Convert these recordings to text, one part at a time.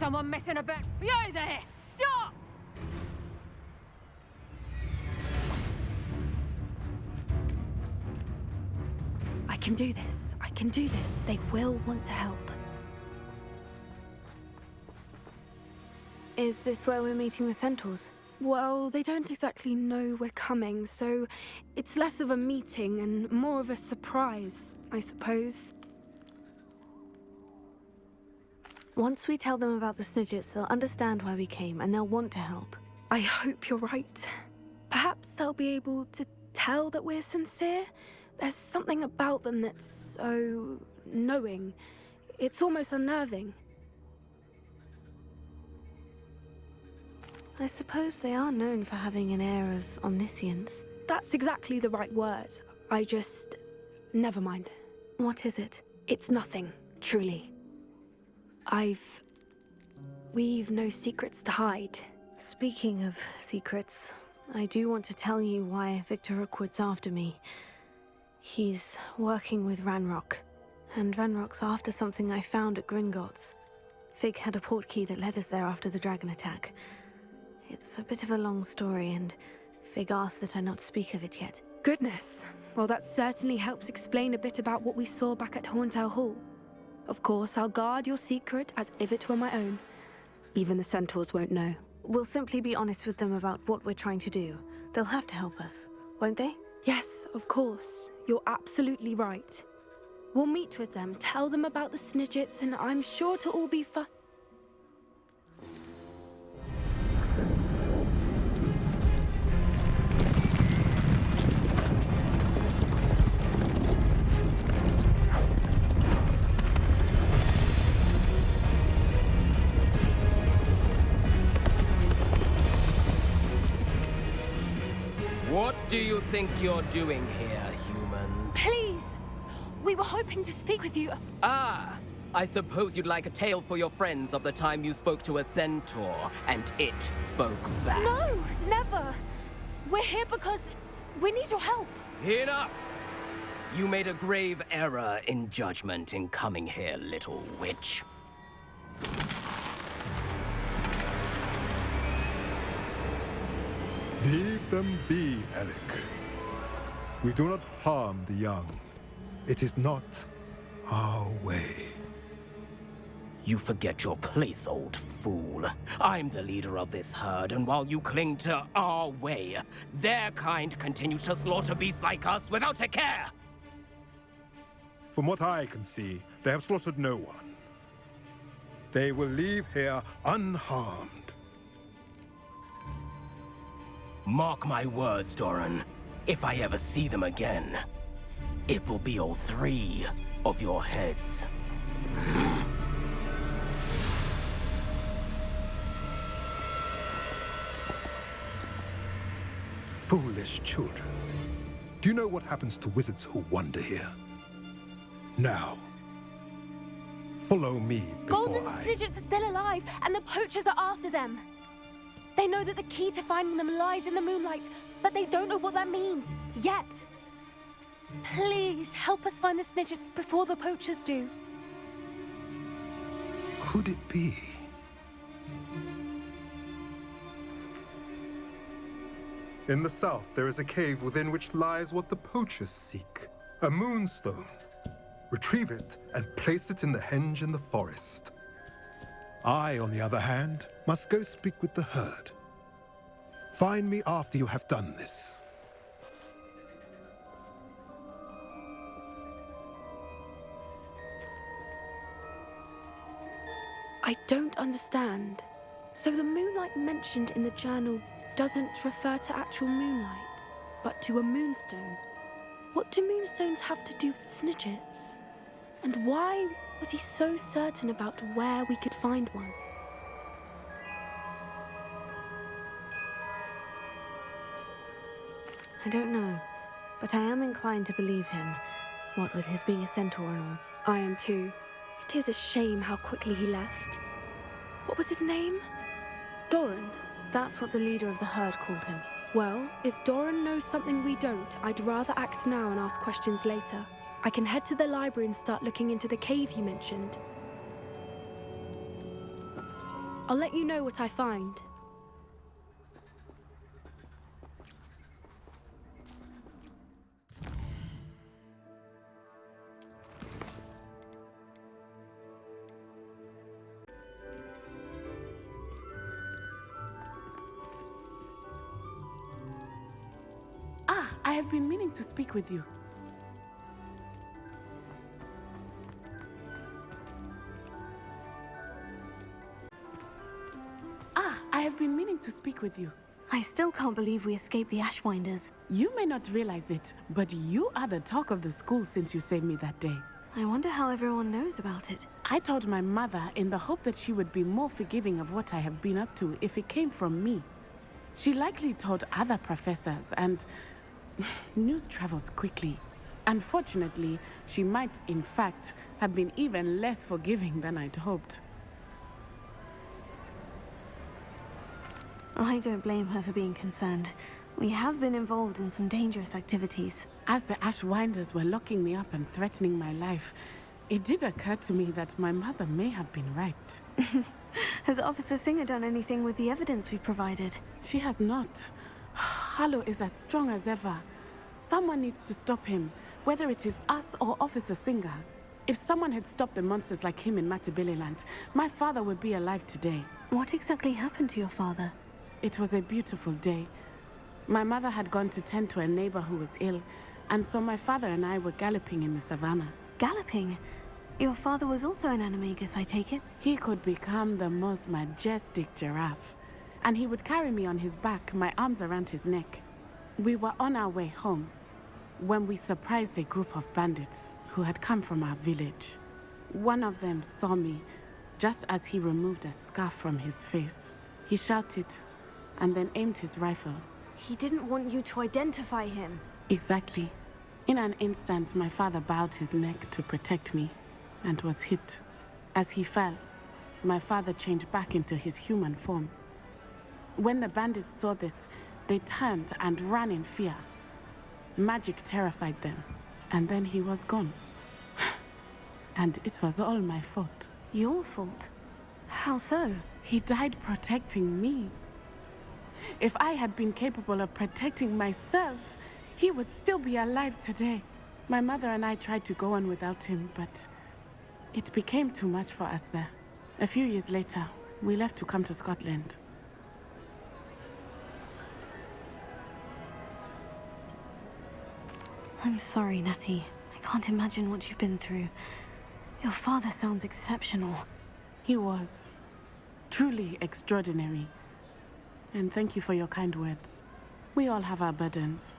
someone messing about? You there! Stop! I can do this. I can do this. They will want to help. Is this where we're meeting the centaurs? Well, they don't exactly know we're coming, so it's less of a meeting and more of a surprise, I suppose. Once we tell them about the Snidgets, they'll understand why we came and they'll want to help. I hope you're right. Perhaps they'll be able to tell that we're sincere. There's something about them that's so knowing. It's almost unnerving. I suppose they are known for having an air of omniscience. That's exactly the right word. I just... never mind. What is it? It's nothing, truly. We've no secrets to hide. Speaking of secrets, I do want to tell you why Victor Rookwood's after me. He's working with Ranrock, and Ranrock's after something I found at Gringotts. Fig had a portkey that led us there after the dragon attack. It's a bit of a long story, and Fig asked that I not speak of it yet. Goodness. Well, that certainly helps explain a bit about what we saw back at Horntail Hall. Of course, I'll guard your secret as if it were my own. Even the centaurs won't know. We'll simply be honest with them about what we're trying to do. They'll have to help us, won't they? Yes, of course. You're absolutely right. We'll meet with them, tell them about the Snidgets, and I'm sure it'll all be fun. What do you think you're doing here, humans? Please! We were hoping to speak with you. Ah! I suppose you'd like a tale for your friends of the time you spoke to a centaur, and it spoke back. No, never! We're here because we need your help. Enough! You made a grave error in judgment in coming here, little witch. Leave them be, Alec. We do not harm the young. It is not our way. You forget your place, old fool. I'm the leader of this herd, and while you cling to our way, their kind continue to slaughter beasts like us without a care! From what I can see, they have slaughtered no one. They will leave here unharmed. Mark my words, Doran. If I ever see them again, it will be all 3 of your heads. Foolish children. Do you know what happens to wizards who wander here? Now, follow me before Golden Snidgets are still alive, and the poachers are after them. They know that the key to finding them lies in the moonlight, but they don't know what that means, yet. Please, help us find the Snidgets before the poachers do. Could it be? In the south, there is a cave within which lies what the poachers seek. A moonstone. Retrieve it and place it in the henge in the forest. I, on the other hand, must go speak with the herd. Find me after you have done this. I don't understand. So the moonlight mentioned in the journal doesn't refer to actual moonlight, but to a moonstone. What do moonstones have to do with Snidgets? And why was he so certain about where we could find one? I don't know, but I am inclined to believe him, what with his being a centaur and all. I am too. It is a shame how quickly he left. What was his name? Doran. That's what the leader of the herd called him. Well, if Doran knows something we don't, I'd rather act now and ask questions later. I can head to the library and start looking into the cave you mentioned. I'll let you know what I find. I have been meaning to speak with you. I have been meaning to speak with you. I still can't believe we escaped the Ashwinders. You may not realize it, but you are the talk of the school since you saved me that day. I wonder how everyone knows about it. I told my mother in the hope that she would be more forgiving of what I have been up to if it came from me. She likely told other professors, and news travels quickly. Unfortunately, she might, in fact, have been even less forgiving than I'd hoped. I don't blame her for being concerned. We have been involved in some dangerous activities. As the Ashwinders were locking me up and threatening my life, it did occur to me that my mother may have been right. Has Officer Singer done anything with the evidence we provided? She has not. Harlow is as strong as ever. Someone needs to stop him, whether it is us or Officer Singer. If someone had stopped the monsters like him in Matabeleland, my father would be alive today. What exactly happened to your father? It was a beautiful day. My mother had gone to tend to a neighbor who was ill, and so my father and I were galloping in the savannah. Galloping? Your father was also an animagus, I take it? He could become the most majestic giraffe, and he would carry me on his back, my arms around his neck. We were on our way home when we surprised a group of bandits who had come from our village. One of them saw me just as he removed a scarf from his face. He shouted and then aimed his rifle. He didn't want you to identify him. Exactly. In an instant, my father bowed his neck to protect me and was hit. As he fell, my father changed back into his human form. When the bandits saw this, they turned and ran in fear. Magic terrified them, and then he was gone. And it was all my fault. Your fault? How so? He died protecting me. If I had been capable of protecting myself, he would still be alive today. My mother and I tried to go on without him, but it became too much for us there. A few years later, we left to come to Scotland. I'm sorry, Natty. I can't imagine what you've been through. Your father sounds exceptional. He was truly extraordinary. And thank you for your kind words. We all have our burdens.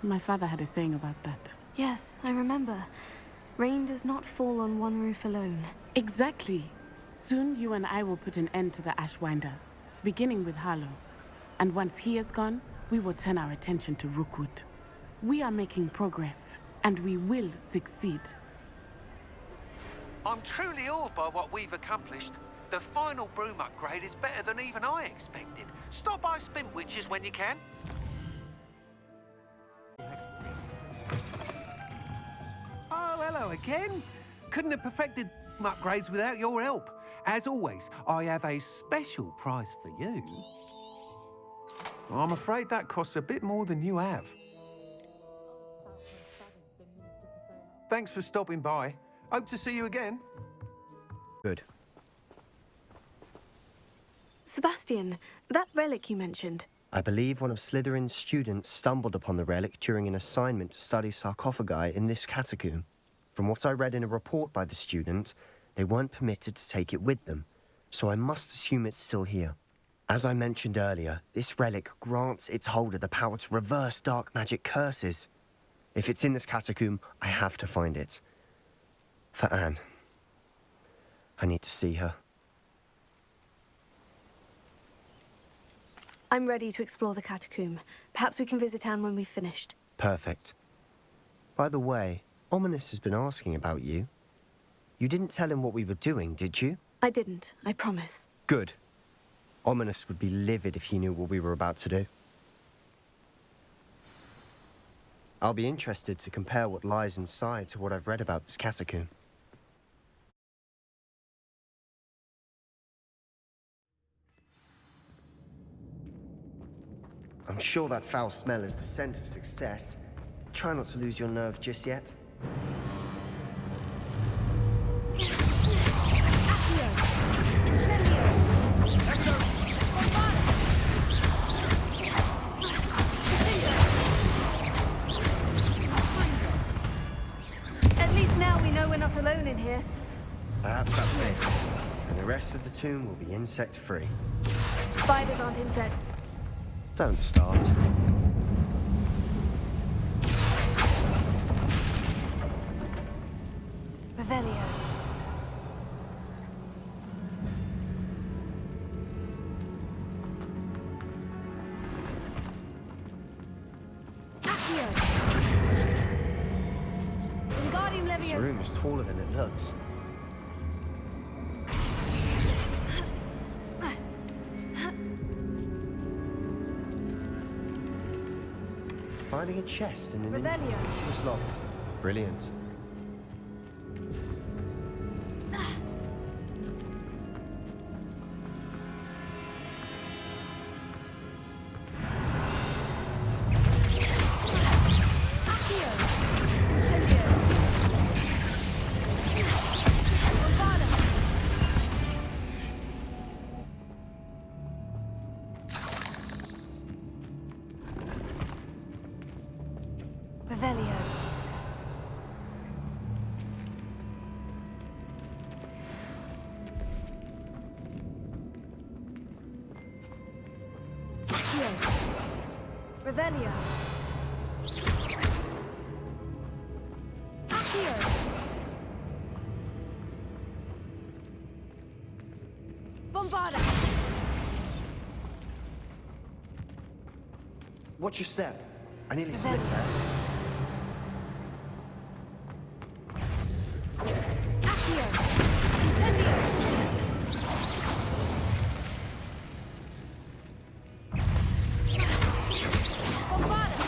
My father had a saying about that. Yes, I remember. Rain does not fall on one roof alone. Exactly. Soon you and I will put an end to the Ashwinders, beginning with Harlow. And once he is gone, we will turn our attention to Rookwood. We are making progress, and we will succeed. I'm truly awed by what we've accomplished. The final broom upgrade is better than even I expected. Stop by Spin Witches when you can. Oh, hello again. Couldn't have perfected upgrades without your help. As always, I have a special prize for you. I'm afraid that costs a bit more than you have. Thanks for stopping by. Hope to see you again. Good. Sebastian, that relic you mentioned. I believe one of Slytherin's students stumbled upon the relic during an assignment to study sarcophagi in this catacomb. From what I read in a report by the student, they weren't permitted to take it with them, so I must assume it's still here. As I mentioned earlier, this relic grants its holder the power to reverse dark magic curses. If it's in this catacomb, I have to find it. For Anne. I need to see her. I'm ready to explore the catacomb. Perhaps we can visit Anne when we've finished. Perfect. By the way, Ominous has been asking about you. You didn't tell him what we were doing, did you? I didn't, I promise. Good. Ominous would be livid if he knew what we were about to do. I'll be interested to compare what lies inside to what I've read about this catacomb. I'm sure that foul smell is the scent of success. Try not to lose your nerve just yet. At least now we know we're not alone in here. Perhaps that's it. And the rest of the tomb will be insect-free. Spiders aren't insects. Don't start. Revelio. Accio. Wingardium This Leviosa. room is taller than it looks. Finding a chest in an Revelio. inconspicuous loft. Brilliant. Accio. Incendio. Bombarda. Revelio. Accio. Revelio. Accio. Bombarda. Watch your step. I nearly slipped there. Accio. Incendio. Bombarda.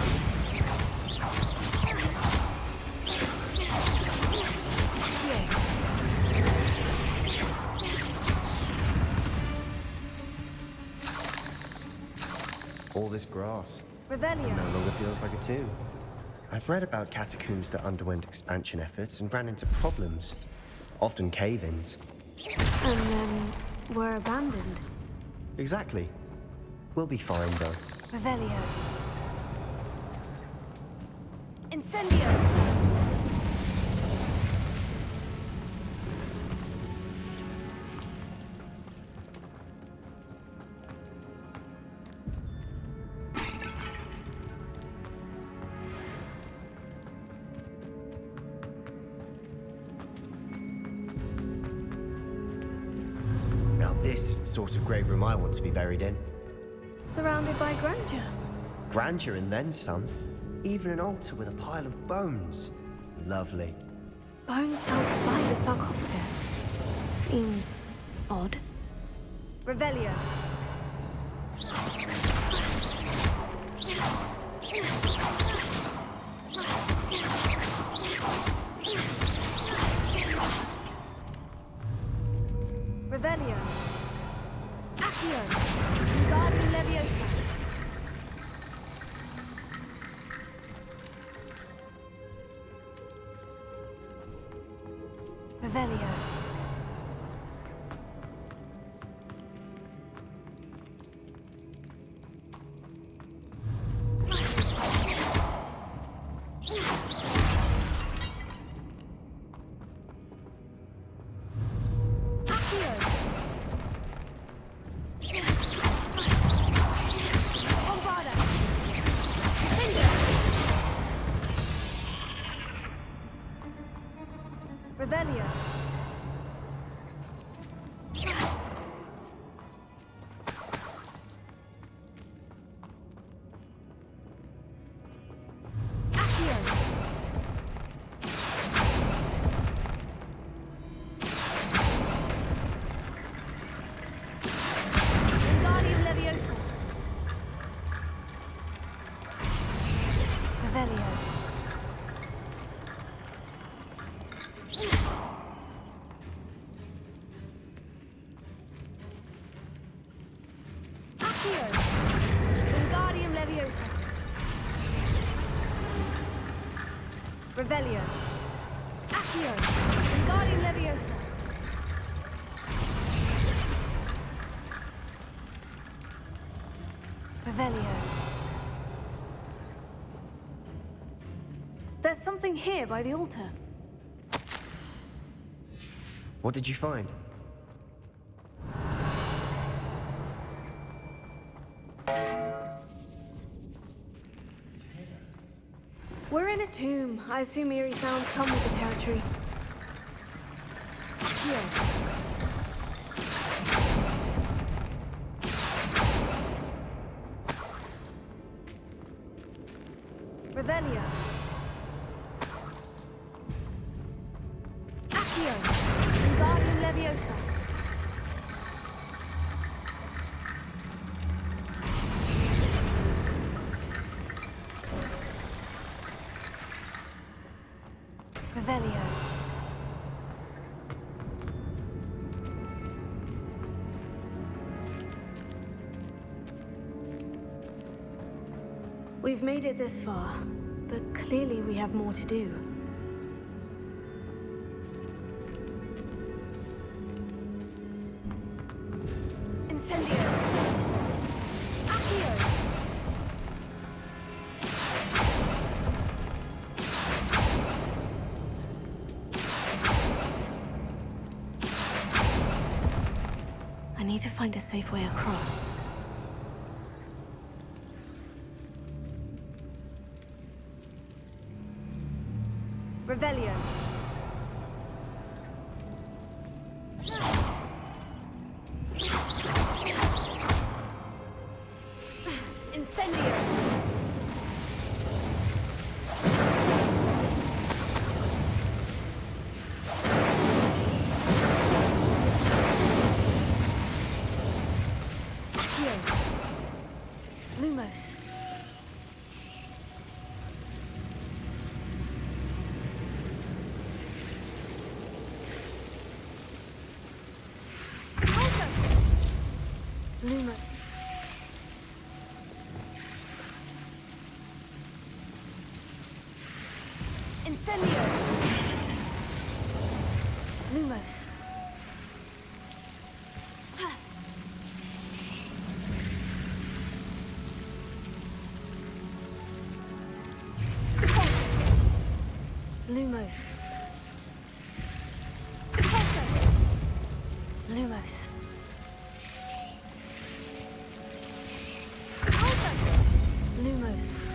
All this grass. Revelio. No longer feels like a tomb. I've read about catacombs that underwent expansion efforts and ran into problems. Often cave-ins. And then were abandoned. Exactly. We'll be fine, though. Revelio. Incendio. Now this is the sort of grave room I want to be buried in. Surrounded by grandeur. Grandeur and then some. Even an altar with a pile of bones. Lovely. Bones outside a sarcophagus. Seems odd. Revelio. Revelio. Accio. Wingardium Leviosa. Revelio. Accio. Bombarda. Defender. Revelio. Leviosa. Revelio. Accio. Wingardium Leviosa. Revelio. There's something here by the altar. What did you find? We're in a tomb. I assume eerie sounds come with the territory. Here. Revelio. Accio. Wingardium Leviosa. Revelio. We've made it this far, but clearly we have more to do. Incendio. Accio. I need to find a safe way across. Revelio. Incendio. Accio. Lumos. Lumos. Incendio. Lumos. Lumos. Lumos. Lumos.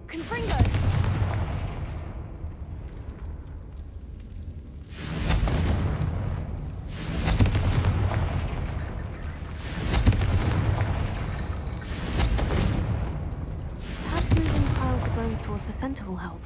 Confringo! Perhaps moving piles of bones towards the center will help.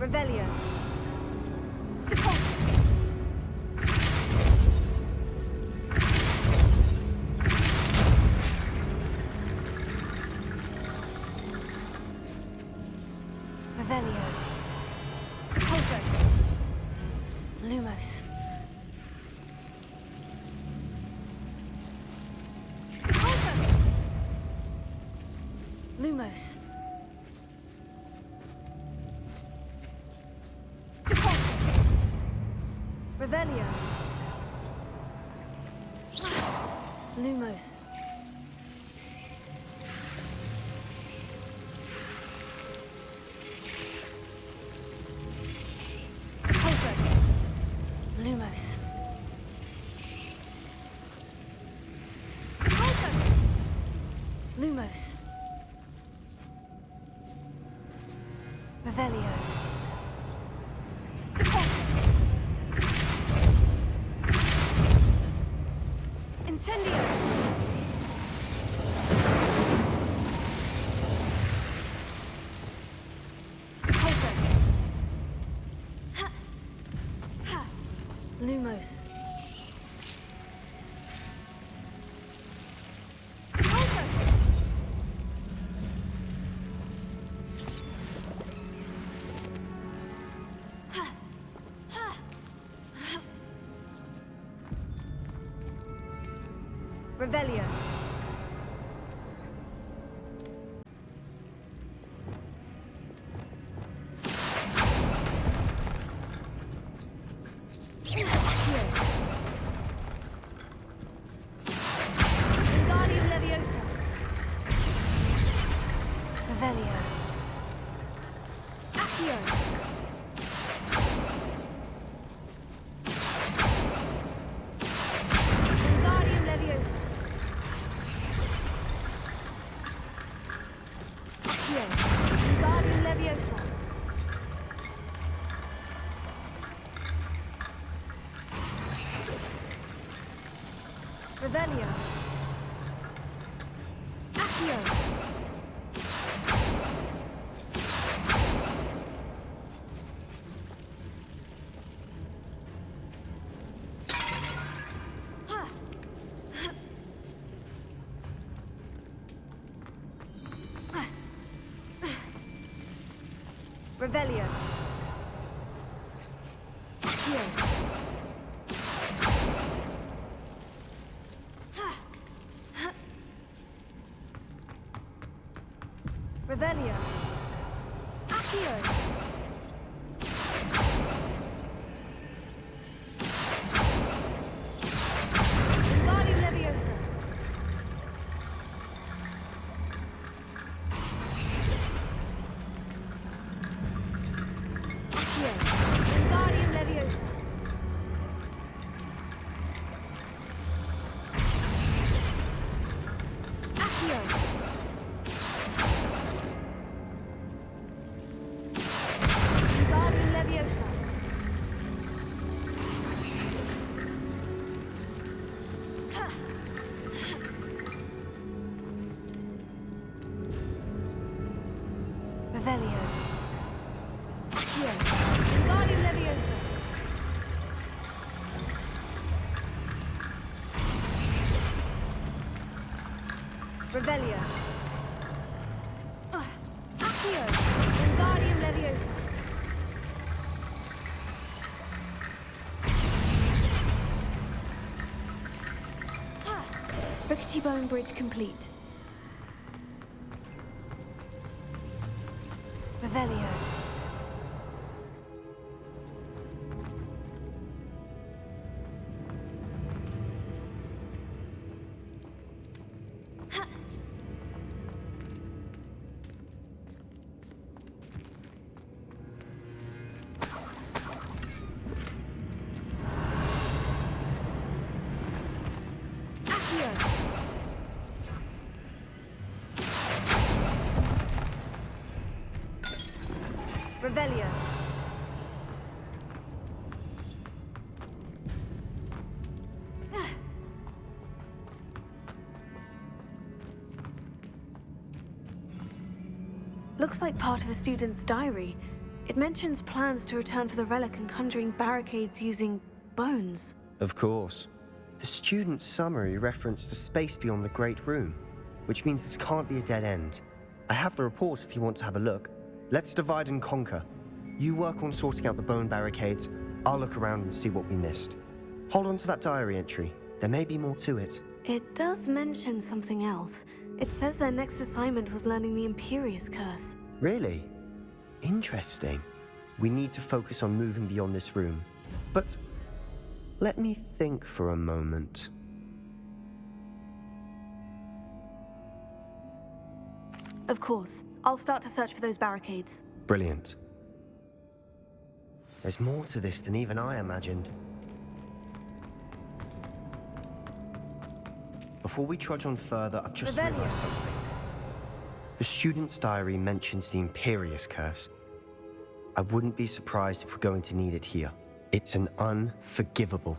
Revelio. Revelio. Repulso. Lumos. Repulso. Lumos. Repulso. Revelio. Lumos. Lumos. Lumos. Revelio. Incendio. Lumos. Revelio. Revelio. Accio. Wingardium Leviosa. Accio. Wingardium Leviosa. Revelio. Accio. Revelio. Accio. Revelio. Accio. Wingardium Leviosa. Wingardium Leviosa. Accio. Wingardium Leviosa. Revelio. Accio. Wingardium Leviosa. Revelio. Accio. Wingardium Leviosa. Rickety Bone Bridge complete. Revelio. Revelio. Looks like part of a student's diary. It mentions plans to return for the relic and conjuring barricades using bones. Of course. The student's summary referenced a space beyond the Great Room, which means this can't be a dead end. I have the report if you want to have a look. Let's divide and conquer. You work on sorting out the bone barricades. I'll look around and see what we missed. Hold on to that diary entry. There may be more to it. It does mention something else. It says their next assignment was learning the Imperious Curse. Really? Interesting. We need to focus on moving beyond this room. But let me think for a moment. Of course. I'll start to search for those barricades. Brilliant. There's more to this than even I imagined. Before we trudge on further, I've just realized something. The student's diary mentions the Imperious Curse. I wouldn't be surprised if we're going to need it here. It's an unforgivable,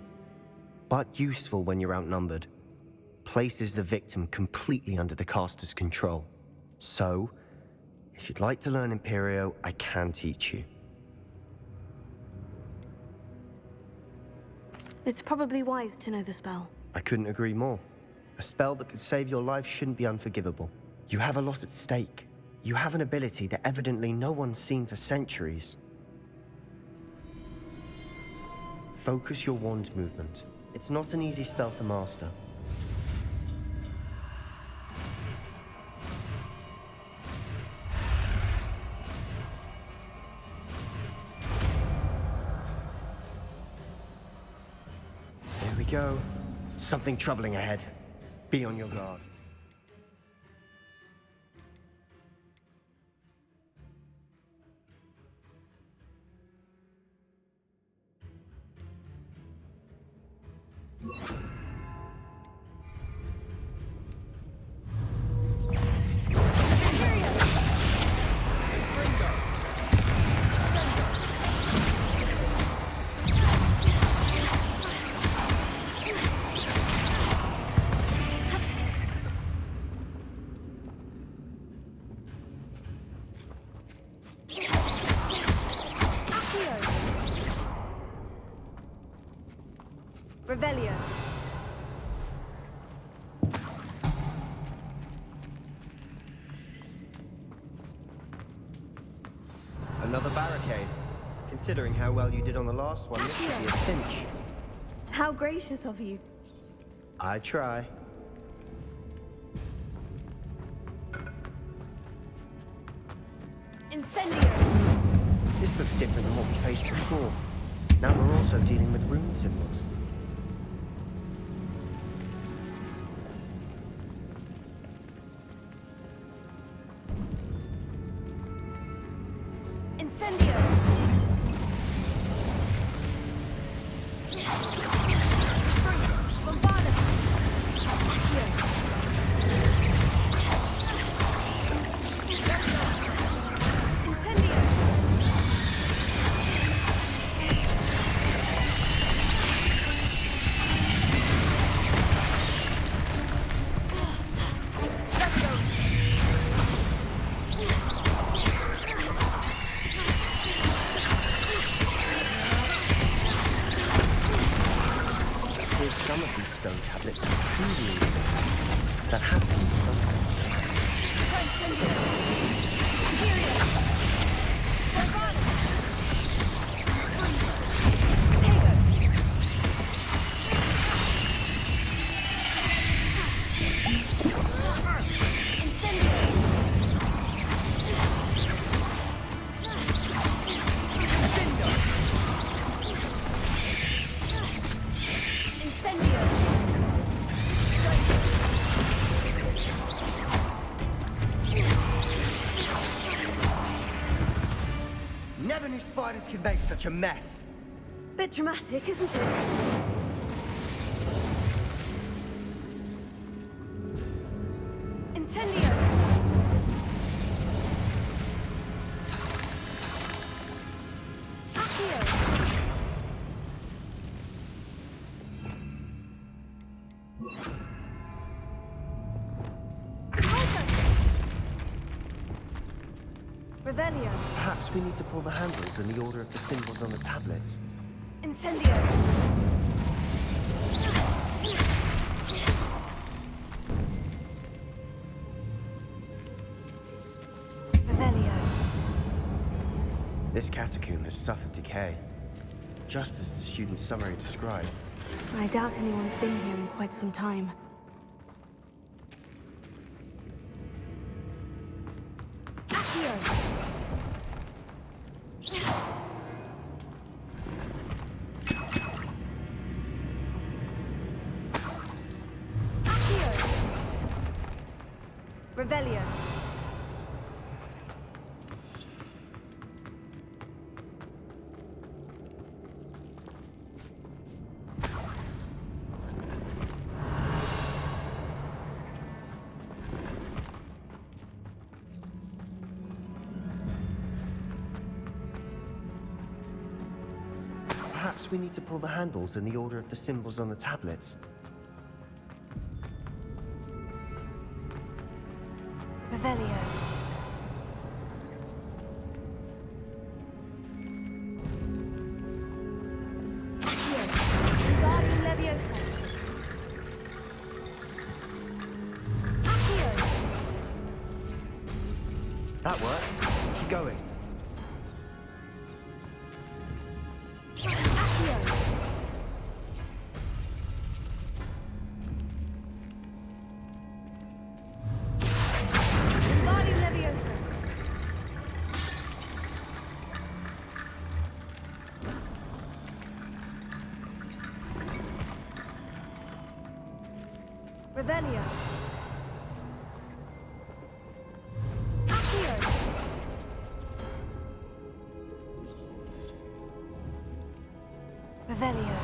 but useful when you're outnumbered. Places the victim completely under the caster's control. So, if you'd like to learn Imperio, I can teach you. It's probably wise to know the spell. I couldn't agree more. A spell that could save your life shouldn't be unforgivable. You have a lot at stake. You have an ability that evidently no one's seen for centuries. Focus your wand movement. It's not an easy spell to master. There we go. Something troubling ahead. Be on your guard. Revelio. Another barricade. Considering how well you did on the last one, this should be a cinch. How gracious of you. I try. Incendio. This looks different than what we faced before. Now we're also dealing with rune symbols. Incendio. Bombarda. Incendio. Some of these stone tablets are truly insane. That has to be something. Never knew spiders could make such a mess. Bit dramatic, isn't it? Incendio. Perhaps Perhaps we need to pull the handles in the order of the symbols on the tablets. Incendio. Revelio. This catacomb has suffered decay, just as the student's summary described. I doubt anyone's been here in quite some time. Revelio. Perhaps we need to pull the handles in the order of the symbols on the tablets. Revelio. Wingardium Leviosa. Accio. That works. Keep going. Accio. Wingardium Leviosa. Revelio. Accio. Revelio.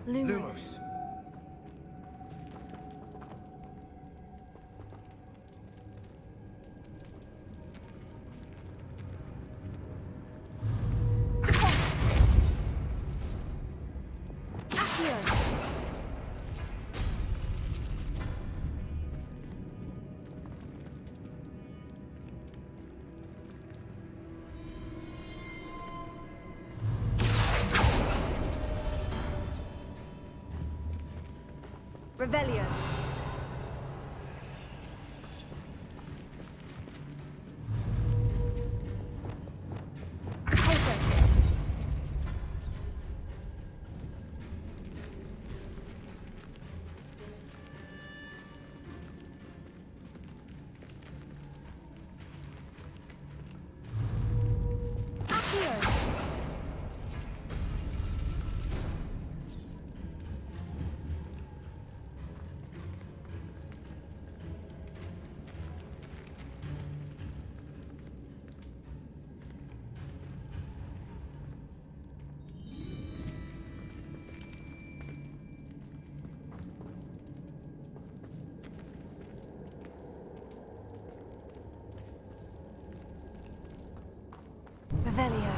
Lumos. Accio. Revelio. Closer. Accio. Revelio.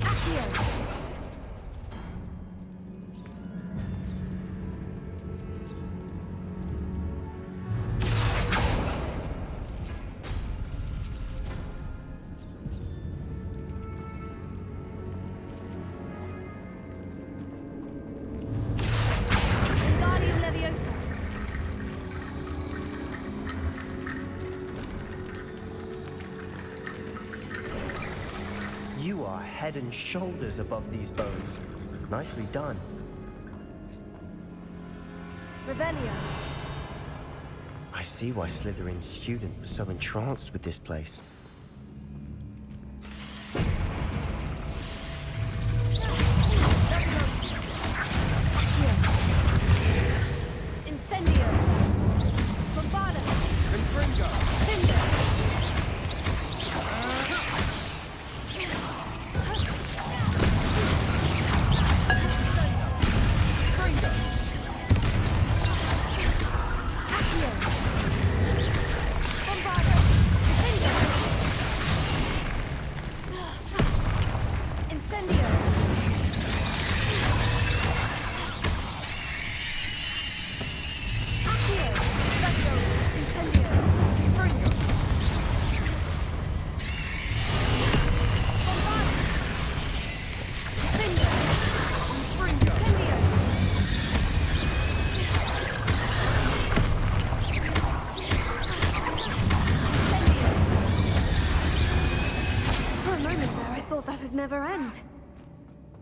Accio. Wingardium Leviosa. You are head and shoulders above these bones. Nicely done. Revelio. I see why Slytherin's student was so entranced with this place. Incendio. Bombada. Confringo. Finger. Accio. Bombada. would never end.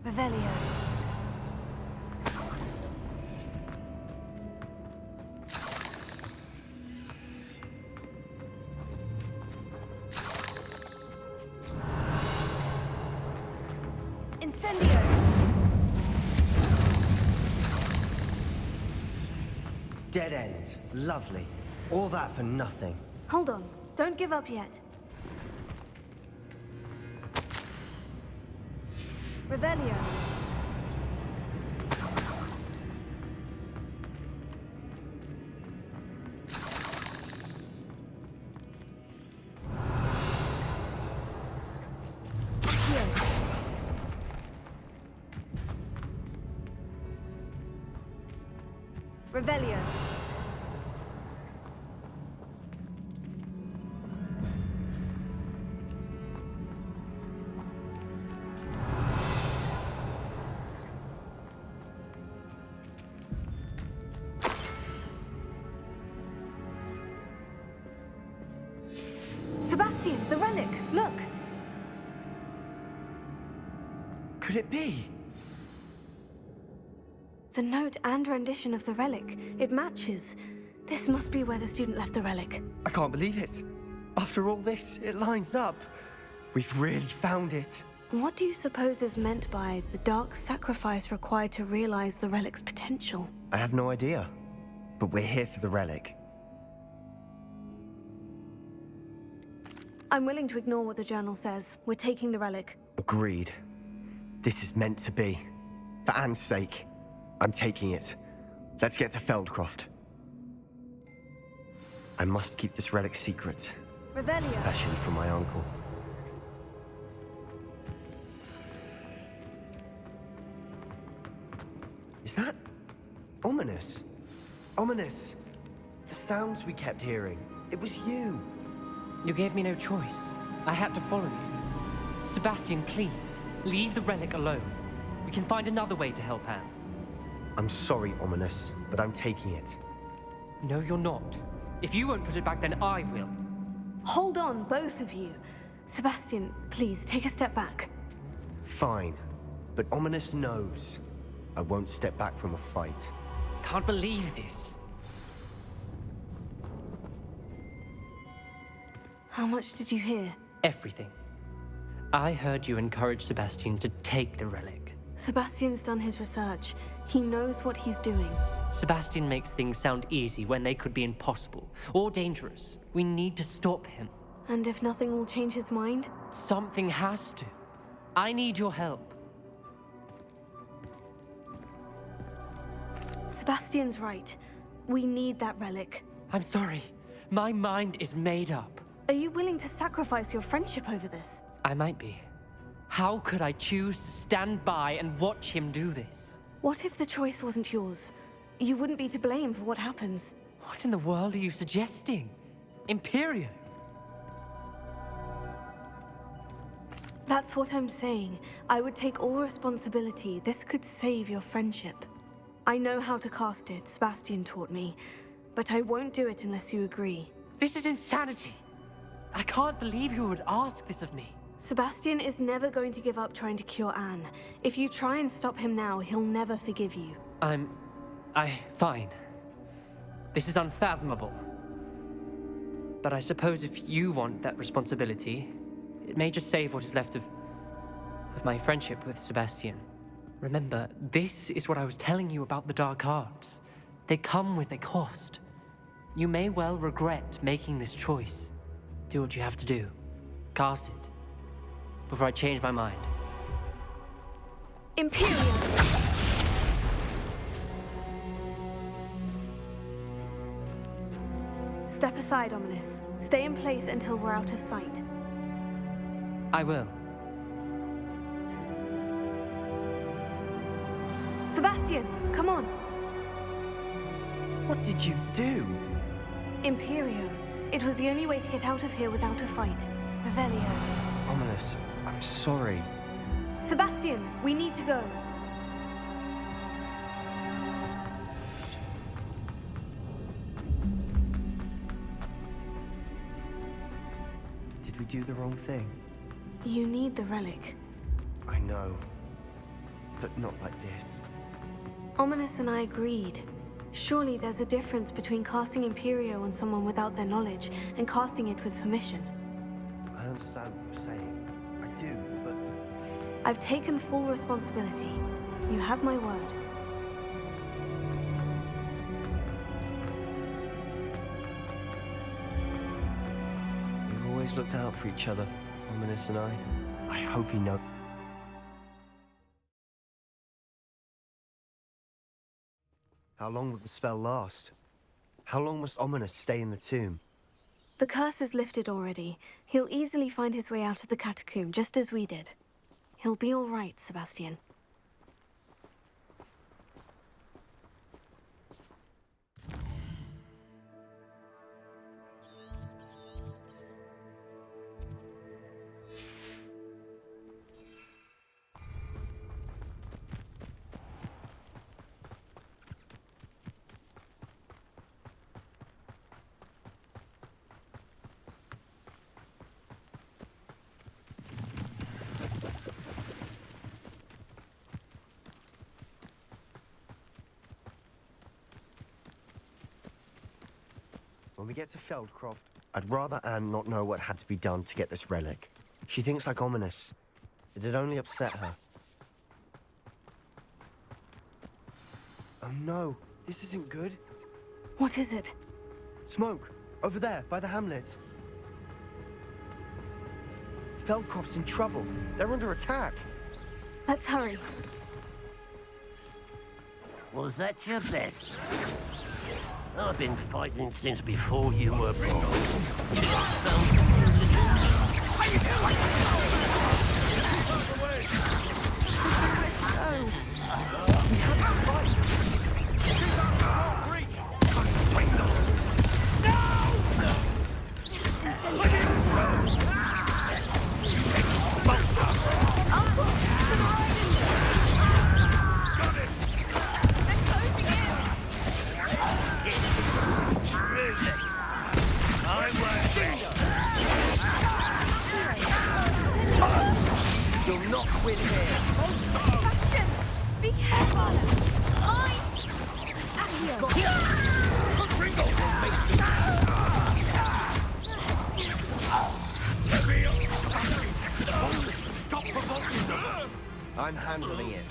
Revelio. Incendio. Dead end. Lovely. All that for nothing. Hold on. Don't give up yet. Revelio. Revelio. Sebastian, the relic! Look! Could it be? The note and rendition of the relic. It matches. This must be where the student left the relic. I can't believe it. After all this, it lines up. We've really found it. What do you suppose is meant by the dark sacrifice required to realize the relic's potential? I have no idea. But we're here for the relic. I'm willing to ignore what the journal says. We're taking the relic. Agreed. This is meant to be. For Anne's sake. I'm taking it. Let's get to Feldcroft. I must keep this relic secret. Revelio. Especially from my uncle. Is that ominous? Ominous. The sounds we kept hearing. It was you. You gave me no choice. I had to follow you. Sebastian, please, leave the relic alone. We can find another way to help Anne. I'm sorry, Ominous, but I'm taking it. No, you're not. If you won't put it back, then I will. Hold on, both of you. Sebastian, please, take a step back. Fine. But Ominous knows. I won't step back from a fight. Can't believe this. How much did you hear? Everything. I heard you encourage Sebastian to take the relic. Sebastian's done his research. He knows what he's doing. Sebastian makes things sound easy when they could be impossible or dangerous. We need to stop him. And if nothing will change his mind? Something has to. I need your help. Sebastian's right. We need that relic. I'm sorry. My mind is made up. Are you willing to sacrifice your friendship over this? I might be. How could I choose to stand by and watch him do this? What if the choice wasn't yours? You wouldn't be to blame for what happens. What in the world are you suggesting? Imperio? That's what I'm saying. I would take all responsibility. This could save your friendship. I know how to cast it, Sebastian taught me. But I won't do it unless you agree. This is insanity. I can't believe you would ask this of me. Sebastian is never going to give up trying to cure Anne. If you try and stop him now, he'll never forgive you. Fine. This is unfathomable. But I suppose if you want that responsibility, it may just save what is left of my friendship with Sebastian. Remember, this is what I was telling you about the dark arts. They come with a cost. You may well regret making this choice. Do what you have to do. Cast it. Before I change my mind. Imperium! Step aside, Ominous. Stay in place until we're out of sight. I will. Sebastian, come on! What did you do? Imperio. It was the only way to get out of here without a fight. Revelio. Ominous, I'm sorry. Sebastian, we need to go. Did we do the wrong thing? You need the relic. I know. But not like this. Ominous and I agreed. Surely there's a difference between casting Imperio on someone without their knowledge and casting it with permission. I understand what you're saying. I do, but... I've taken full responsibility. You have my word. We've always looked out for each other, Ominous and I. I hope you know. How long will the spell last? How long must Ominous stay in the tomb? The curse is lifted already. He'll easily find his way out of the catacomb, just as we did. He'll be all right, Sebastian. When we get to Feldcroft, I'd rather Anne not know what had to be done to get this relic. She thinks like Ominous. It'd only upset her. Oh no, this isn't good. What is it? Smoke! Over there, by the hamlet. Feldcroft's in trouble. They're under attack. Let's hurry. Was that your bet? I've been fighting since before you were born. We have to fight! You'll not win here. Sebastian! Be careful! Stop provoking them! I'm handling it.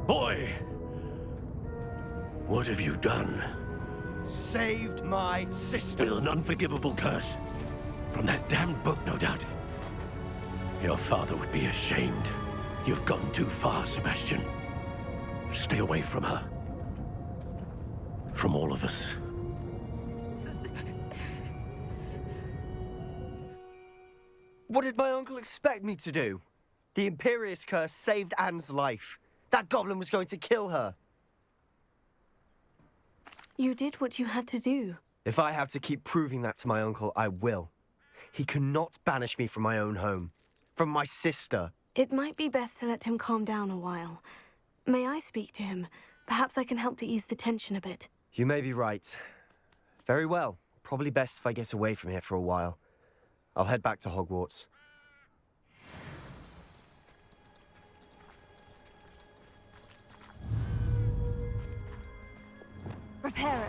Boy! What have you done? Saved my sister. With an unforgivable curse. From that damned book, no doubt. Your father would be ashamed. You've gone too far, Sebastian. Stay away from her. From all of us. What did my uncle expect me to do? The Imperious curse saved Anne's life. That goblin was going to kill her. You did what you had to do. If I have to keep proving that to my uncle, I will. He cannot banish me from my own home. From my sister. It might be best to let him calm down a while. May I speak to him? Perhaps I can help to ease the tension a bit. You may be right. Very well. Probably best if I get away from here for a while. I'll head back to Hogwarts. Reparo.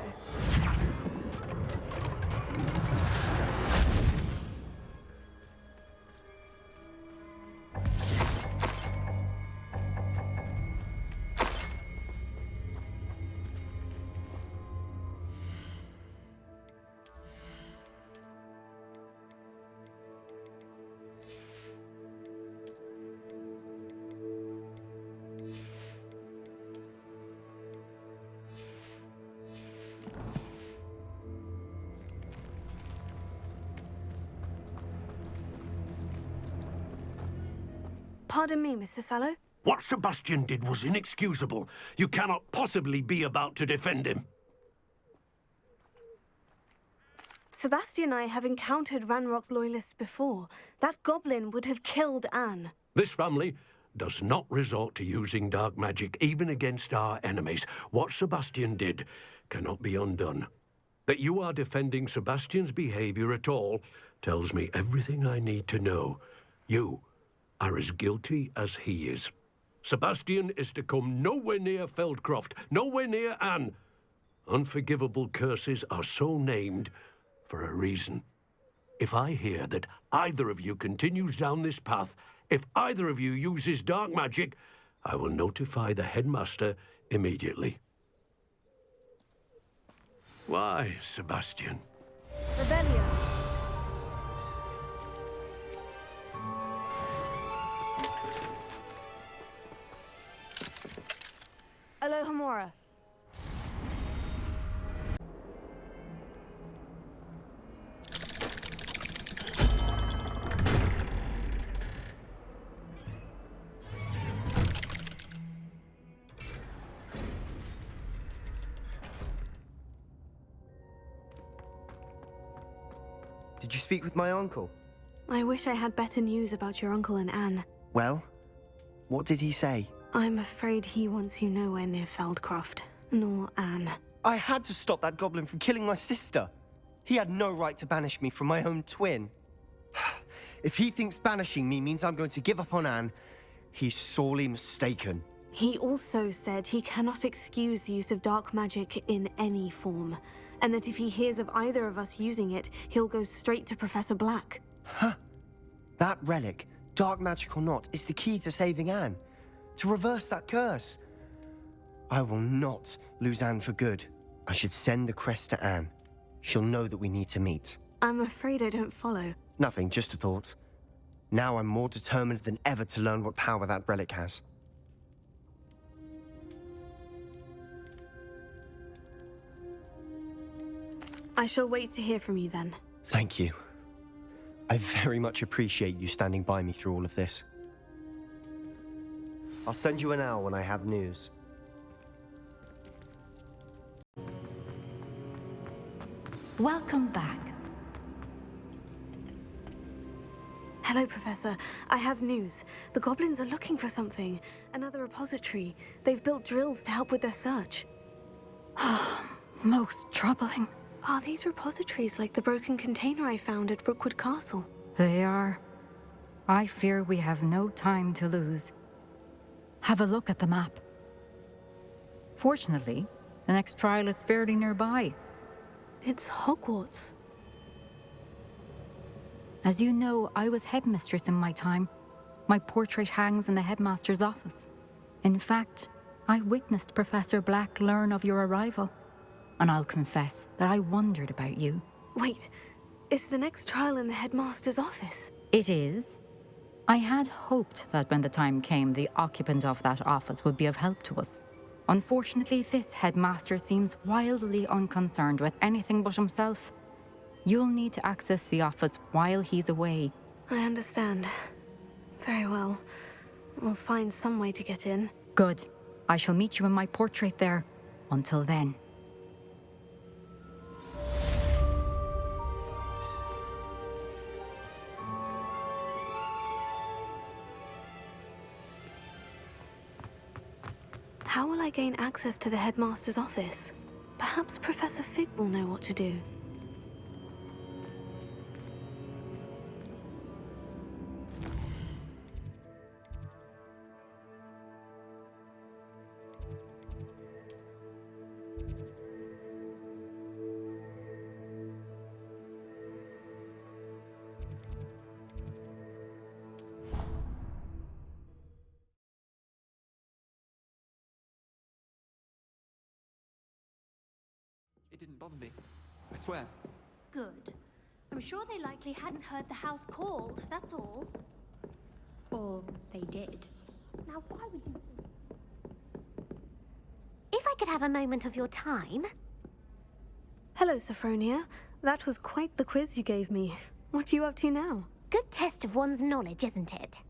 Pardon me, Mr. Sallow. What Sebastian did was inexcusable. You cannot possibly be about to defend him. Sebastian and I have encountered Ranrock's loyalists before. That goblin would have killed Anne. This family does not resort to using dark magic even against our enemies. What Sebastian did cannot be undone. That you are defending Sebastian's behavior at all tells me everything I need to know. You are as guilty as he is. Sebastian is to come nowhere near Feldcroft, nowhere near Anne. Unforgivable curses are so named for a reason. If I hear that either of you continues down this path, if either of you uses dark magic, I will notify the headmaster immediately. Why, Sebastian? Rebellion. Alohomora. Did you speak with my uncle? I wish I had better news about your uncle and Anne. Well, what did he say? I'm afraid he wants you nowhere near Feldcroft, nor Anne. I had to stop that goblin from killing my sister. He had no right to banish me from my own twin. If he thinks banishing me means I'm going to give up on Anne, he's sorely mistaken. He also said he cannot excuse the use of dark magic in any form, and that if he hears of either of us using it, he'll go straight to Professor Black. Huh? That relic, dark magic or not, is the key to saving Anne. To reverse that curse. I will not lose Anne for good. I should send the crest to Anne. She'll know that we need to meet. I'm afraid I don't follow. Nothing, just a thought. Now I'm more determined than ever to learn what power that relic has. I shall wait to hear from you then. Thank you. I very much appreciate you standing by me through all of this. I'll send you an hour when I have news. Welcome back. Hello, Professor. I have news. The goblins are looking for something. Another repository. They've built drills to help with their search. Most troubling. Are these repositories like the broken container I found at Rookwood Castle? They are. I fear we have no time to lose. Have a look at the map. Fortunately, the next trial is fairly nearby. It's Hogwarts. As you know, I was headmistress in my time. My portrait hangs in the headmaster's office. In fact, I witnessed Professor Black learn of your arrival. And I'll confess that I wondered about you. Wait, is the next trial in the headmaster's office? It is. I had hoped that when the time came, the occupant of that office would be of help to us. Unfortunately, this headmaster seems wildly unconcerned with anything but himself. You'll need to access the office while he's away. I understand. Very well. We'll find some way to get in. Good. I shall meet you in my portrait there. Until then. How will I gain access to the headmaster's office? Perhaps Professor Fig will know what to do. It didn't bother me. I swear. Good. I'm sure they likely hadn't heard the house called, that's all. Or they did. Now, why would you... If I could have a moment of your time... Hello, Sophronia. That was quite the quiz you gave me. What are you up to now? Good test of one's knowledge, isn't it?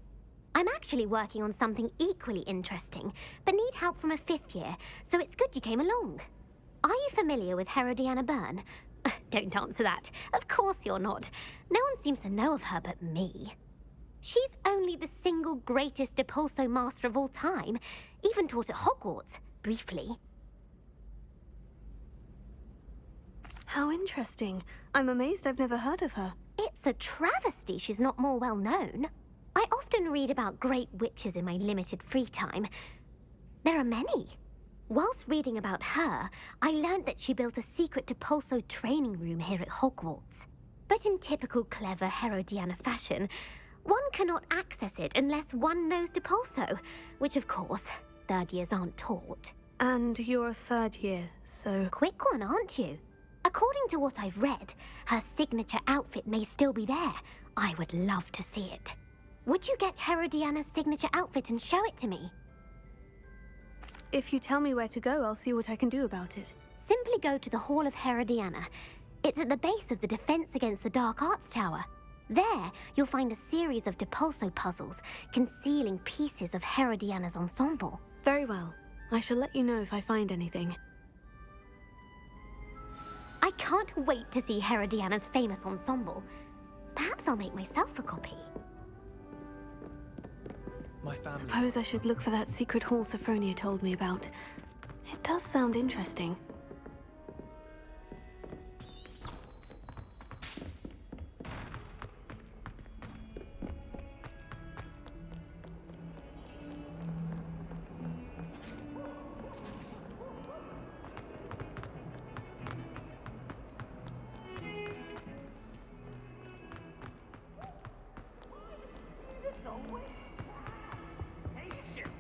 I'm actually working on something equally interesting, but need help from a 5th year, so it's good you came along. Are you familiar with Herodiana Byrne? Don't answer that. Of course you're not. No one seems to know of her but me. She's only the single greatest Depulso master of all time, even taught at Hogwarts, briefly. How interesting. I'm amazed I've never heard of her. It's a travesty she's not more well known. I often read about great witches in my limited free time. There are many. Whilst reading about her, I learned that she built a secret Depulso training room here at Hogwarts. But in typical clever Herodiana fashion, one cannot access it unless one knows Depulso, which of course, 3rd years aren't taught. And you're a 3rd year, so... Quick one, aren't you? According to what I've read, her signature outfit may still be there. I would love to see it. Would you get Herodiana's signature outfit and show it to me? If you tell me where to go, I'll see what I can do about it. Simply go to the Hall of Herodiana. It's at the base of the Defense Against the Dark Arts Tower. There, you'll find a series of Depulso puzzles concealing pieces of Herodiana's ensemble. Very well. I shall let you know if I find anything. I can't wait to see Herodiana's famous ensemble. Perhaps I'll make myself a copy. Suppose I should look for that secret hall Sophronia told me about. It does sound interesting.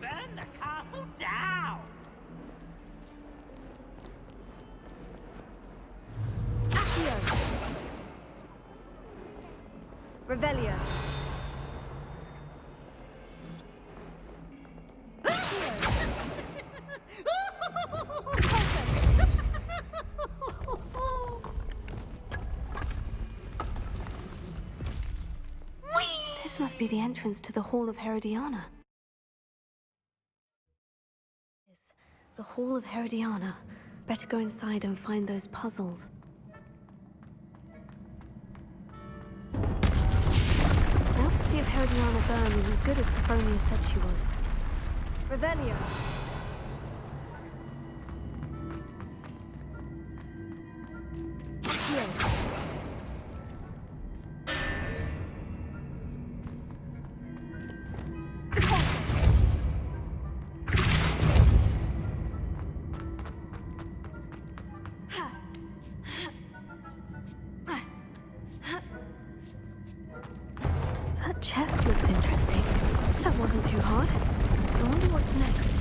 Burn the castle down! Accio! Revelio! This must be the entrance to the Hall of Herodiana. The Hall of Herodiana. Better go inside and find those puzzles. Now to see if Herodiana Byrne was as good as Sophronia said she was. Revelio! That chest looks interesting. That wasn't too hard. I wonder what's next.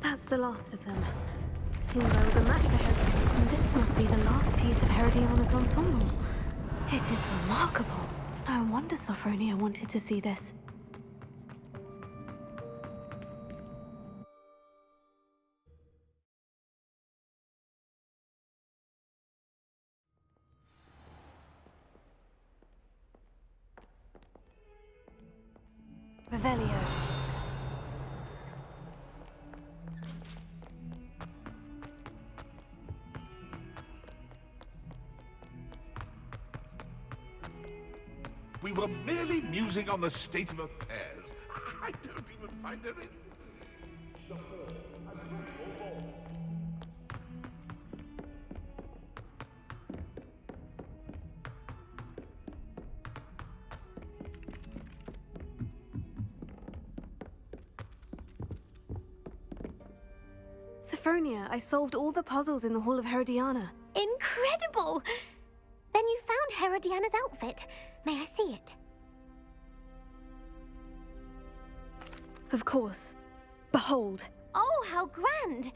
That's the last of them. Seems I was a match for him. This must be the last piece of Herodiana's ensemble. It is remarkable. No wonder Sophronia wanted to see this. Revelio. We were merely musing on the state of affairs. I don't even find there any... Sophronia, I solved all the puzzles in the Hall of Herodiana. Incredible! Then you found Herodiana's outfit. May I see it? Of course. Behold. Oh, how grand!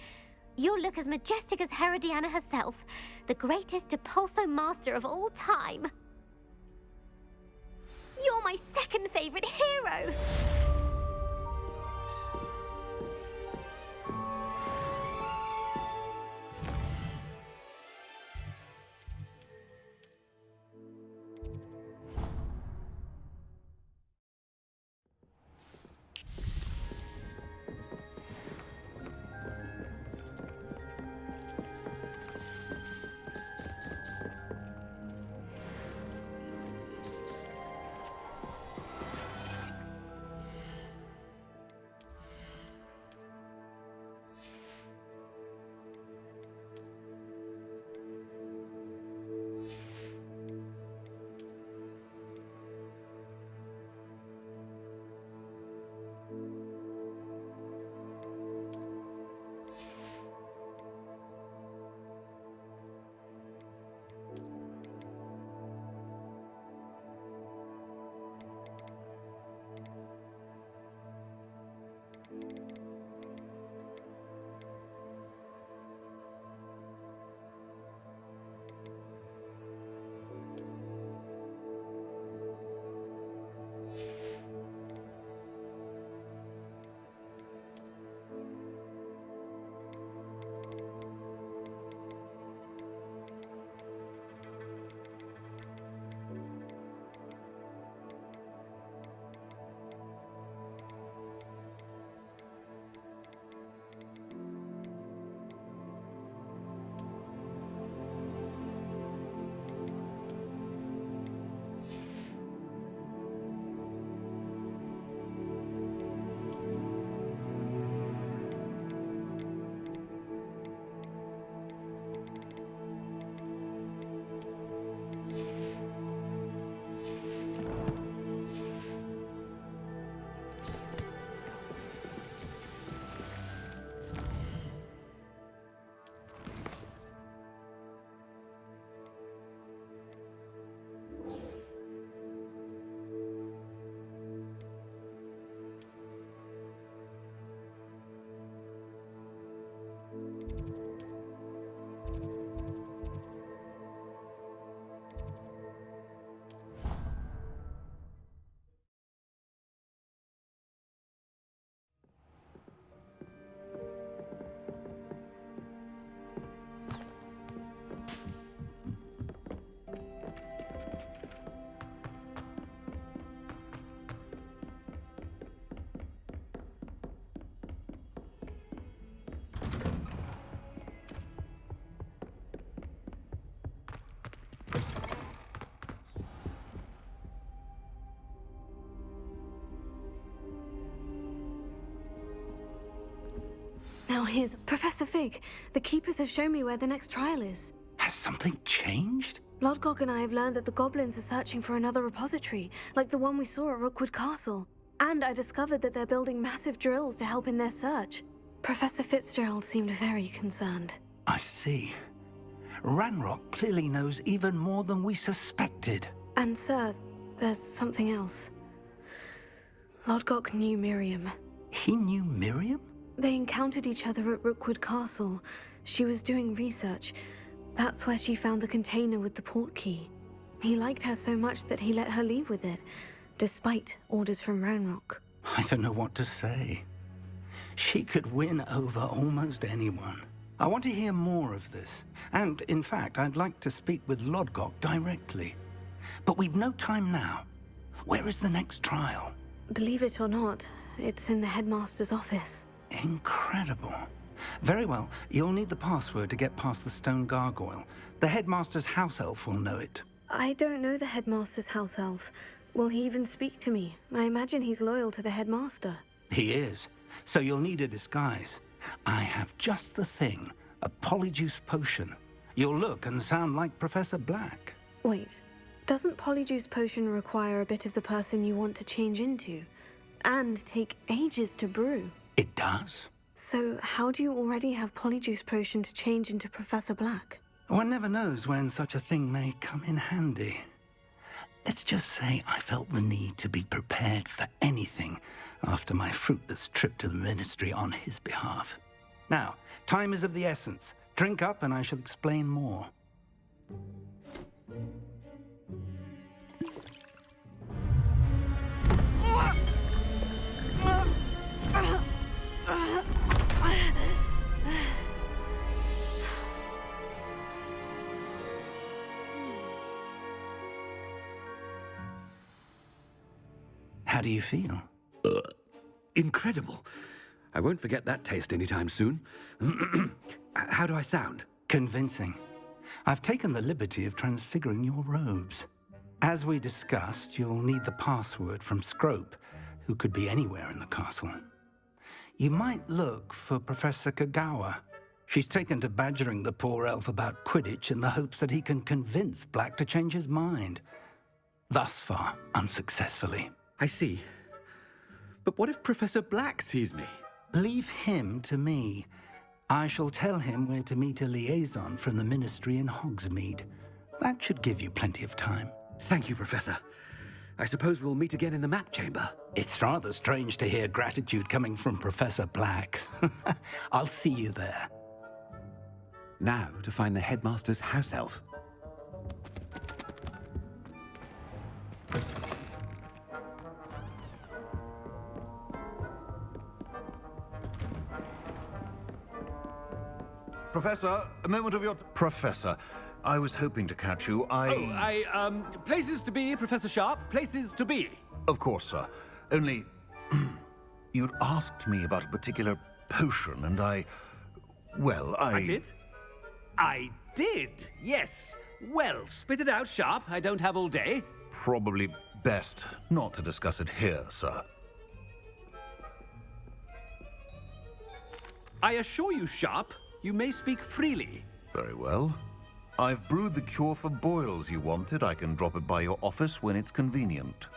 You'll look as majestic as Herodiana herself, the greatest Depulso master of all time. You're my second favorite hero! Now here's Professor Fig. The Keepers have shown me where the next trial is. Has something changed? Lodgok and I have learned that the goblins are searching for another repository, like the one we saw at Rookwood Castle. And I discovered that they're building massive drills to help in their search. Professor Fitzgerald seemed very concerned. I see. Ranrock clearly knows even more than we suspected. And sir, there's something else. Lodgok knew Miriam. He knew Miriam? They encountered each other at Rookwood Castle. She was doing research, That's where she found the container with the port key. He liked her so much that he let her leave with it, despite orders from Ranrock. I don't know what to say. She could win over almost anyone. I want to hear more of this. And, in fact, I'd like to speak with Lodgok directly. But we've no time now. Where is the next trial? Believe it or not, it's in the headmaster's office. Incredible. Very well. You'll need the password to get past the stone gargoyle. The headmaster's house elf will know it. I don't know the headmaster's house elf. Will he even speak to me? I imagine he's loyal to the headmaster. He is. So you'll need a disguise. I have just the thing. A polyjuice potion. You'll look and sound like Professor Black. Wait, doesn't polyjuice potion require a bit of the person you want to change into? And take ages to brew? It does. So how do you already have polyjuice potion to change into Professor Black? One never knows when such a thing may come in handy. Let's just say I felt the need to be prepared for anything after my fruitless trip to the Ministry on his behalf. Now, time is of the essence. Drink up and I shall explain more. How do you feel? Incredible. I won't forget that taste anytime soon. How do I sound? Convincing. I've taken the liberty of transfiguring your robes. As we discussed, you'll need the password from Scrope, who could be anywhere in the castle. You might look for Professor Kagawa. She's taken to badgering the poor elf about Quidditch in the hopes that he can convince Black to change his mind. Thus far, unsuccessfully. I see. But what if Professor Black sees me? Leave him to me. I shall tell him where to meet a liaison from the Ministry in Hogsmeade. That should give you plenty of time. Thank you, Professor. I suppose we'll meet again in the map chamber. It's rather strange to hear gratitude coming from Professor Black. I'll see you there. Now to find the headmaster's house elf. Professor, a moment of your... Professor, I was hoping to catch you. Places to be, Professor Sharp. Places to be. Of course, sir. Only... you'd asked me about a particular potion, and well, I did? I did, yes. Well, spit it out, Sharp. I don't have all day. Probably best not to discuss it here, sir. I assure you, Sharp, you may speak freely. Very well. I've brewed the cure for boils you wanted. I can drop it by your office when it's convenient.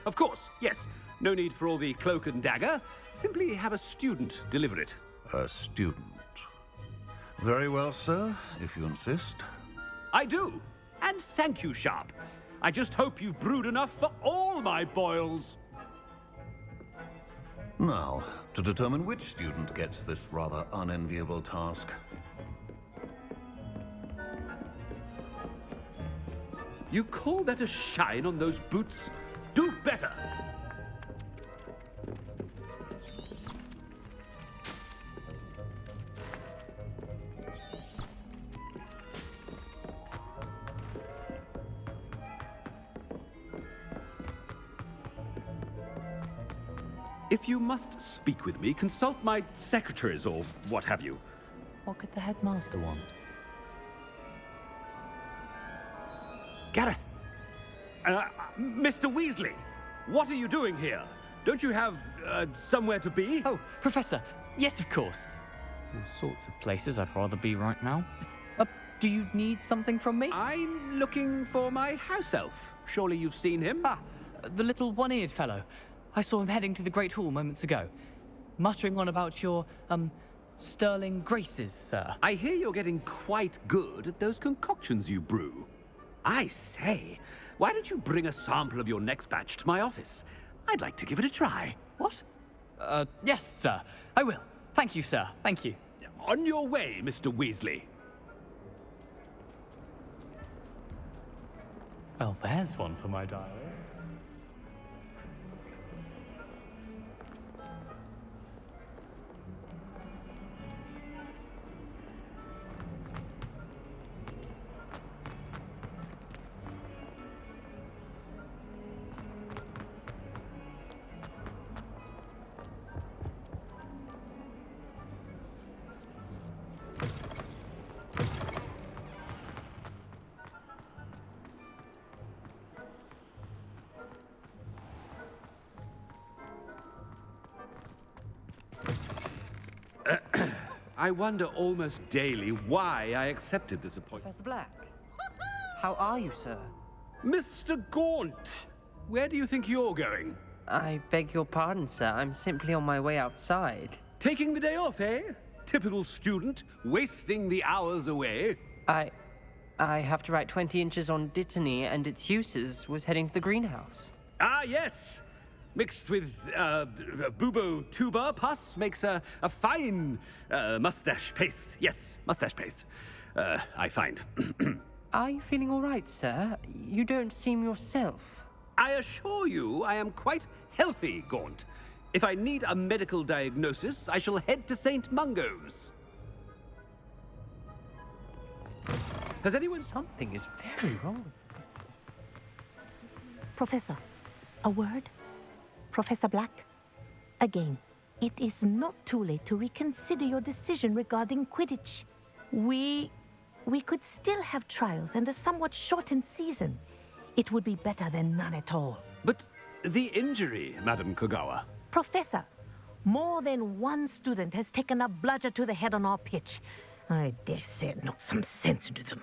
Of course, yes. No need for all the cloak and dagger. Simply have a student deliver it. A student? Very well, sir, if you insist. I do. And thank you, Sharp. I just hope you've brewed enough for all my boils. Now, to determine which student gets this rather unenviable task. You call that a shine on those boots? Do better! If you must speak with me, consult my secretaries or what have you. What could the headmaster want? Gareth! Mr. Weasley! What are you doing here? Don't you have, somewhere to be? Oh, Professor! Yes, of course! All sorts of places I'd rather be right now. Do you need something from me? I'm looking for my house elf. Surely you've seen him? Ah, the little one-eared fellow. I saw him heading to the Great Hall moments ago, muttering on about your, sterling graces, sir. I hear you're getting quite good at those concoctions you brew. I say, why don't you bring a sample of your next batch to my office? I'd like to give it a try. What? Yes, sir. I will. Thank you, sir. Thank you. On your way, Mr. Weasley. Well, there's one for my diary. I wonder almost daily why I accepted this appointment. Professor Black, how are you, sir? Mr. Gaunt, where do you think you're going? I beg your pardon, sir. I'm simply on my way outside. Taking the day off, eh? Typical student, wasting the hours away. I have to write 20 inches on Dittany and its uses. Was heading to the greenhouse. Ah, yes. Mixed with bubo tuber pus makes a fine mustache paste. Yes, mustache paste. I find. Are you feeling all right, sir? You don't seem yourself. I assure you I am quite healthy, Gaunt. If I need a medical diagnosis, I shall head to St. Mungo's. Has anyone... Something is very wrong. Professor, a word? Professor Black, again, it is not too late to reconsider your decision regarding Quidditch. We could still have trials and a somewhat shortened season. It would be better than none at all. But the injury, Madam Kogawa. Professor, more than one student has taken a bludger to the head on our pitch. I dare say it knocked some sense into them.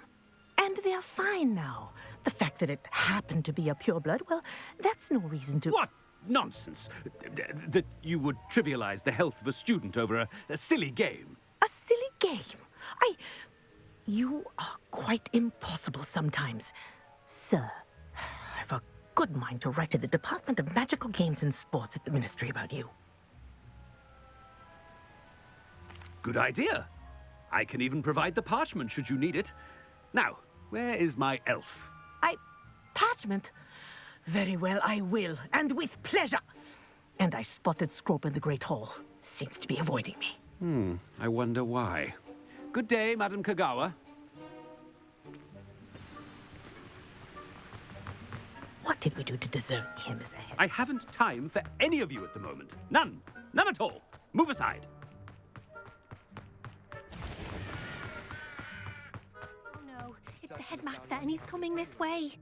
And they are fine now. The fact that it happened to be a pureblood, well, that's no reason to... What? Nonsense. That you would trivialize the health of a student over a silly game. A silly game? You are quite impossible sometimes. Sir, I've a good mind to write to the Department of Magical Games and Sports at the Ministry about you. Good idea. I can even provide the parchment should you need it. Now, where is my elf? Parchment? Very well, I will, and with pleasure. And I spotted Scrope in the Great Hall. Seems to be avoiding me. I wonder why. Good day, Madam Kogawa. What did we do to deserve him as a head? I haven't time for any of you at the moment. None. None at all. Move aside. Oh no, it's the headmaster and he's coming this way.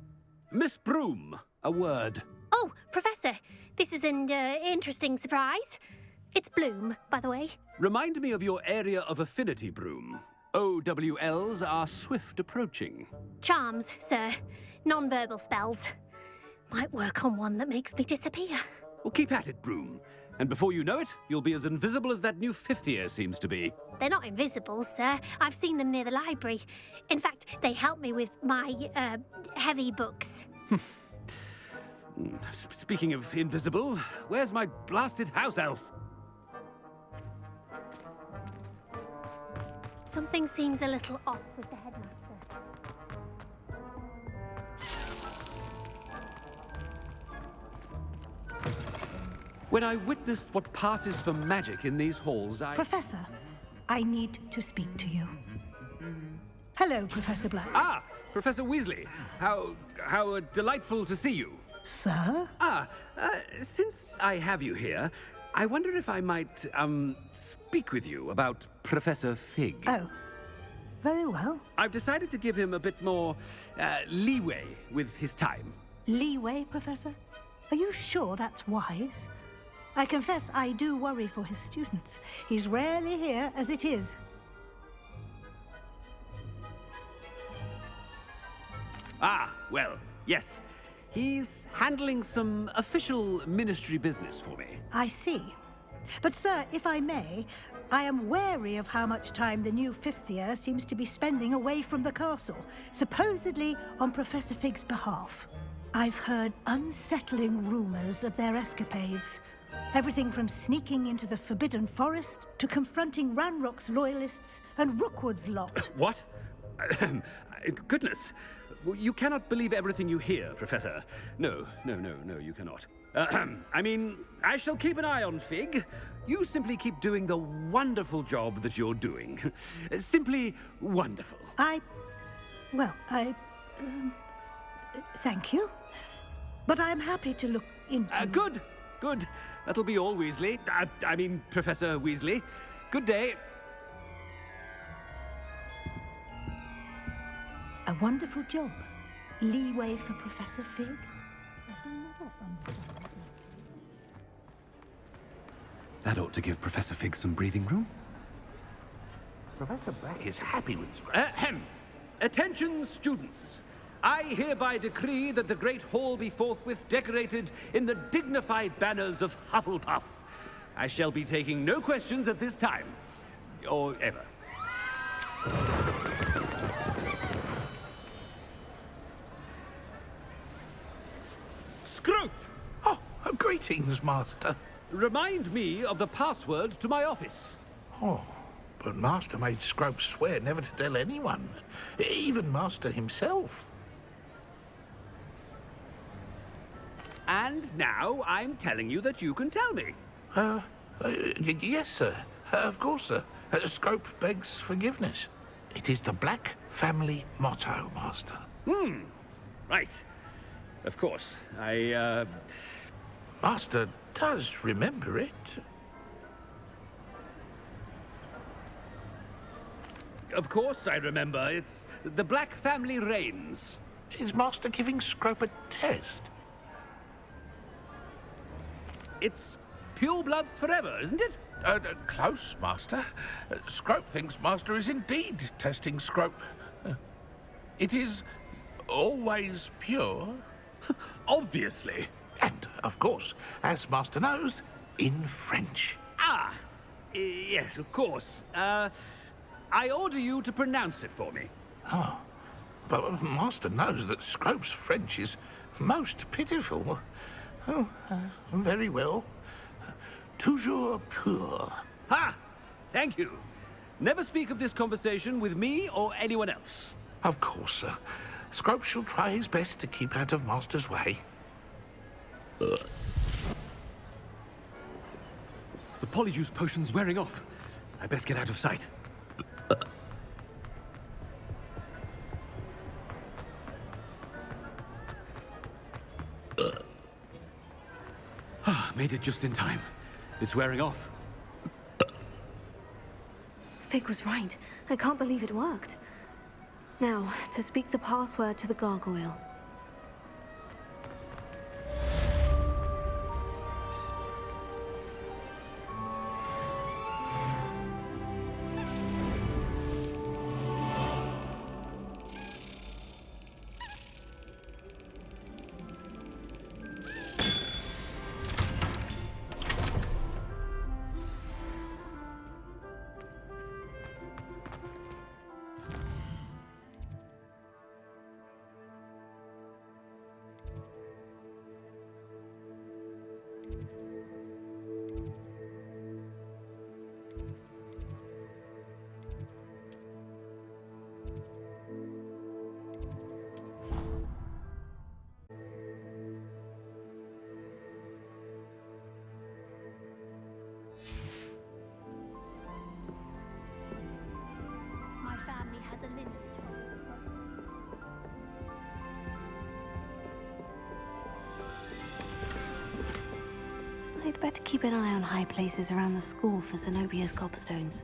Miss Broom, a word. Oh, Professor, this is an interesting surprise. It's Bloom, by the way. Remind me of your area of affinity, Broom. OWLs are swift approaching. Charms, sir. Non-verbal spells. Might work on one that makes me disappear. Well, keep at it, Broom. And before you know it, you'll be as invisible as that new fifth year seems to be. They're not invisible, sir. I've seen them near the library. In fact, they help me with my, heavy books. Speaking of invisible, where's my blasted house elf? Something seems a little off with the headmaster. When I witness what passes for magic in these halls, Professor, I need to speak to you. Hello, Professor Black. Ah, Professor Weasley. How delightful to see you. Sir? Since I have you here, I wonder if I might, speak with you about Professor Fig. Oh, very well. I've decided to give him a bit more, leeway with his time. Leeway, Professor? Are you sure that's wise? I confess I do worry for his students. He's rarely here as it is. Ah, well, yes. He's handling some official ministry business for me. I see. But, sir, if I may, I am wary of how much time the new fifth year seems to be spending away from the castle, supposedly on Professor Fig's behalf. I've heard unsettling rumors of their escapades. Everything from sneaking into the Forbidden Forest to confronting Ranrock's loyalists and Rookwood's lot. What? Goodness. You cannot believe everything you hear, Professor. No, you cannot. I mean, I shall keep an eye on Fig. You simply keep doing the wonderful job that you're doing. Simply wonderful. Thank you. But I am happy to look into... Good. That'll be all, Weasley. I mean, Professor Weasley. Good day. A wonderful job. Leeway for Professor Fig. That ought to give Professor Fig some breathing room. Professor Black is happy with... Attention, students. I hereby decree that the Great Hall be forthwith decorated in the dignified banners of Hufflepuff. I shall be taking no questions at this time. Or ever. Scrope! Oh, greetings, Master. Remind me of the password to my office. Oh, but Master made Scrope swear never to tell anyone. Even Master himself. And now I'm telling you that you can tell me. Yes, sir. Of course, sir. Scrope begs forgiveness. It is the Black family motto, Master. Right. Of course. Master does remember it. Of course I remember. It's the Black family reigns. Is Master giving Scrope a test? It's pure bloods forever, isn't it? Close, Master. Scrope thinks Master is indeed testing Scrope. It is always pure. Obviously. And, of course, as Master knows, in French. Yes, of course. I order you to pronounce it for me. Oh, but Master knows that Scrope's French is most pitiful. Oh, very well. Toujours pur. Ha! Thank you. Never speak of this conversation with me or anyone else. Of course, sir. Scrope shall try his best to keep out of Master's way. The Polyjuice potion's wearing off. I best get out of sight. Made it just in time. It's wearing off. Fig was right. I can't believe it worked. Now, to speak the password to the gargoyle. I'd better keep an eye on high places around the school for Zenobia's gobstones.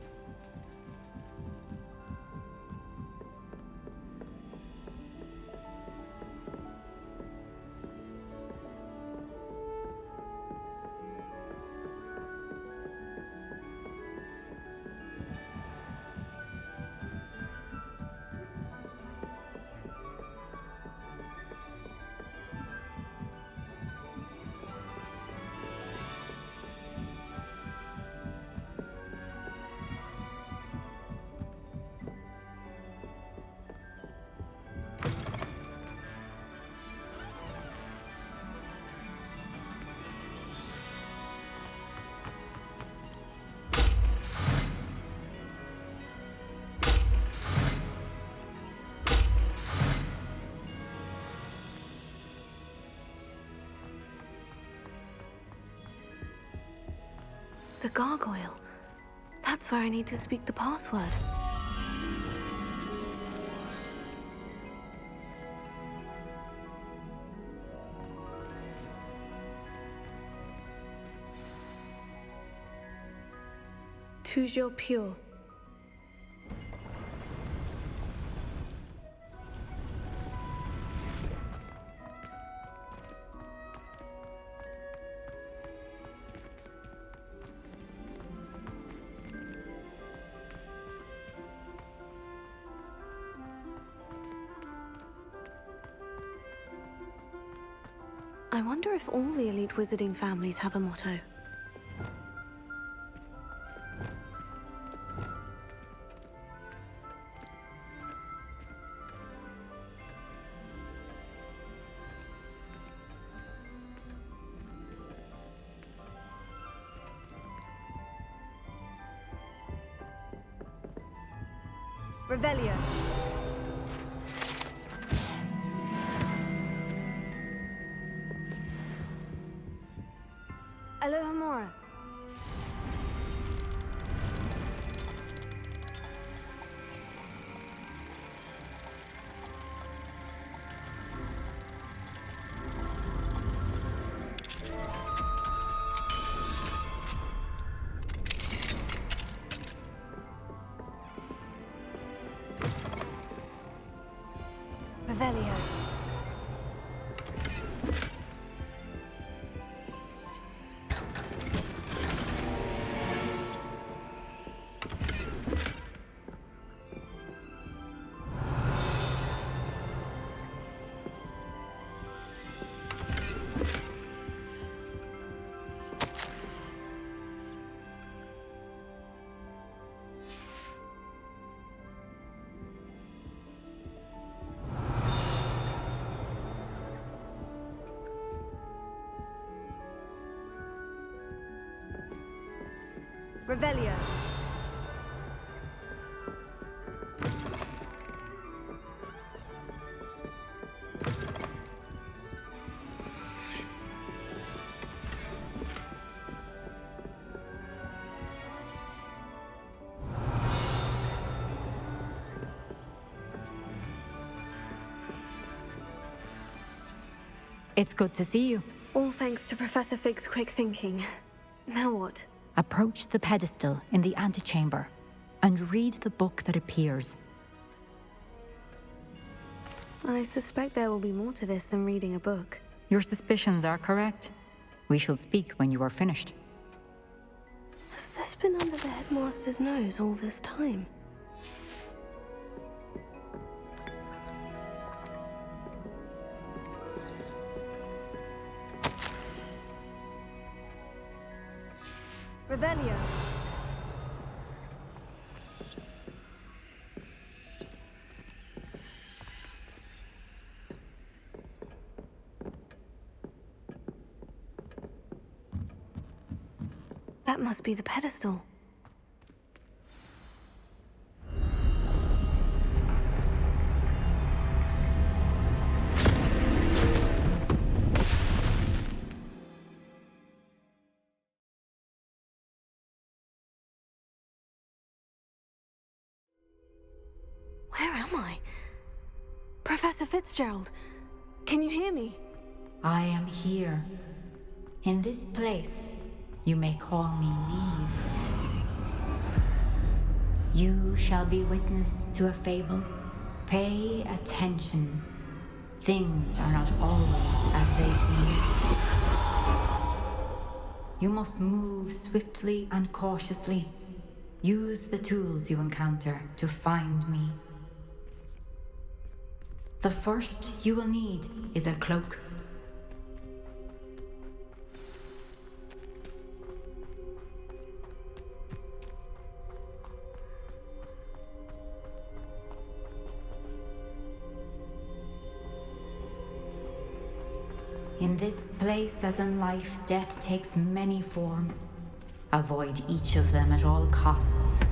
gargoyle. That's where I need to speak the password. Toujours pure. I wonder if all the elite wizarding families have a motto. Revelio. Alohomora. Revelio. Revelio. It's good to see you. All thanks to Professor Fig's quick thinking. Now what? Approach the pedestal in the antechamber and read the book that appears. I suspect there will be more to this than reading a book. Your suspicions are correct. We shall speak when you are finished. Has this been under the headmaster's nose all this time? Revelio. That must be the pedestal. Where am I? Professor Fitzgerald, can you hear me? I am here. In this place, you may call me Neve. You shall be witness to a fable. Pay attention. Things are not always as they seem. You must move swiftly and cautiously. Use the tools you encounter to find me. The first you will need is a cloak. In this place, as in life, death takes many forms. Avoid each of them at all costs.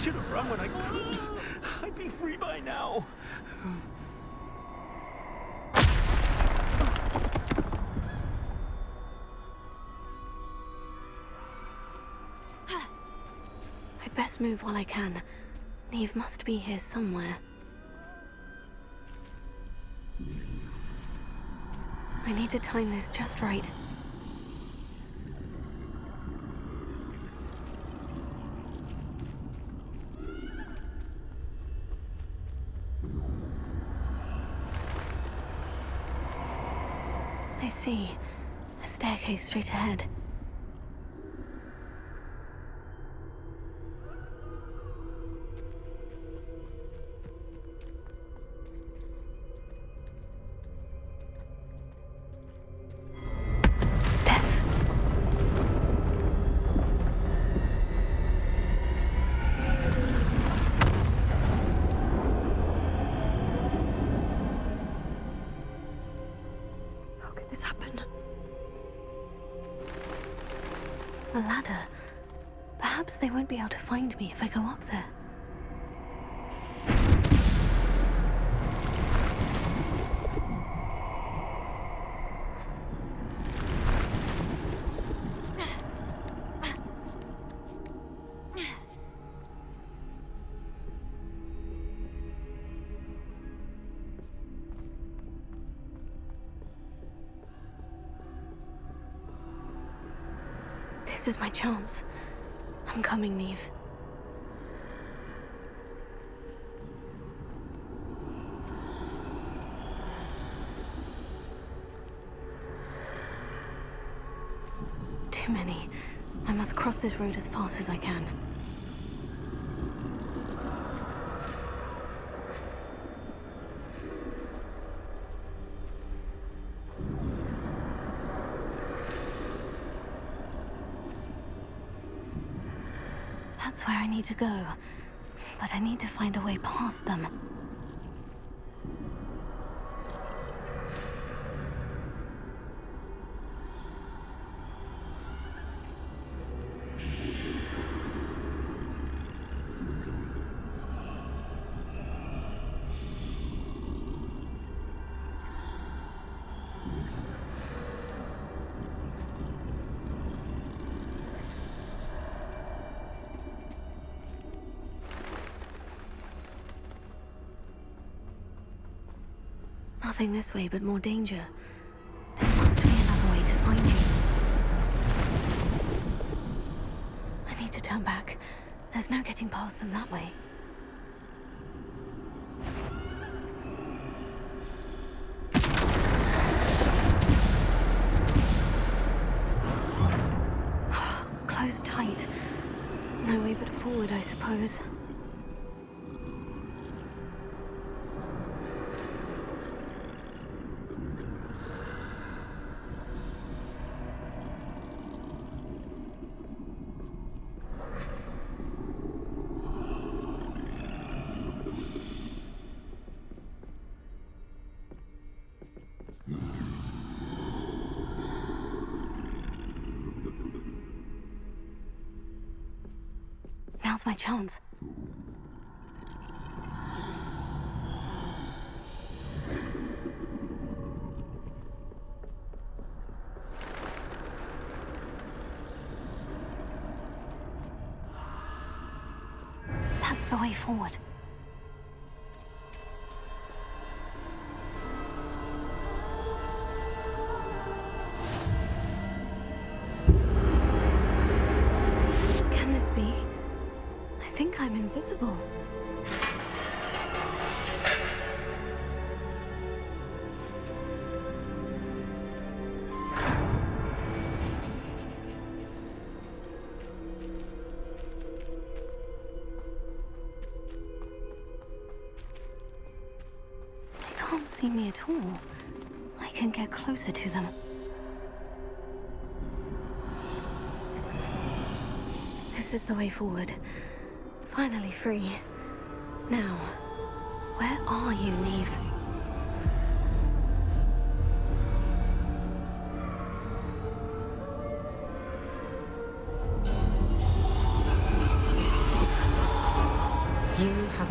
should have run when I could. I'd be free by now. I'd best move while I can. Neve must be here somewhere. I need to time this just right. I see. A staircase straight ahead. A ladder. Perhaps they won't be able to find me if I go up there. This is my chance. I'm coming, Neve. Too many. I must cross this road as fast as I can. That's where I need to go, but I need to find a way past them. Nothing this way, but more danger. There must be another way to find you. I need to turn back. There's no getting past them that way. Closed tight. No way but forward, I suppose. Now's my chance. That's the way forward. Can this be? I think I'm invisible. They can't see me at all. I can get closer to them. This is the way forward. Finally free. Now, where are you, Neve?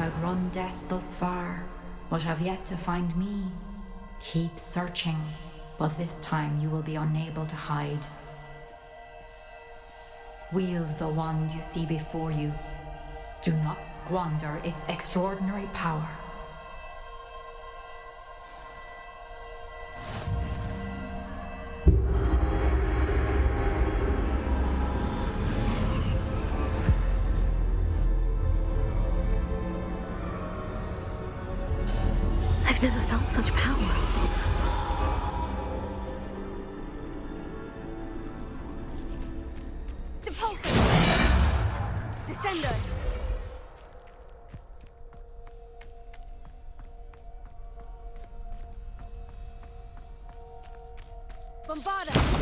outrun death thus far, but have yet to find me. Keep searching, but this time you will be unable to hide. Wield the wand you see before you. Do not squander its extraordinary power. I've never felt such power. Descendo! Bombarda!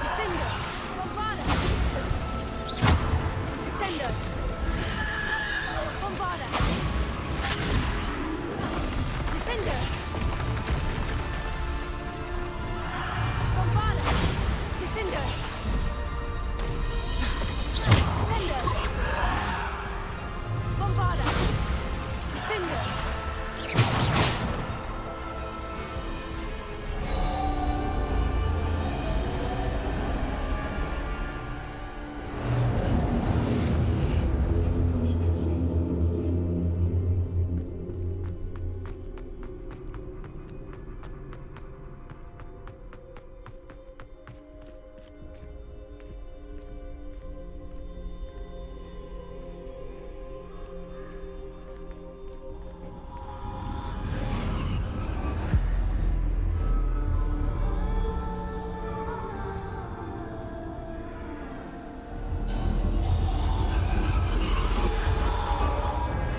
Defender. Bombarda. Descender. Bombarda. Defender. Bombarda. Defender. Descender. Bombarda. Defender.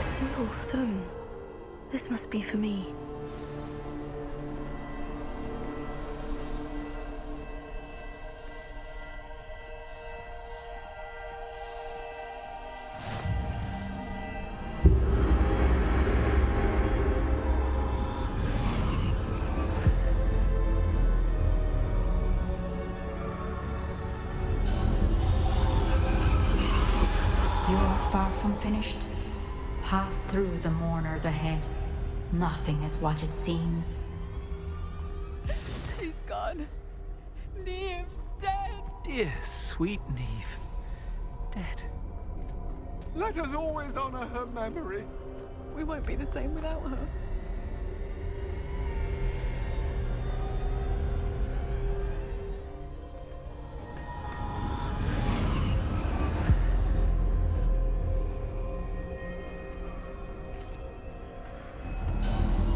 Simple stone. This must be for me. You're far from finished. Pass through the mourners ahead. Nothing is what it seems. She's gone. Neve's dead. Dear, sweet Neve. Dead. Let us always honor her memory. We won't be the same without her.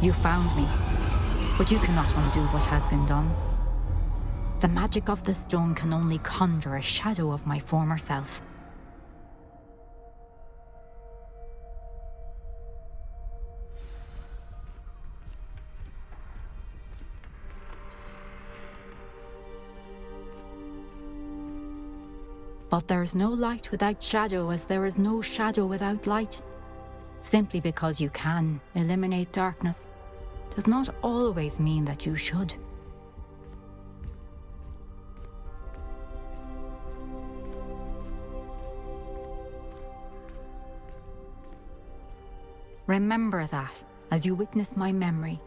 You found me, but you cannot undo what has been done. The magic of the stone can only conjure a shadow of my former self. But there is no light without shadow, as there is no shadow without light. Simply because you can eliminate darkness does not always mean that you should. Remember that as you witness my memory.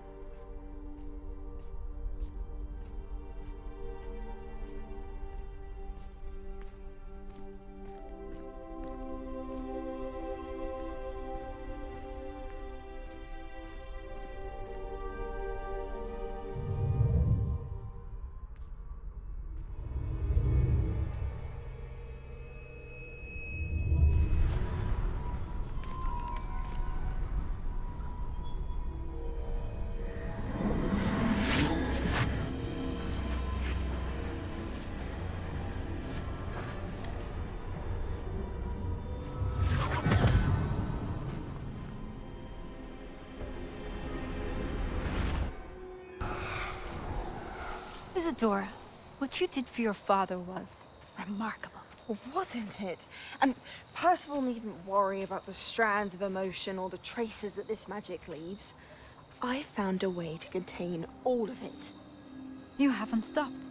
Isadora, what you did for your father was remarkable. Well, wasn't it? And Percival needn't worry about the strands of emotion or the traces that this magic leaves. I found a way to contain all of it. You haven't stopped.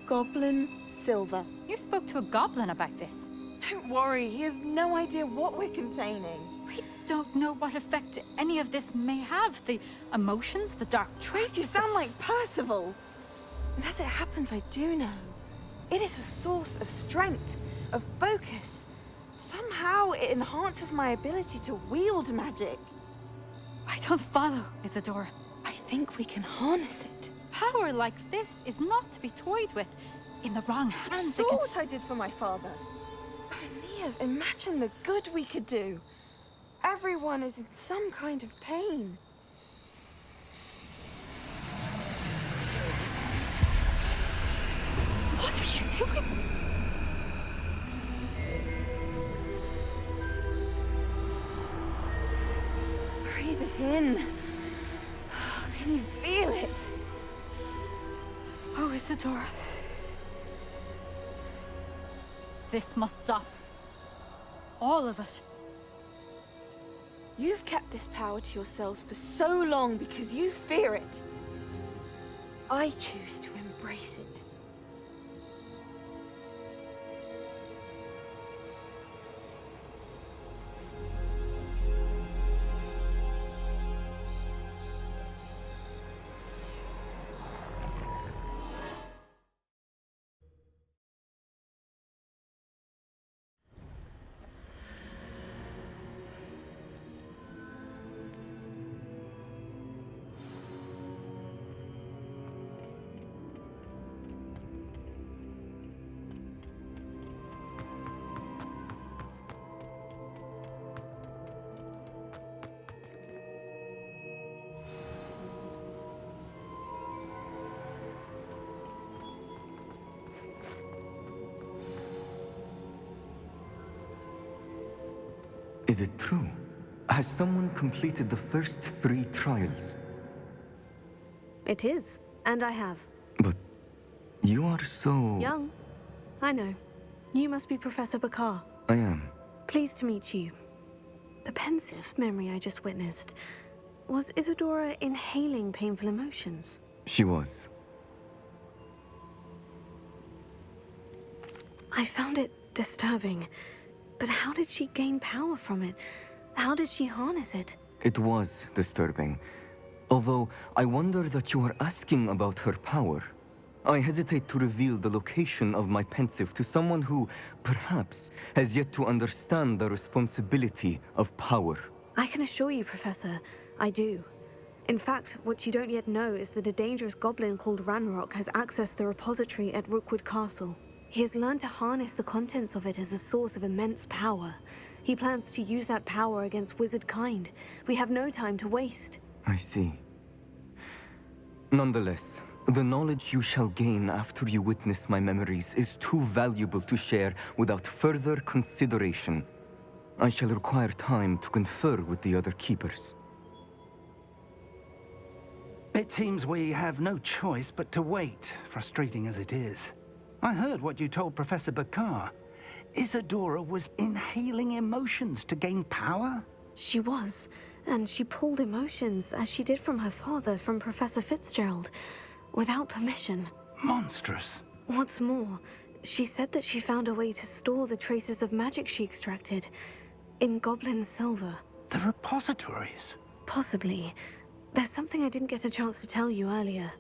Goblin Silver. You spoke to a goblin about this. Don't worry, he has no idea what we're containing. We don't know what effect any of this may have. The emotions, the dark traits. You sound like Percival. And as it happens, I do know. It is a source of strength, of focus. Somehow it enhances my ability to wield magic. I don't follow, Isadora. I think we can harness it. Power like this is not to be toyed with. In the wrong You hands, saw what I did for my father. Oh, Neve, imagine the good we could do. Everyone is in some kind of pain. What are you doing? Breathe it in. Can you feel it? Isadora. This must stop. All of it. You've kept this power to yourselves for so long because you fear it. I choose to embrace it. Is it true? Has someone completed the first 3 trials? It is, and I have. But you are so... Young. I know. You must be Professor Bakar. I am. Pleased to meet you. The pensive memory I just witnessed. Was Isadora inhaling painful emotions? She was. I found it disturbing. But how did she gain power from it? How did she harness it? It was disturbing. Although, I wonder that you are asking about her power. I hesitate to reveal the location of my pensive to someone who, perhaps, has yet to understand the responsibility of power. I can assure you, Professor, I do. In fact, what you don't yet know is that a dangerous goblin called Ranrock has accessed the repository at Rookwood Castle. He has learned to harness the contents of it as a source of immense power. He plans to use that power against wizard kind. We have no time to waste. I see. Nonetheless, the knowledge you shall gain after you witness my memories is too valuable to share without further consideration. I shall require time to confer with the other keepers. It seems we have no choice but to wait, frustrating as it is. I heard what you told Professor Bakar. Isadora was inhaling emotions to gain power? She was, and she pulled emotions, as she did from her father, from Professor Fitzgerald, without permission. Monstrous. What's more, she said that she found a way to store the traces of magic she extracted in goblin silver. The repositories? Possibly. There's something I didn't get a chance to tell you earlier.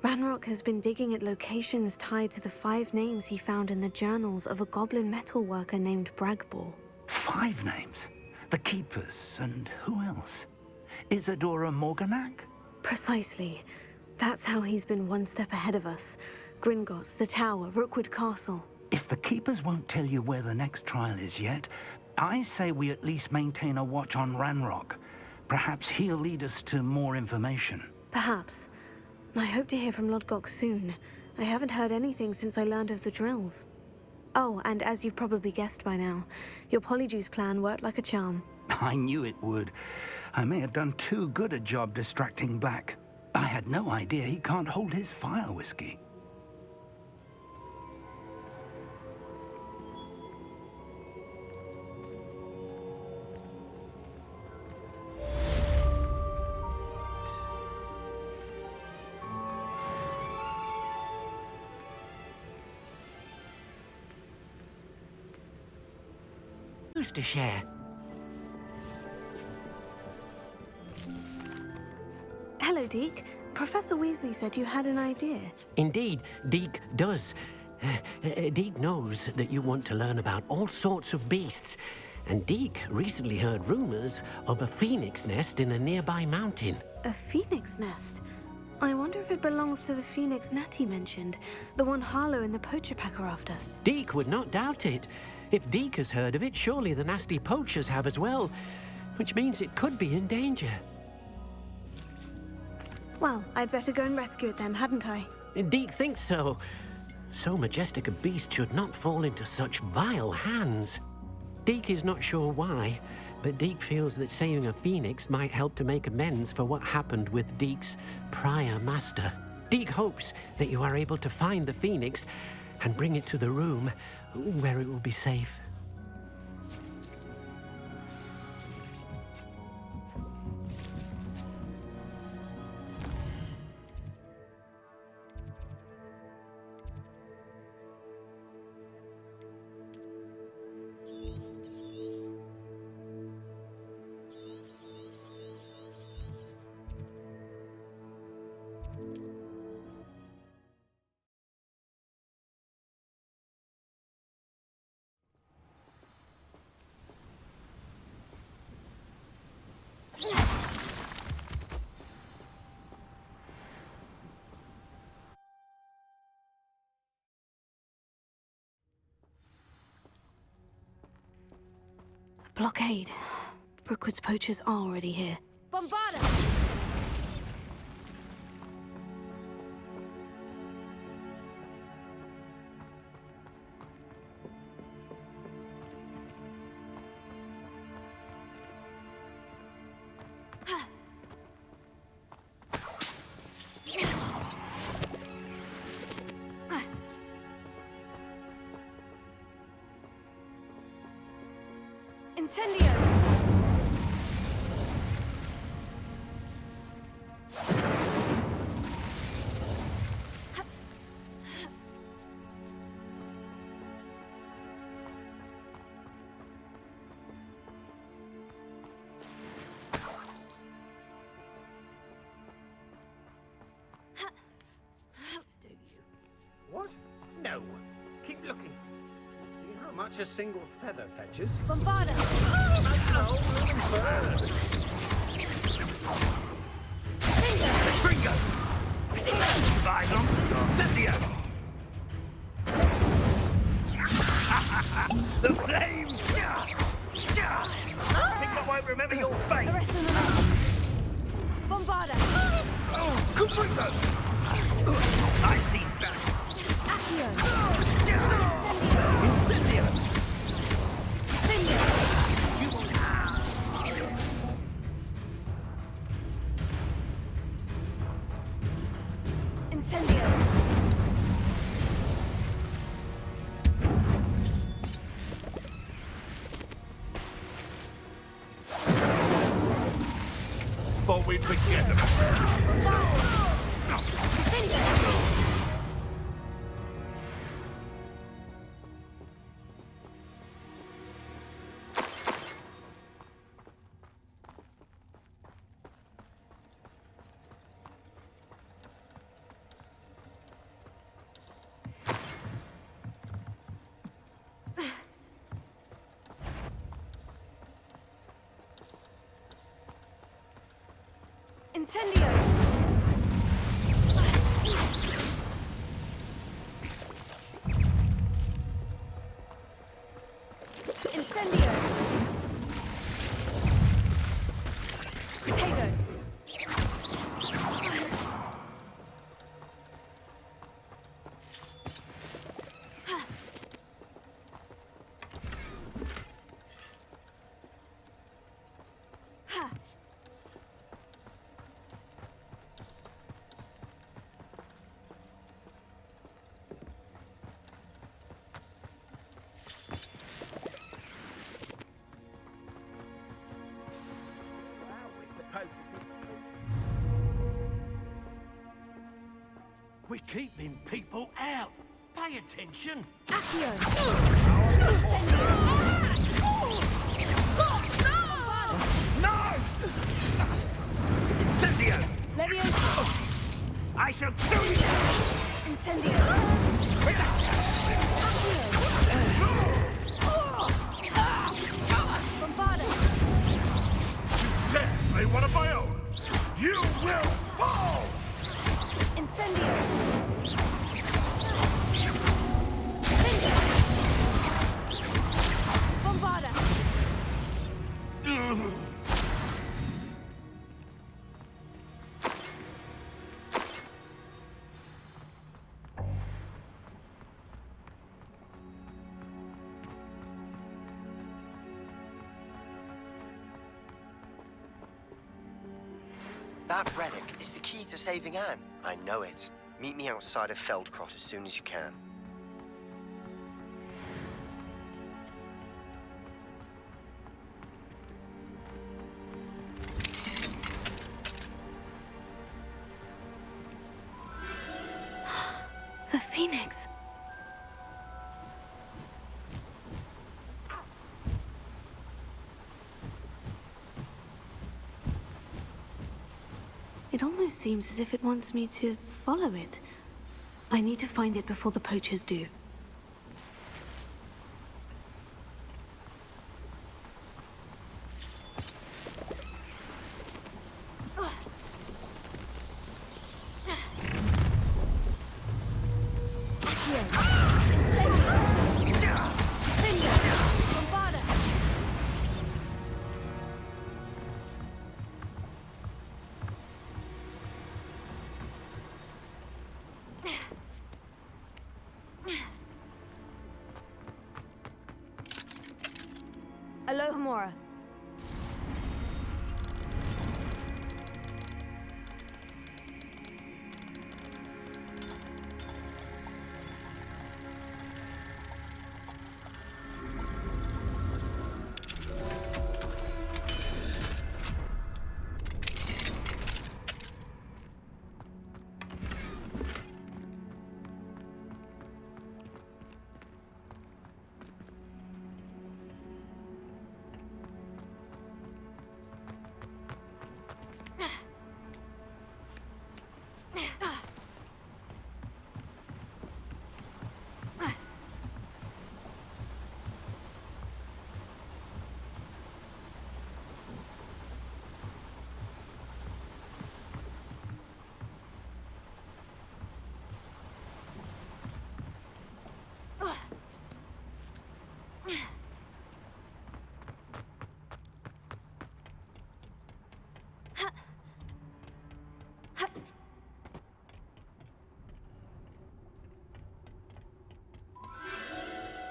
Ranrock has been digging at locations tied to the 5 names he found in the journals of a goblin metalworker named Bragbor. 5 names? The Keepers, and who else? Isadora Morganac? Precisely. That's how he's been one step ahead of us. Gringotts, the Tower, Rookwood Castle. If the Keepers won't tell you where the next trial is yet, I say we at least maintain a watch on Ranrock. Perhaps he'll lead us to more information. Perhaps. I hope to hear from Lodgok soon. I haven't heard anything since I learned of the drills. Oh, and as you've probably guessed by now, your Polyjuice plan worked like a charm. I knew it would. I may have done too good a job distracting Black. I had no idea he can't hold his fire whiskey. Who's to share? Hello, Deke. Professor Weasley said you had an idea. Indeed, Deke does. Deke knows that you want to learn about all sorts of beasts, and Deke recently heard rumors of a phoenix nest in a nearby mountain. A phoenix nest? I wonder if it belongs to the phoenix net he mentioned, the one Harlow and the poacher pack are after. Deke would not doubt it. If Deke has heard of it, surely the nasty poachers have as well, which means it could be in danger. Well, I'd better go and rescue it then, hadn't I? Deke thinks so. So majestic a beast should not fall into such vile hands. Deke is not sure why, but Deke feels that saving a phoenix might help to make amends for what happened with Deke's prior master. Deek hopes that you are able to find the phoenix and bring it to the room where it will be safe. Blockade. Brookwood's poachers are already here. Bombarda! Incendio! What? No. Keep looking. Do you know how much a single feather fetches? Bombarda! Bingo! Survive on Incendio! The flames! I think I won't remember your face! Bombarda! Oh, Cuprico! I've seen that! Accio! Incendio! Incendio! Thought we'd forget him. Incendio! Incendio! Potato! We're keeping people out. Pay attention. Accio! No! Incendio! Leviosa! I shall kill you! Incendio! Bombarda! You dare slay one of my own! You will fall! Incendio! Bombarda! That relic is the key to saving Anne. I know it. Meet me outside of Feldcroft as soon as you can. The Phoenix. It almost seems as if it wants me to follow it. I need to find it before the poachers do. Alohomora.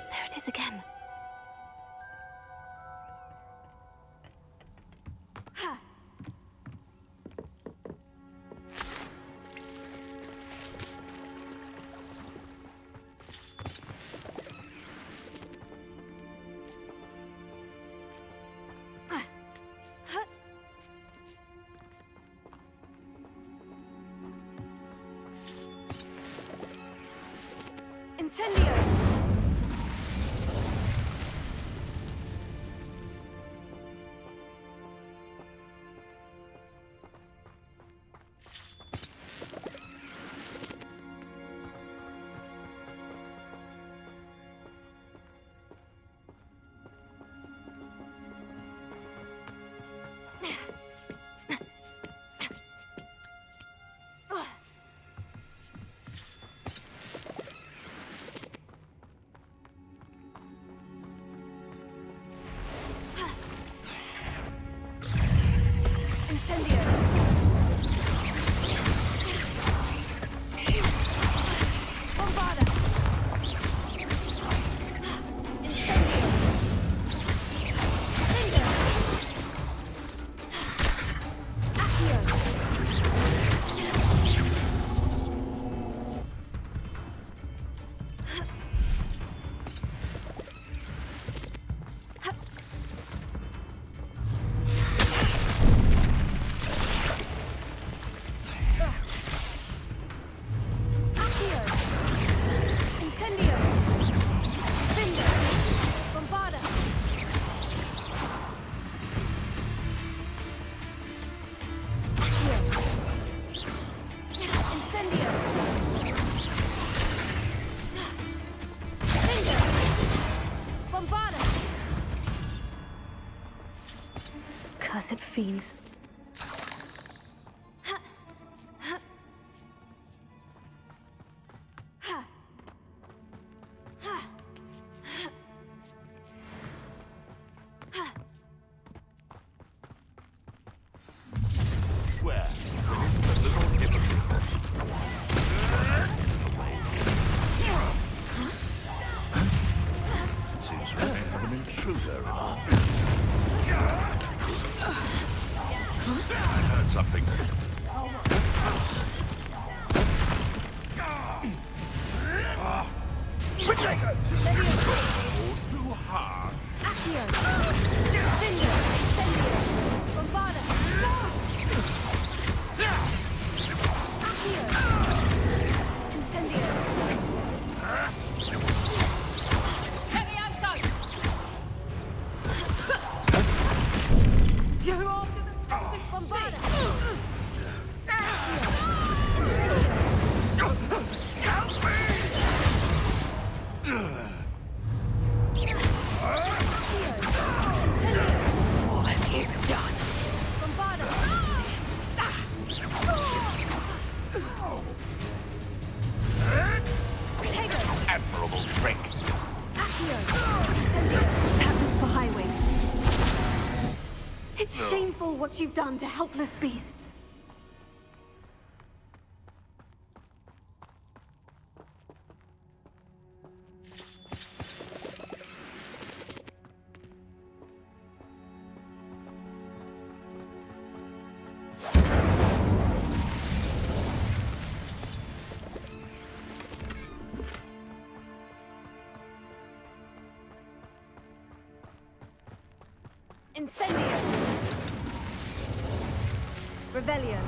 There it is again. Incendio! Incendio! Bombarda! Incendio! Lindo! Accio! Cursed fiends. Where? The little hypocrite. Seems we may have an intruder in our midst. I heard something. Too hard. Accio. Incendio. Incendio. Bombarda. Accio. Incendio. Heavy outside! You're all gonna Bombarda. What have you done? Bombarda. Protego. Admirable trick. Accio. Incendio. That was for Highway. It's shameful what you've done to helpless beasts. Incendio. Revelio.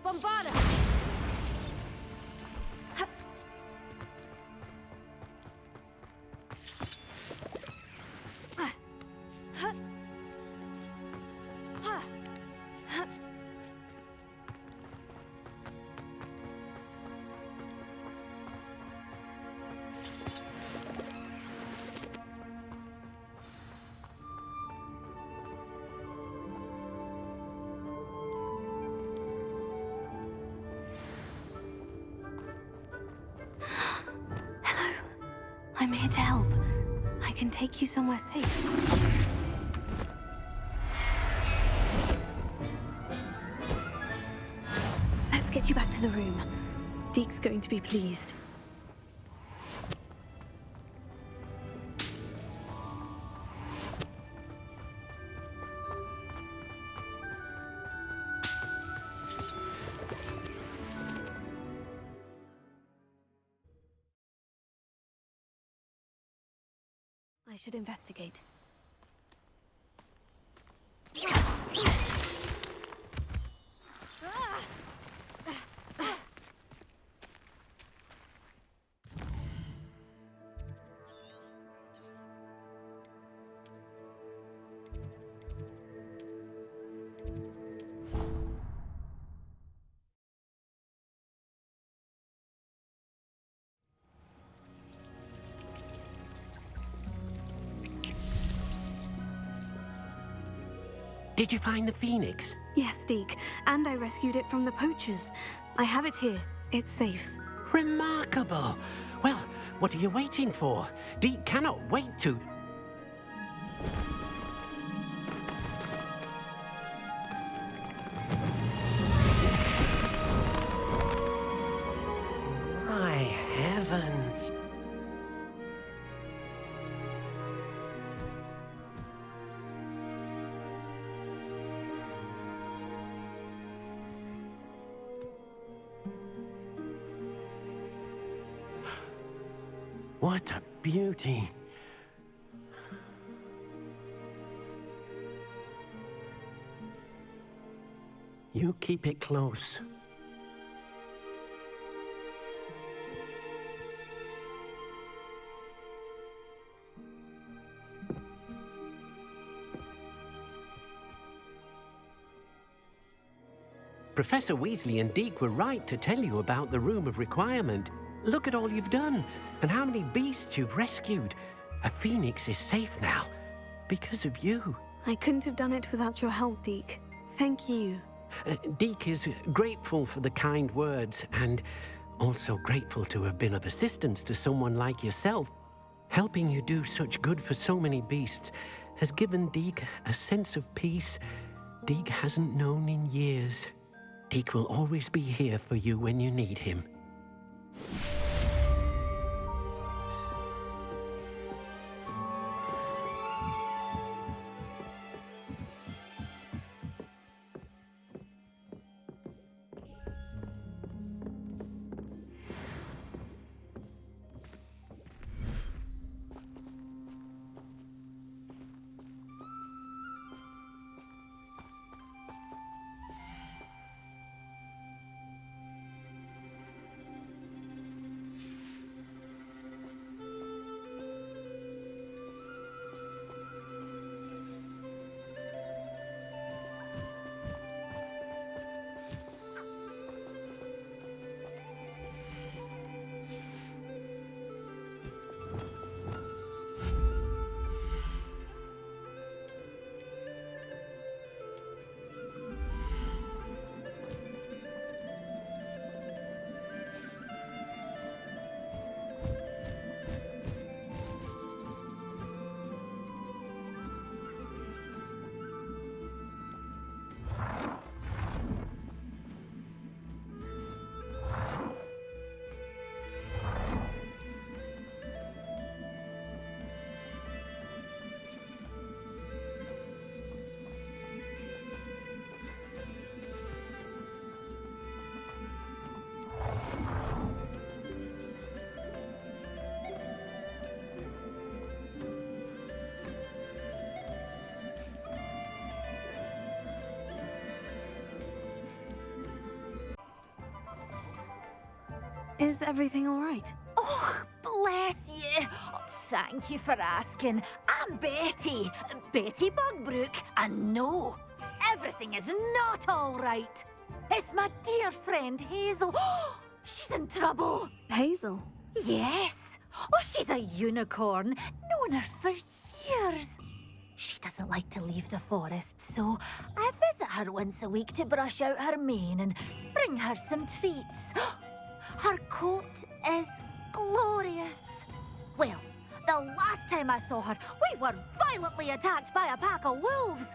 Bombarda. I'm here to help. I can take you somewhere safe. Let's get you back to the room. Deke's going to be pleased. I should investigate. Did you find the phoenix? Yes, Deke, and I rescued it from the poachers. I have it here. It's safe. Remarkable! Well, what are you waiting for? Deke cannot wait to... My heavens! What a beauty! You keep it close. Professor Weasley and Deke were right to tell you about the Room of Requirement. Look at all you've done, and how many beasts you've rescued. A phoenix is safe now, because of you. I couldn't have done it without your help, Deke. Thank you. Deke is grateful for the kind words, and also grateful to have been of assistance to someone like yourself. Helping you do such good for so many beasts has given Deke a sense of peace Deke hasn't known in years. Deke will always be here for you when you need him. Is everything all right? Oh, bless you. Thank you for asking. I'm Betty. Betty Bugbrook. And no, everything is not all right. It's my dear friend Hazel. She's in trouble. Hazel? Yes. Oh, she's a unicorn. Known her for years. She doesn't like to leave the forest, so I visit her once a week to brush out her mane and bring her some treats. Her coat is glorious. Well, the last time I saw her, we were violently attacked by a pack of wolves.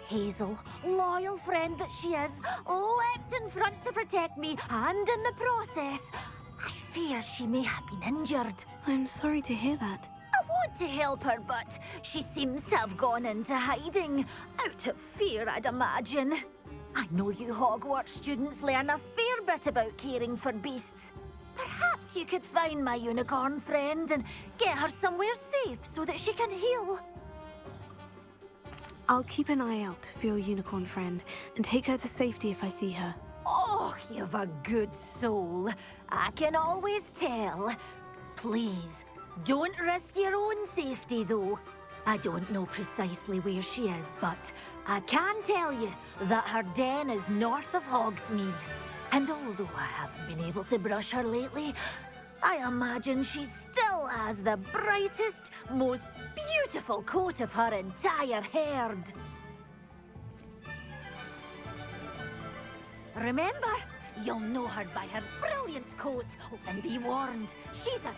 Hazel, loyal friend that she is, leapt in front to protect me, and in the process, I fear she may have been injured. I'm sorry to hear that. I want to help her, but she seems to have gone into hiding. Out of fear, I'd imagine. I know you Hogwarts students learn a fair bit about caring for beasts. Perhaps you could find my unicorn friend and get her somewhere safe so that she can heal. I'll keep an eye out for your unicorn friend and take her to safety if I see her. Oh, you've a good soul. I can always tell. Please, don't risk your own safety, though. I don't know precisely where she is, but I can tell you that her den is north of Hogsmeade. And although I haven't been able to brush her lately, I imagine she still has the brightest, most beautiful coat of her entire herd. Remember, you'll know her by her brilliant coat. And be warned, she's a...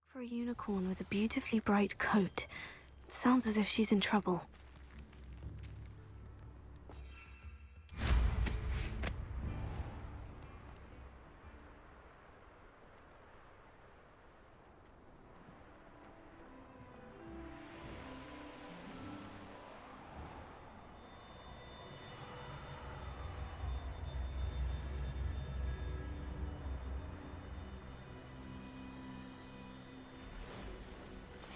For a unicorn with a beautifully bright coat, it sounds as if she's in trouble.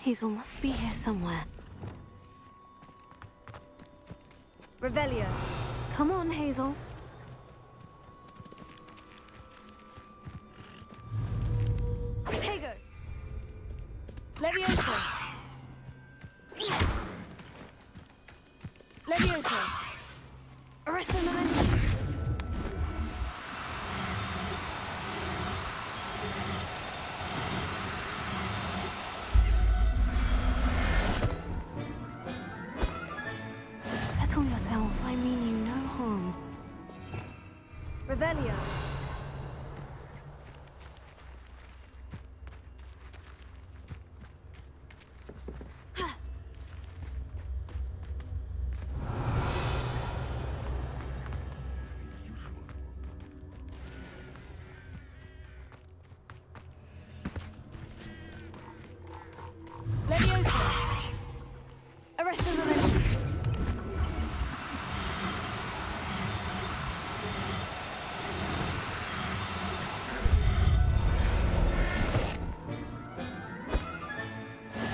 Hazel must be here somewhere. Revelio. Come on, Hazel. Protego. Levioso. Levioso. Arresto Memento. Revelio. Leviosa. Arrest the momentum.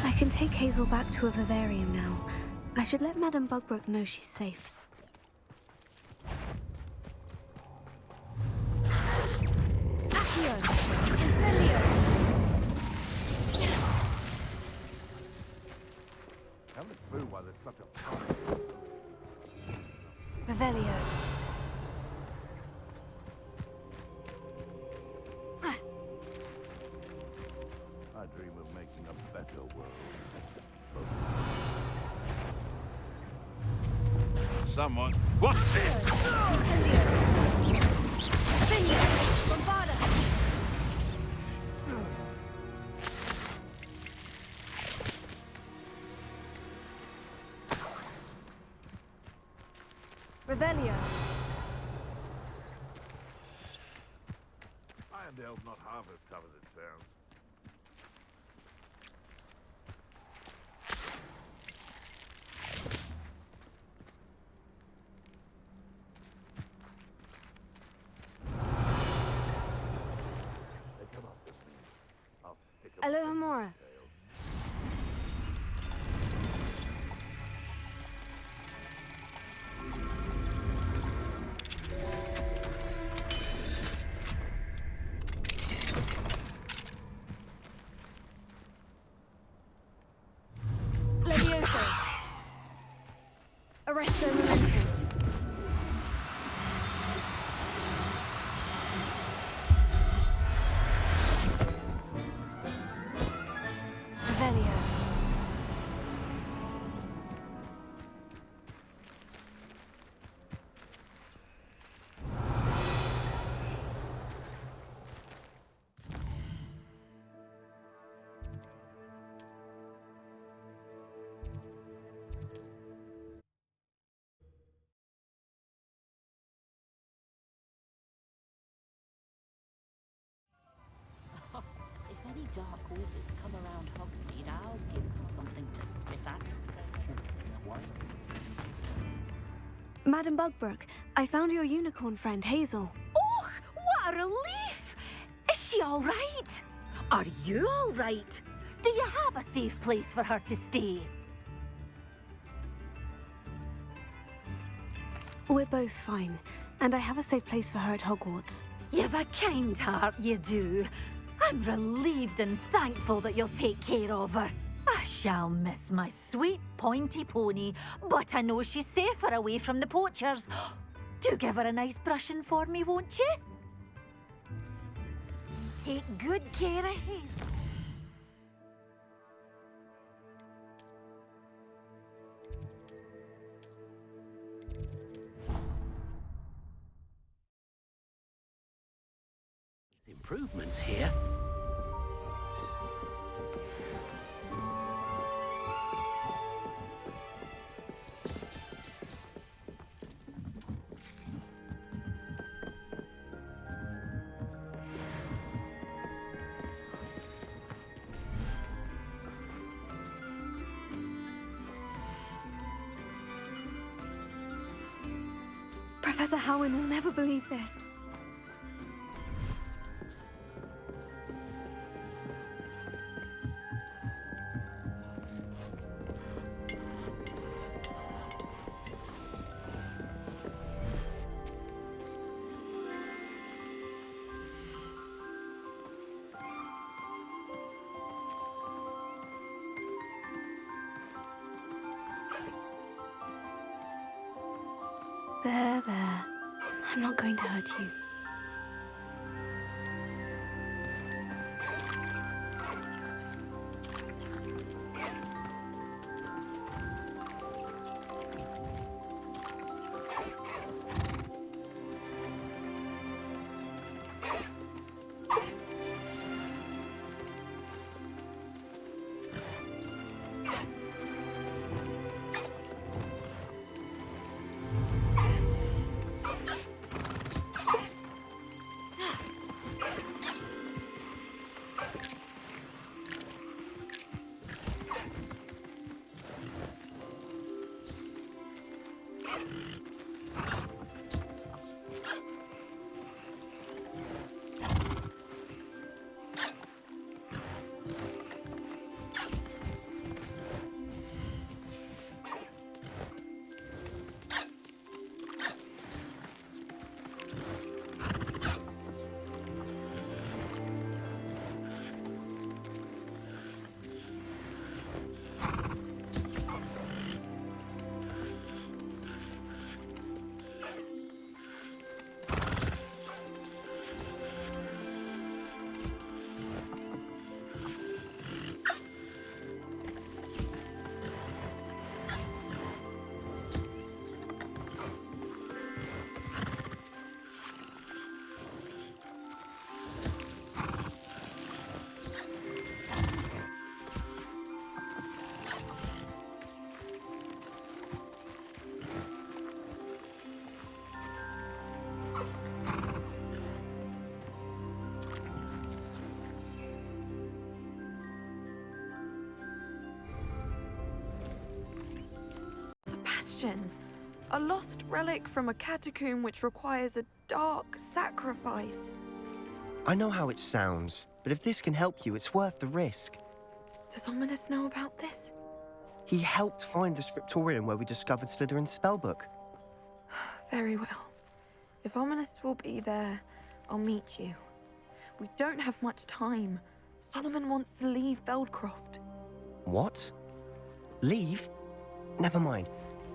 I can take Hazel back to a vivarium now. I should let Madame Bugbrook know she's safe. Accio. Incendio. Coming through while there's such a Revelio. I dream of making a better world. Someone. What's this? Incendio. Incendio. Bombarda. Revelio. Irondale's not half as tough as it sounds. They come up with me. I'll pick 'em up. Alohomora. Levioso. Arresto momentum. Revelio. If any dark wizards come around Hogsmeade, I'll give them something to sniff at. Madame Bugbrook, I found your unicorn friend, Hazel. Oh, what a relief! Is she all right? Are you all right? Do you have a safe place for her to stay? We're both fine, and I have a safe place for her at Hogwarts. You've a kind heart, you do. I'm relieved and thankful that you'll take care of her. I shall miss my sweet pointy pony, but I know she's safer away from the poachers. Do give her a nice brushing for me, won't you? Take good care of Hazel. Improvements here. Professor Howin will never believe this. There. I'm not going to hurt you. question. A lost relic from a catacomb which requires a dark sacrifice. I know how it sounds, but if this can help you, it's worth the risk. Does Ominous know about this? He helped find the scriptorium where we discovered Slytherin's spellbook. Very well. If Ominous will be there, I'll meet you. We don't have much time. Solomon wants to leave Feldcroft. What? Leave? Never mind.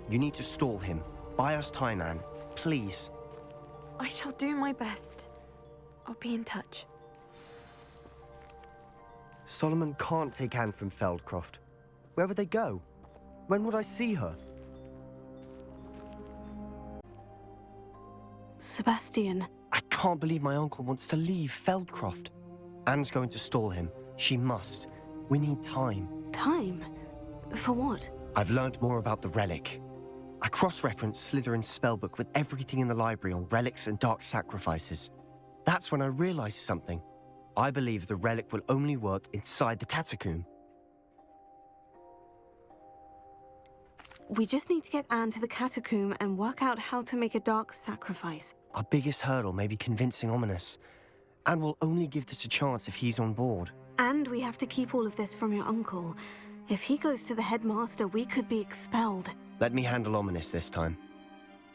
You need to stall him. Buy us time, Anne. Please. I shall do my best. I'll be in touch. Solomon can't take Anne from Feldcroft. Where would they go? When would I see her? Sebastian. I can't believe my uncle wants to leave Feldcroft. Anne's going to stall him. She must. We need time. Time? For what? I've learned more about the relic. I cross-referenced Slytherin's spellbook with everything in the library on relics and dark sacrifices. That's when I realized something. I believe the relic will only work inside the catacomb. We just need to get Anne to the catacomb and work out how to make a dark sacrifice. Our biggest hurdle may be convincing Ominous. Anne will only give this a chance if he's on board. And we have to keep all of this from your uncle. If he goes to the headmaster, we could be expelled. Let me handle Ominous this time.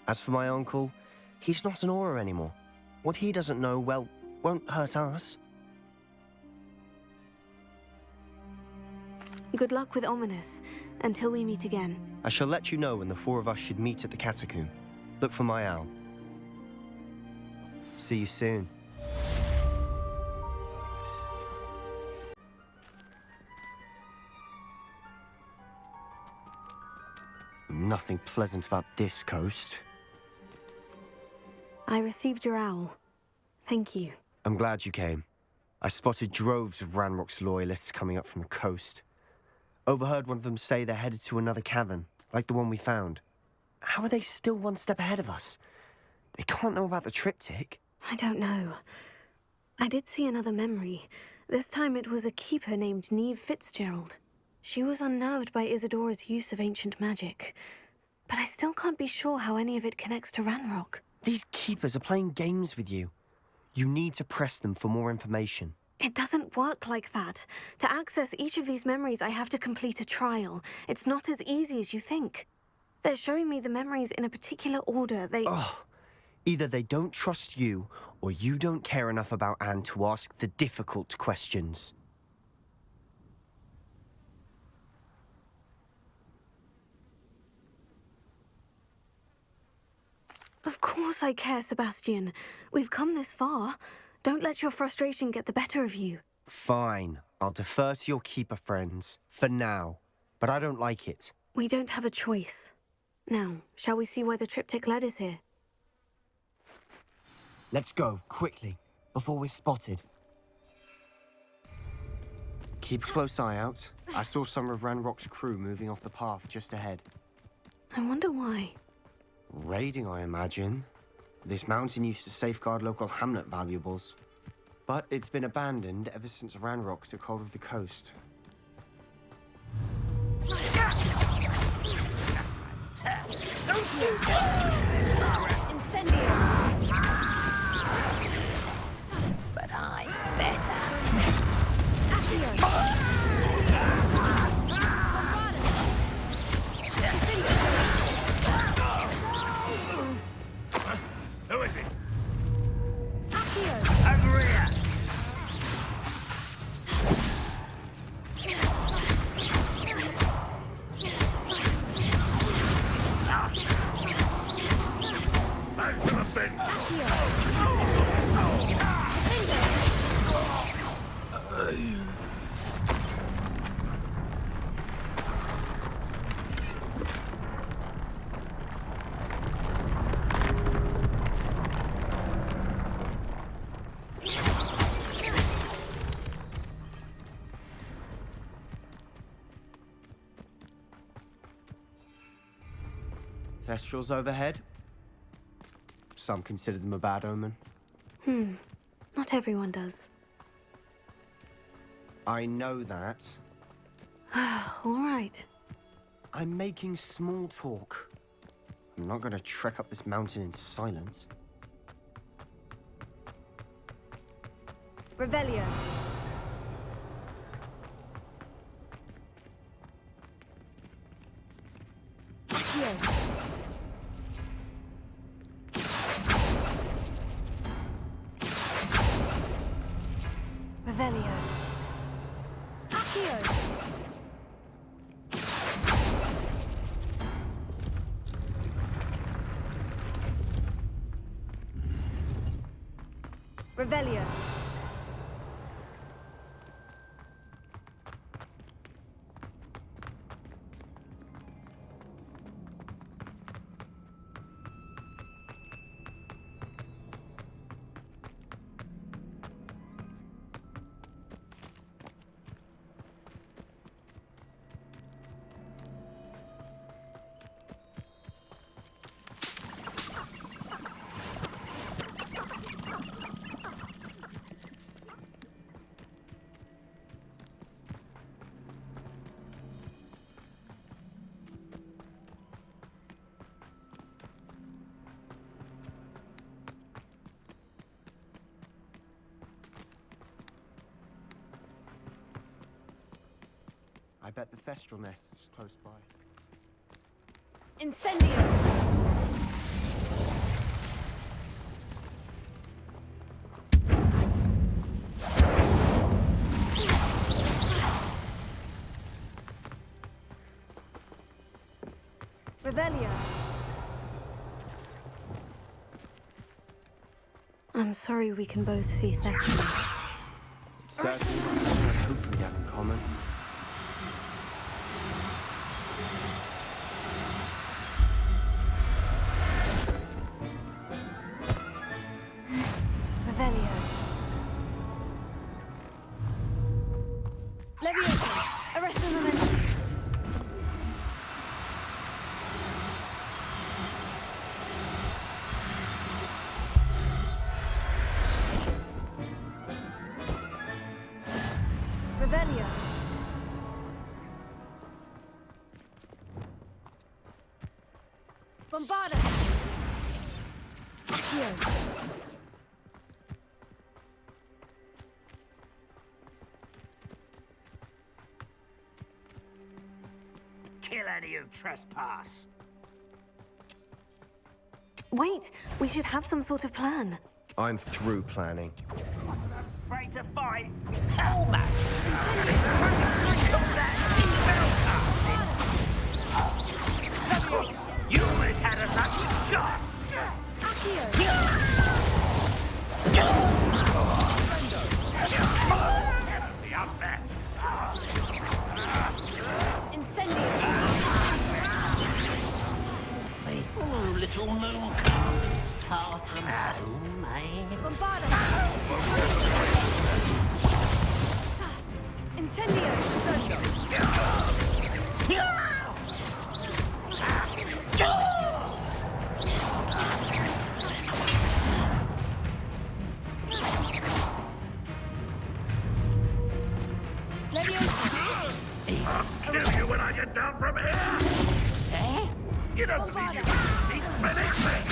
As for my uncle, he's not an Auror anymore. What he doesn't know, well, won't hurt us. Good luck with Ominous, until we meet again. I shall let you know when the four of us should meet at the catacomb. Look for my owl. See you soon. Nothing pleasant about this coast. I received your owl. Thank you. I'm glad you came. I spotted droves of Ranrock's loyalists coming up from the coast. Overheard one of them say they're headed to another cavern, like the one we found. How are they still one step ahead of us? They can't know about the triptych. I don't know. I did see another memory. This time it was a keeper named Neve Fitzgerald. She was unnerved by Isidora's use of ancient magic. But I still can't be sure how any of it connects to Ranrock. These keepers are playing games with you. You need to press them for more information. It doesn't work like that. To access each of these memories, I have to complete a trial. It's not as easy as you think. They're showing me the memories in a particular order. Either they don't trust you, or you don't care enough about Anne to ask the difficult questions. Of course I care, Sebastian. We've come this far. Don't let your frustration get the better of you. Fine. I'll defer to your keeper friends, for now. But I don't like it. We don't have a choice. Now, shall we see why the triptych led us here? Let's go, quickly, before we're spotted. Keep a close eye out. I saw some of Ranrock's crew moving off the path just ahead. I wonder why. Raiding, I imagine. This mountain used to safeguard local hamlet valuables. But it's been abandoned ever since Ranrock took hold of the coast. Incendio! But I'm better. Who is it? Agria! Thestrals overhead. Some consider them a bad omen. Not everyone does. I know that. All right. I'm making small talk. I'm not gonna trek up this mountain in silence. Revelio. Accio. Revelio. Accio. Revelio. I bet the Thestral nest is close by. Incendio. Revelio. I'm sorry we can both see Thestrals. Certainly not something I hope we'd have in common. Revelio. Leviosa. Arresting momentum. Revelio. Bombarda. Accio. Kill any who trespass. Wait, we should have some sort of plan. I'm through planning. Afraid to fight? Hell, man! You always had a lucky shot! Incendio. Oh, little moon calf. Far from home, eh? Bombarda. Incendio. Kill you when I get down from here! Eh? You don't believe you can defeat anything!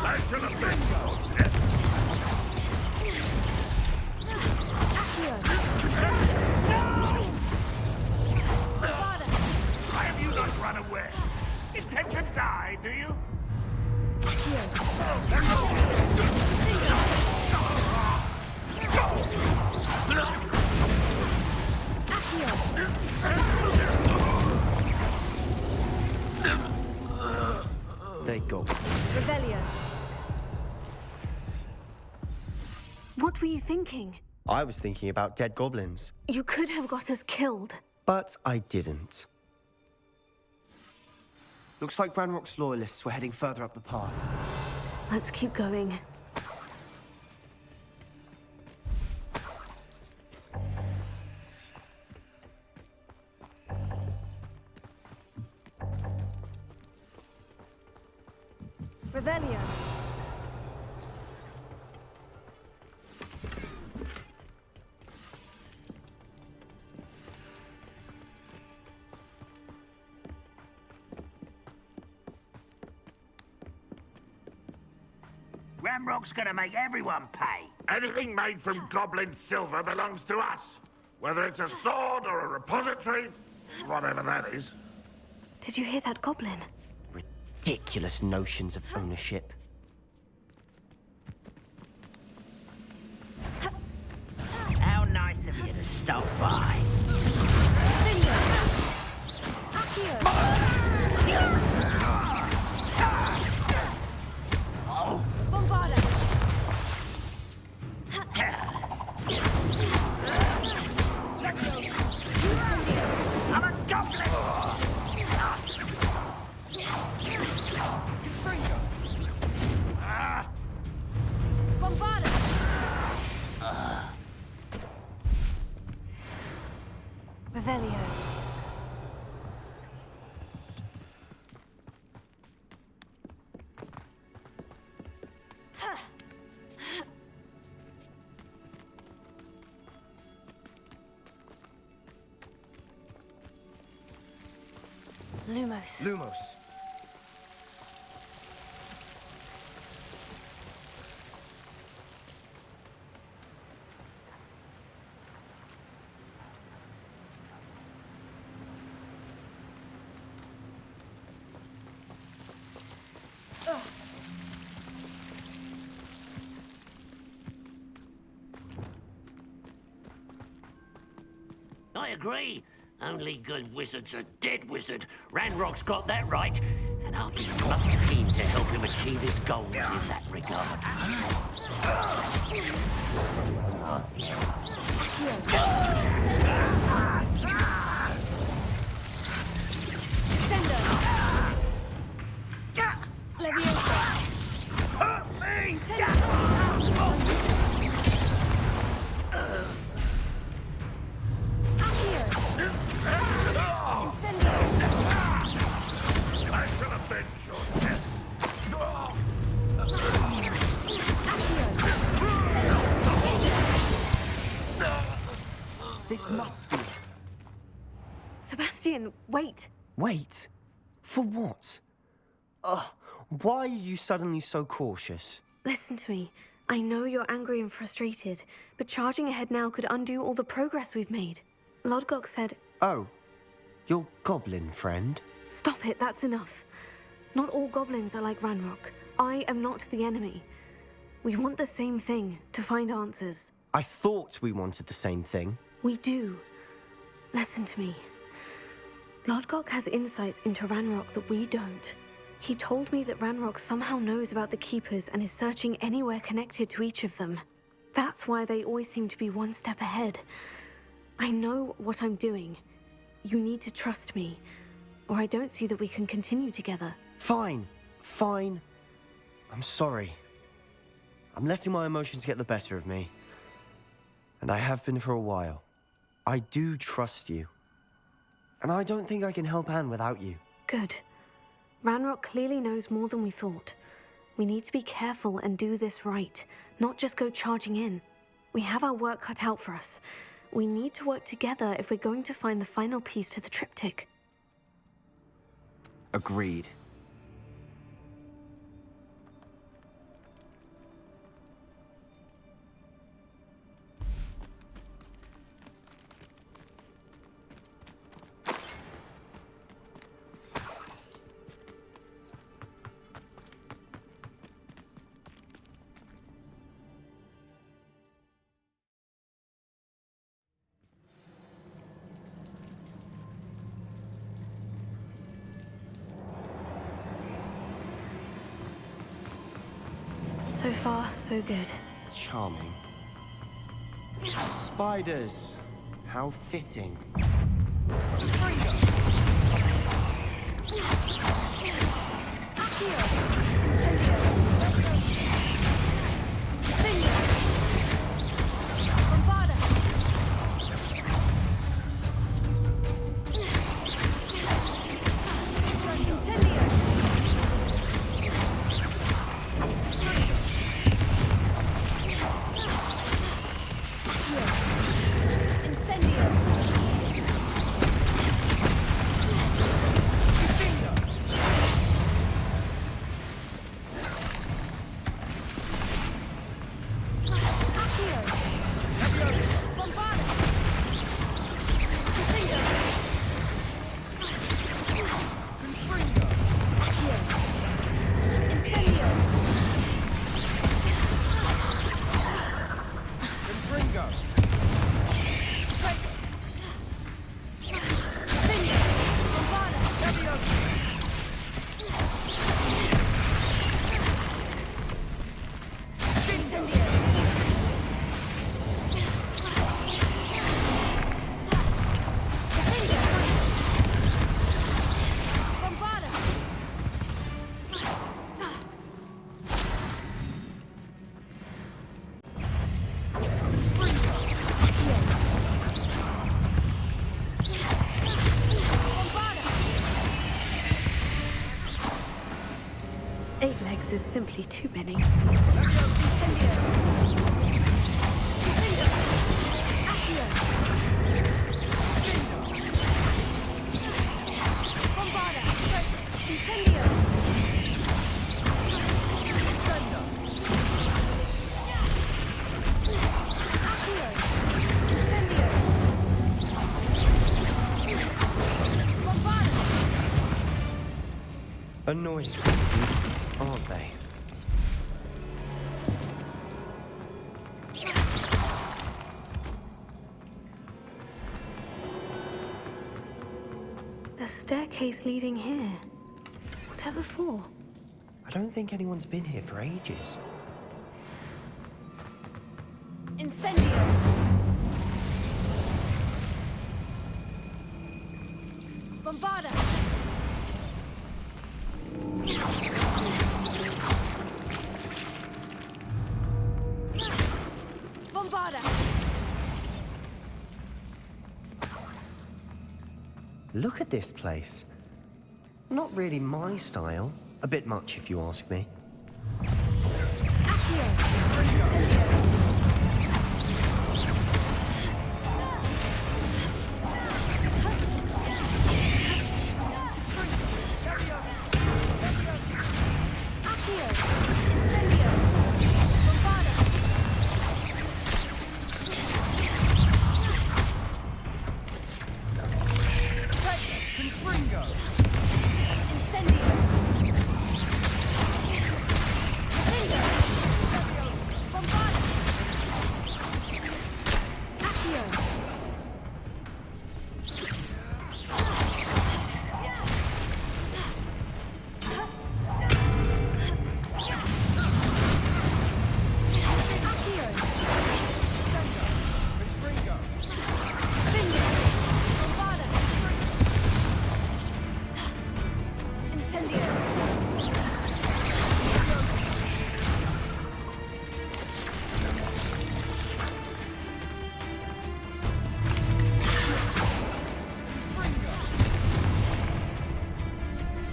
I should have been Why have you not run away? Intend to die, do you? They go. Revelio. What were you thinking? I was thinking about dead goblins, You could have got us killed. but I didn't. Looks like Ranrock's loyalists were heading further up the path. Let's keep going. Revelio. Ranrock's gonna make everyone pay. Anything made from goblin silver belongs to us. Whether it's a sword or a repository, whatever that is. Did you hear that goblin? Ridiculous notions of ownership. How nice of you to stop by. I'm a goblin! Revelio. Lumos. Lumos. I agree. Only good wizard's a dead wizard. Ranrock's got that right, and I'll be much keen to help him achieve his goals in that regard. This must be it. Sebastian, wait. Wait? For what? Ugh, why are you suddenly so cautious? Listen to me. I know you're angry and frustrated, but charging ahead now could undo all the progress we've made. Lodgok said... Oh, your goblin friend? Stop it, that's enough. Not all goblins are like Ranrock. I am not the enemy. We want the same thing, to find answers. I thought we wanted the same thing. We do. Listen to me. Lodgok has insights into Ranrock that we don't. He told me that Ranrock somehow knows about the Keepers and is searching anywhere connected to each of them. That's why they always seem to be one step ahead. I know what I'm doing. You need to trust me, or I don't see that we can continue together. Fine. Fine. I'm sorry. I'm letting my emotions get the better of me. And I have been for a while. I do trust you. And I don't think I can help Anne without you. Good. Ranrock clearly knows more than we thought. We need to be careful and do this right, not just go charging in. We have our work cut out for us. We need to work together if we're going to find the final piece to the triptych. Agreed. So far, so good. Charming. Spiders. How fitting. 8 legs is simply too many. Incendio. Accio. Bombarda. Incendio. Thunder. Accio. Incendio. Bombarda. Annoying beasts, aren't they? A staircase leading here. Whatever for? I don't think anyone's been here for ages. Incendio. Bombarda. Bombarda. Look at this place. Not really my style. A bit much, if you ask me. Accio. Incendio. Accio. Incendio. Bombarda. Confringo. Incendio. Confringo. Bombarda. Accio. Accio. Confringo. Confringo. Bombarda. Incendio.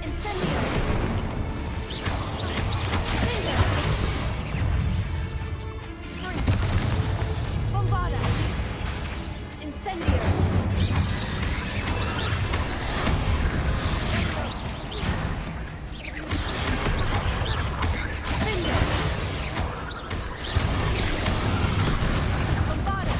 Incendio. Confringo. Bombarda. Incendio. Confringo. Bombarda.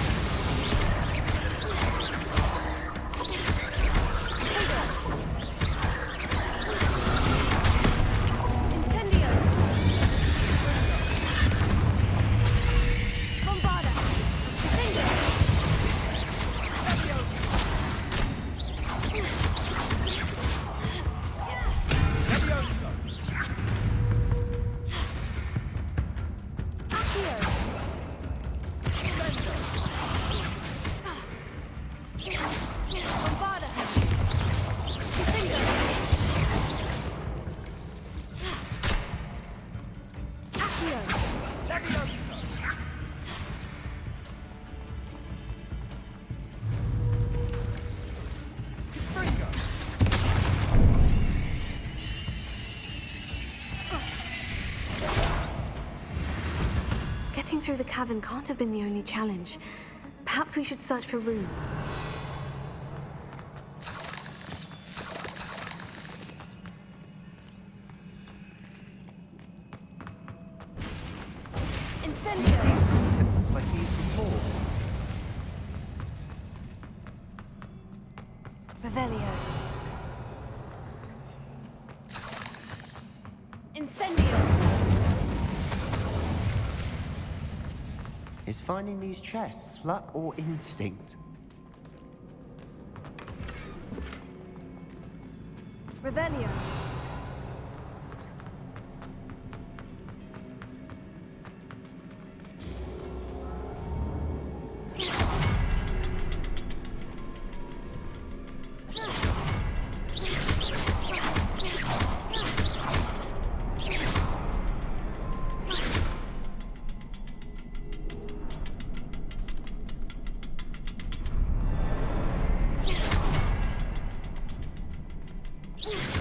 Incendio. Bombarda. Confringo. Accio. Bombarda. Confringo. Accio. Confringo. Getting through the cavern can't have been the only challenge. Perhaps we should search for runes. You've seen Incendio. principles like these before. Revelio. Incendio. Is finding these chests luck or instinct? Revelio.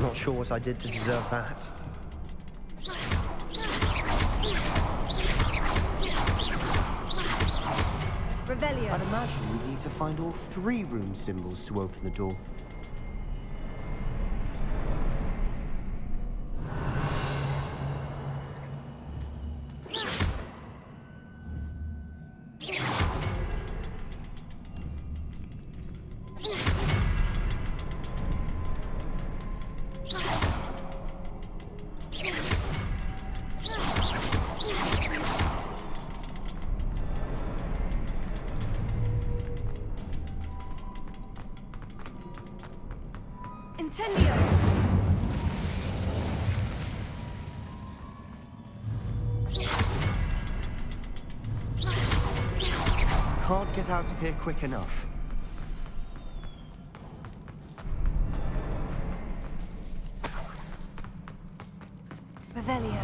Not sure what I did to deserve that. Revelio. I'd imagine we need to find all 3 room symbols to open the door. Incendio! Can't get out of here quick enough. Revelio.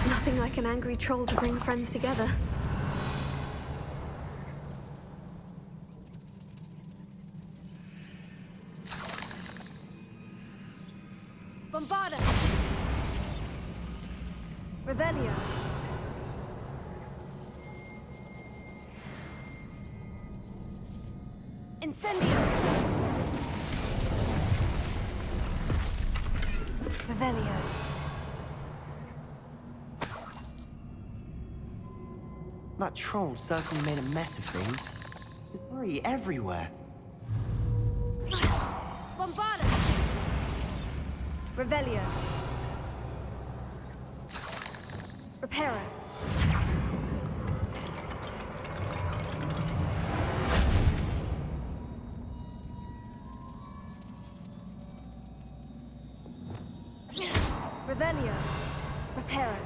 Nothing like an angry troll to bring friends together. Bombarda! Revelio. Incendio. Revelio. That troll certainly made a mess of things. Debris everywhere. Bombarda! Revelio. Reparo. Revelio. Reparo.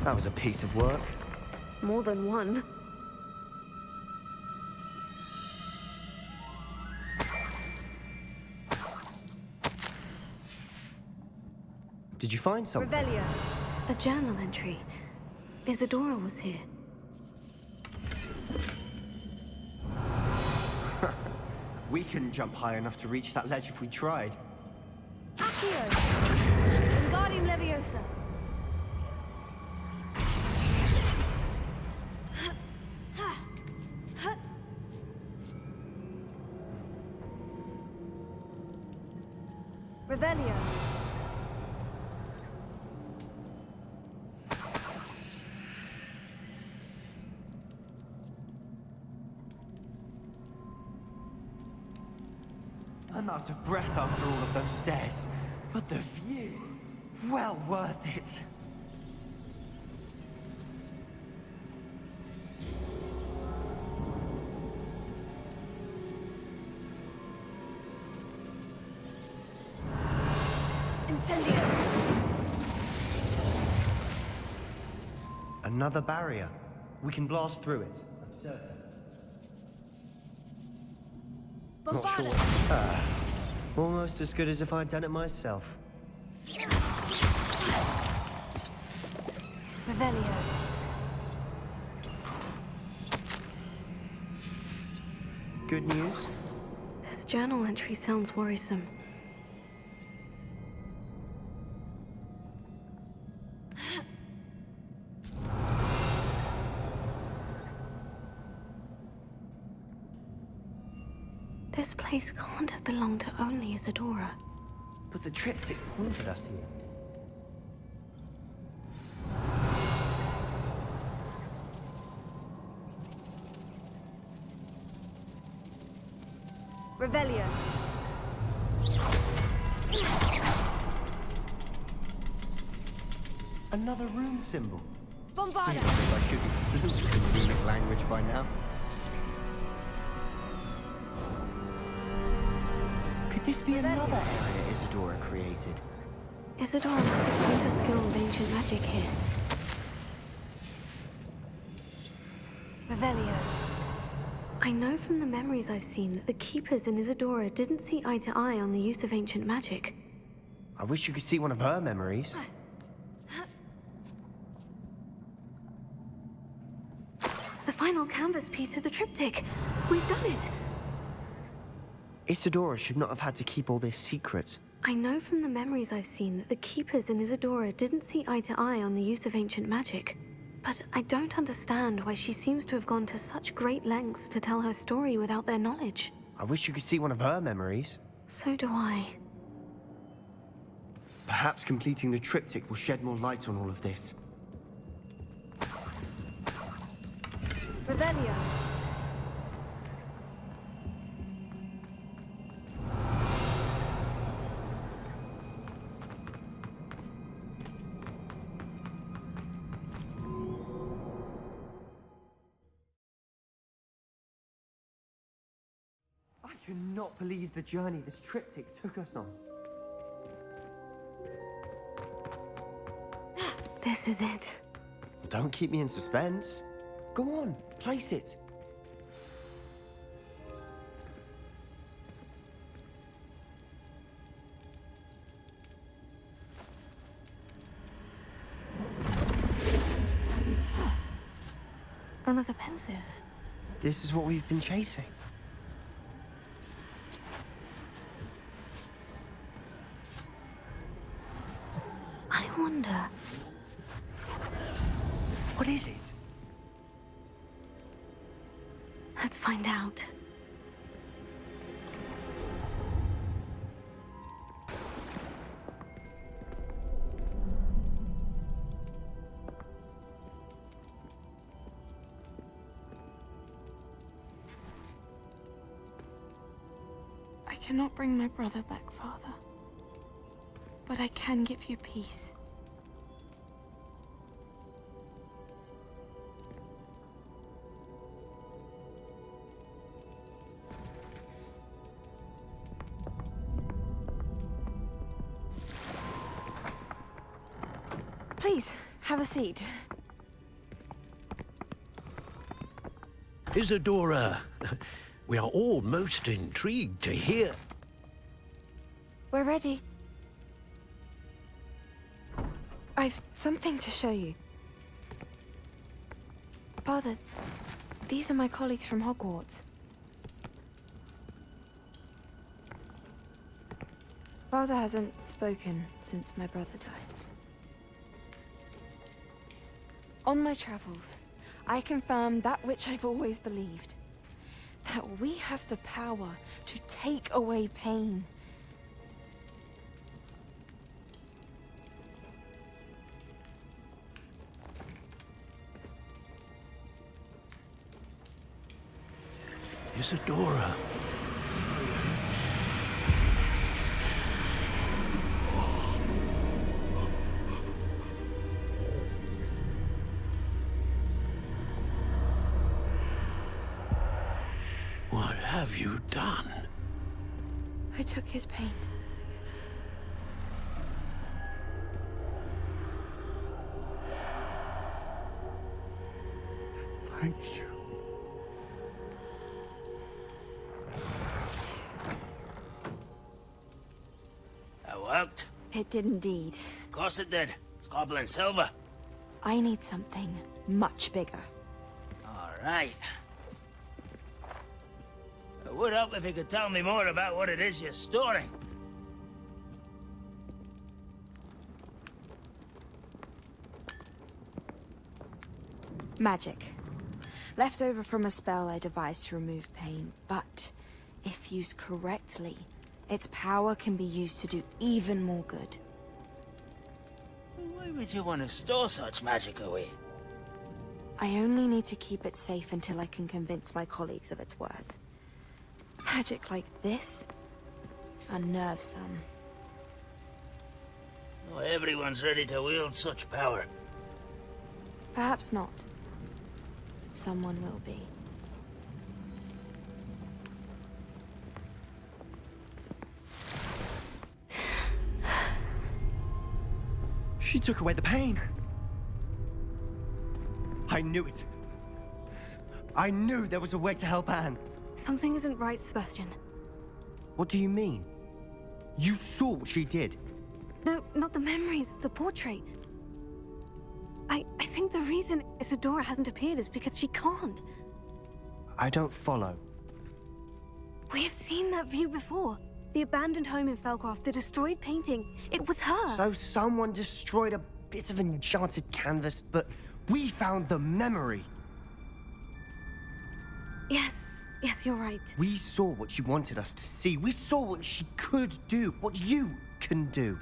That was a piece of work. More than one. Did you find something? Revelio. A journal entry. Isadora was here. We couldn't jump high enough to reach that ledge if we tried. Accio. Wingardium Leviosa. Revelio. I'm out of breath after all of those stairs, but the view, well worth it. Incendio. Another barrier. We can blast through it. I'm certain. Not sure. Almost as good as if I'd done it myself. Revelio. Good news? This journal entry sounds worrisome. This place can't have belonged to only Isadora. But the triptych pointed us here. Revelio. Another rune symbol. Bombarda. I should be fluent in runic language by now. Could this be another area Isadora created? Isadora must have honed her skill with ancient magic here. Revelio. I know from the memories I've seen that the Keepers in Isadora didn't see eye to eye on the use of ancient magic. I wish you could see one of her memories. The final canvas piece of the triptych. We've done it! Isadora should not have had to keep all this secret. I know from the memories I've seen that the Keepers in Isadora didn't see eye to eye on the use of ancient magic. But I don't understand why she seems to have gone to such great lengths to tell her story without their knowledge. I wish you could see one of her memories. So do I. Perhaps completing the triptych will shed more light on all of this. Revelio. I cannot believe the journey this triptych took us on. This is it. Don't keep me in suspense. Go on, place it. Another pensive. This is what we've been chasing. I wonder... What is it? Let's find out. I cannot bring my brother back, Father. But I can give you peace. Please, have a seat. Isadora, we are all most intrigued to hear. We're ready. I've something to show you. Father, these are my colleagues from Hogwarts. Father hasn't spoken since my brother died. On my travels, I confirmed that which I've always believed. That we have the power to take away pain. Isadora. What have you done? I took his pain. Thank you. That worked? It did indeed. Of course it did. It's goblin silver. I need something much bigger. All right. It would help if you could tell me more about what it is you're storing. Magic. Left over from a spell I devised to remove pain, but if used correctly, its power can be used to do even more good. Why would you want to store such magic away? I only need to keep it safe until I can convince my colleagues of its worth. Magic like this unnerves some. Not everyone's ready to wield such power. Perhaps not. But someone will be. She took away the pain. I knew it. I knew there was a way to help Anne. Something isn't right, Sebastian. What do you mean? You saw what she did. No, not the memories, the portrait. I think the reason Isadora hasn't appeared is because she can't. I don't follow. We have seen that view before. The abandoned home in Felcroft, the destroyed painting. It was her. So someone destroyed a bit of enchanted canvas, but we found the memory. Yes, you're right. We saw what she wanted us to see. We saw what she could do, what you can do.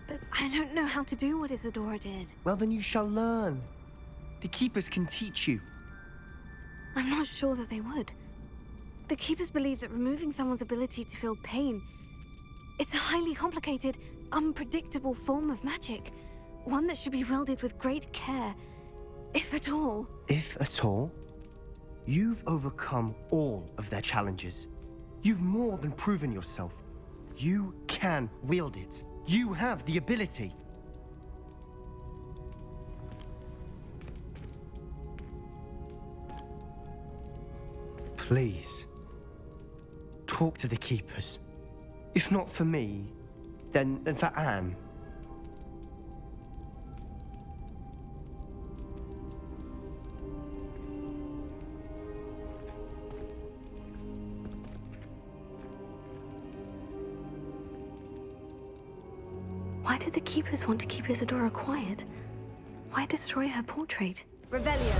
But I don't know how to do what Isadora did. Well, then you shall learn. The Keepers can teach you. I'm not sure that they would. The Keepers believe that removing someone's ability to feel pain, it's a highly complicated, unpredictable form of magic. One that should be wielded with great care, if at all. If at all? You've overcome all of their challenges. You've more than proven yourself. You can wield it. You have the ability. Please, talk to the Keepers. If not for me, then for Anne. Why did the Keepers want to keep Isadora quiet? Why destroy her portrait? Revelio.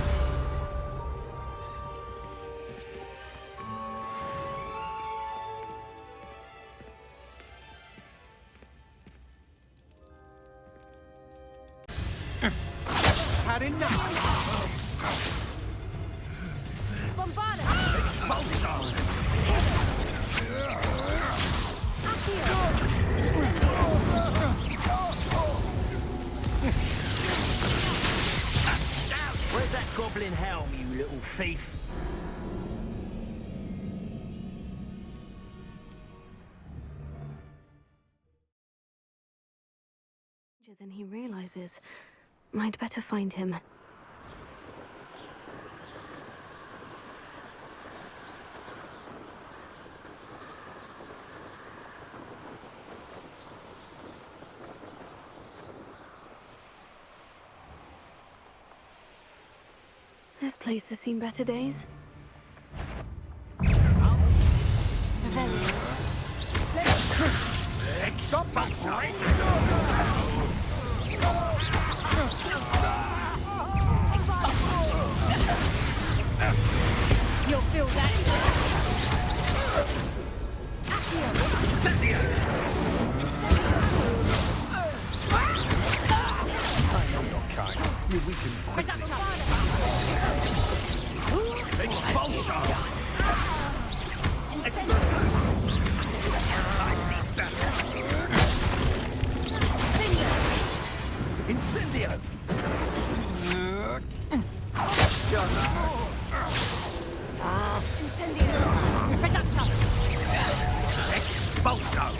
Had enough! Bombarda. Where's that goblin helm, you little thief? Than he realizes. I'd better find him. This place has seen better days. You'll feel that. We can expulsion. Incendio. Incendio. Expulsion.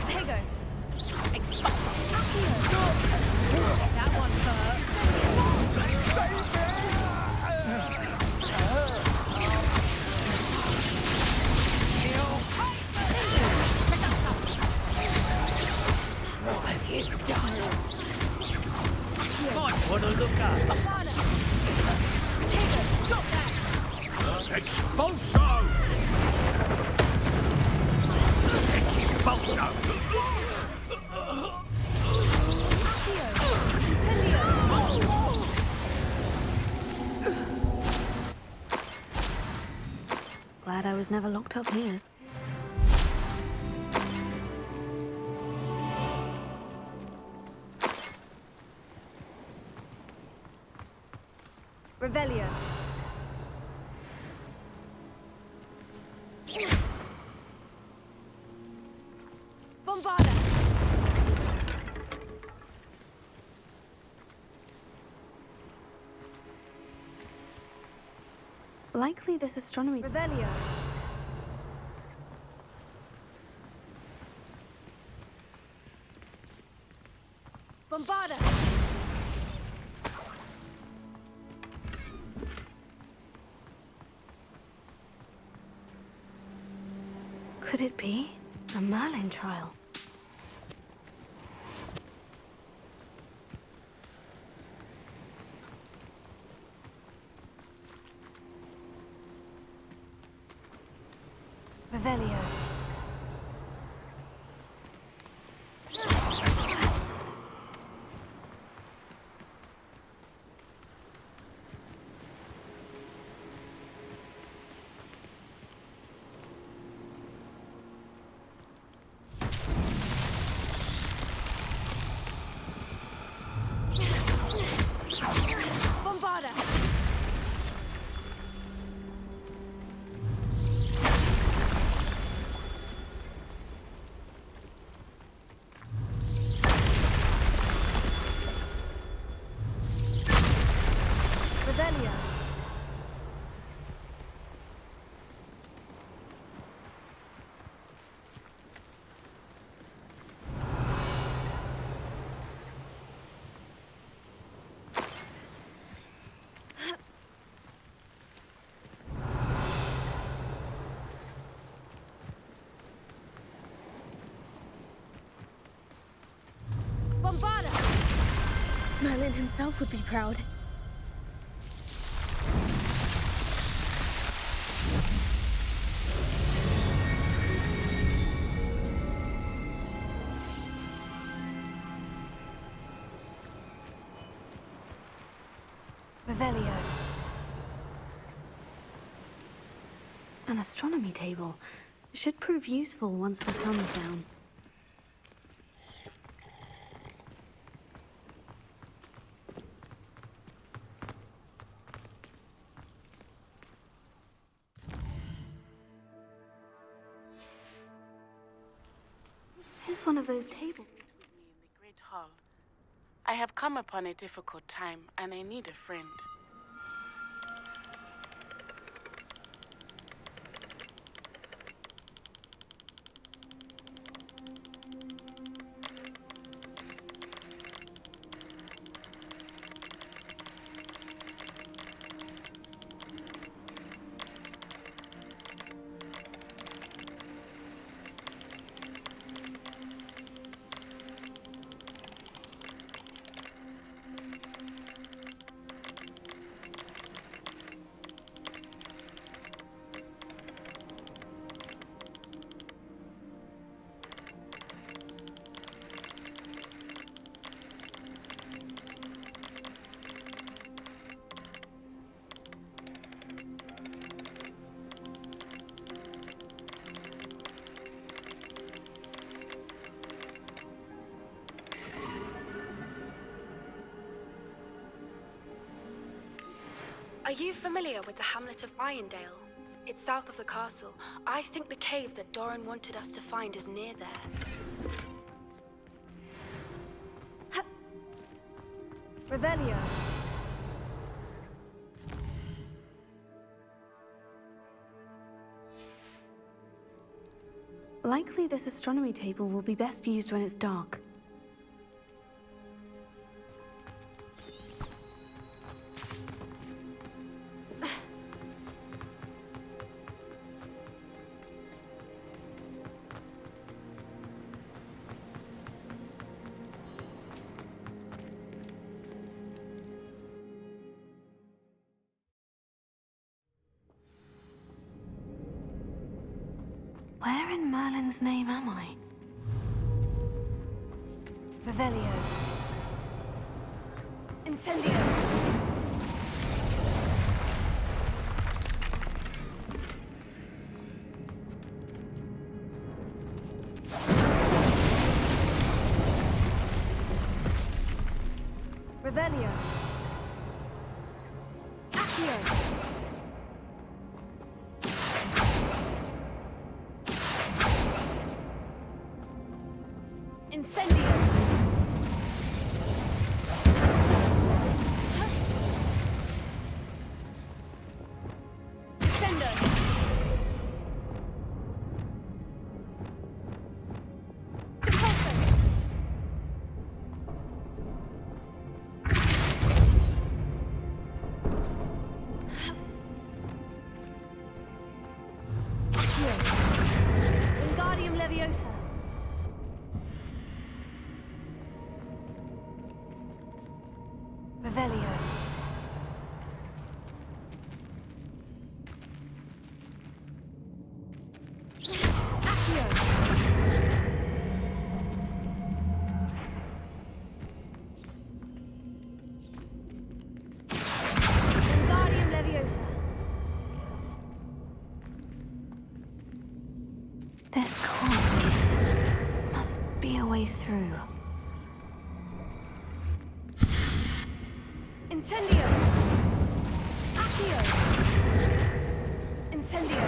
Tego. Expulso. That one hurt. What have you done? Might want to look up. Tego, stop that. Expulsion. Expulsion. Incendio. Glad I was never locked up here. Revelio. Bombarda. Likely this astronomy. Revelio. Bombarda. Could it be a Merlin trial? Revelio. Bombarda. Revelio. Bombarda. Merlin himself would be proud. Revelio. An astronomy table. Should prove useful once the sun's down. Here's one of those tables. Great Hall. I have come upon a difficult time, and I need a friend. Are you familiar with the hamlet of Irondale? It's south of the castle. I think the cave that Doran wanted us to find is near there. Revelio. Likely this astronomy table will be best used when it's dark. Where in Merlin's name am I? Revelio. Incendio. Revelio. Accio. Incendio! Descendo! Depulso! Wingardium Leviosa! Revelio. Accio. Wingardium Leviosa. This can't be it. Must be a way through. Incendio! Accio! Incendio!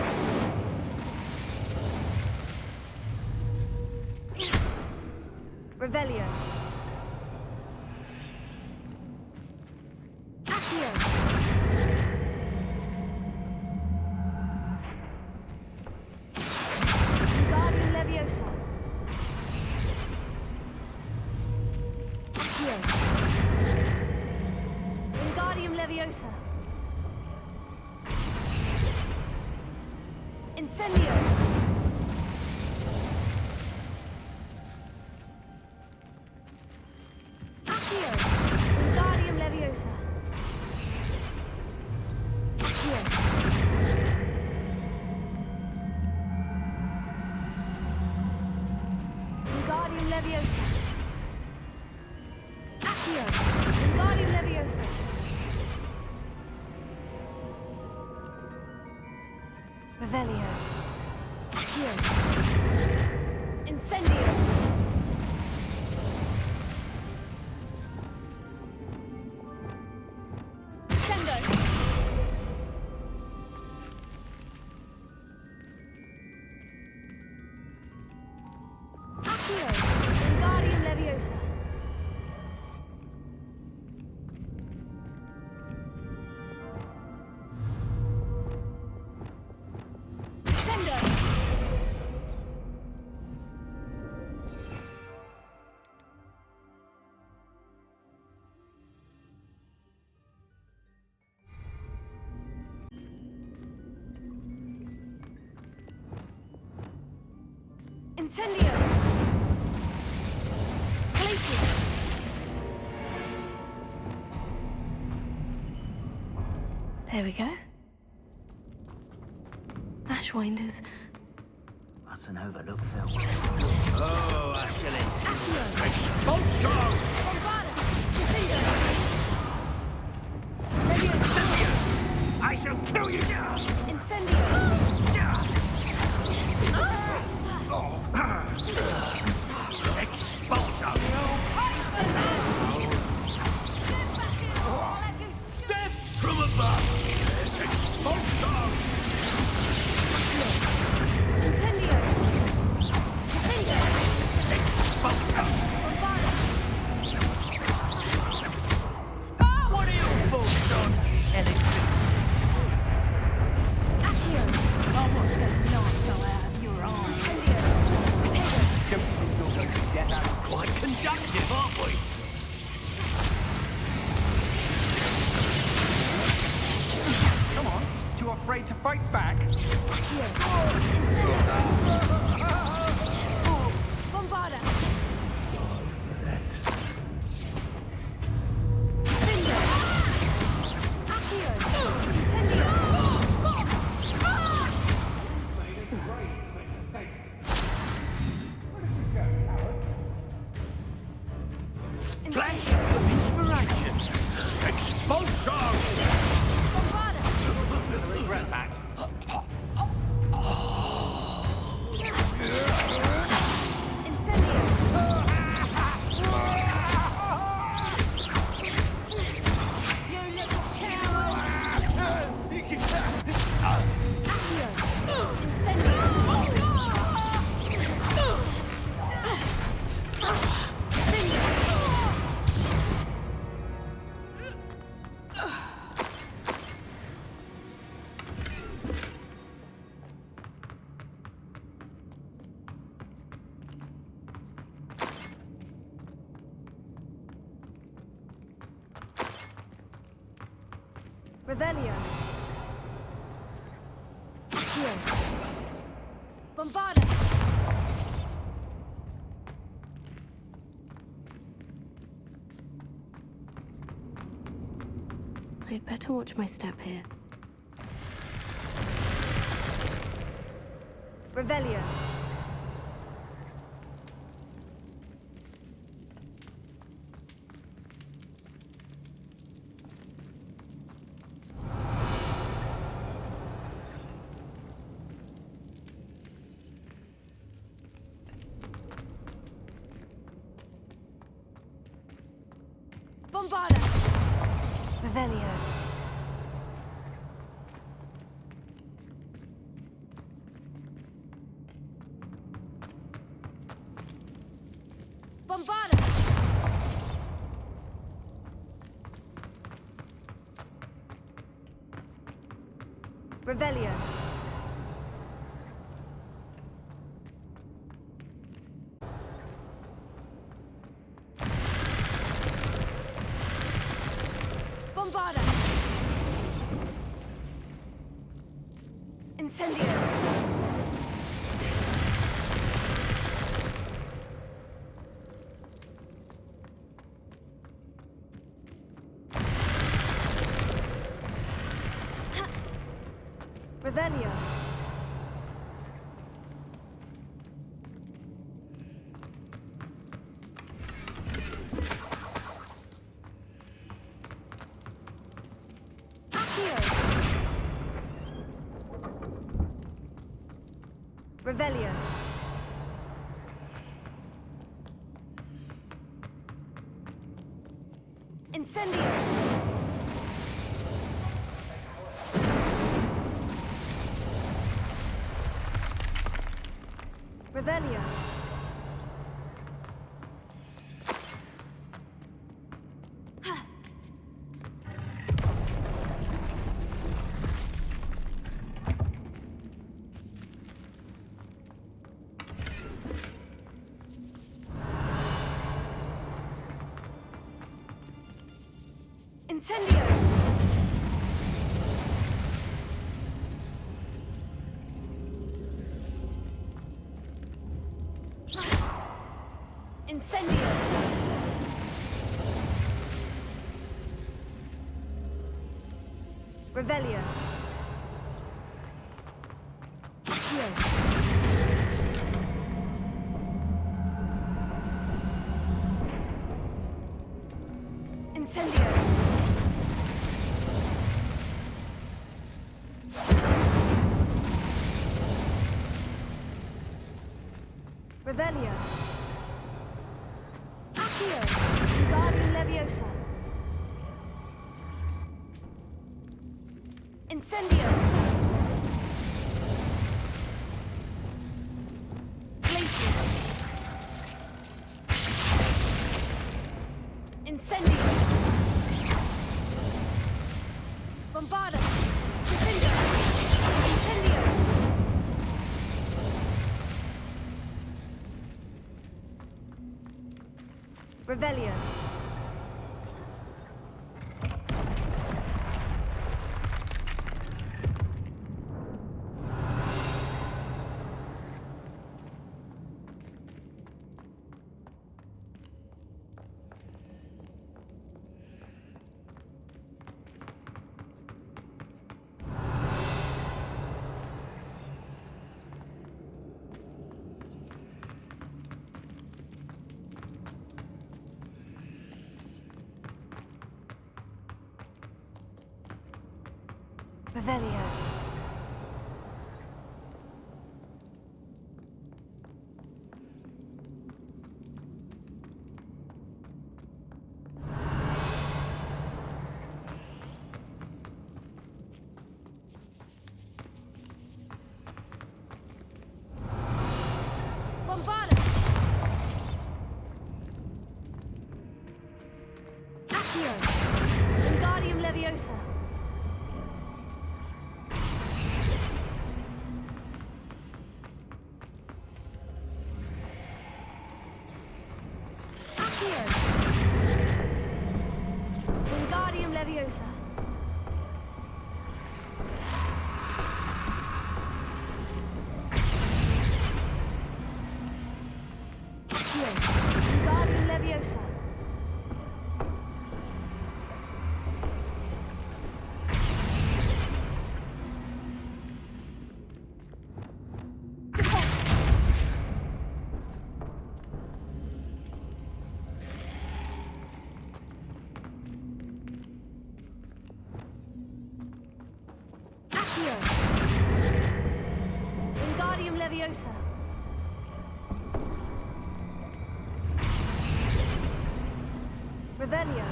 Revelio! Accio! Wingardium Leviosa! Accio! Wingardium Leviosa. Incendio. Accio. Wingardium Leviosa. Accio. Wingardium Leviosa. Accio. Wingardium Leviosa. Revelio. Accio. Incendio. Descendo. Accio. Wingardium Leviosa. Incendio! Glacius! There we go. Ashwinders. That's an overlooked film. Oh, actually. Expulsion! Bombada! Incendio! I shall kill you now! Incendio! Expulsion! Death from above! afraid to fight back? Bombarda! Flash of inspiration! Expulsion! Regret that. Revelio. Here. Bombarda. I'd better watch my step here. Revelio. Bombarda! Revelio. Bombarda! Revelio. Bombarda! Incendio! Revelio. Accio. Revelio. Incendio. Revelio. Incendio. Incendio! Revelio. Here. Incendio! Revelio. Accio. Guardian Leviosa. Incendio. Glacius. Incendio. Bombarda. Defender. Incendio. Revelio. Revelio. Bombarda! Accio! Wingardium Leviosa! Accio! Wingardium Leviosa! Accio! Wingardium Leviosa! Accio! Wingardium Leviosa! Revelio!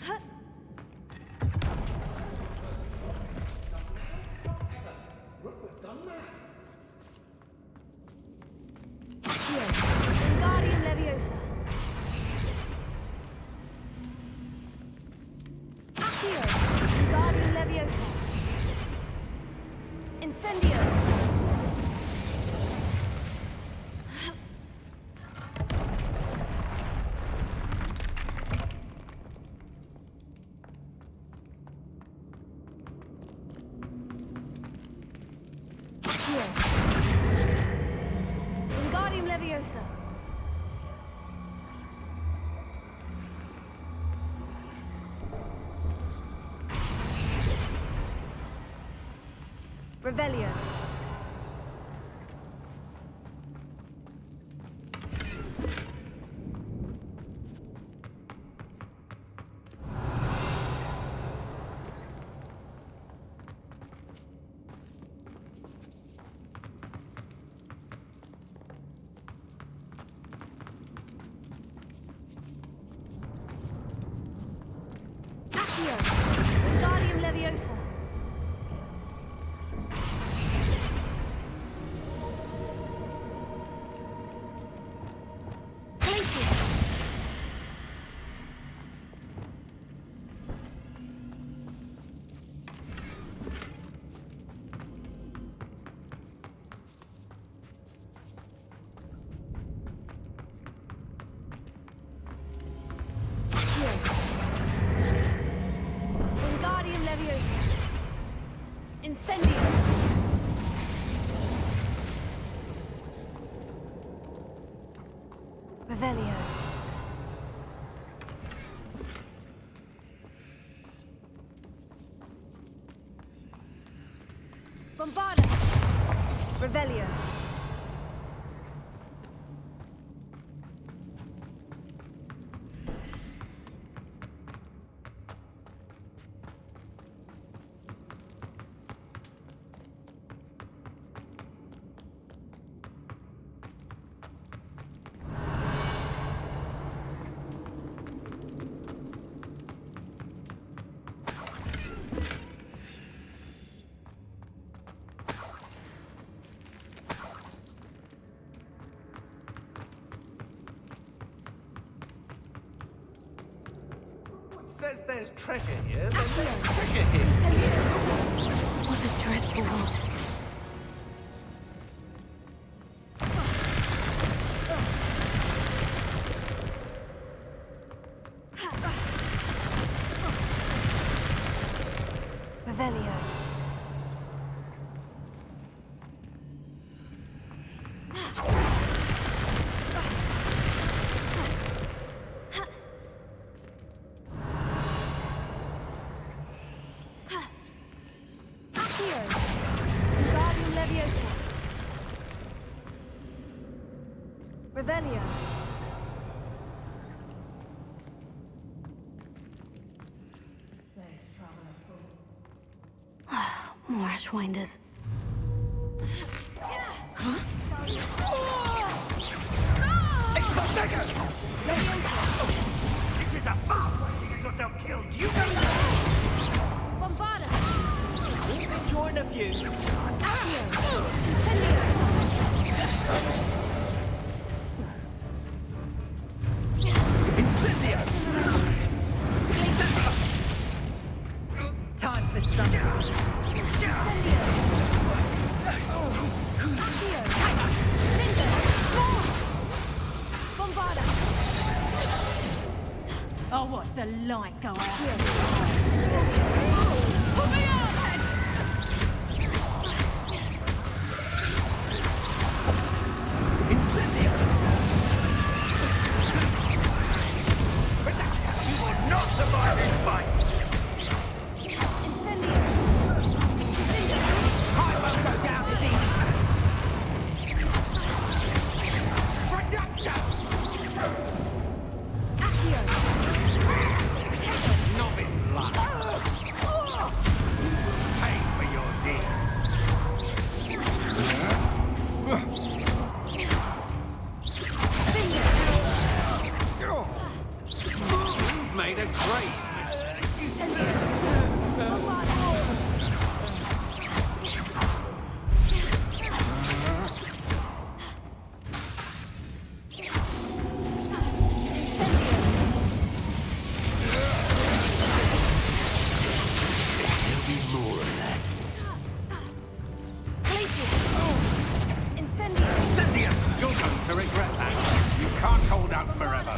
Huh. Accio! Wingardium Leviosa! Accio! Wingardium Leviosa! Incendio! Accio! Wingardium Leviosa! Revelio. Accio. Wingardium Leviosa. Wingardium Leviosa. Incendio. Revelio. Bombarda. Revelio. Says there's treasure here, then there's treasure here. What a dreadful world. Revelio. Accio. Wingardium Leviosa. Revelio. More Ashwinders. Huh? This is a fast way to get yourself killed. You know that? Bombarda! Join a few. Incendio! Time for some. Bombarda! Oh, watch the light go out. Put me on, head! Incendio! You will not survive this fight! Incendio! I won't go down to thee! Reducto! Accio! Novice luck! Pay for your deed! You've made a great There'll be more of that. Incendio! You're going to regret that. You can't hold out forever.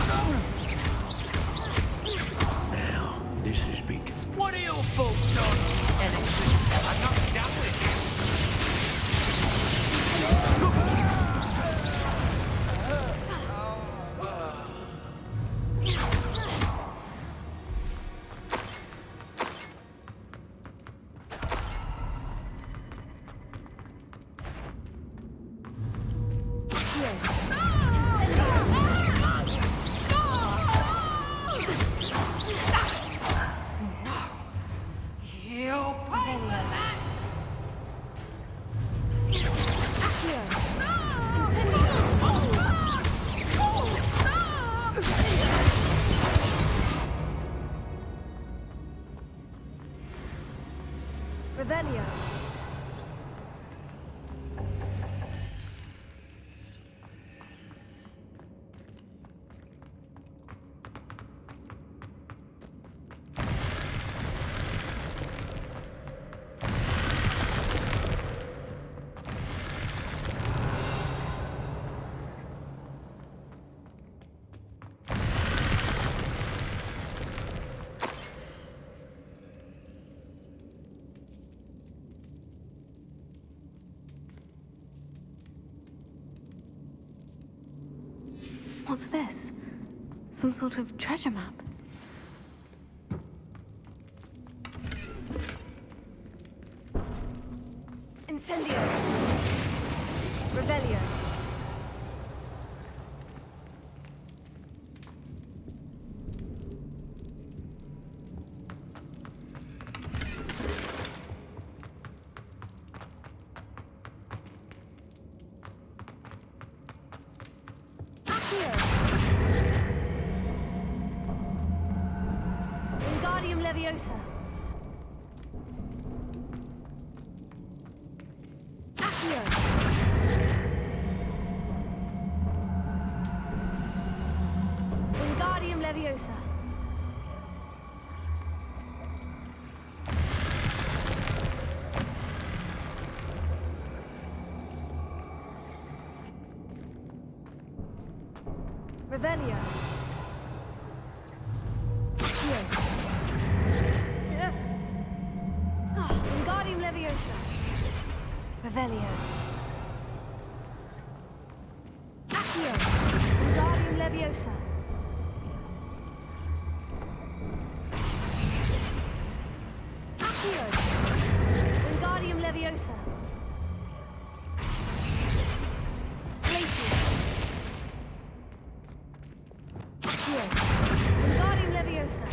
Now, this is big. What are your thoughts on anything? I'm not done with you. Revelio. What's this? Some sort of treasure map? Incendio. Revelio. Wingardium Leviosa. Accio. Wingardium Leviosa. Revelio. Wingardium Leviosa. Revelio. Accio. Wingardium Leviosa. Accio. Wingardium Leviosa. Glacius. Accio. Wingardium Leviosa.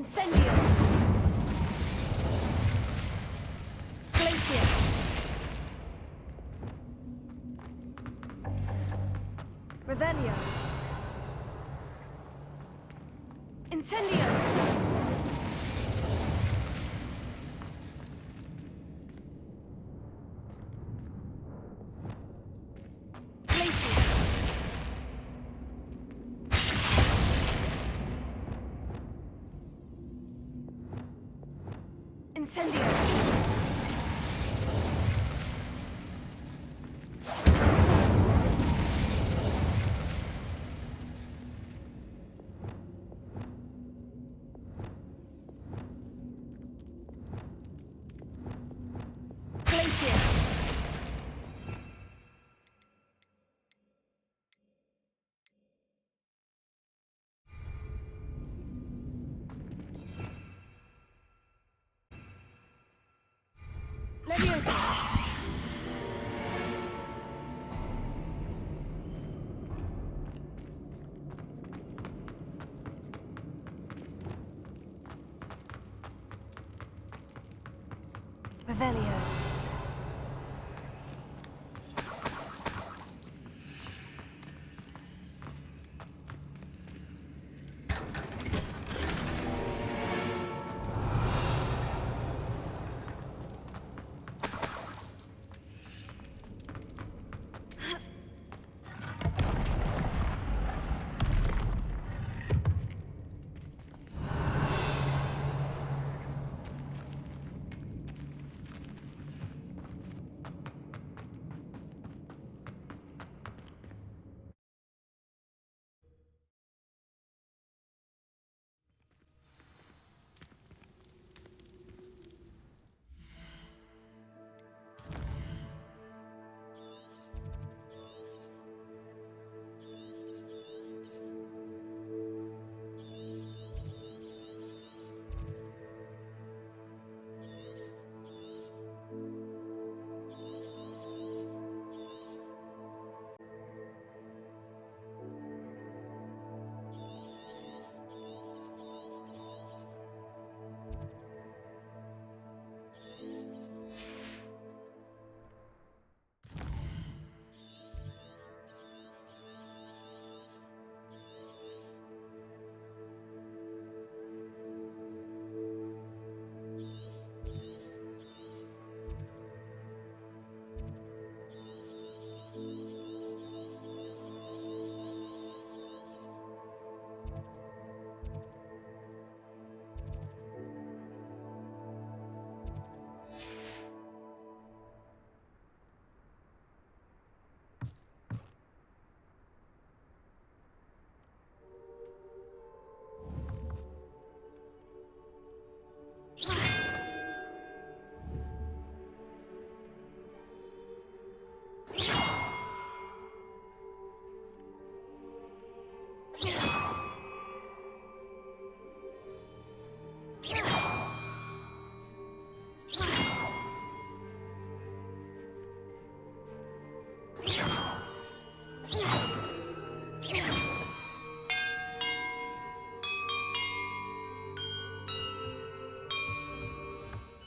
Incendio. Glacier. Revelio. Incendio. Incendio. Glacier. Leviosa. Revelio.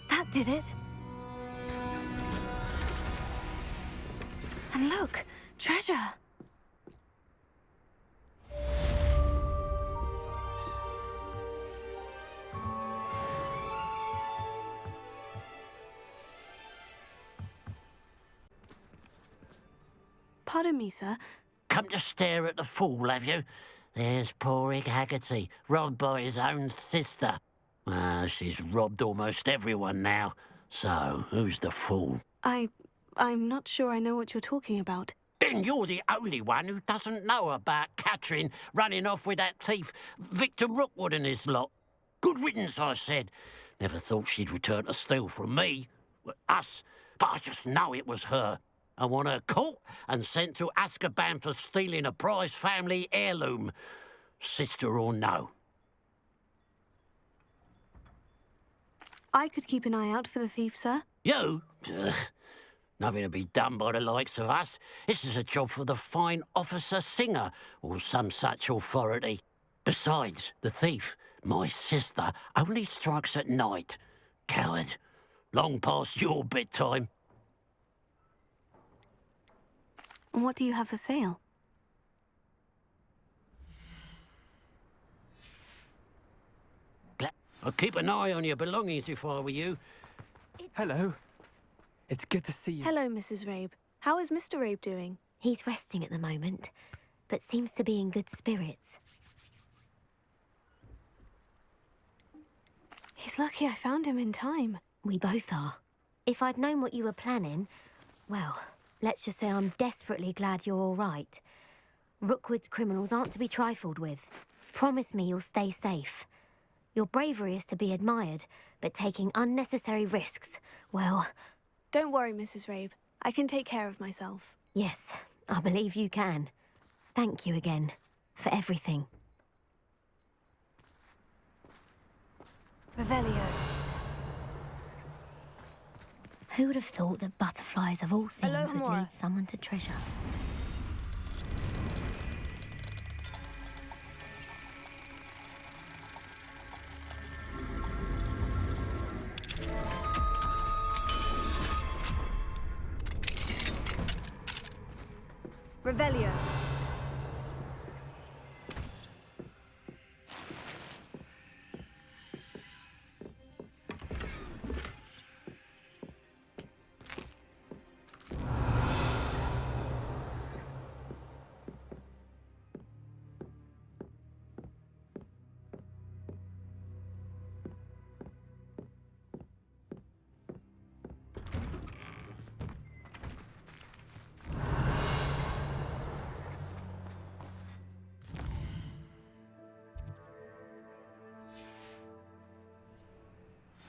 That did it. And look, treasure. Pardon me, sir. Come to stare at the fool, have you? There's poor Ig Haggerty, robbed by his own sister. Well, she's robbed almost everyone now. So, who's the fool? I'm not sure I know what you're talking about. Then you're the only one who doesn't know about Catherine running off with that thief, Victor Rookwood and his lot. Good riddance, I said. Never thought she'd return to steal from me. Us. But I just know it was her. I want her caught and sent to Azkaban for stealing a prize family heirloom. Sister or no. I could keep an eye out for the thief, sir. You? Ugh. Nothing to be done by the likes of us. This is a job for the fine officer Singer, or some such authority. Besides, the thief, My sister only strikes at night. Coward. Long past your bedtime. What do you have for sale? I'd keep an eye on your belongings if I were you. Hello. It's good to see you. Hello, Mrs. Rabe. How is Mr. Rabe doing? He's resting at the moment, but seems to be in good spirits. He's lucky I found him in time. We both are. If I'd known what you were planning, well, let's just say I'm desperately glad you're all right. Rookwood's criminals aren't to be trifled with. Promise me you'll stay safe. Your bravery is to be admired, but taking unnecessary risks, well... Don't worry, Mrs. Rabe. I can take care of myself. Yes, I believe you can. Thank you again, for everything. Revelio. Who would have thought that butterflies of all things would Alohomora. lead someone to treasure? Revelio.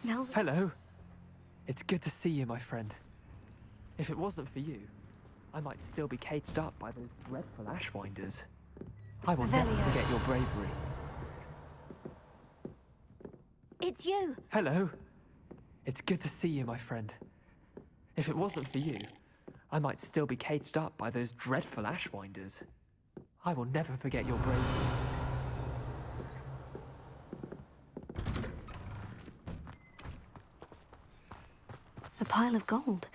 Now... Hello. It's good to see you, my friend. If it wasn't for you, I might still be caged up by those dreadful ashwinders. I will never Revelio. forget your bravery. It's you! Hello. It's good to see you, my friend. If it wasn't for you, I might still be caged up by those dreadful ashwinders. I will never forget your bravery. A pile of gold.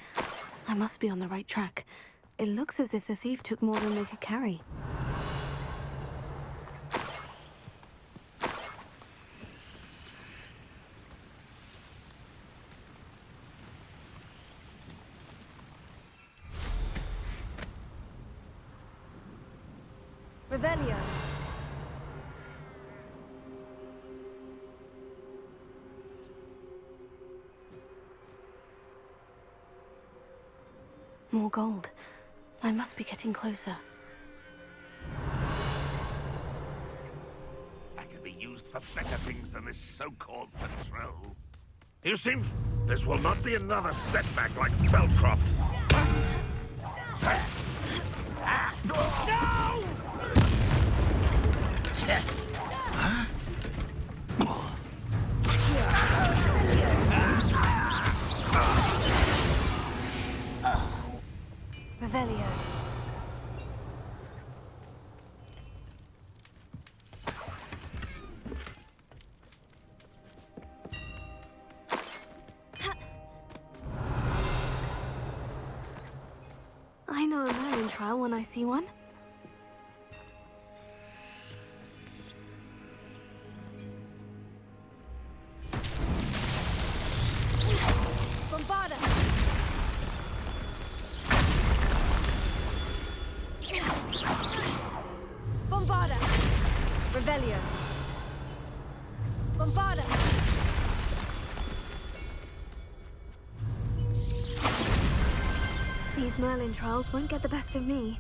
I must be on the right track. It looks as if the thief took more than they could carry. Revelio. More gold. I must be getting closer. I can be used for better things than this so-called patrol. You see, this will not be another setback like Feldcroft. No! Revelio. I know a Merlin trial when I see one. Bombarda! Bombarda! Revelio. Bombarda! These Merlin trials won't get the best of me.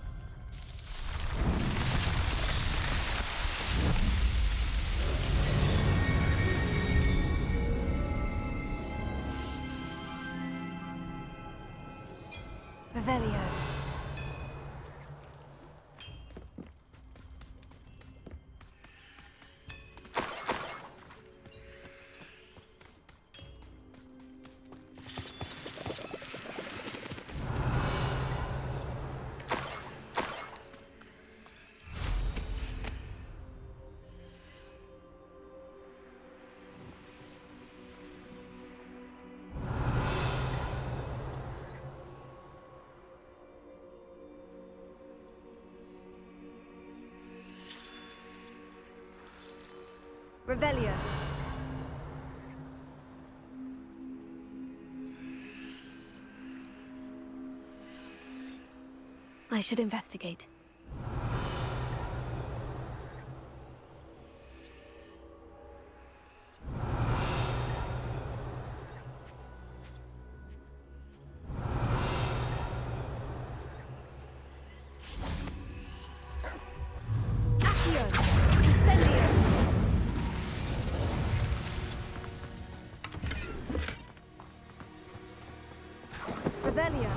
Revelio. Revelio. I should investigate. Revelio.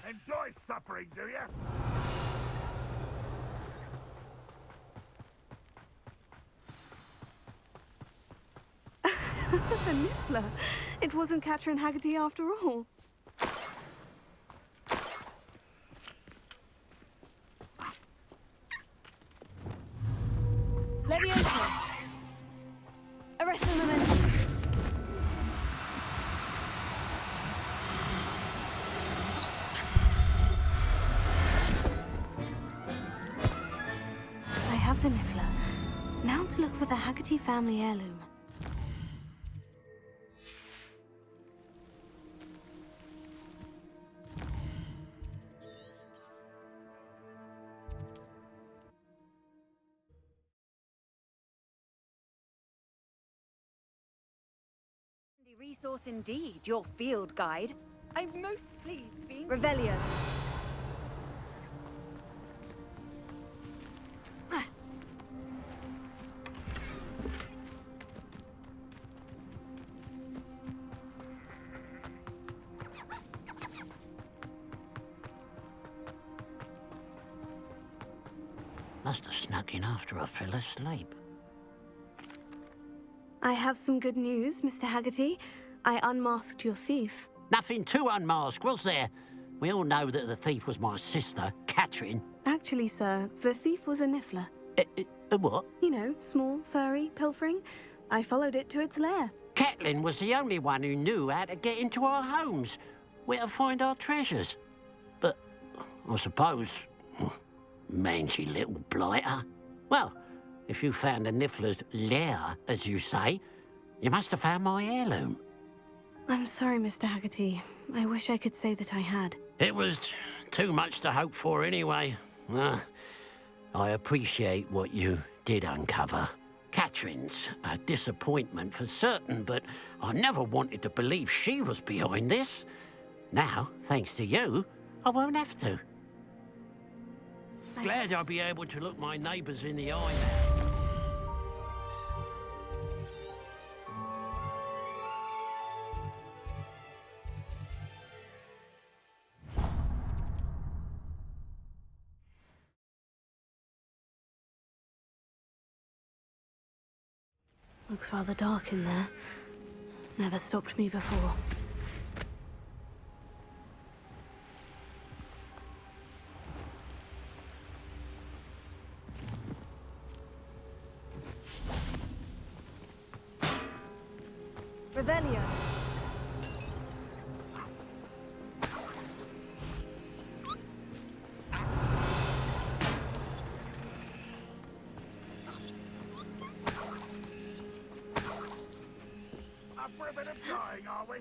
Enjoy suffering, do you? A niffler. It wasn't Catherine Haggerty after all. Leviosa. Arrest the momentum. I have the niffler. Now to look for the Haggerty family heirloom. Resource indeed, your field guide. I'm most pleased to be... Revelio. Must have snuck in after I fell asleep. I have some good news, Mr. Haggerty. I unmasked your thief. Nothing to unmask, was there? We all know that the thief was my sister, Catherine. Actually, sir, the thief was a niffler. A what? You know, small, furry, pilfering. I followed it to its lair. Catelyn was the only one who knew how to get into our homes, where to find our treasures. But I suppose, mangy little blighter. Well, if you found the niffler's lair, as you say, you must have found my heirloom. I'm sorry, Mr. Haggerty. I wish I could say that I had. It was too much to hope for anyway. I appreciate what you did uncover. Catherine's a disappointment for certain, but I never wanted to believe she was behind this. Now, thanks to you, I won't have to. Glad I'll be able to look my neighbours in the eye now. Looks rather dark in there. Never stopped me before. Revelio. Up for a bit of flying, are we?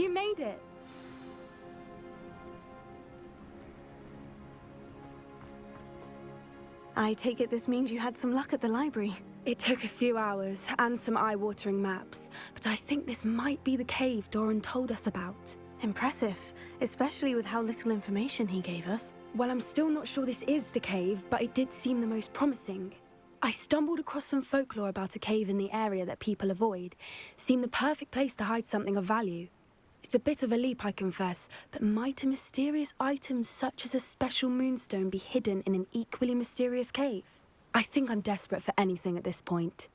You made it. I take it this means you had some luck at the library. It took a few hours and some eye-watering maps, but I think this might be the cave Doran told us about. Impressive, especially with how little information he gave us. Well, I'm still not sure this is the cave, but it did seem the most promising. I stumbled across some folklore about a cave in the area that people avoid. Seemed the perfect place to hide something of value. It's a bit of a leap, I confess, but might a mysterious item such as a special moonstone be hidden in an equally mysterious cave? I think I'm desperate for anything at this point.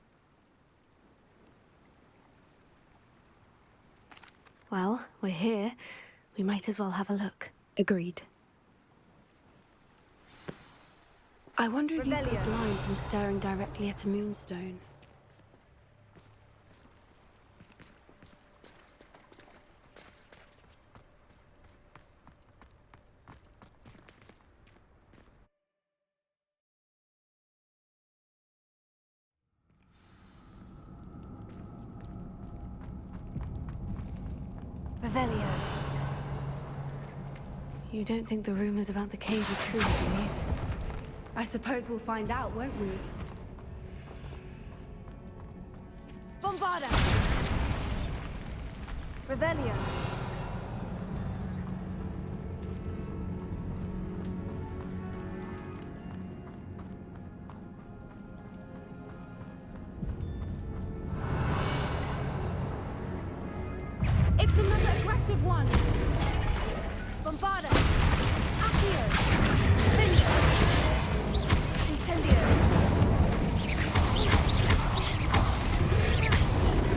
Well, we're here. We might as well have a look. Agreed. I wonder if you go blind from staring directly at a moonstone. Revelio. You don't think the rumors about the cave are true, do you? I suppose we'll find out, won't we? Bombarda! Revelio. It's another aggressive one! Bombarda! Accio! Finio! Incendio!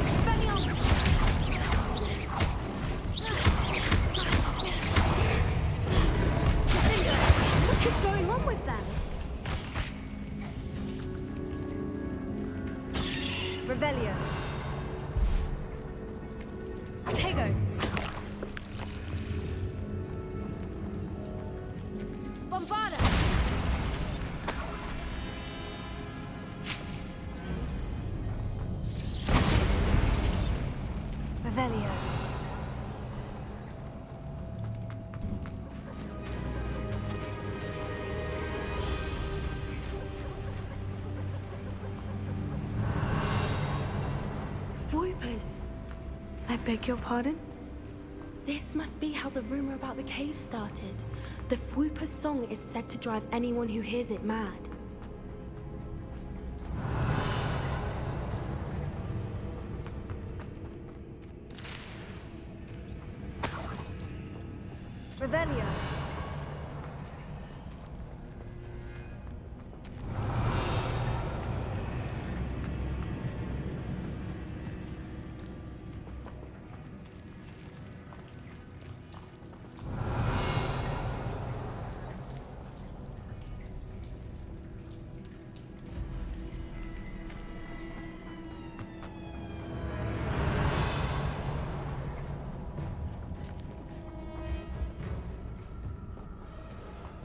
Expelliarmus! What is going on with them? Revelio. Tego. Bombarda. Revelio. Voipers. I beg your pardon? This must be how the rumor about the cave started. The Whooper's song is said to drive anyone who hears it mad. Revelio.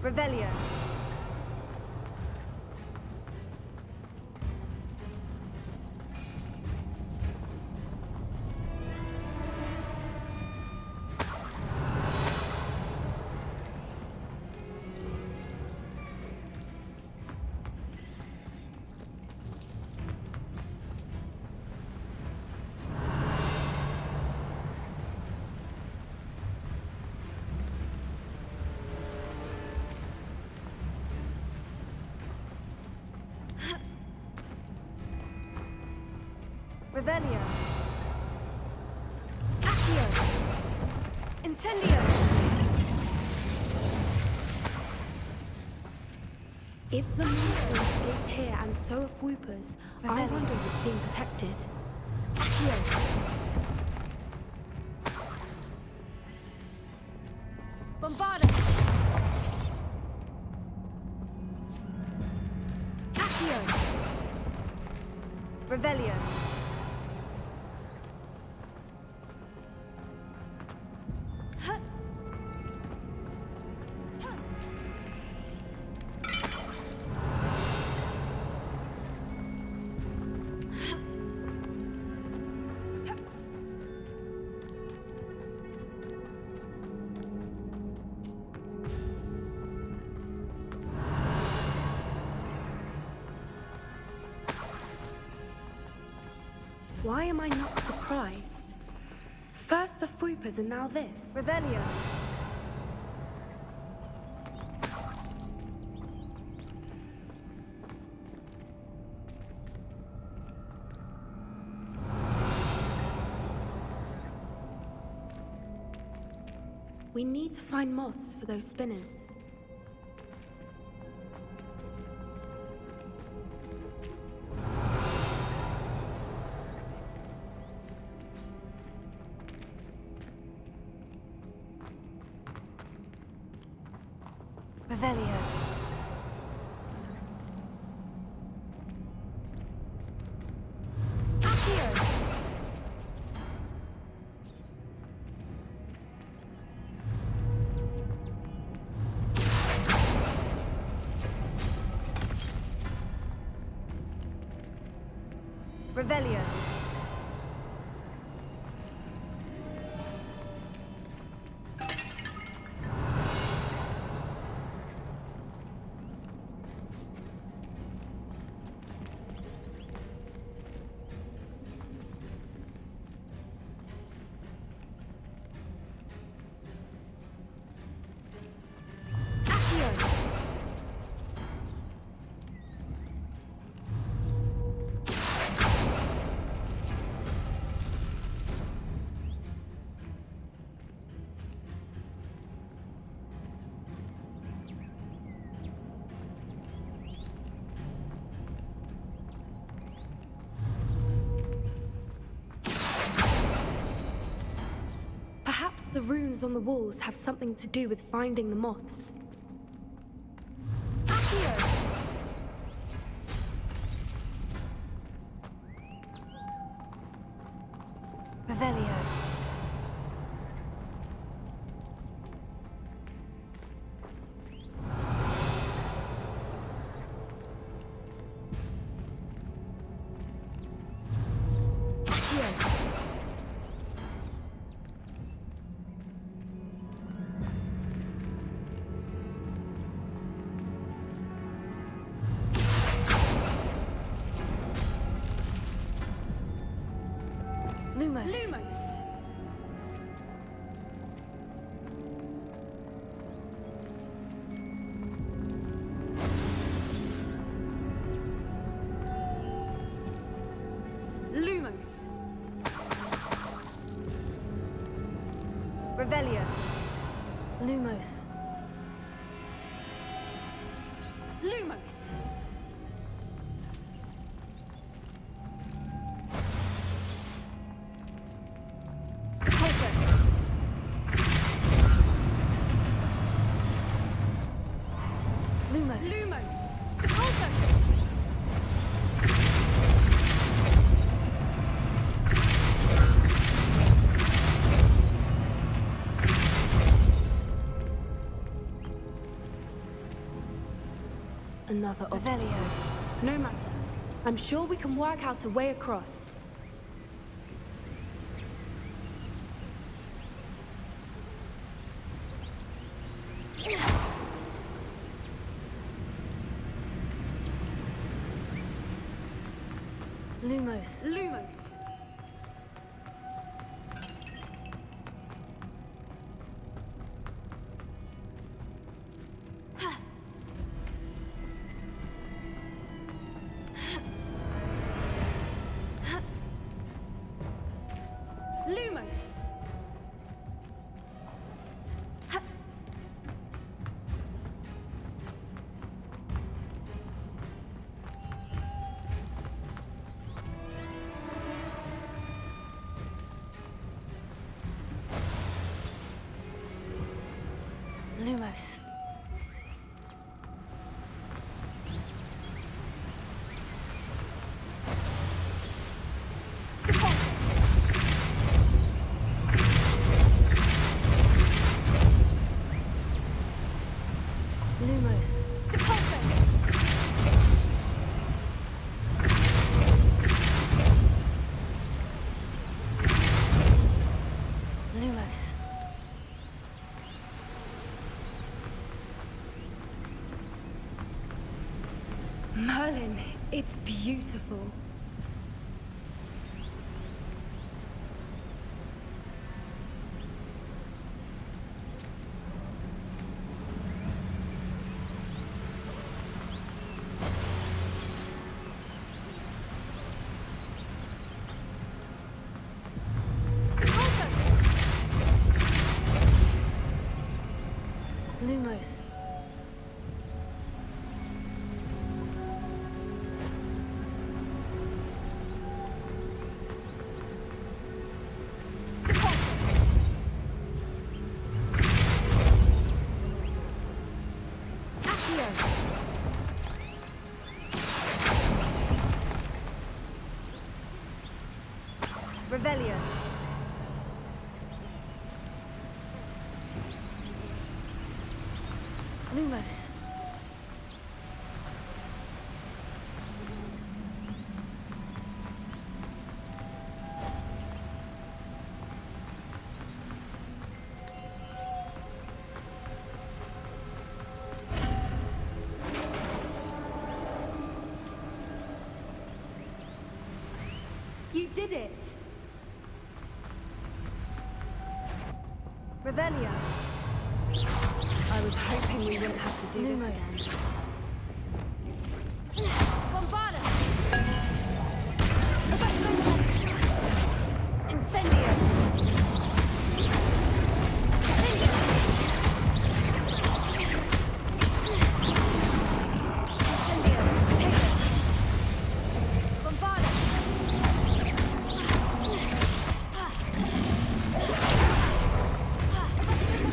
Revelio. Revelio. Accio. Incendio. If the moonstone is here and so are Whoopers, I wonder if it's being protected. Accio. Bombarda. Accio. Revelio. Why am I not surprised? First the Fupas and now this. Revelio. We need to find moths for those spinners. Revelio. Accio. Revelio. Perhaps the runes on the walls have something to do with finding the moths. Revelio. Lumos. Lumos! Lumos! Revelio. Lumos. Lumos! Lumos. Lumos! Another obstacle. No matter. I'm sure we can work out a way across. Lumos. Lumos. Lumos. Lumos. Lumos. Lumos. Merlin, it's beautiful. Revelio. Lumos. You did it! Revelio. I was hoping we wouldn't have to do Lumos. this again. Bombarda. Incendio. Incendio. Take it. Bombarda.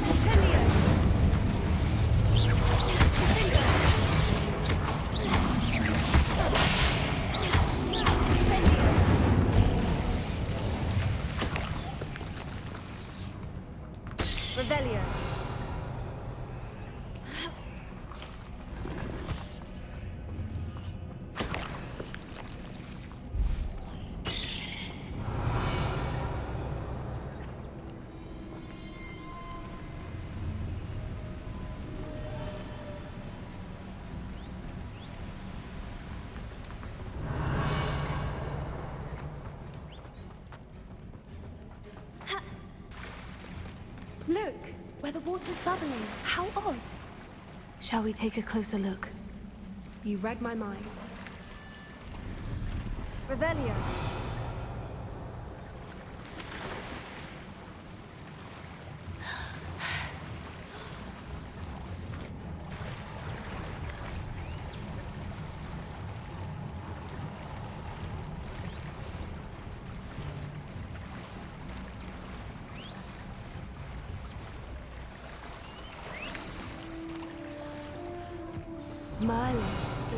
Incendio. Revelio. Look, where the water's bubbling. How odd. Shall we take a closer look? You read my mind. Revelio. Merlin,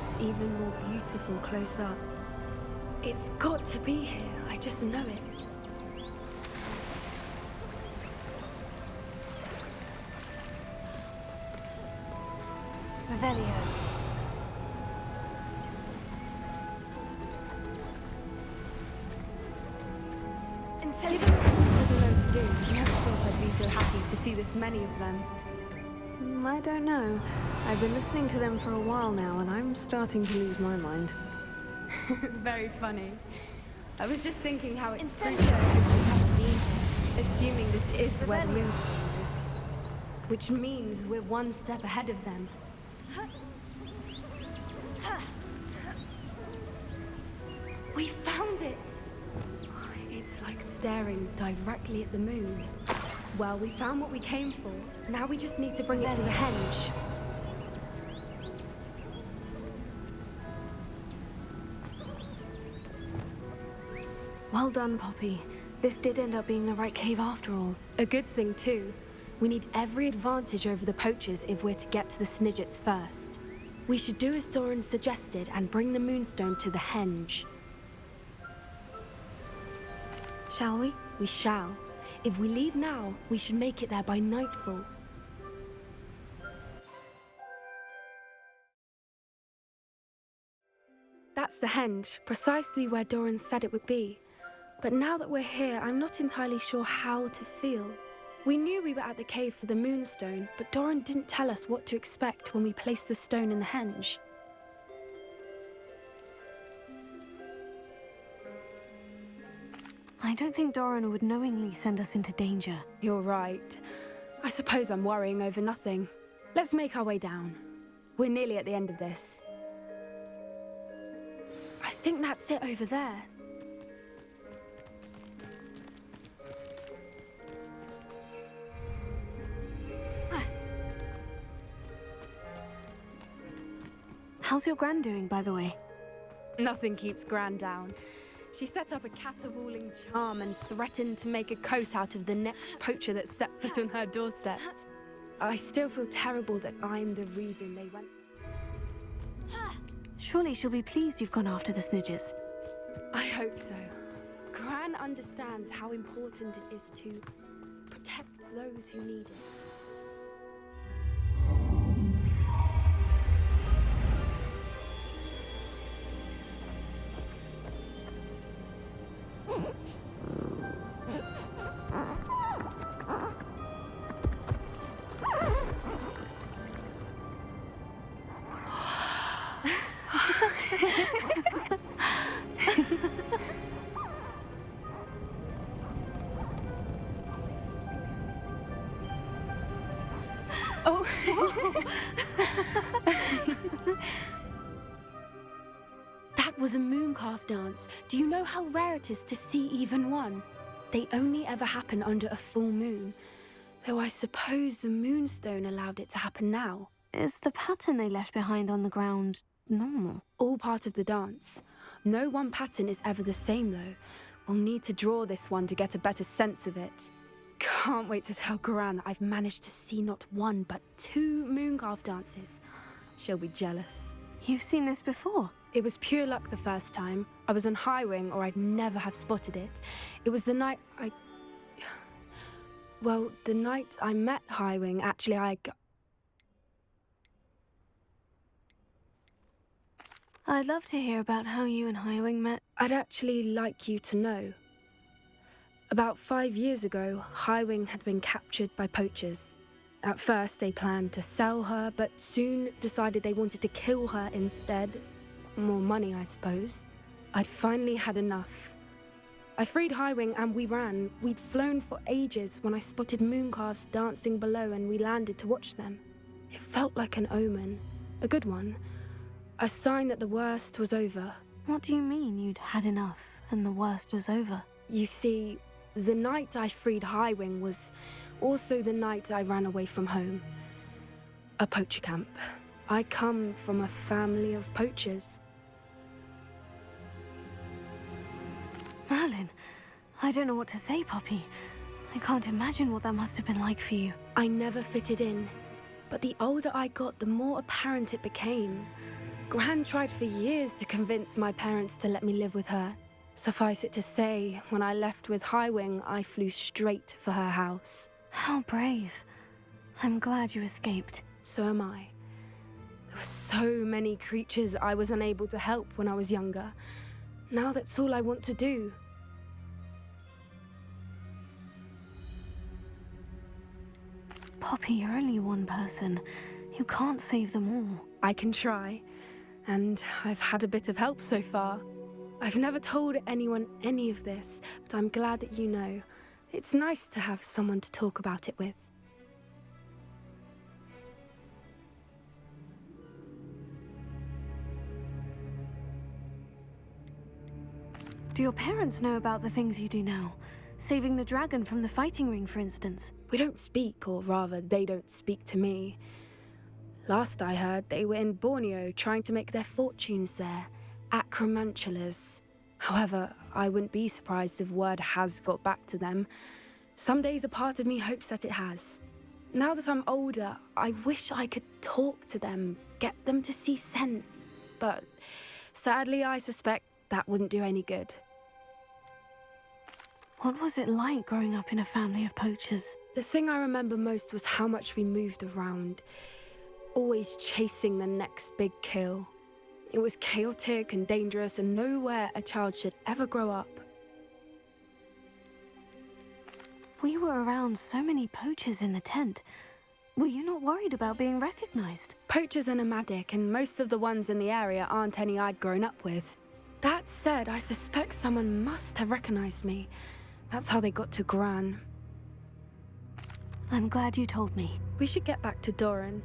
it's even more beautiful close up. It's got to be here, I just know it. Revelio. Given there was a load to do, I never thought I'd be so happy to see this many of them. I don't know. I've been listening to them for a while now, and I'm starting to lose my mind. Very funny. I was just thinking how it's crucial that creatures haven't been here, assuming this is where the moonstone is. Which means we're one step ahead of them. We found it! It's like staring directly at the moon. Well, we found what we came for. Now we just need to bring it to the henge. Well done, Poppy. This did end up being the right cave after all. A good thing, too. We need every advantage over the poachers if we're to get to the Snidgets first. We should do as Doran suggested and bring the moonstone to the henge. Shall we? We shall. If we leave now, we should make it there by nightfall. That's the henge, precisely where Doran said it would be. But now that we're here, I'm not entirely sure how to feel. We knew we were at the cave for the moonstone, but Doran didn't tell us what to expect when we placed the stone in the henge. I don't think Doran would knowingly send us into danger. You're right. I suppose I'm worrying over nothing. Let's make our way down. We're nearly at the end of this. I think that's it over there. How's your Gran doing, by the way? Nothing keeps Gran down. She set up a caterwauling charm and threatened to make a coat out of the next poacher that set foot on her doorstep. I still feel terrible that I'm the reason they went. Surely she'll be pleased you've gone after the Snidgets. I hope so. Gran understands how important it is to protect those who need it. Oh. That was a mooncalf dance. Do you know how rare it is to see even one? They only ever happen under a full moon. Though I suppose the moonstone allowed it to happen now. Is the pattern they left behind on the ground normal? All part of the dance. No one pattern is ever the same, though. We'll need to draw this one to get a better sense of it. Can't wait to tell Gran that I've managed to see not one, but 2 mooncalf dances. She'll be jealous. You've seen this before? It was pure luck the first time. I was on Highwing, or I'd never have spotted it. It was the night Well, the night I met Highwing, actually, I'd love to hear about how you and Highwing met. I'd actually like you to know. About 5 years ago, Highwing had been captured by poachers. At first, they planned to sell her, but soon decided they wanted to kill her instead. More money, I suppose. I'd finally had enough. I freed Highwing and we ran. We'd flown for ages when I spotted mooncalves dancing below and we landed to watch them. It felt like an omen. A good one. A sign that the worst was over. What do you mean you'd had enough and the worst was over? You see, the night I freed Highwing was also the night I ran away from home. A poacher camp. I come from a family of poachers. Merlin, I don't know what to say, Poppy. I can't imagine what that must have been like for you. I never fitted in, but the older I got, the more apparent it became. Gran tried for years to convince my parents to let me live with her. Suffice it to say, when I left with Highwing, I flew straight for her house. How brave. I'm glad you escaped. So am I. There were so many creatures I was unable to help when I was younger. Now that's all I want to do. Poppy, you're only one person. You can't save them all. I can try, and I've had a bit of help so far. I've never told anyone any of this, but I'm glad that you know. It's nice to have someone to talk about it with. Do your parents know about the things you do now? Saving the dragon from the fighting ring, for instance. We don't speak, or rather, they don't speak to me. Last I heard, they were in Borneo trying to make their fortunes there. Acromantulas. However, I wouldn't be surprised if word has got back to them. Some days a part of me hopes that it has. Now that I'm older, I wish I could talk to them, get them to see sense. But sadly, I suspect that wouldn't do any good. What was it like growing up in a family of poachers? The thing I remember most was how much we moved around, always chasing the next big kill. It was chaotic and dangerous, and nowhere a child should ever grow up. We were around so many poachers in the tent. Were you not worried about being recognized? Poachers are nomadic, and most of the ones in the area aren't any I'd grown up with. That said, I suspect someone must have recognized me. That's how they got to Gran. I'm glad you told me. We should get back to Doran.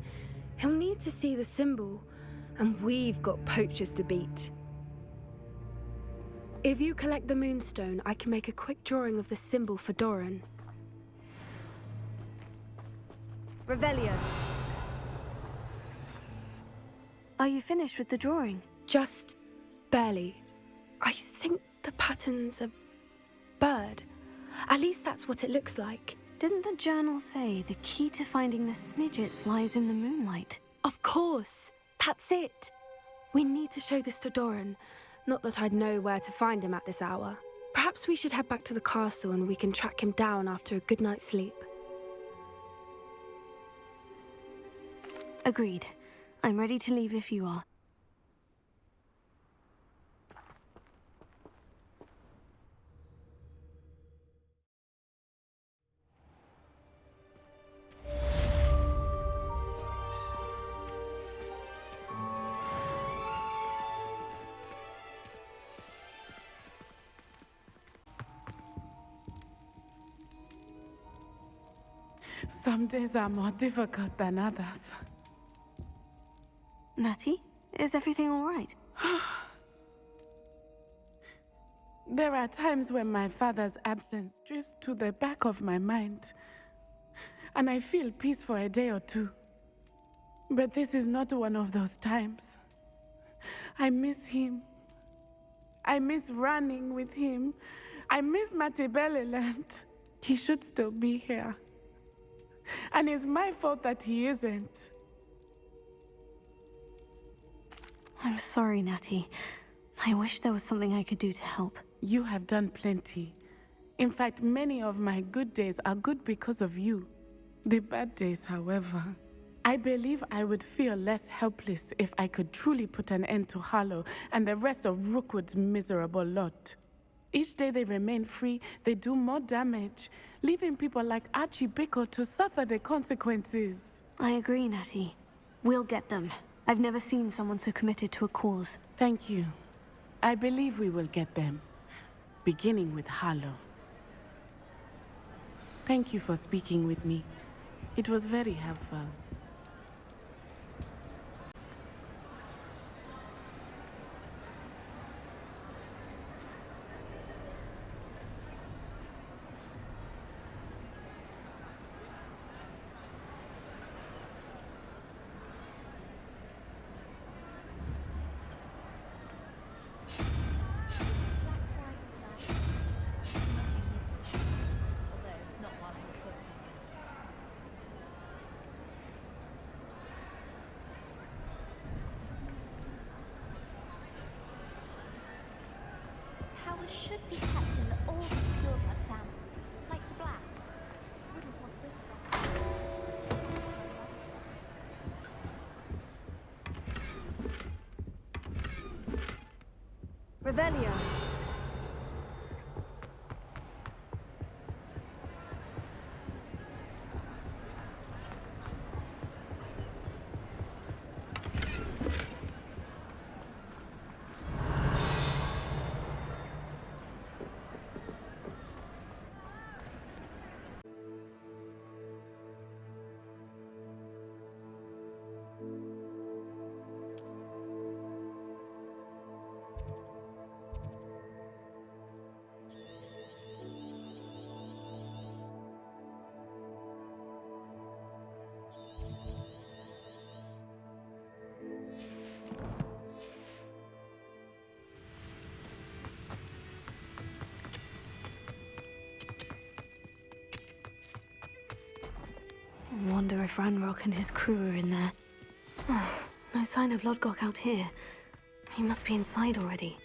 He'll need to see the symbol, and we've got poachers to beat. If you collect the moonstone, I can make a quick drawing of the symbol for Doran. Revelio. Are you finished with the drawing? Just barely. I think the pattern's a bird. At least that's what it looks like. Didn't the journal say the key to finding the Snidgets lies in the moonlight? Of course. That's it. We need to show this to Doran. Not that I'd know where to find him at this hour. Perhaps we should head back to the castle and we can track him down after a good night's sleep. Agreed. I'm ready to leave if you are. Some days are more difficult than others. Natty, is everything all right? There are times when my father's absence drifts to the back of my mind, and I feel peace for a day or two. But this is not one of those times. I miss him. I miss running with him. I miss Matibeleland. He should still be here. And it's my fault that he isn't. I'm sorry, Natty. I wish there was something I could do to help. You have done plenty. In fact, many of my good days are good because of you. The bad days, however, I believe I would feel less helpless if I could truly put an end to Harlow and the rest of Rookwood's miserable lot. Each day they remain free, they do more damage, leaving people like Archie Bickle to suffer the consequences. I agree, Natty. We'll get them. I've never seen someone so committed to a cause. Thank you. I believe we will get them, beginning with Harlow. Thank you for speaking with me. It was very helpful. Powers should be kept in all the pureblood families, like the Black. Wouldn't want this. Revelio. I wonder if Ranrock and his crew are in there. No sign of Lodgok out here. He must be inside already.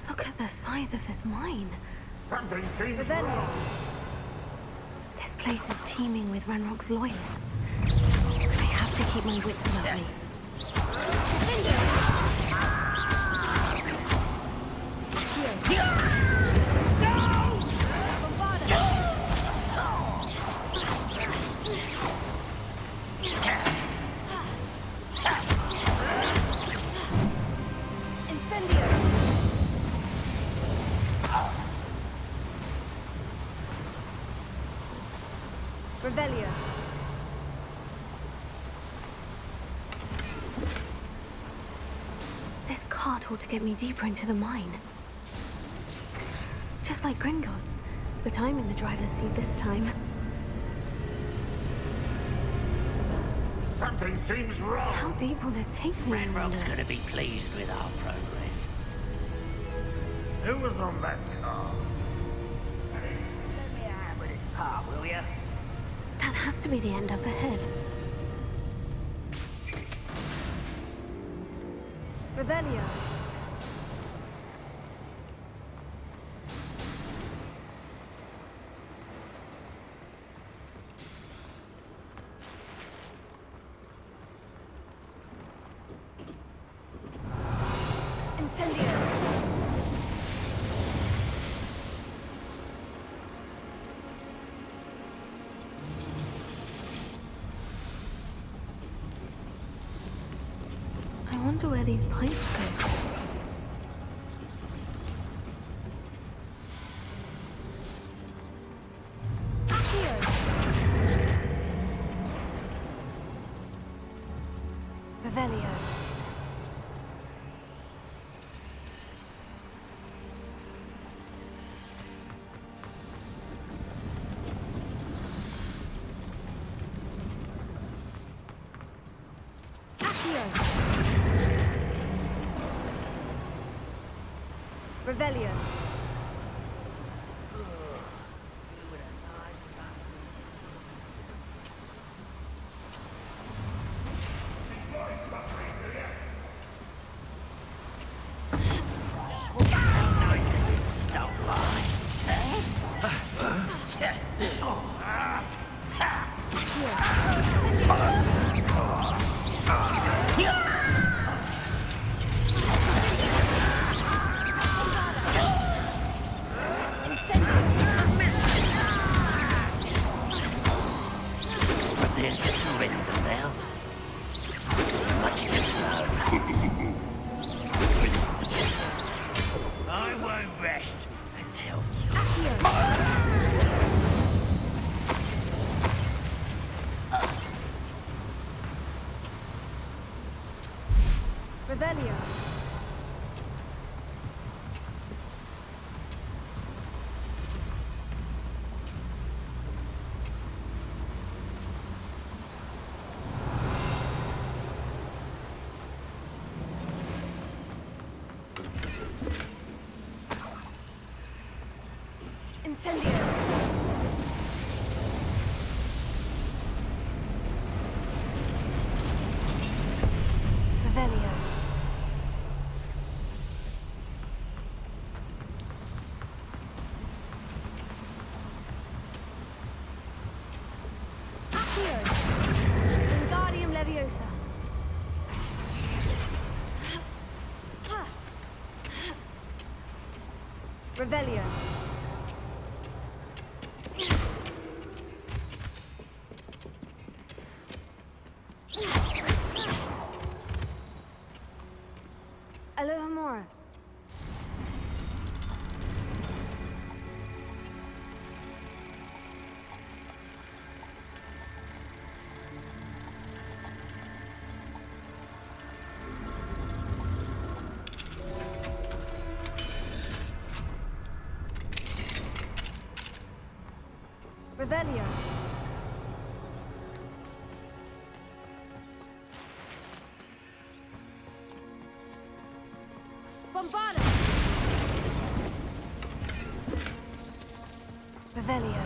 Look at the size of this mine. Something seems Revelio. This place is teeming with Ranrock's loyalists. I have to keep my wits about me. Incendio. Revelio. This cart ought to get me deeper into the mine. Just like Gringotts, but I'm in the driver's seat this time. Something seems wrong. How deep will this take me? Ranrock's gonna be pleased with our progress. Who was on that car? Let me have with his car, will ya? That has to be the end up ahead. Revelio. Incendio. I wonder where these pipes go. Revelio. Revelio. I won't rest until Revelio. Incendio. Revelio. Accio. Wingardium Leviosa. Revelio. Alohomora. Revelio. Bombarda. Revelio.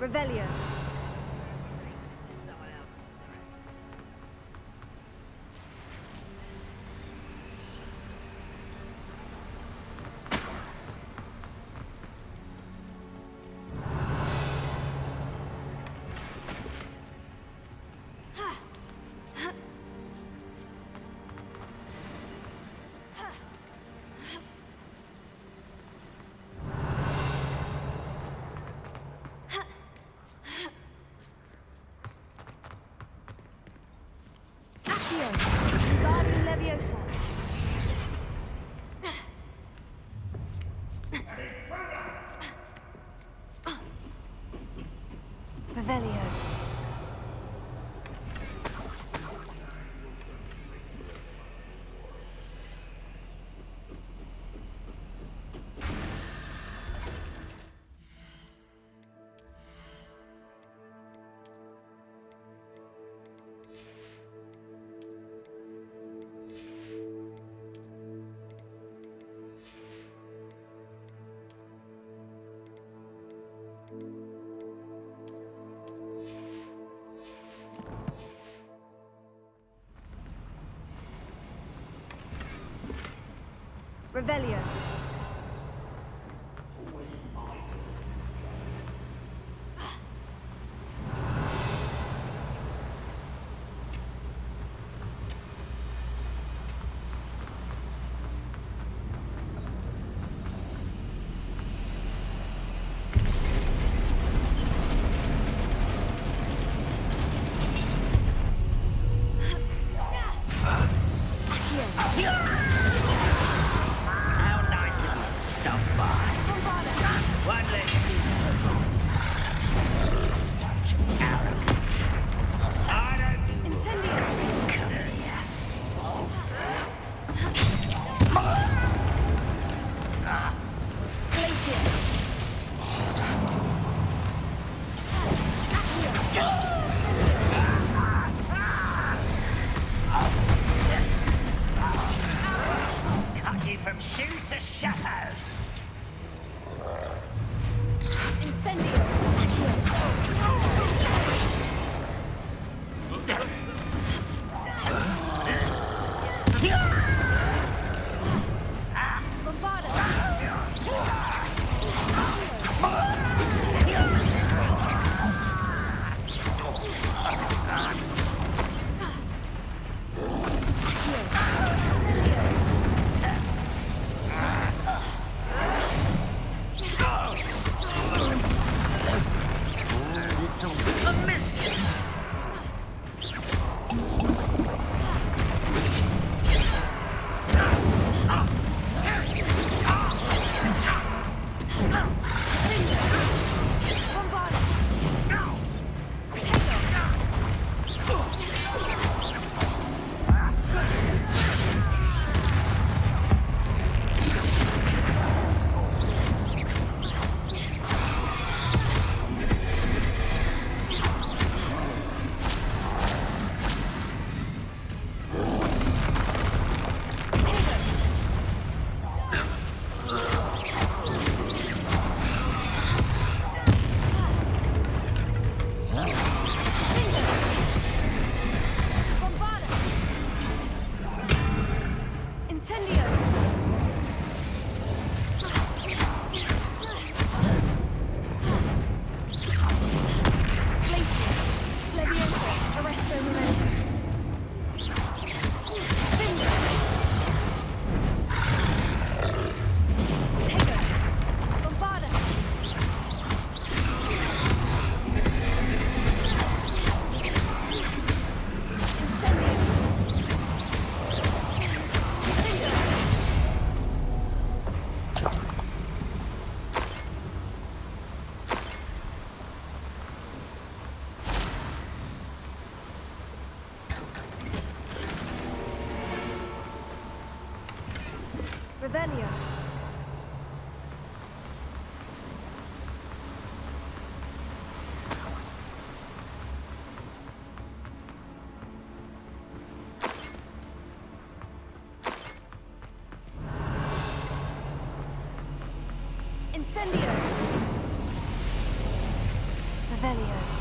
Revelio. Leviosa. Revelio. Revelio. From shoes to shadows. Incendio. Revelio. Incendio. Revelio.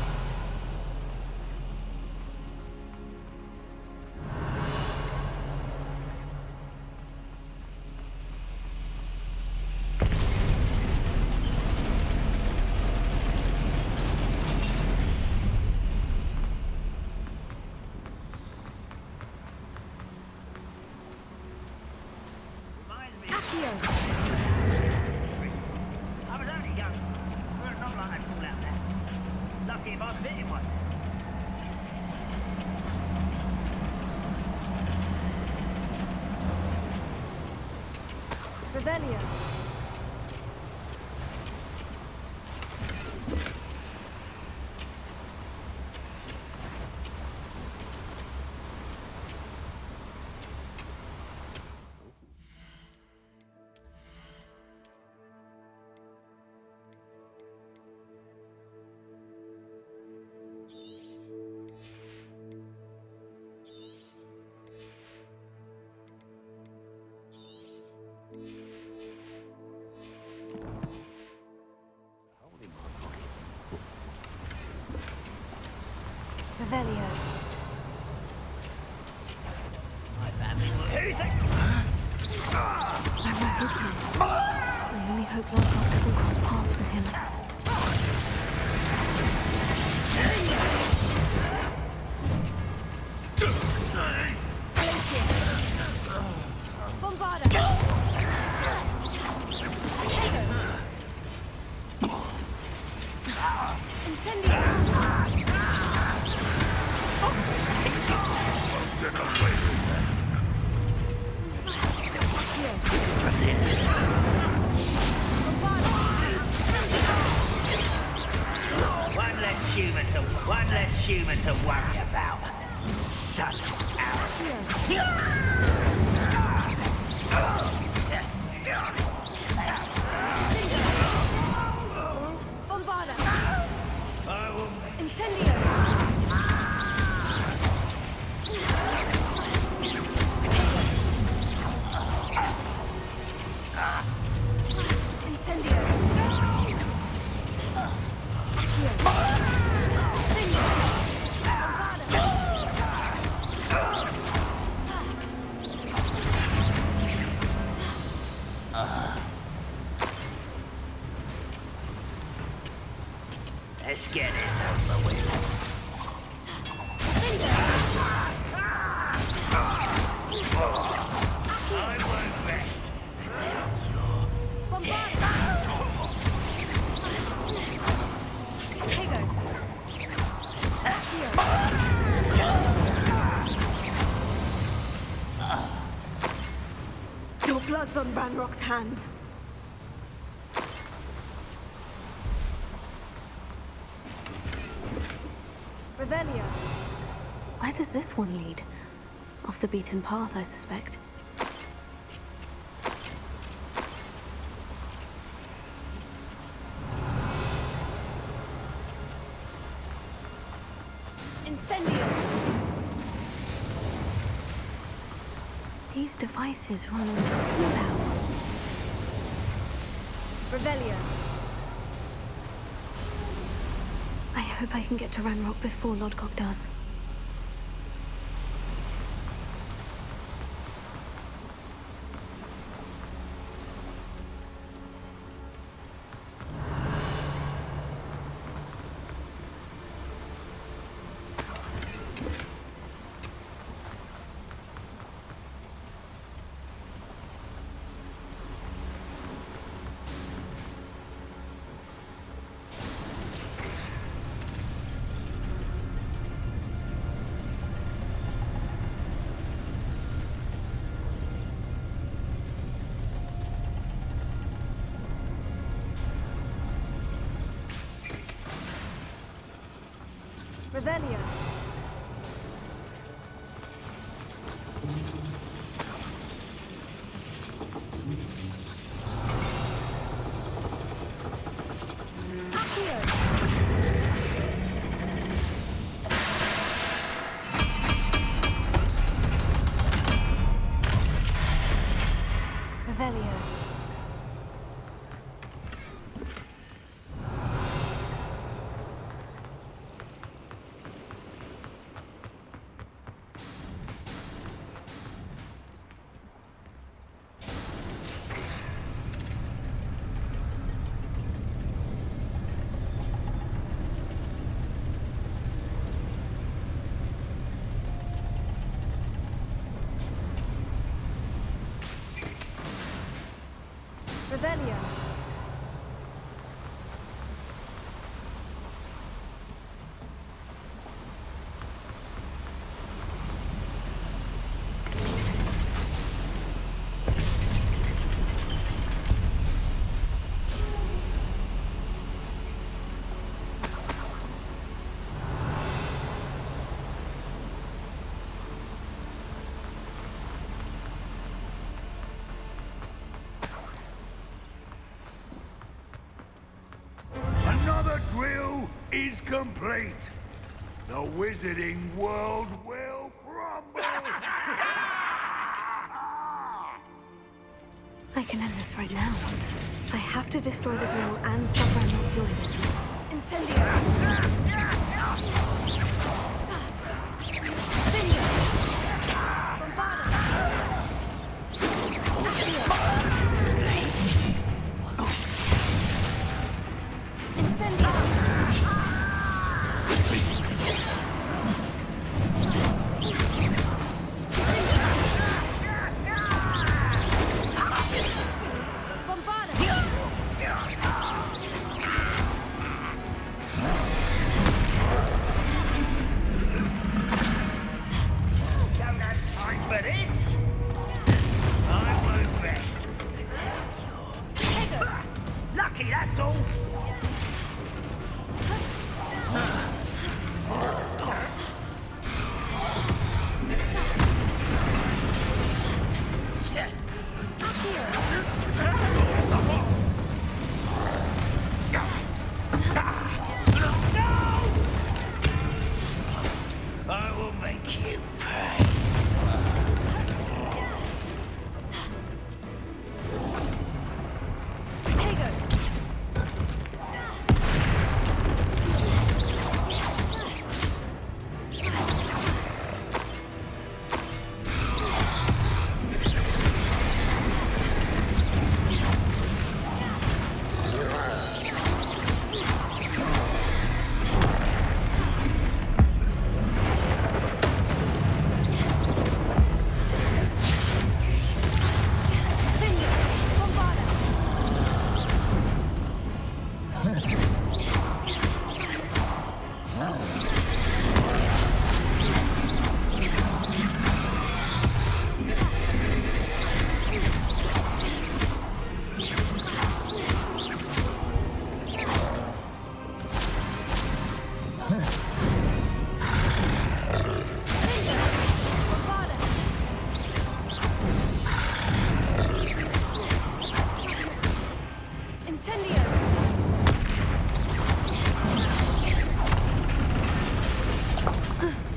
I was only young. Well, not like I'd fall out there. Lucky if I fit in one. Revelio. Revelio. Who's that? My work is here. I only hope Lodgok doesn't cross paths with him. Bombarda. Incendio. One less human to worry about. Shut Bombarda. Incendio. Let's get this over with. I won't rest until you're dead. Your blood's on Ranrock's hands. Revelio. Where does this one lead? Off the beaten path, I suspect. Incendio. These devices run on steam power. Revelio. I hope I can get to Ranrock before Lodgok does. Revelio. Revelio. The drill is complete. The wizarding world will crumble. I can end this right now. I have to destroy the drill and stop Ranrock's loyalists.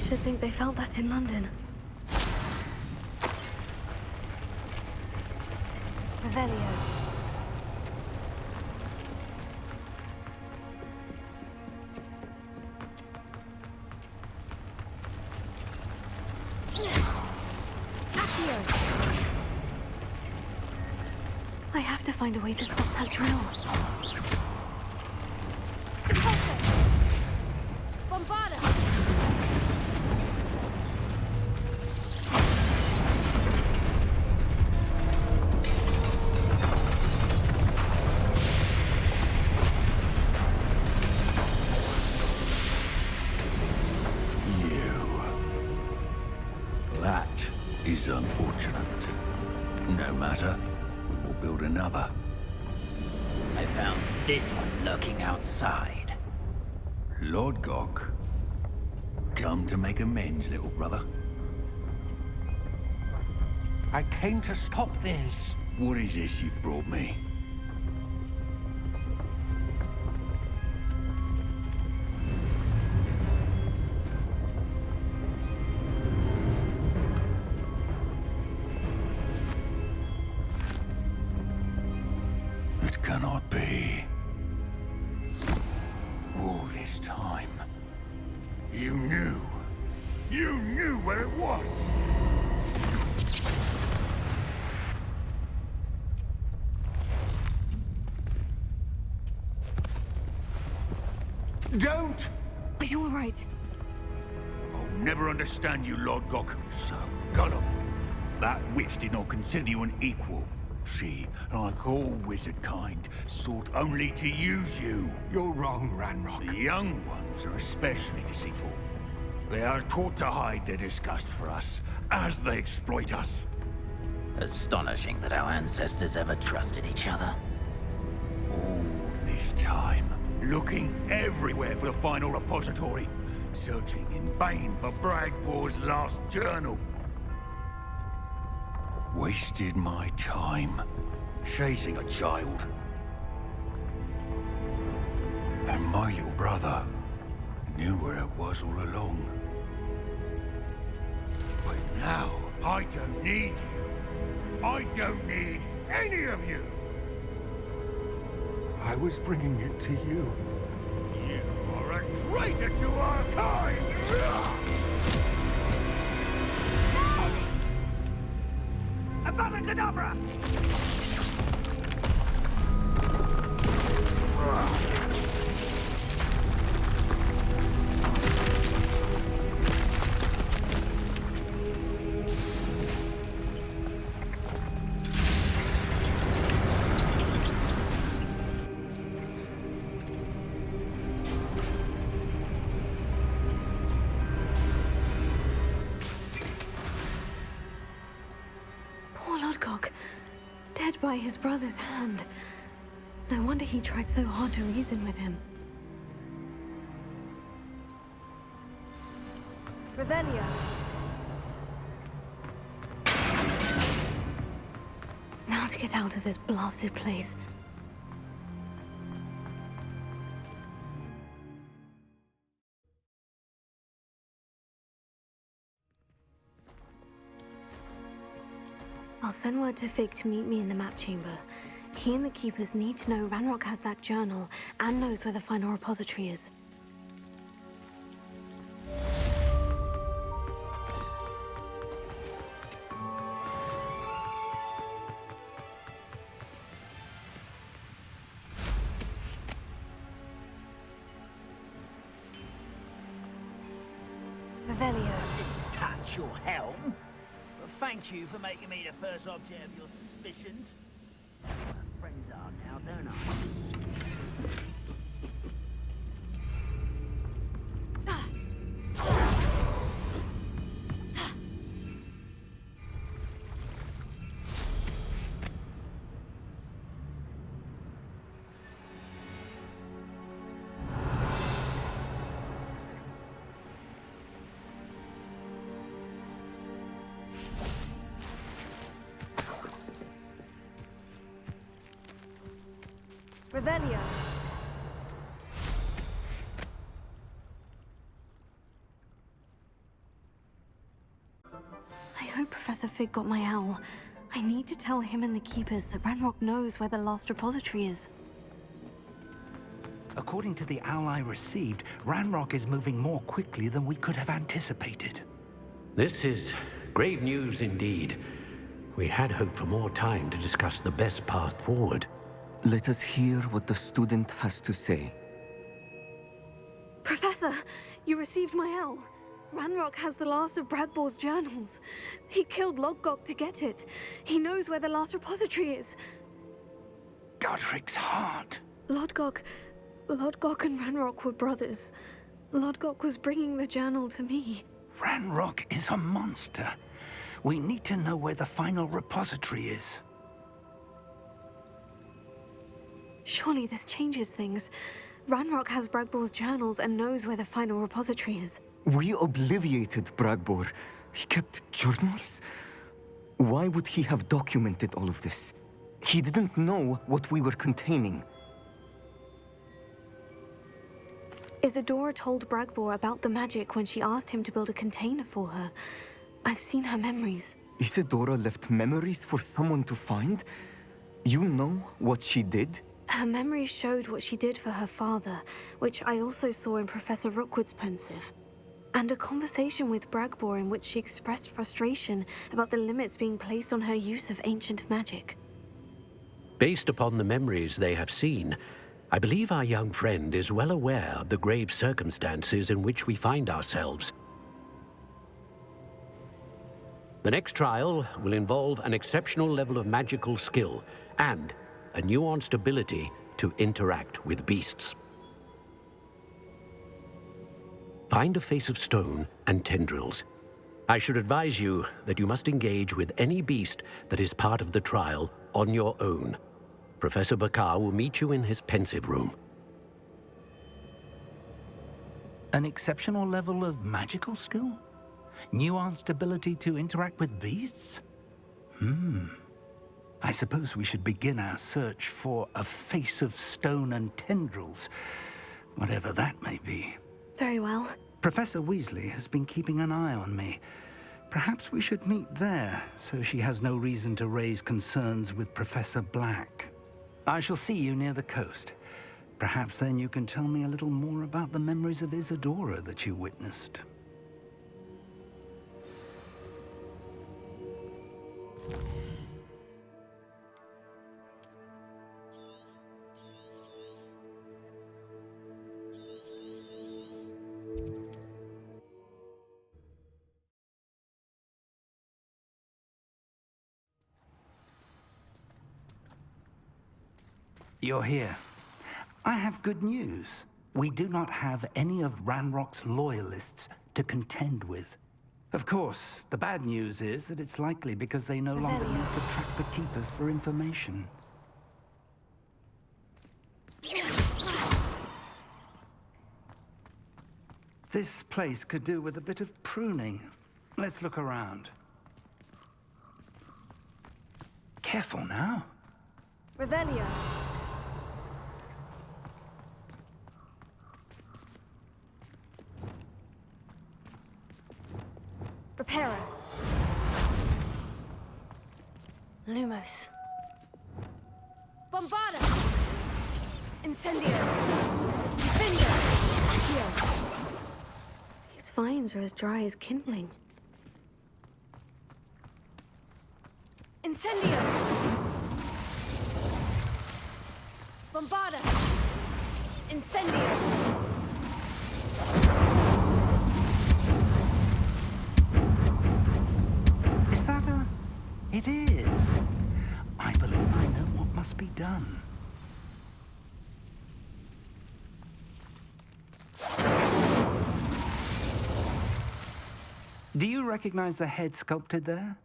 Should think they felt that in London. Revelio. I have to find a way to stop that drill. That is unfortunate. No matter, we will build another. I found this one lurking outside. Lord Gok, come to make amends, little brother. I came to stop this. What is this you've brought me? It cannot be. All this time, you knew where it was. Don't! Are you all right? I'll never understand you, Lord Gok. So gullible. That witch did not consider you an equal. She, like all wizard kind, sought only to use you. You're wrong, Ranrock. The young ones are especially deceitful. They are taught to hide their disgust for us, as they exploit us. Astonishing that our ancestors ever trusted each other. All this time, looking everywhere for the final repository, searching in vain for Bragbor's last journal. Wasted my time chasing a child. And my little brother knew where it was all along. But now, I don't need you. I don't need any of you. I was bringing it to you. You are a traitor to our kind! Avada Kedavra! Poor Lodgok, dead by his brother's hand. No wonder he tried so hard to reason with him. Revelio. Now to get out of this blasted place. I'll send word to Fig to meet me in the map chamber. He and the Keepers need to know Ranrock has that journal and knows where the final repository is. Revelio. Touch your helm? Well, thank you for making me the first object of your suspicions. Friends are now, don't I? Revelio. I hope Professor Fig got my owl. I need to tell him and the Keepers that Ranrock knows where the last repository is. According to the owl I received, Ranrock is moving more quickly than we could have anticipated. This is grave news indeed. We had hoped for more time to discuss the best path forward. Let us hear what the student has to say. Professor, you received my owl. Ranrock has the last of Bragbor's journals. He killed Lodgok to get it. He knows where the last repository is. Godric's heart. Lodgok and Ranrock were brothers. Lodgok was bringing the journal to me. Ranrock is a monster. We need to know where the final repository is. Surely this changes things. Ranrock has Bragbor's journals and knows where the final repository is. We obliviated Bragbor. He kept journals? Why would he have documented all of this? He didn't know what we were containing. Isadora told Bragbor about the magic when she asked him to build a container for her. I've seen her memories. Isadora left memories for someone to find? You know what she did? Her memories showed what she did for her father, which I also saw in Professor Rookwood's pensive. And a conversation with Bragbor in which she expressed frustration about the limits being placed on her use of ancient magic. Based upon the memories they have seen, I believe our young friend is well aware of the grave circumstances in which we find ourselves. The next trial will involve an exceptional level of magical skill and a nuanced ability to interact with beasts. Find a face of stone and tendrils. I should advise you that you must engage with any beast that is part of the trial on your own. Professor Bakar will meet you in his pensive room. An exceptional level of magical skill? Nuanced ability to interact with beasts? I suppose we should begin our search for a face of stone and tendrils. whatever that may be. Very well. Professor Weasley has been keeping an eye on me. Perhaps we should meet there, so she has no reason to raise concerns with Professor Black. I shall see you near the coast. Perhaps then you can tell me a little more about the memories of Isadora that you witnessed. You're here. I have good news. We do not have any of Ranrock's loyalists to contend with. Of course, the bad news is that it's likely because they no longer need to track the Keepers for information. This place could do with a bit of pruning. Let's look around. Careful now. Revelio. Reparo. Lumos. Bombarda. Incendio. Defender. Heal. These vines are as dry as kindling. Incendio. Bombarda. Incendio. Is that a... It is. I believe I know what must be done. Do you recognize the head sculpted there?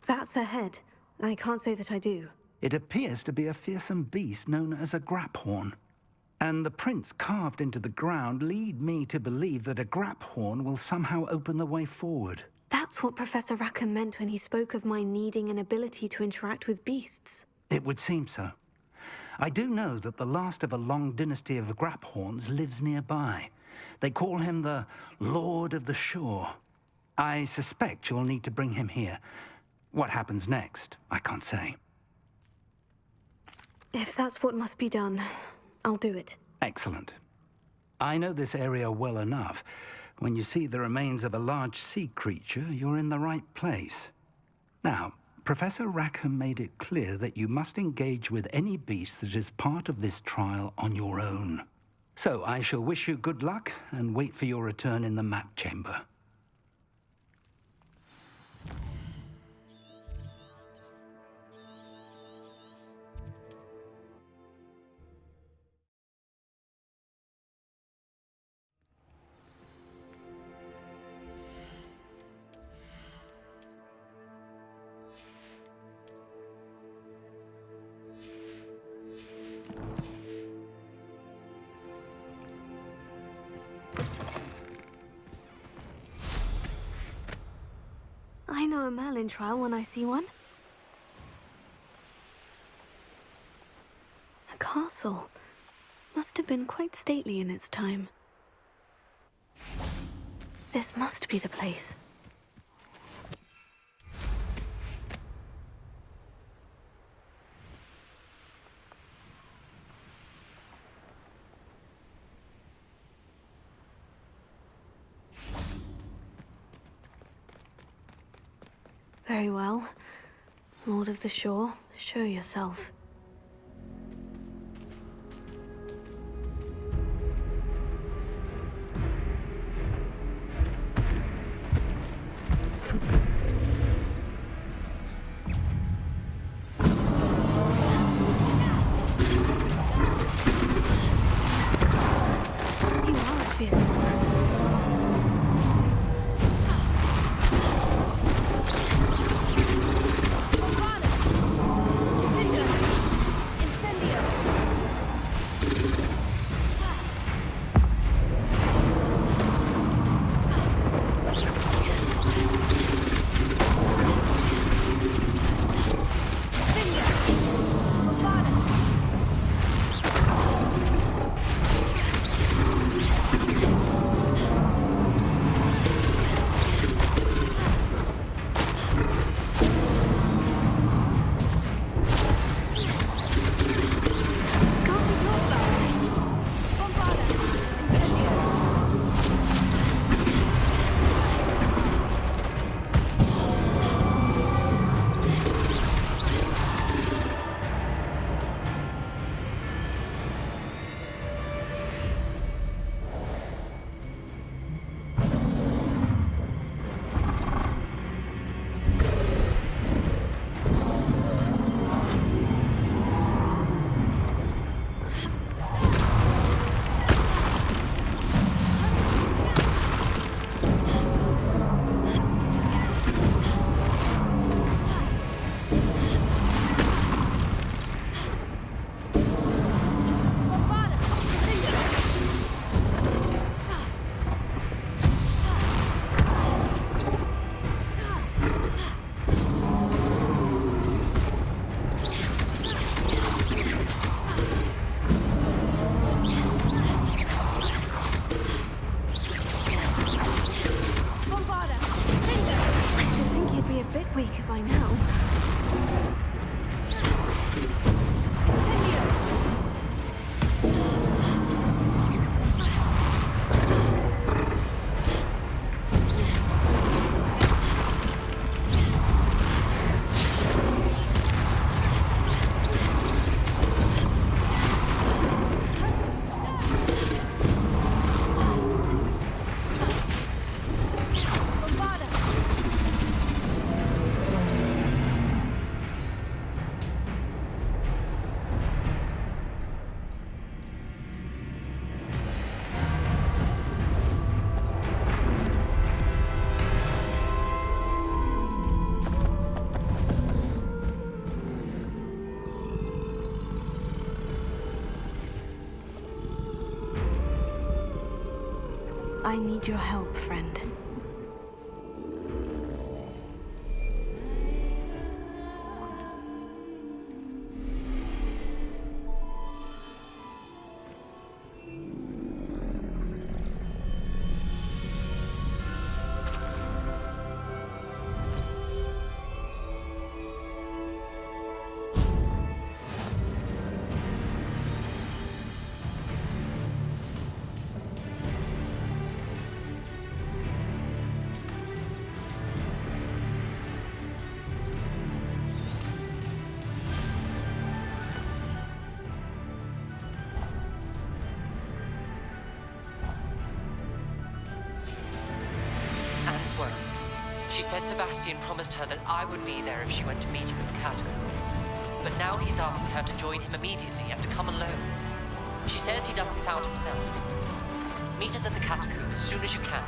That's a head. I can't say that I do. It appears to be a fearsome beast known as a graphorn. And the prints carved into the ground lead me to believe that a graphorn will somehow open the way forward. That's what Professor Rackham meant when he spoke of my needing an ability to interact with beasts. It would seem so. I do know that the last of a long dynasty of graphorns lives nearby. They call him the Lord of the Shore. I suspect you'll need to bring him here. What happens next, I can't say. If that's what must be done, I'll do it. Excellent. I know this area well enough. When you see the remains of a large sea creature, you're in the right place. Now, Professor Rackham made it clear that you must engage with any beast that is part of this trial on your own. So I shall wish you good luck and wait for your return in the map chamber. I know a Merlin trial when I see one. A castle. Must have been quite stately in its time. This must be the place. Very well. Lord of the Shore, show yourself. You are a fierce one. Defender. I need your help, friend. She said Sebastian promised her that I would be there if she went to meet him in the catacomb. But now he's asking her to join him immediately and to come alone. She says he doesn't sound himself. Meet us at the catacomb as soon as you can.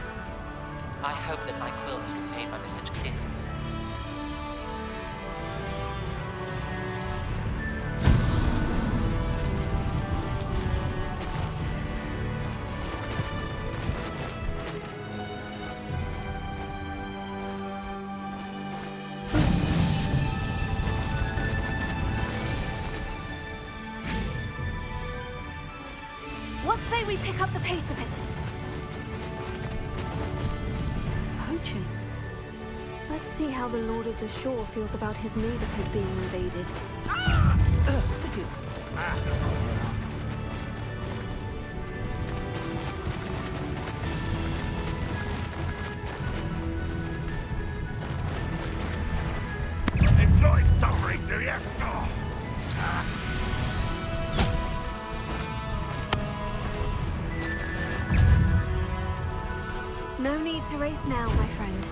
I hope that my quill has conveyed my message clearly. What say we pick up the pace a bit? Poachers. Let's see how the Lord of the Shore feels about his neighborhood being invaded. Enjoy suffering, do you? No need to race now, my friend.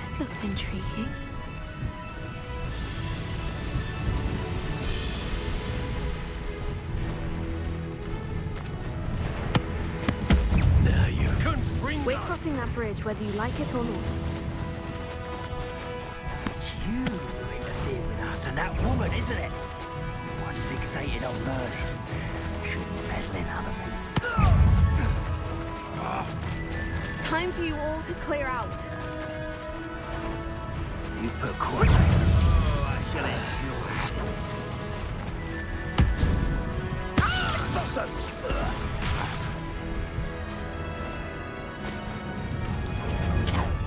This looks intriguing. We're crossing that bridge whether you like it or not. You interfere with us and that woman, isn't it? One fixated on burning. Shouldn't meddle in other things. Time for you all to clear out. You put quite. Oh, I shall end your hands. Not so.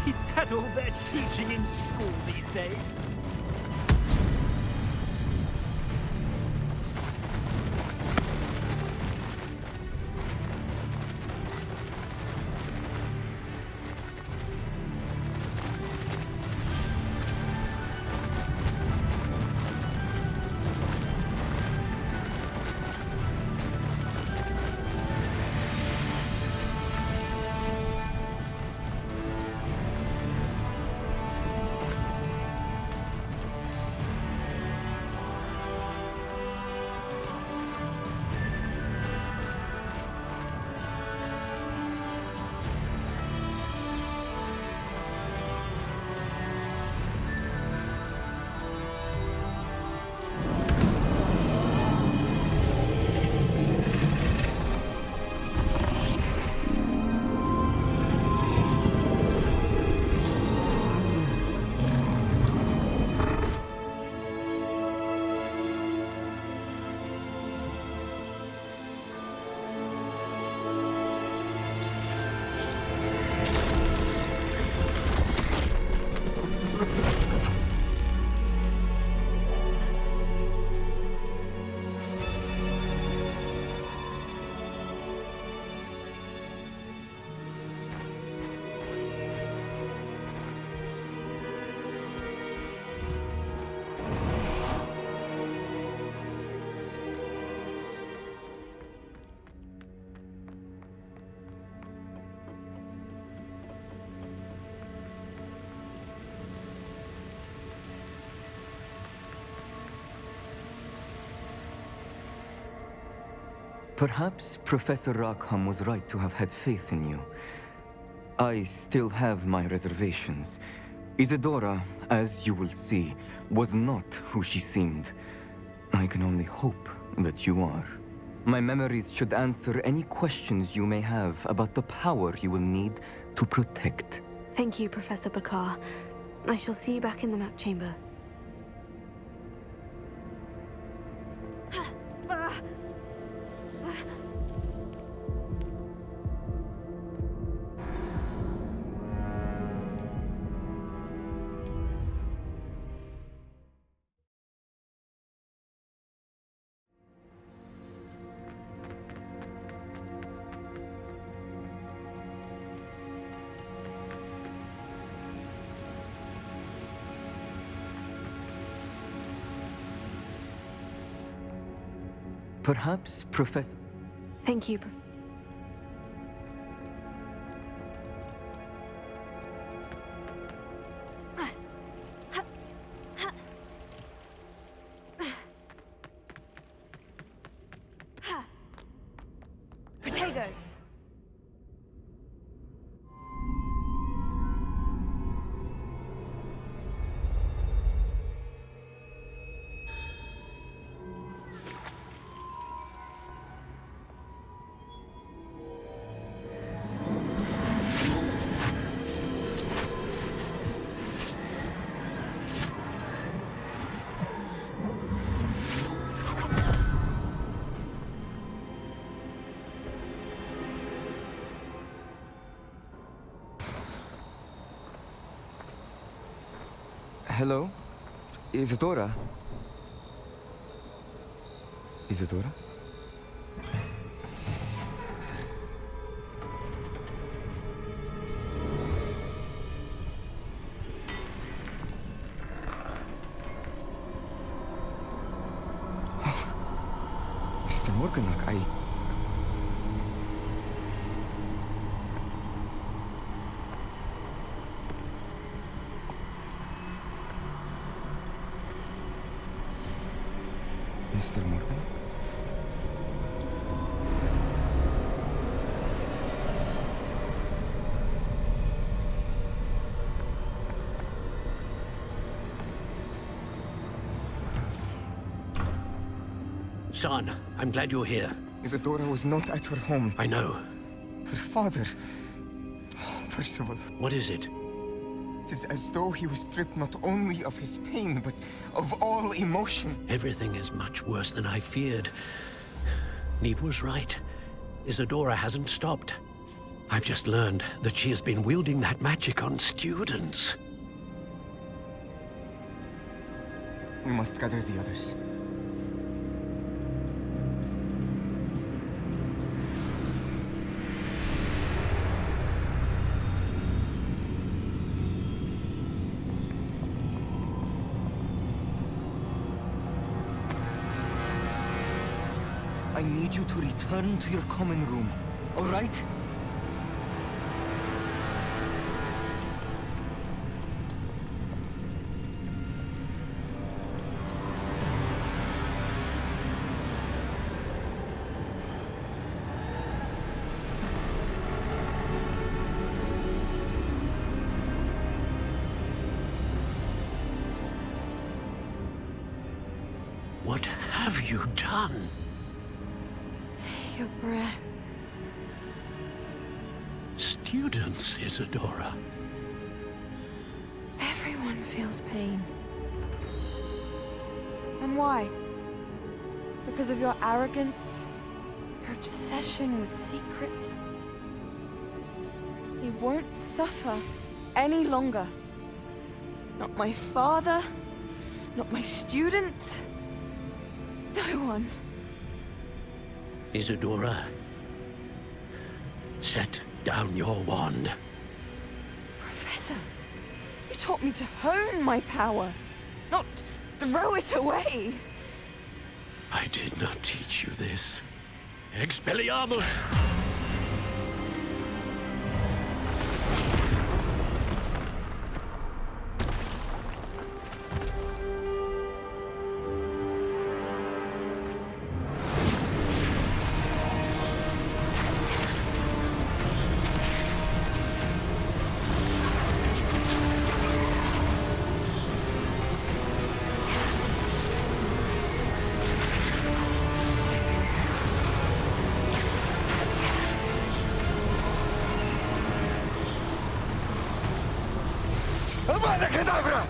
Is that all they're teaching in school these days? Perhaps Professor Rackham was right to have had faith in you. I still have my reservations. Isadora, as you will see, was not who she seemed. I can only hope that you are. My memories should answer any questions you may have about the power you will need to protect. Thank you, Professor Bakar. I shall see you back in the map chamber. Perhaps, Professor... Thank you, Protego! Hello? Isadora? Isadora? Mr. Morganach, Mr. Morgan? Son, I'm glad you're here. Isadora was not at her home. I know. Her father... Oh, Percival. What is it? It is as though he was stripped not only of his pain, but of all emotion. Everything is much worse than I feared. Neve was right. Isadora hasn't stopped. I've just learned that she has been wielding that magic on students. We must gather the others. I need you to return to your common room, all right? What have you done? Take a breath. Students, Isadora. Everyone feels pain. And why? Because of your arrogance? Your obsession with secrets? He won't suffer any longer. Not my father, not my students, no one. Isadora, set down your wand. Professor, you taught me to hone my power, not throw it away. I did not teach you this. Expelliarmus! Avada Kedavra!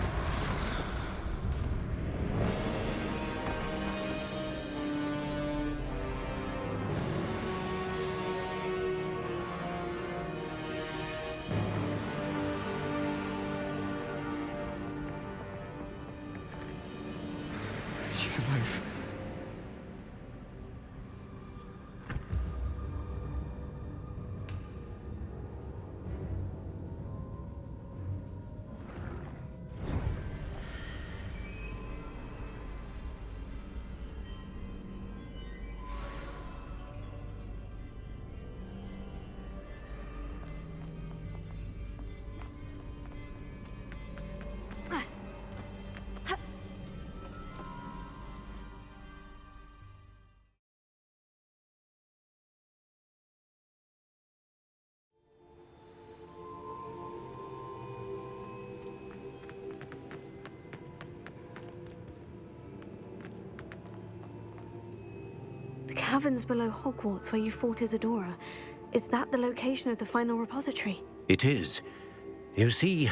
She's alive. The caverns below Hogwarts where you fought Isadora. Is that the location of the final repository? It is. You see,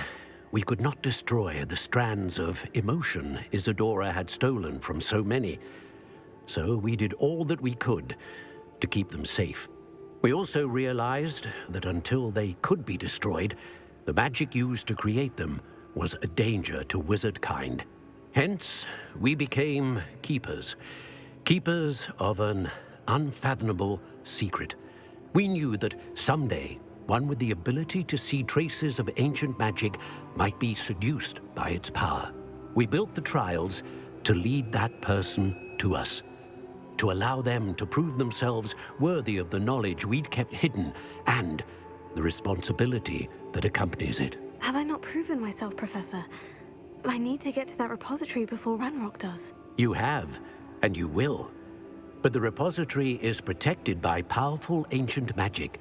we could not destroy the strands of emotion Isadora had stolen from so many. So we did all that we could to keep them safe. We also realized that until they could be destroyed, the magic used to create them was a danger to wizard kind. Hence, we became keepers. Keepers of an unfathomable secret. We knew that someday, one with the ability to see traces of ancient magic might be seduced by its power. We built the trials to lead that person to us, to allow them to prove themselves worthy of the knowledge we'd kept hidden and the responsibility that accompanies it. Have I not proven myself, Professor? I need to get to that repository before Ranrock does. You have, and you will. But the repository is protected by powerful ancient magic.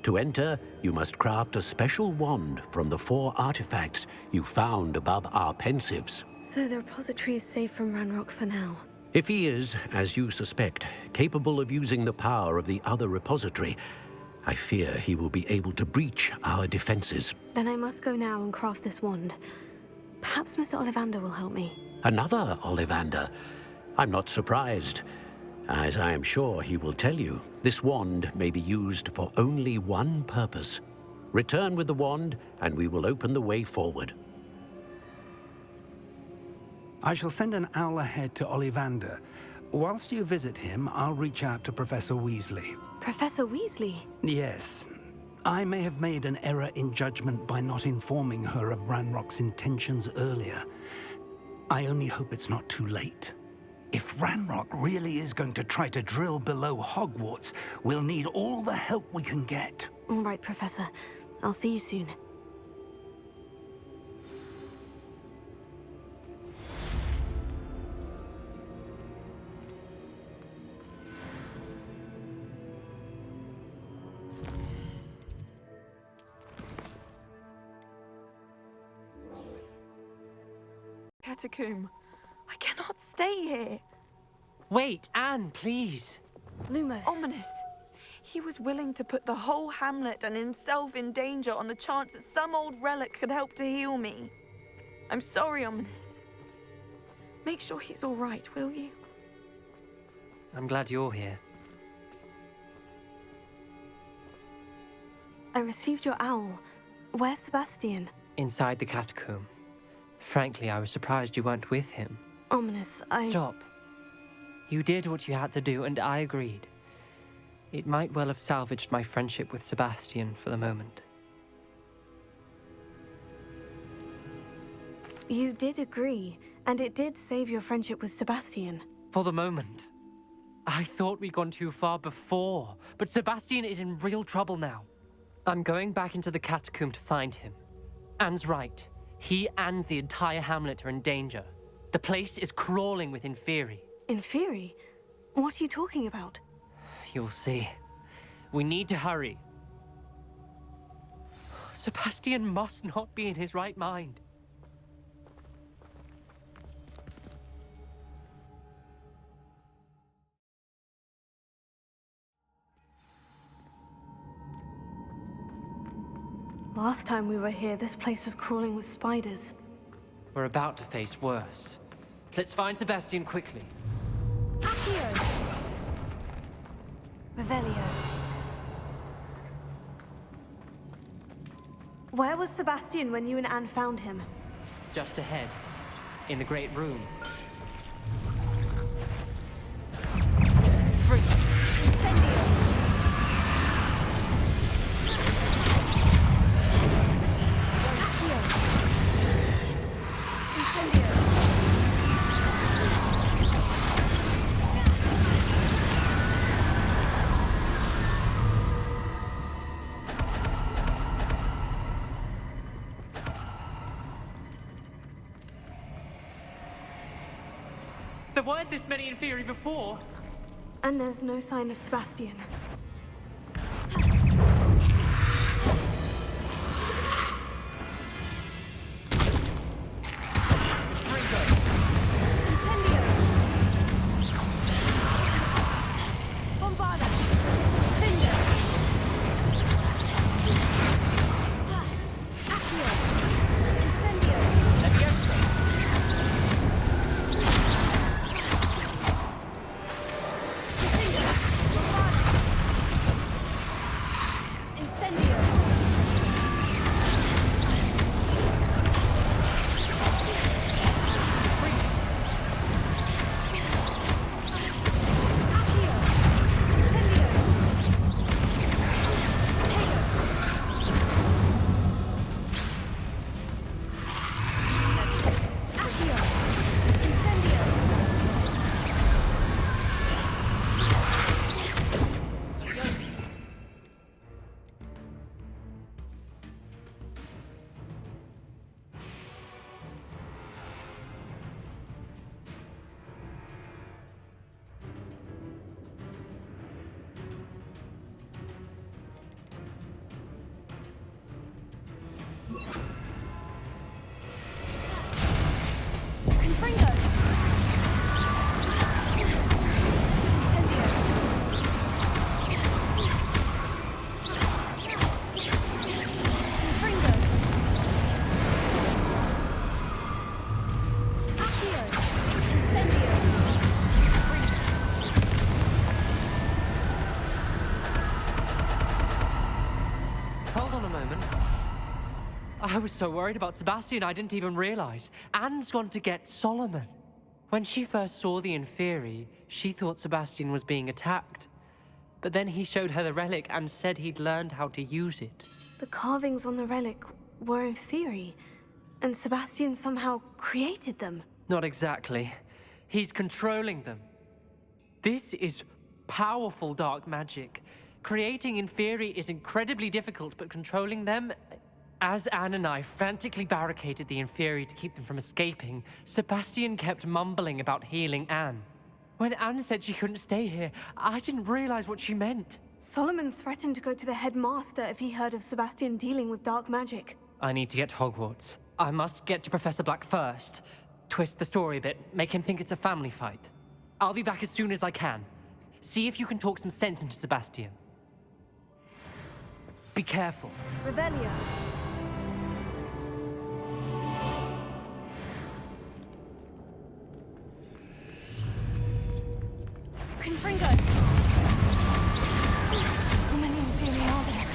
To enter, you must craft a special wand from the 4 artifacts you found above our pensives. So the repository is safe from Ranrock for now. If he is, as you suspect, capable of using the power of the other repository, I fear he will be able to breach our defenses. Then I must go now and craft this wand. Perhaps Mr. Ollivander will help me. Another Ollivander? I'm not surprised. As I am sure he will tell you, this wand may be used for only one purpose. Return with the wand, and we will open the way forward. I shall send an owl ahead to Ollivander. Whilst you visit him, I'll reach out to Professor Weasley. Professor Weasley? Yes. I may have made an error in judgment by not informing her of Ranrock's intentions earlier. I only hope it's not too late. If Ranrock really is going to try to drill below Hogwarts, we'll need all the help we can get. All right, Professor. I'll see you soon. Catacomb. I cannot stay here. Wait, Anne, please. Lumos. Ominous. He was willing to put the whole hamlet and himself in danger on the chance that some old relic could help to heal me. I'm sorry, Ominous. Make sure he's all right, will you? I'm glad you're here. I received your owl. Where's Sebastian? Inside the catacomb. Frankly, I was surprised you weren't with him. Ominous, Stop. You did what you had to do, and I agreed. It might well have salvaged my friendship with Sebastian for the moment. You did agree, and it did save your friendship with Sebastian. For the moment. I thought we'd gone too far before, but Sebastian is in real trouble now. I'm going back into the catacomb to find him. Anne's right. He and the entire hamlet are in danger. The place is crawling with Inferi. Inferi? What are you talking about? You'll see. We need to hurry. Sebastian must not be in his right mind. Last time we were here, this place was crawling with spiders. We're about to face worse. Let's find Sebastian quickly. Accio! Revelio. Where was Sebastian when you and Anne found him? Just ahead, in the Great Room. Free. Incendio! Accio! Incendio! There weren't this many in theory before. And there's no sign of Sebastian. Incendio! Bombarda! Finger! Accio! Incendio! Leviosa! Incendio! Accio! Incendio! Accio! Incendio! Confringo! Incendio! Confringo! Accio! Incendio! Hold on a moment. I was so worried about Sebastian I didn't even realize. Anne's gone to get Solomon. When she first saw the Inferi, she thought Sebastian was being attacked. But then he showed her the relic and said he'd learned how to use it. The carvings on the relic were Inferi, and Sebastian somehow created them. Not exactly. He's controlling them. This is powerful dark magic. Creating Inferi is incredibly difficult, but controlling them... As Anne and I frantically barricaded the Inferi to keep them from escaping, Sebastian kept mumbling about healing Anne. When Anne said she couldn't stay here, I didn't realize what she meant. Solomon threatened to go to the headmaster if he heard of Sebastian dealing with dark magic. I need to get to Hogwarts. I must get to Professor Black first. Twist the story a bit, make him think it's a family fight. I'll be back as soon as I can. See if you can talk some sense into Sebastian. Be careful. Revelio. Confringo! How many Inferi are there?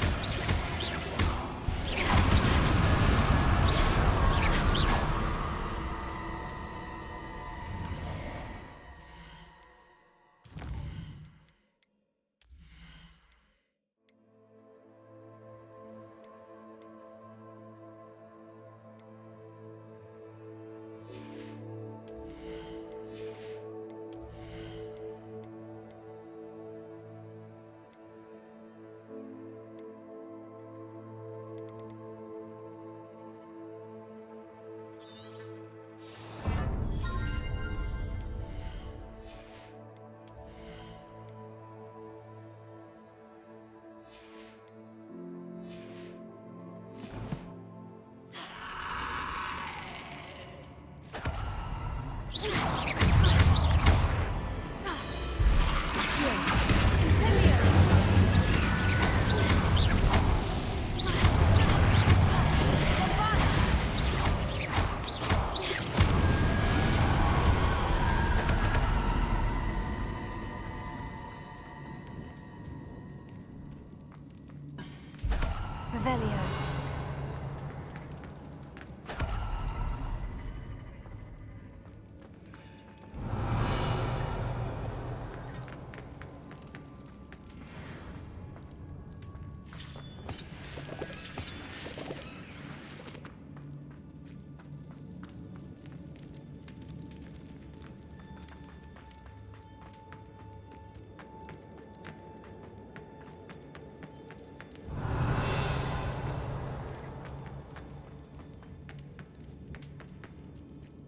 Revelio.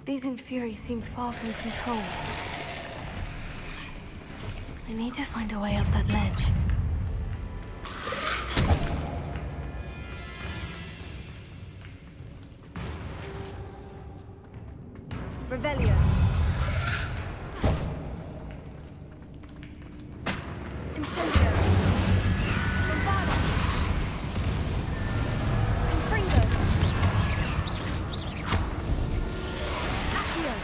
These Inferi seem far from control. I need to find a way up that ledge. Revelio. Incendio. Bombado. Confringo. Accio.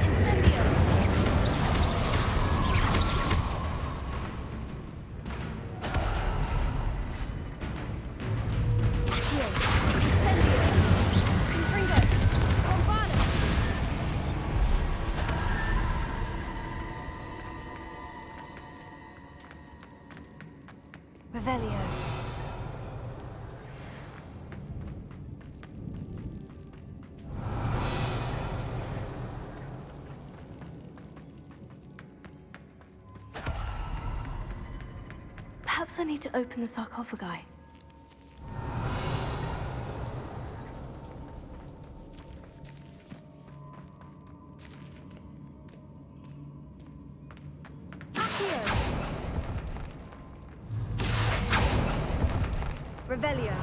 Incendio. Accio. Incendio. Confringo. Bombado. Revelio. Perhaps I need to open the sarcophagi. Accio. Revelio.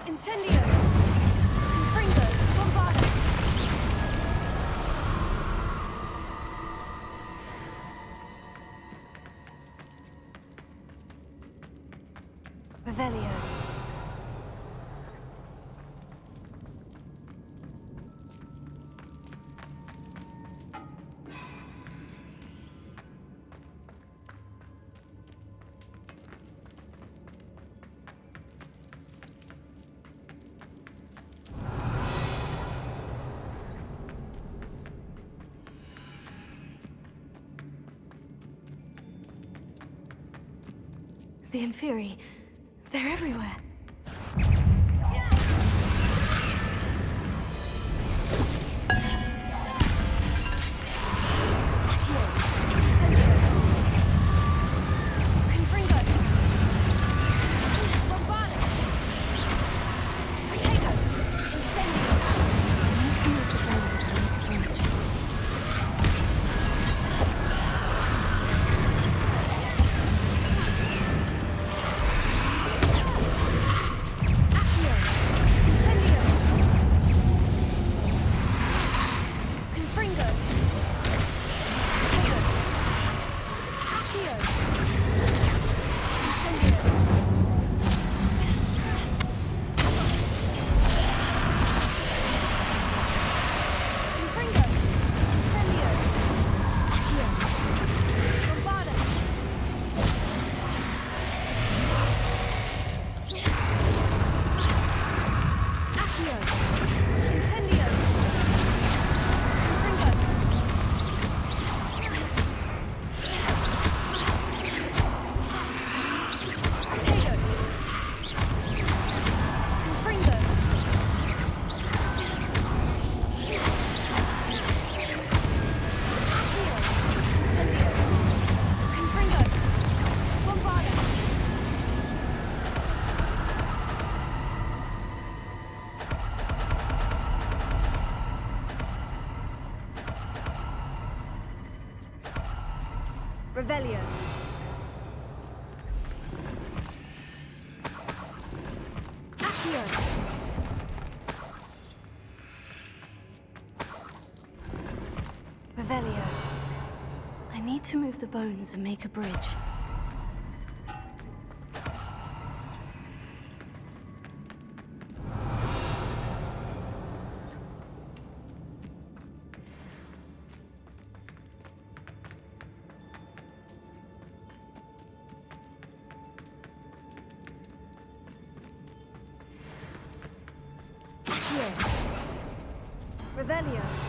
Incendio. Confringo. Bombado. Revelio. The Inferi, they're everywhere. Revelio. Accio. Revelio. I need to move the bones and make a bridge. Revelio.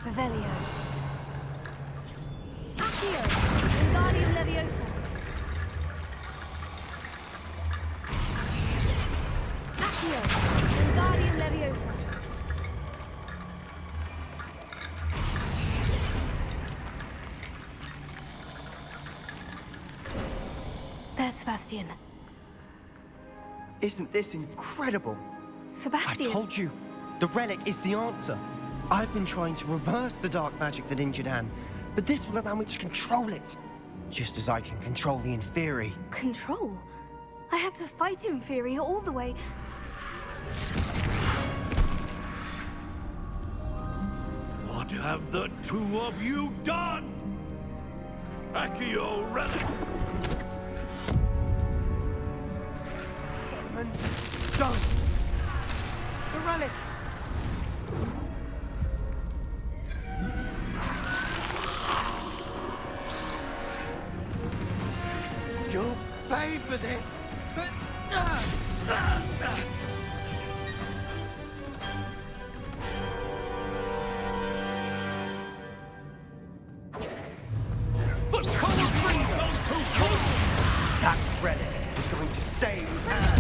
Revelio. Accio. Wingardium Leviosa. Accio. Wingardium Leviosa. There's Sebastian. Isn't this incredible? Sebastian! I told you, the relic is the answer. I've been trying to reverse the dark magic that injured Anne, but this will allow me to control it. Just as I can control the Inferi. Control? I had to fight Inferi all the way. What have the two of you done? Accio relic! And done. The relic. You'll pay for this. That relic is going to save Anne.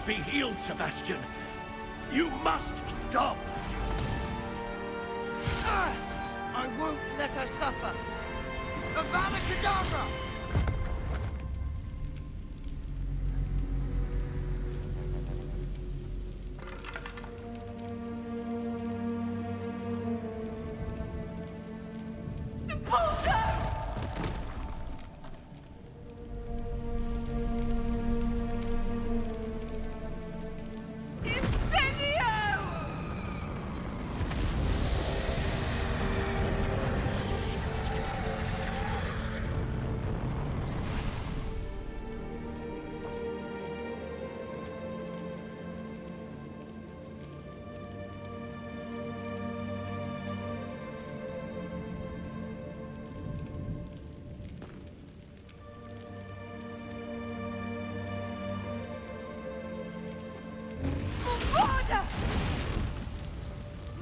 be healed, Sebastian. You must stop. I won't let her suffer. Avada Kedavra!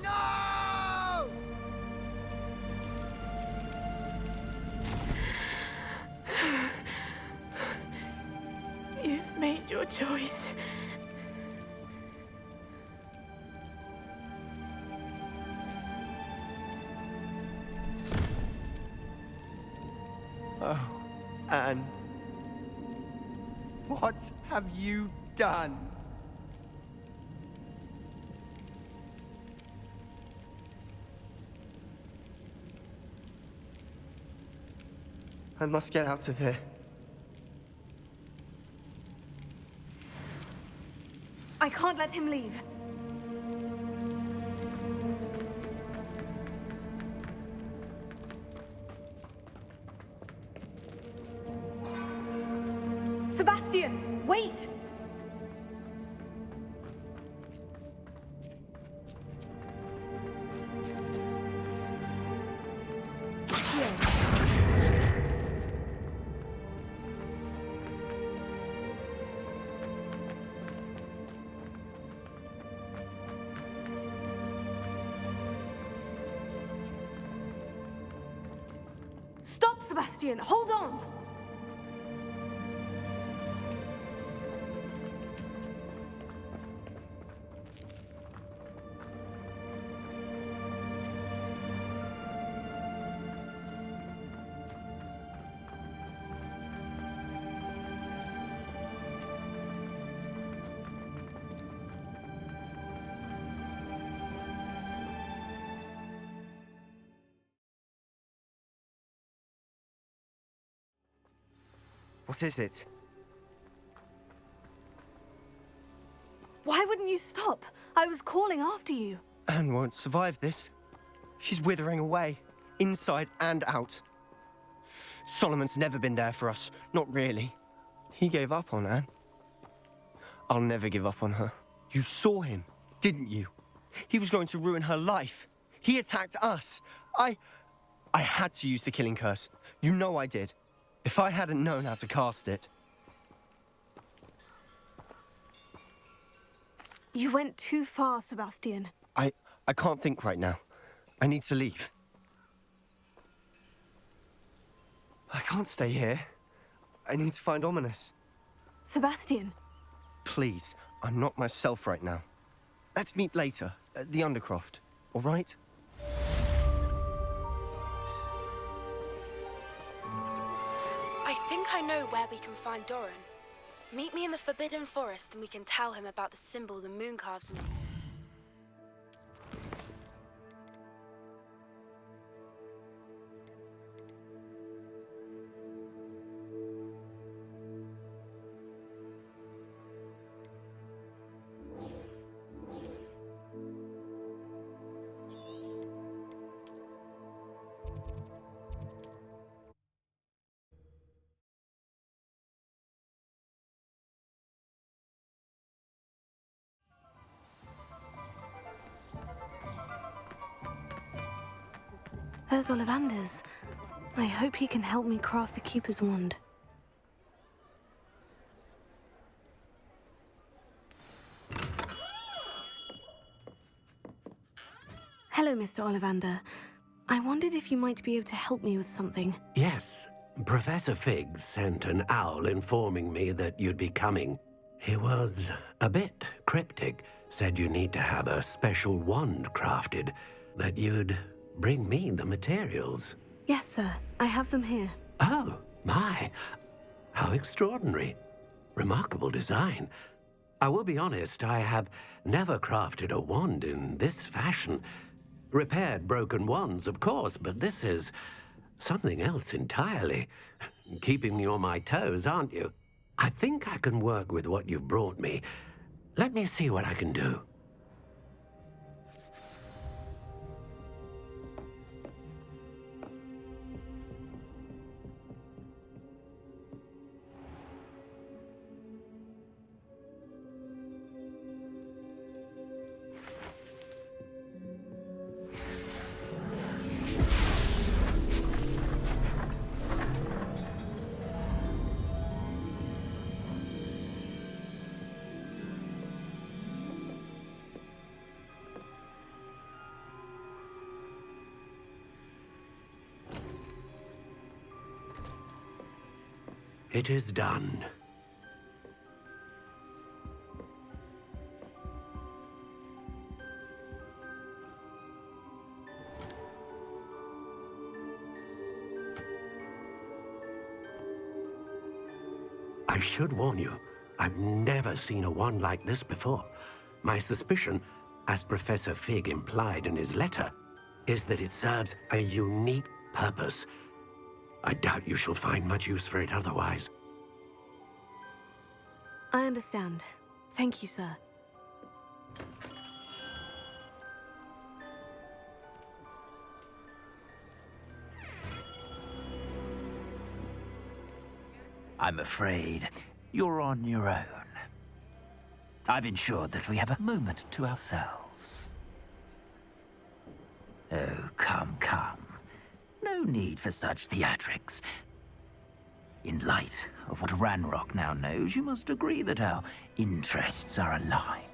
No! You've made your choice. Oh, Anne. What have you done? I must get out of here. I can't let him leave. Sebastian, wait! Stop, Sebastian! Hold on! What is it? Why wouldn't you stop? I was calling after you. Anne won't survive this. She's withering away, inside and out. Solomon's never been there for us, not really. He gave up on Anne. I'll never give up on her. You saw him, didn't you? He was going to ruin her life. He attacked us. I had to use the killing curse. You know I did. If I hadn't known how to cast it... You went too far, Sebastian. I can't think right now. I need to leave. I can't stay here. I need to find Ominous. Sebastian. Please, I'm not myself right now. Let's meet later, at the Undercroft, all right? I think I know where we can find Doran. Meet me in the Forbidden Forest and we can tell him about the symbol the moon carves made. There's Ollivander's. I hope he can help me craft the Keeper's wand. Hello, Mr. Ollivander. I wondered if you might be able to help me with something. Yes. Professor Fig sent an owl informing me that you'd be coming. He was a bit cryptic. Said you need to have a special wand crafted. That you'd bring me the materials. Yes, sir. I have them here. Oh, my. How extraordinary. Remarkable design. I will be honest, I have never crafted a wand in this fashion. Repaired broken wands, of course, but this is something else entirely. Keeping me on my toes, aren't you? I think I can work with what you've brought me. Let me see what I can do. It is done. I should warn you, I've never seen a wand like this before. My suspicion, as Professor Fig implied in his letter, is that it serves a unique purpose. I doubt you shall find much use for it otherwise. I understand. Thank you, sir. I'm afraid you're on your own. I've ensured that we have a moment to ourselves. Oh, come, come. No need for such theatrics. In light of what Ranrock now knows, you must agree that our interests are aligned.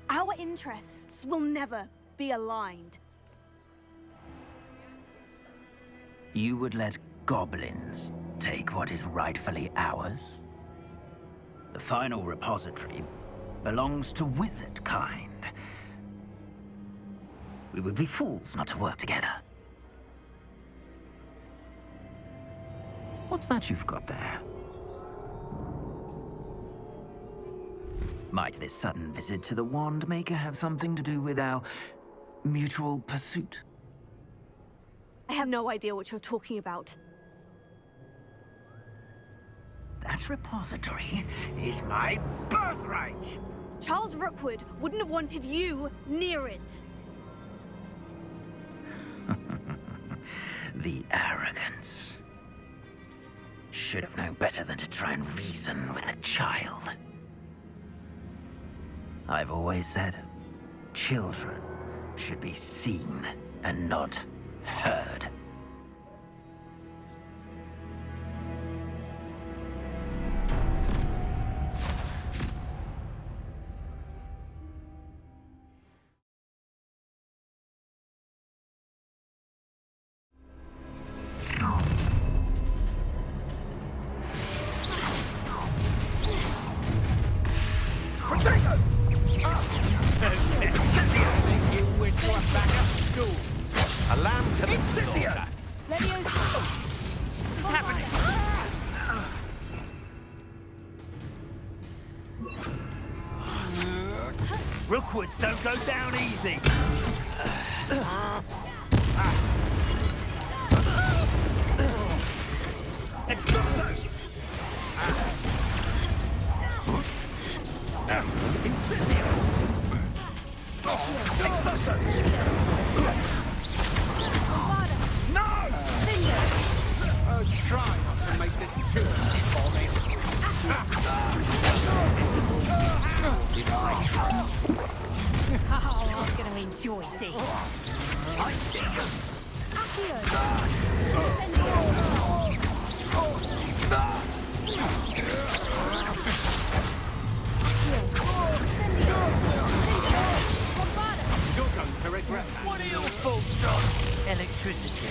Our interests will never be aligned. You would let goblins take what is rightfully ours? The final repository belongs to wizard kind. We would be fools not to work together. What's that you've got there? Might this sudden visit to the Wand Maker have something to do with our mutual pursuit? I have no idea what you're talking about. That repository is my birthright! Charles Rookwood wouldn't have wanted you near it. The arrogance. Should have known better than to try and reason with a child. I've always said, children should be seen and not heard. Rookwoods don't go down easy. Exploso! Incendio! Exploso! No! Try not to make this too easy for me. Oh, I'm going to enjoy this. You're going to regret that. What are your thoughts on electricity?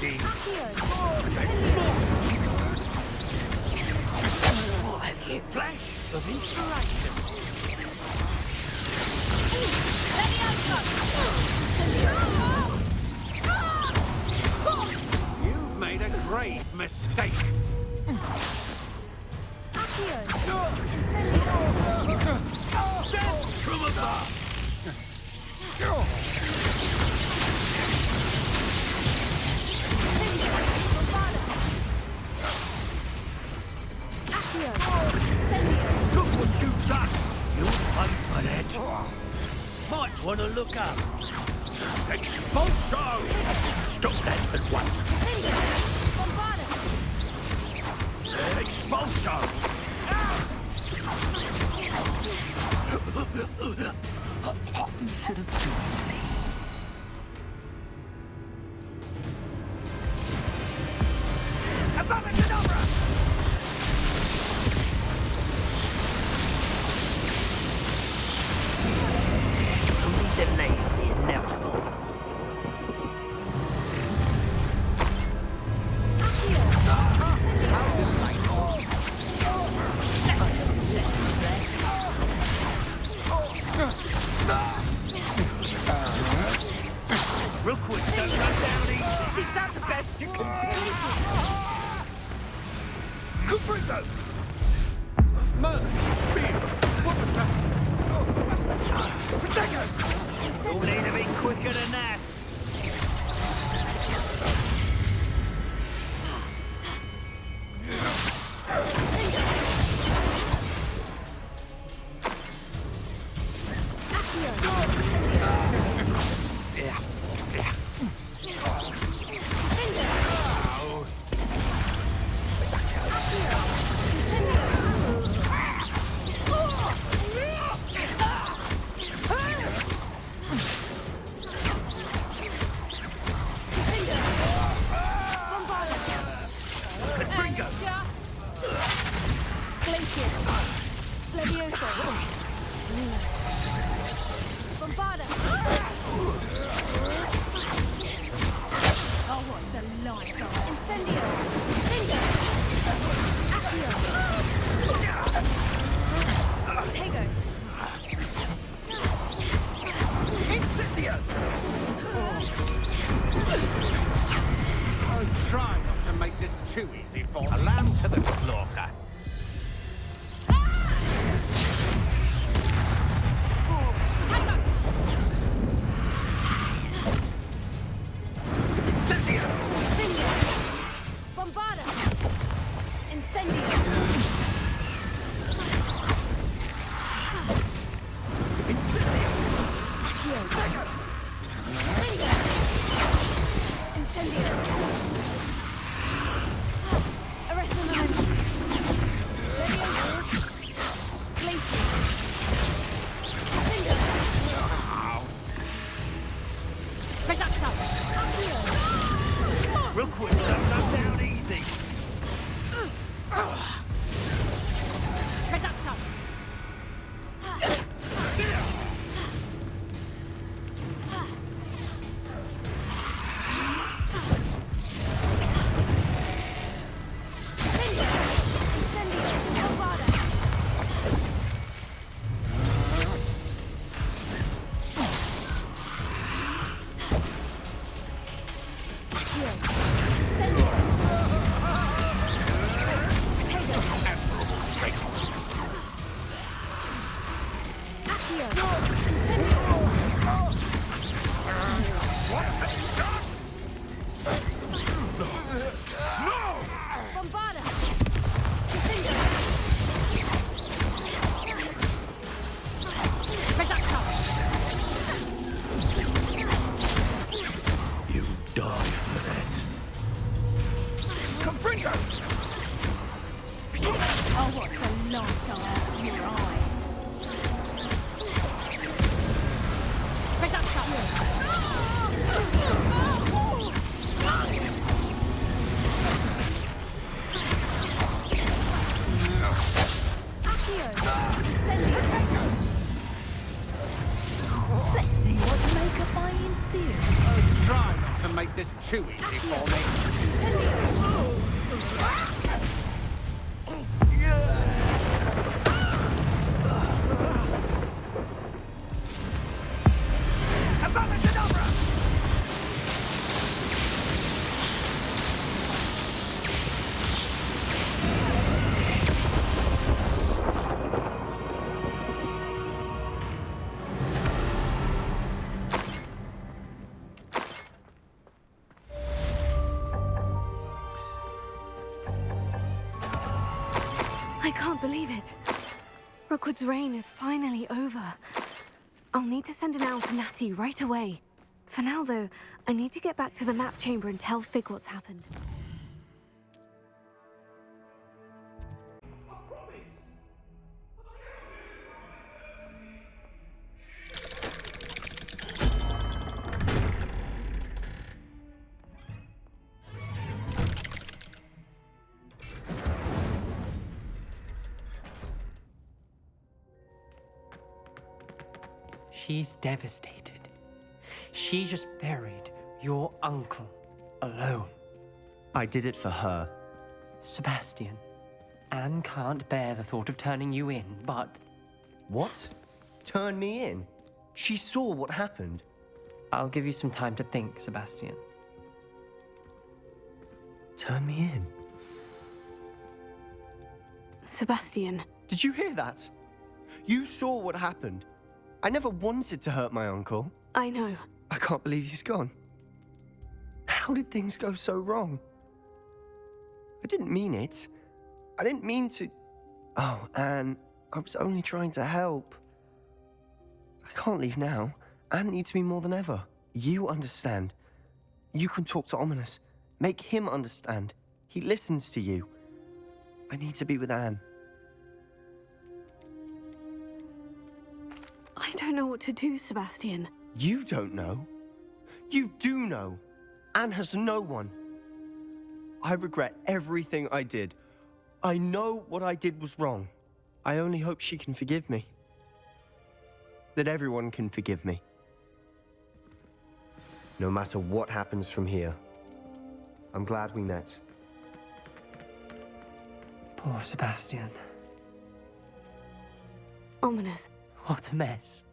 Indeed. What have you? Flash of inspiration. You've made a grave mistake. From above. Look what you've done. You'll pay for that. Might want to look up. Expulso! Stop that at once. Expulso! You should have joined me. Abominadabra! We delay the inevitable. Rookwood don't run down easy. Is that the best you can do? Cuprico! Merlin! Beer! What was that? Protego! You'll need to be quicker than that. Try not to make this too easy for a lamb to the slaughter. Incendio! Bombarda! Incendio! Incendio! Incendio! Arrest the momentum! Glacier! Reductor! Rookwood don't go down easy. Reductor! You die for that. Confringo! I'll watch the light go out of your eyes. this too easy for me. I can't believe it. Rookwood's reign is finally over. I'll need to send an owl to Natty right away. For now, though, I need to get back to the map chamber and tell Fig what's happened. She's devastated. She just buried your uncle alone. I did it for her. Sebastian, Anne can't bear the thought of turning you in, but... What? Turn me in? She saw what happened. I'll give you some time to think, Sebastian. Turn me in? Sebastian. Did you hear that? You saw what happened. I never wanted to hurt my uncle. I know. I can't believe he's gone. How did things go so wrong? I didn't mean it. I didn't mean to... Oh, Anne, I was only trying to help. I can't leave now. Anne needs me more than ever. You understand. You can talk to Ominous. Make him understand. He listens to you. I need to be with Anne. I don't know what to do, Sebastian. You don't know. You do know. Anne has no one. I regret everything I did. I know what I did was wrong. I only hope she can forgive me. That everyone can forgive me. No matter what happens from here, I'm glad we met. Poor Sebastian. Ominous. What a mess.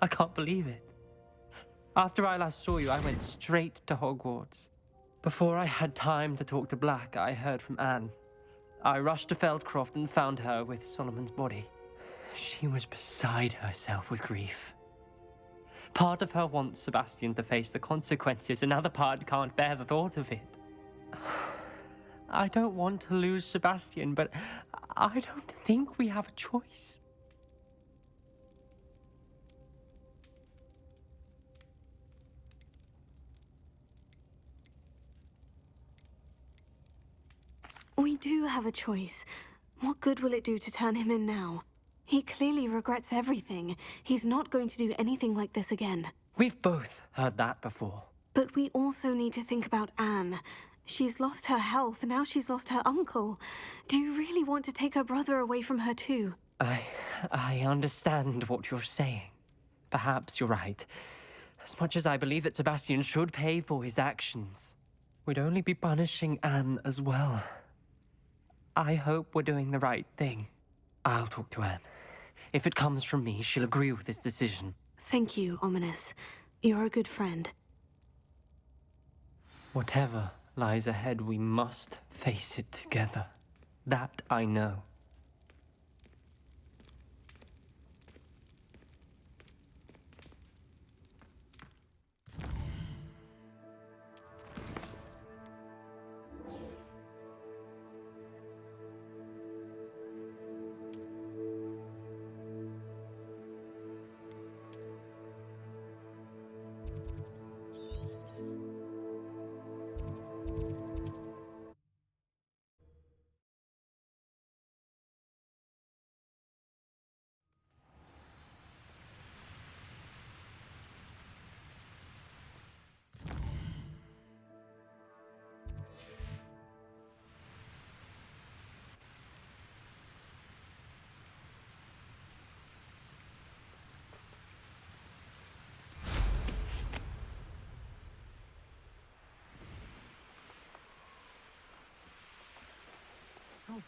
I can't believe it. After I last saw you, I went straight to Hogwarts. Before I had time to talk to Black, I heard from Anne. I rushed to Feldcroft and found her with Solomon's body. She was beside herself with grief. Part of her wants Sebastian to face the consequences, another part can't bear the thought of it. I don't want to lose Sebastian, but I don't think we have a choice. We do have a choice. What good will it do to turn him in now? He clearly regrets everything. He's not going to do anything like this again. We've both heard that before. But we also need to think about Anne. She's lost her health, now she's lost her uncle. Do you really want to take her brother away from her too? I understand what you're saying. Perhaps you're right. As much as I believe that Sebastian should pay for his actions, we'd only be punishing Anne as well. I hope we're doing the right thing. I'll talk to Anne. If it comes from me, she'll agree with this decision. Thank you, Ominous. You're a good friend. Whatever lies ahead, we must face it together. That I know.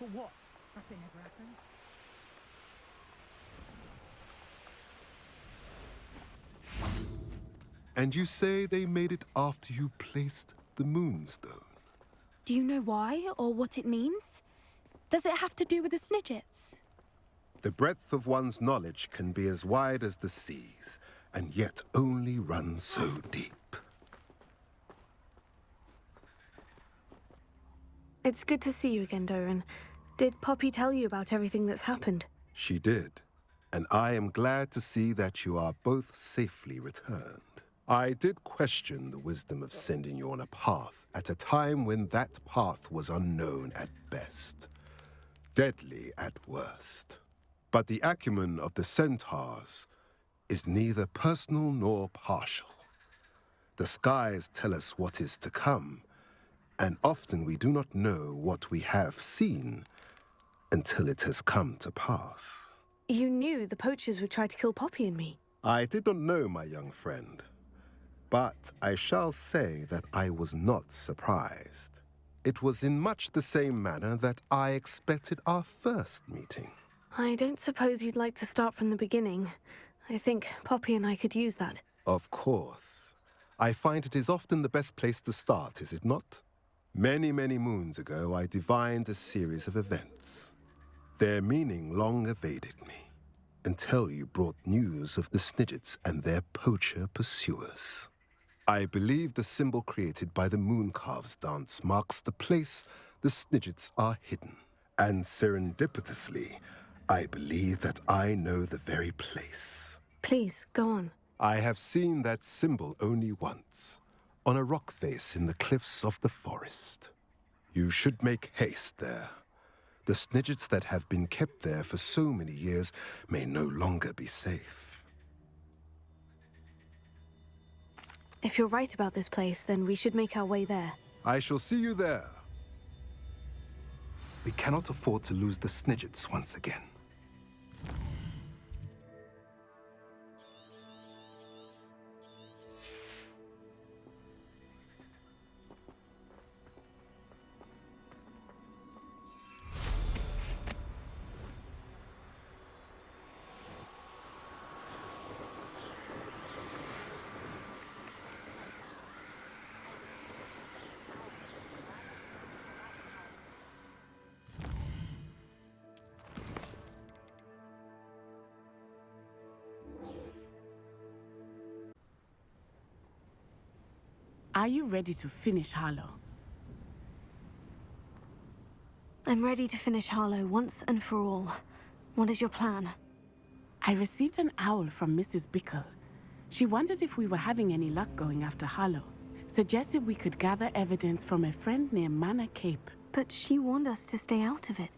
For what? Nothing ever happened. And you say they made it after you placed the moonstone? Do you know why or what it means? Does it have to do with the Snidgets? The breadth of one's knowledge can be as wide as the seas, and yet only run so deep. It's good to see you again, Doran. Did Poppy tell you about everything that's happened? She did, and I am glad to see that you are both safely returned. I did question the wisdom of sending you on a path at a time when that path was unknown at best, deadly at worst. But the acumen of the centaurs is neither personal nor partial. The skies tell us what is to come, and often we do not know what we have seen until it has come to pass. You knew the poachers would try to kill Poppy and me. I did not know, my young friend, but I shall say that I was not surprised. It was in much the same manner that I expected our first meeting. I don't suppose you'd like to start from the beginning. I think Poppy and I could use that. Of course. I find it is often the best place to start, is it not? Many, many moons ago, I divined a series of events. Their meaning long evaded me, until you brought news of the Snidgets and their poacher pursuers. I believe the symbol created by the Mooncalves dance marks the place the Snidgets are hidden. And serendipitously, I believe that I know the very place. Please, go on. I have seen that symbol only once, on a rock face in the cliffs of the forest. You should make haste there. The Snidgets that have been kept there for so many years may no longer be safe. If you're right about this place, then we should make our way there. I shall see you there. We cannot afford to lose the Snidgets once again. Are you ready to finish Harlow? I'm ready to finish Harlow once and for all. What is your plan? I received an owl from Mrs. Bickle. She wondered if we were having any luck going after Harlow. Suggested we could gather evidence from a friend near Manor Cape. But she warned us to stay out of it.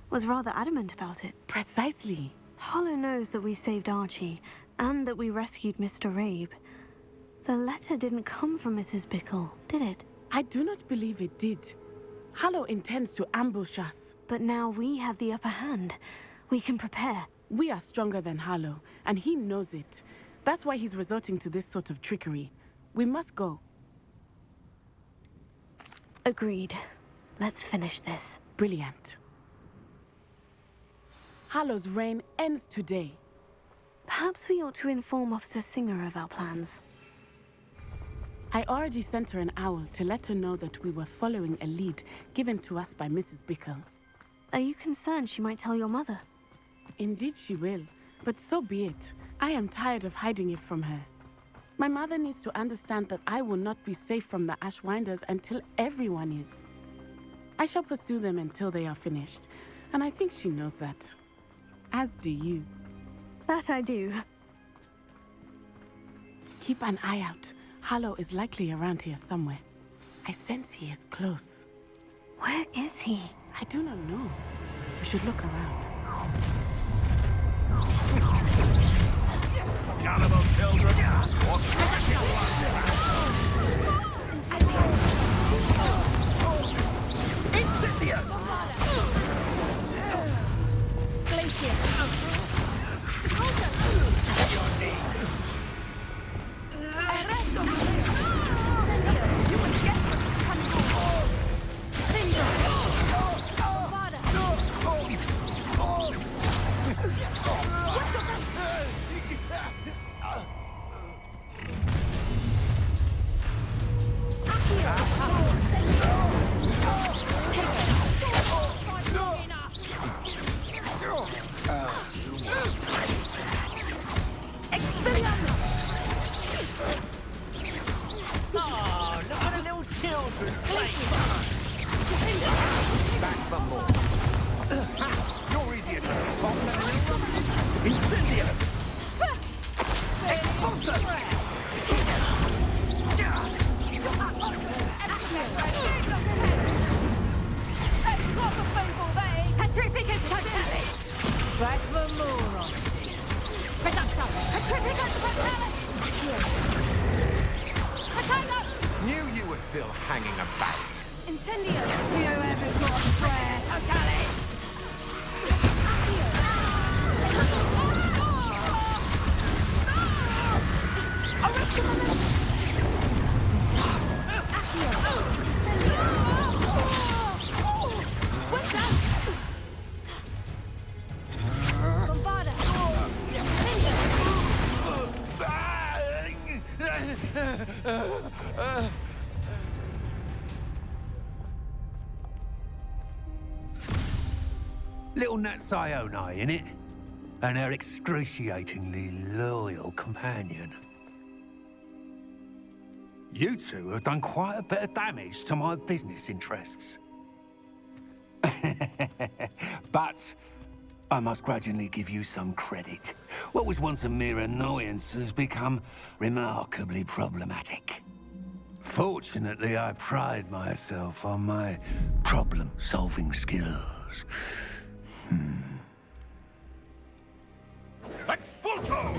Was rather adamant about it. Precisely. Harlow knows that we saved Archie, and that we rescued Mr. Rabe. The letter didn't come from Mrs. Bickle, did it? I do not believe it did. Harlow intends to ambush us. But now we have the upper hand. We can prepare. We are stronger than Harlow, and he knows it. That's why he's resorting to this sort of trickery. We must go. Agreed. Let's finish this. Brilliant. Harlow's reign ends today. Perhaps we ought to inform Officer Singer of our plans. I already sent her an owl to let her know that we were following a lead given to us by Mrs. Bickle. Are you concerned she might tell your mother? Indeed she will, but so be it. I am tired of hiding it from her. My mother needs to understand that I will not be safe from the Ashwinders until everyone is. I shall pursue them until they are finished, and I think she knows that. As do you. That I do. Keep an eye out. Harlow is likely around here somewhere. I sense he is close. Where is he? I do not know. We should look around. Cannibal children! Incendio! you're still hanging about. Incendio! Whoever's got a prayer. Okay. Little Nat Ione, innit? And her excruciatingly loyal companion. You two have done quite a bit of damage to my business interests. But I must grudgingly give you some credit. What was once a mere annoyance has become remarkably problematic. Fortunately, I pride myself on my problem-solving skills. Expulso!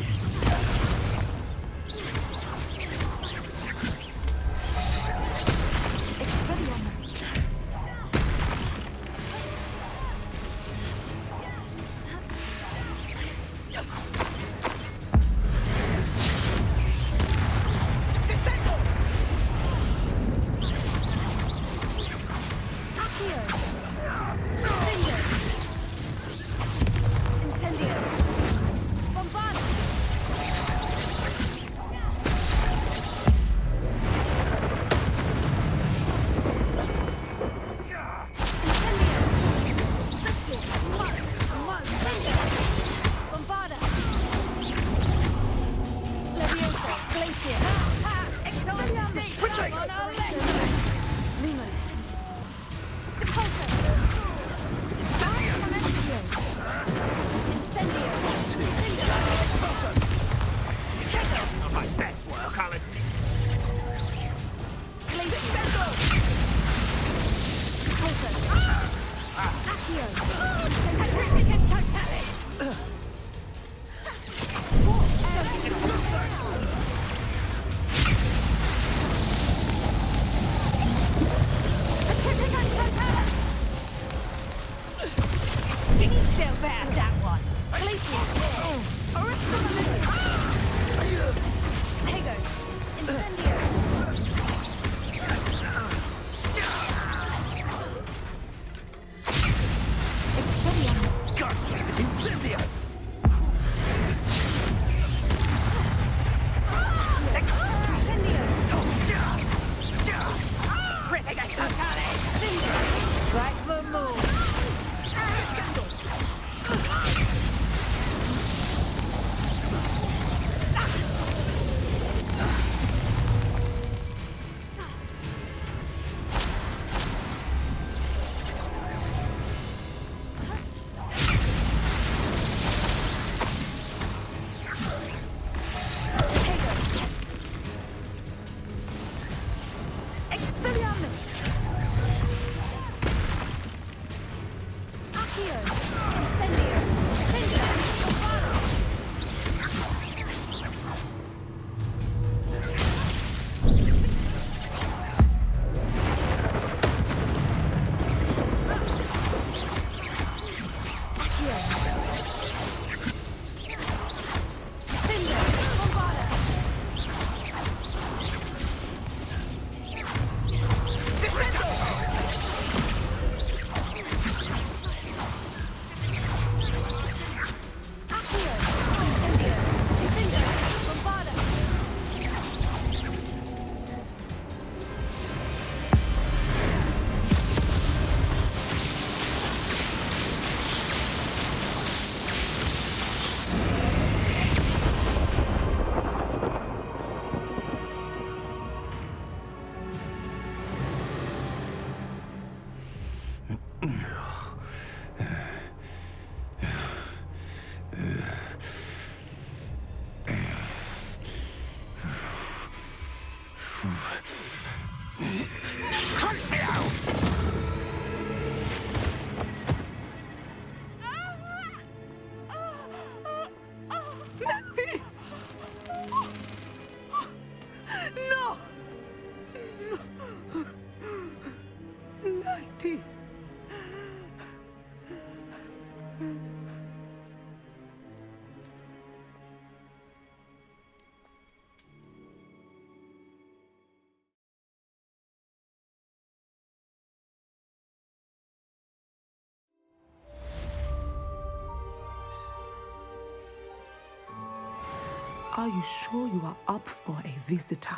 Are you sure you are up for a visitor?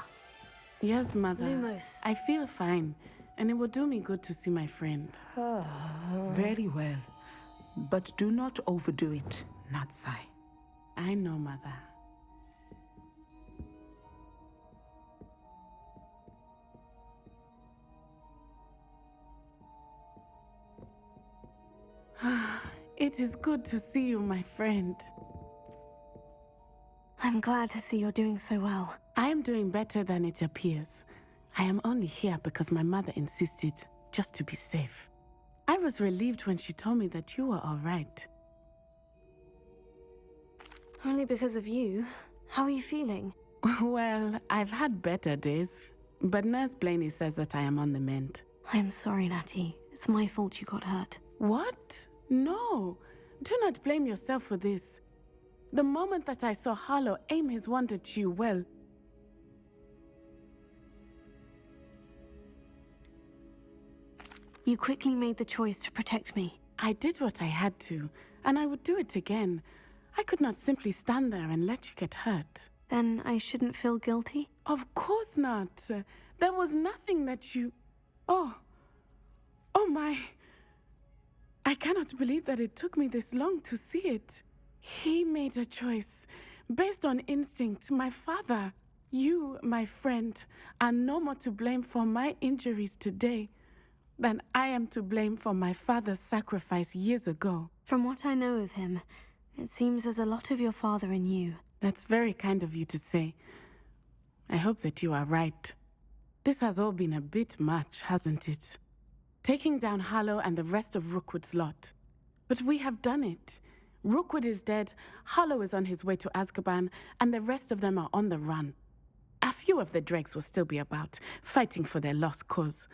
Yes, Mother. Lumos. I feel fine, and it will do me good to see my friend. Very well. But do not overdo it, Natsai. I know, Mother. It is good to see you, my friend. I'm glad to see you're doing so well. I am doing better than it appears. I am only here because my mother insisted, just to be safe. I was relieved when she told me that you were all right. Only because of you. How are you feeling? Well, I've had better days, but Nurse Blaney says that I am on the mend. I'm sorry, Natty. It's my fault you got hurt. What? No. Do not blame yourself for this. The moment that I saw Harlow aim his wand at you, well... You quickly made the choice to protect me. I did what I had to, and I would do it again. I could not simply stand there and let you get hurt. Then I shouldn't feel guilty? Of course not. There was nothing that you... Oh my... I cannot believe that it took me this long to see it. He made a choice based on instinct. My father, you, my friend, are no more to blame for my injuries today than I am to blame for my father's sacrifice years ago. From what I know of him, it seems there's a lot of your father in you. That's very kind of you to say. I hope that you are right. This has all been a bit much, hasn't it? Taking down Harlow and the rest of Rookwood's lot. But we have done it. Rookwood is dead, Harlow is on his way to Azkaban, and the rest of them are on the run. A few of the dregs will still be about, fighting for their lost cause.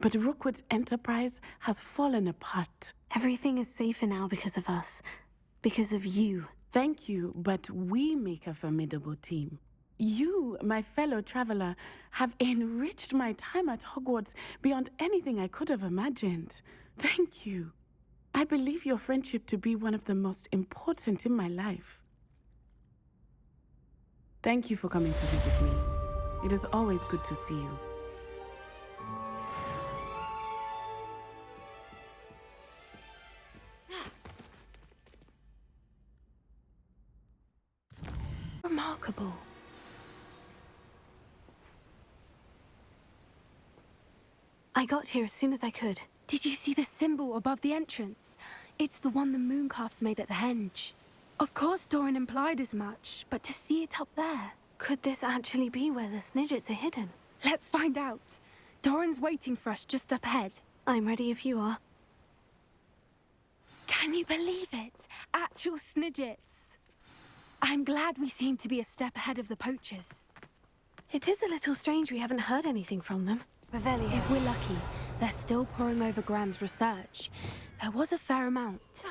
But Rookwood's enterprise has fallen apart. Everything is safer now because of us. Because of you. Thank you, but we make a formidable team. You, my fellow traveler, have enriched my time at Hogwarts beyond anything I could have imagined. Thank you. I believe your friendship to be one of the most important in my life. Thank you for coming to visit me. It is always good to see you. Remarkable. I got here as soon as I could. Did you see the symbol above the entrance? It's the one the Mooncalfs made at the henge. Of course Doran implied as much, but to see it up there... Could this actually be where the Snidgets are hidden? Let's find out. Doran's waiting for us just up ahead. I'm ready if you are. Can you believe it? Actual Snidgets. I'm glad we seem to be a step ahead of the poachers. It is a little strange we haven't heard anything from them. Revelio. If we're lucky, they're still poring over Gran's research. There was a fair amount.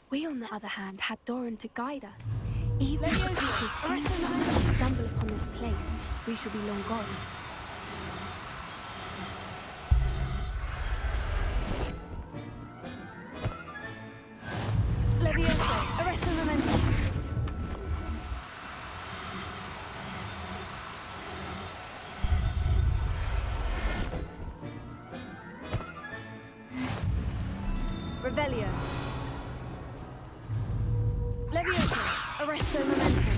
We, on the other hand, had Doran to guide us. Even if the creatures do somehow stumble upon this place, we shall be long gone. Levioso, arrest the momentum. Revelio. Levioso, arresto momentum.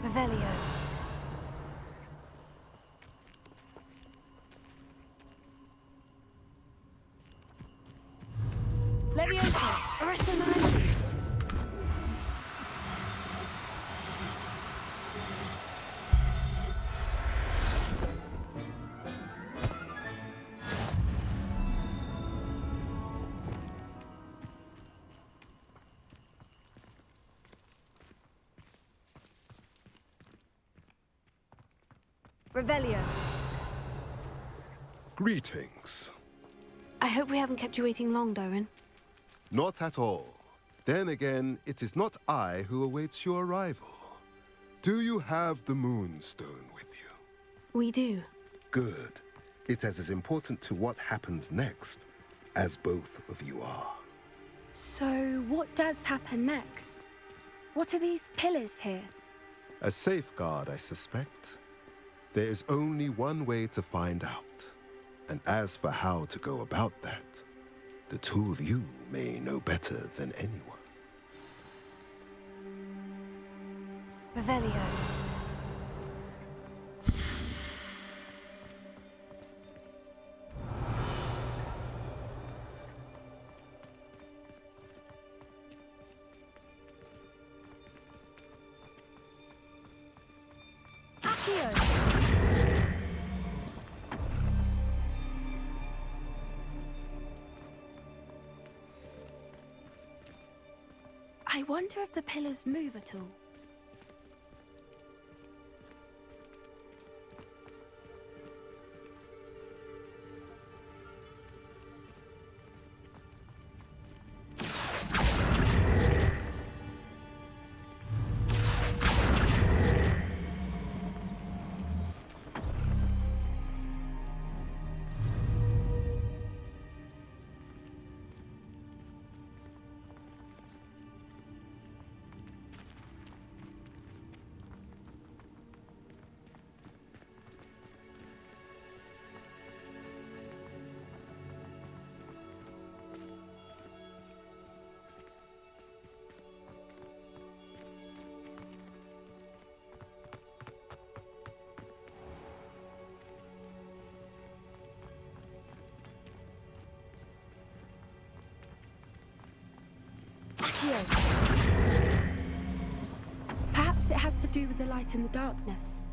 Revelio. Levioso, arresto momentum. Revelio. Greetings. I hope we haven't kept you waiting long, Doran. Not at all. Then again, it is not I who awaits your arrival. Do you have the Moonstone with you? We do. Good. It is as important to what happens next as both of you are. So, what does happen next? What are these pillars here? A safeguard, I suspect. There is only one way to find out. And as for how to go about that, the two of you may know better than anyone. Revelio. I wonder if the pillars move at all. Perhaps it has to do with the light and the darkness.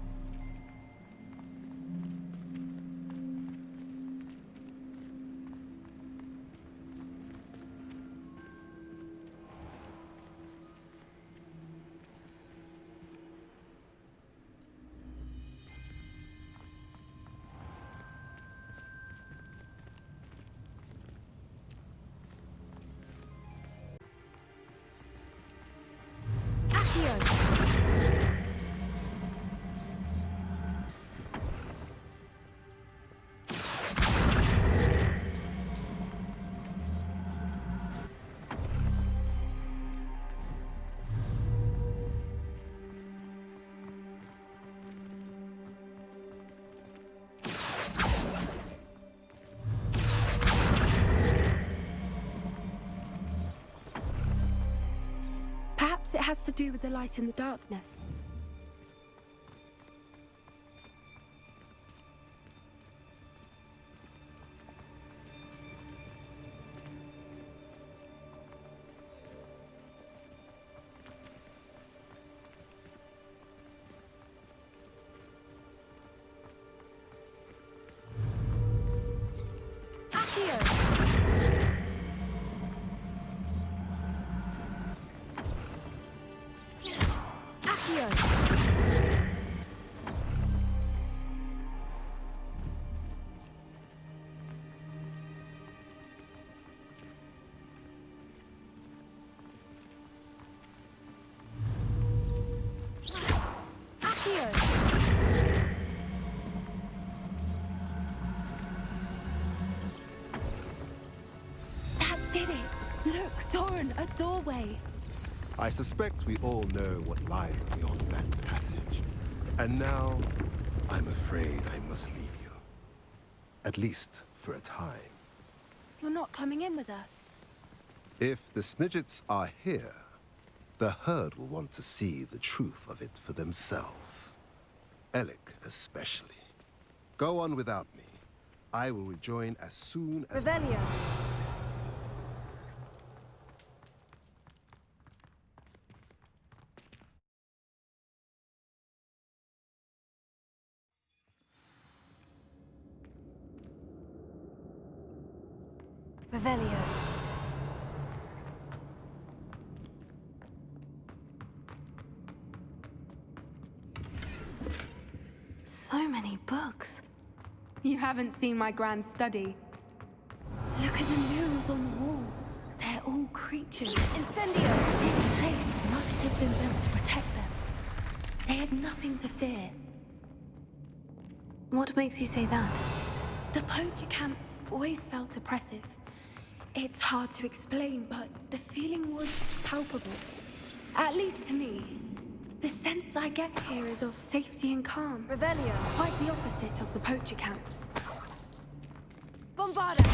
Perhaps it has to do with the light and the darkness. That did it! Look, Doran, a doorway! I suspect we all know what lies beyond that passage. And now, I'm afraid I must leave you. At least for a time. You're not coming in with us. If the Snidgets are here, the herd will want to see the truth of it for themselves. Alec especially. Go on without me. I will rejoin as soon as... Revelio. Revelio. So many books. You haven't seen my grand study. Look at the murals on the wall. They're all creatures. Incendio! This place must have been built to protect them. They had nothing to fear. What makes you say that? The poacher camps always felt oppressive. It's hard to explain, but the feeling was palpable. At least to me. The sense I get here is of safety and calm. Revelio. Quite the opposite of the poacher camps. Bombarda.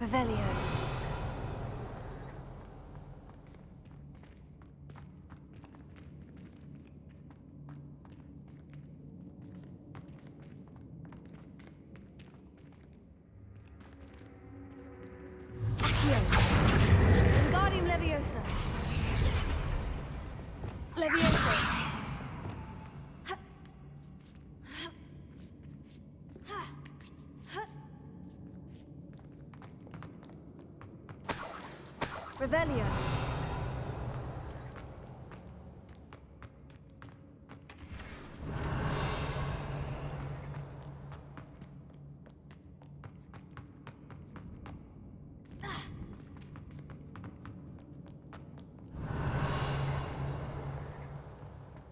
Revelio. Wingardium Leviosa. Leviosa. Revelio.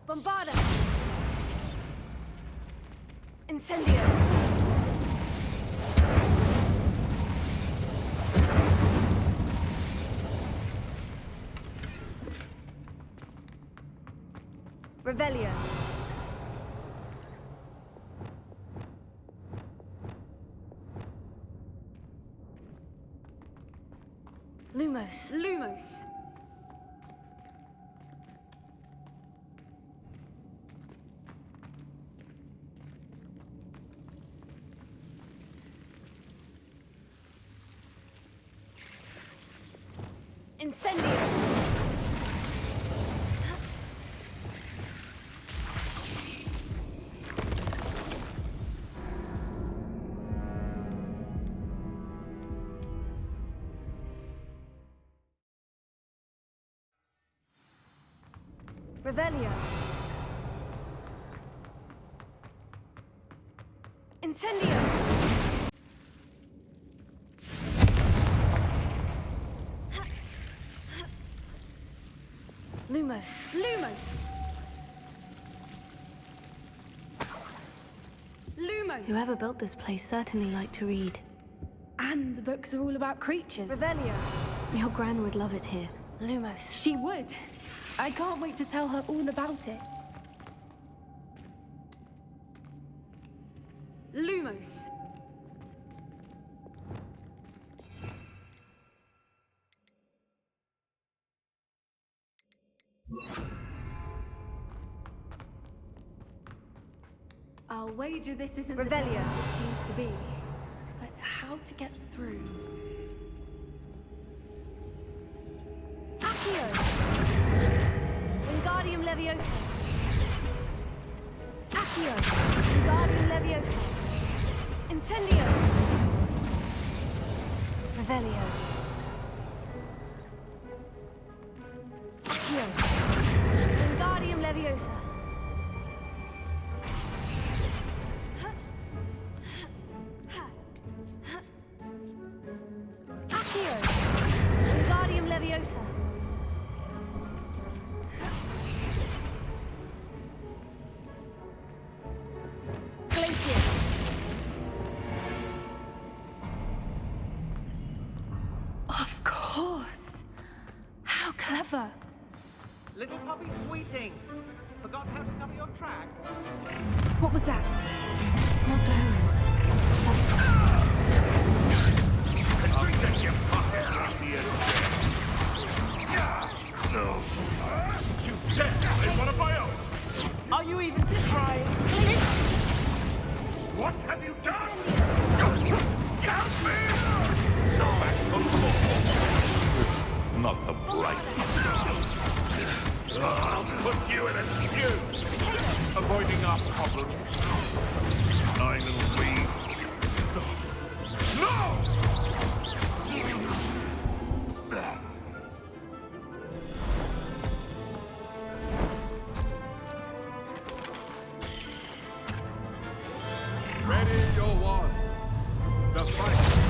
Bombarda. Incendio. Revelio. Lumos. Lumos. Incendio. Revelio. Incendio. Lumos. Lumos. Lumos. Whoever built this place certainly liked to read. And the books are all about creatures. Revelio. Your gran would love it here. Lumos. She would. I can't wait to tell her all about it. Lumos. I'll wager this isn't the door Revelio. it seems to be. But how to get through? Accio. Wingardium Leviosa. Accio. Wingardium Leviosa. Incendio. Revelio. Accio. Wingardium Leviosa. Accio. Wingardium Leviosa. Glacius. Of course. How clever. Little puppy squeating. Forgot how to cover your track? What was that? Not down. You dare in one of my own! Are you even trying? What have you done? Get me! Back from the Not the bright I'll put you in a stew! Avoiding our problems. 9 and 3. No! Ready your wands. The fight.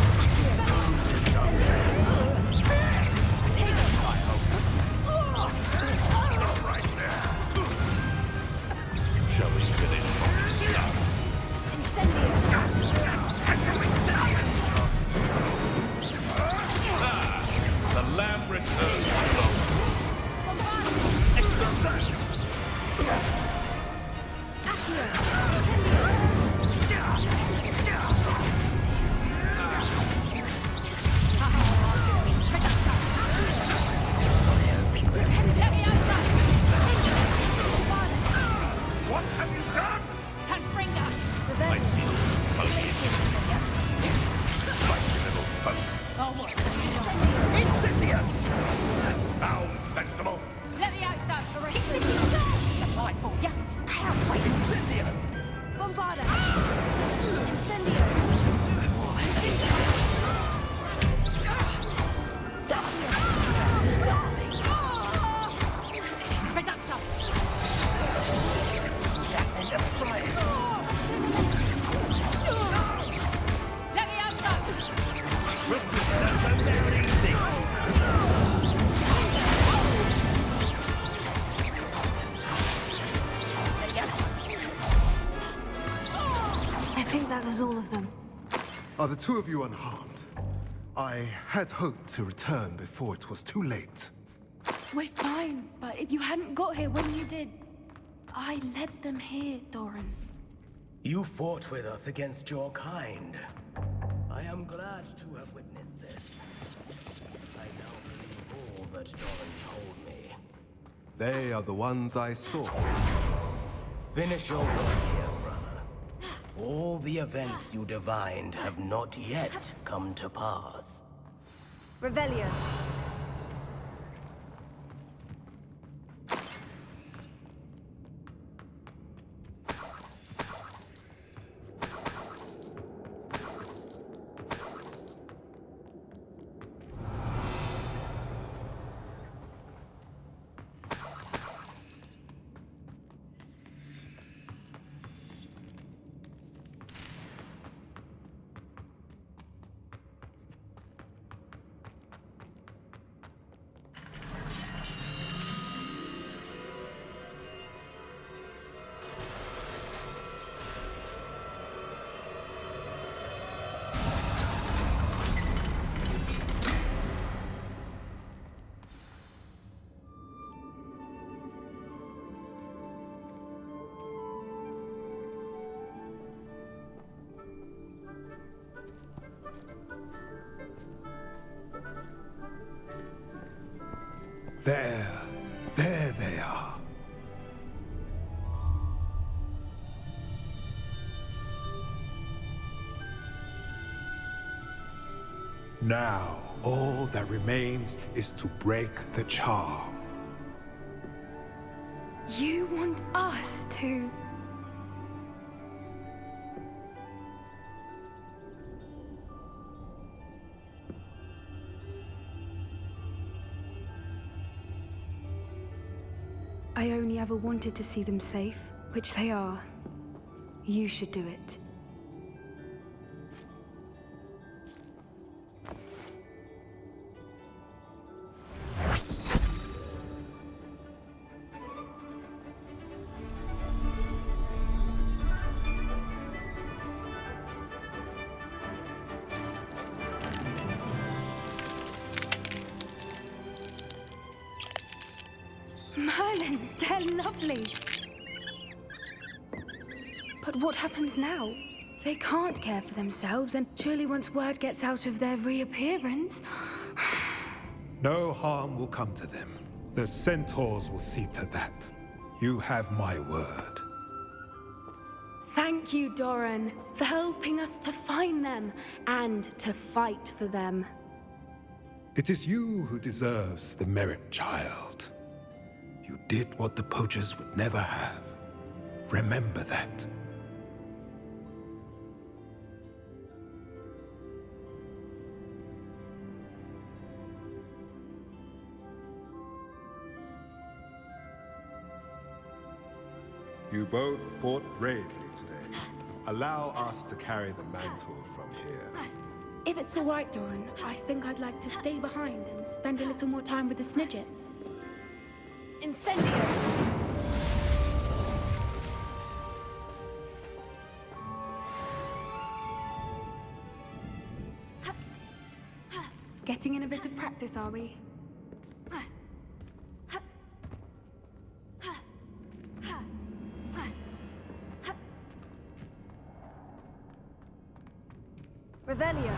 What have you done? Confringa! Feisty little pony. Oh, what? Incendia! Now, vegetable! Let me outside for rest. Supply for ya. Wait. Incendia! Bombarda! Incendio! Reductor! Let me outside! I think that was all of them. Are the two of you unharmed? I had hoped to return before it was too late. We're fine, but if you hadn't got here when you did, I led them here, Doran. You fought with us against your kind. I am glad to have witnessed this. I now believe all that Doran told me. They are the ones I saw. Finish your work here, brother. All the events you divined have not yet come to pass. Revelio. There they are. Now, all that remains is to break the charm. You want us to... I only ever wanted to see them safe, which they are. You should do it. Merlin, they're lovely. But what happens now? They can't care for themselves, and surely once word gets out of their reappearance... No harm will come to them. The centaurs will see to that. You have my word. Thank you, Doran, for helping us to find them and to fight for them. It is you who deserves the merit, child. You did what the poachers would never have. Remember that. You both fought bravely today. Allow us to carry the mantle from here. If it's all right, Doran, I think I'd like to stay behind and spend a little more time with the Snidgets. Incendio! Getting in a bit of practice, are we? Revelio.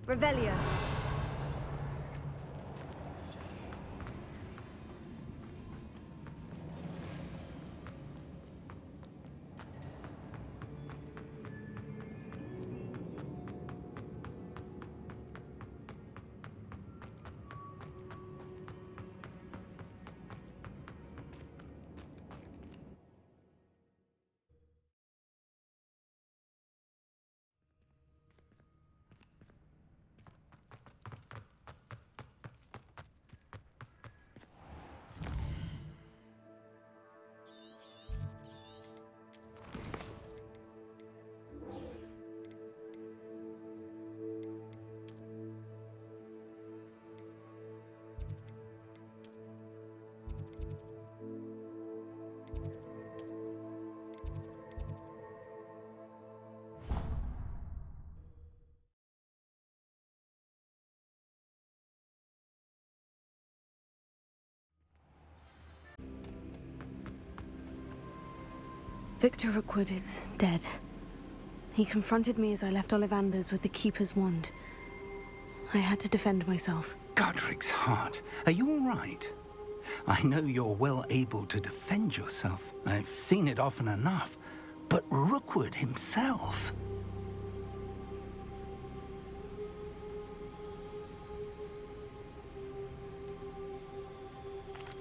Revelio. Victor Rookwood is dead. He confronted me as I left Ollivanders with the Keeper's wand. I had to defend myself. Godric's heart. Are you all right? I know you're well able to defend yourself. I've seen it often enough. But Rookwood himself...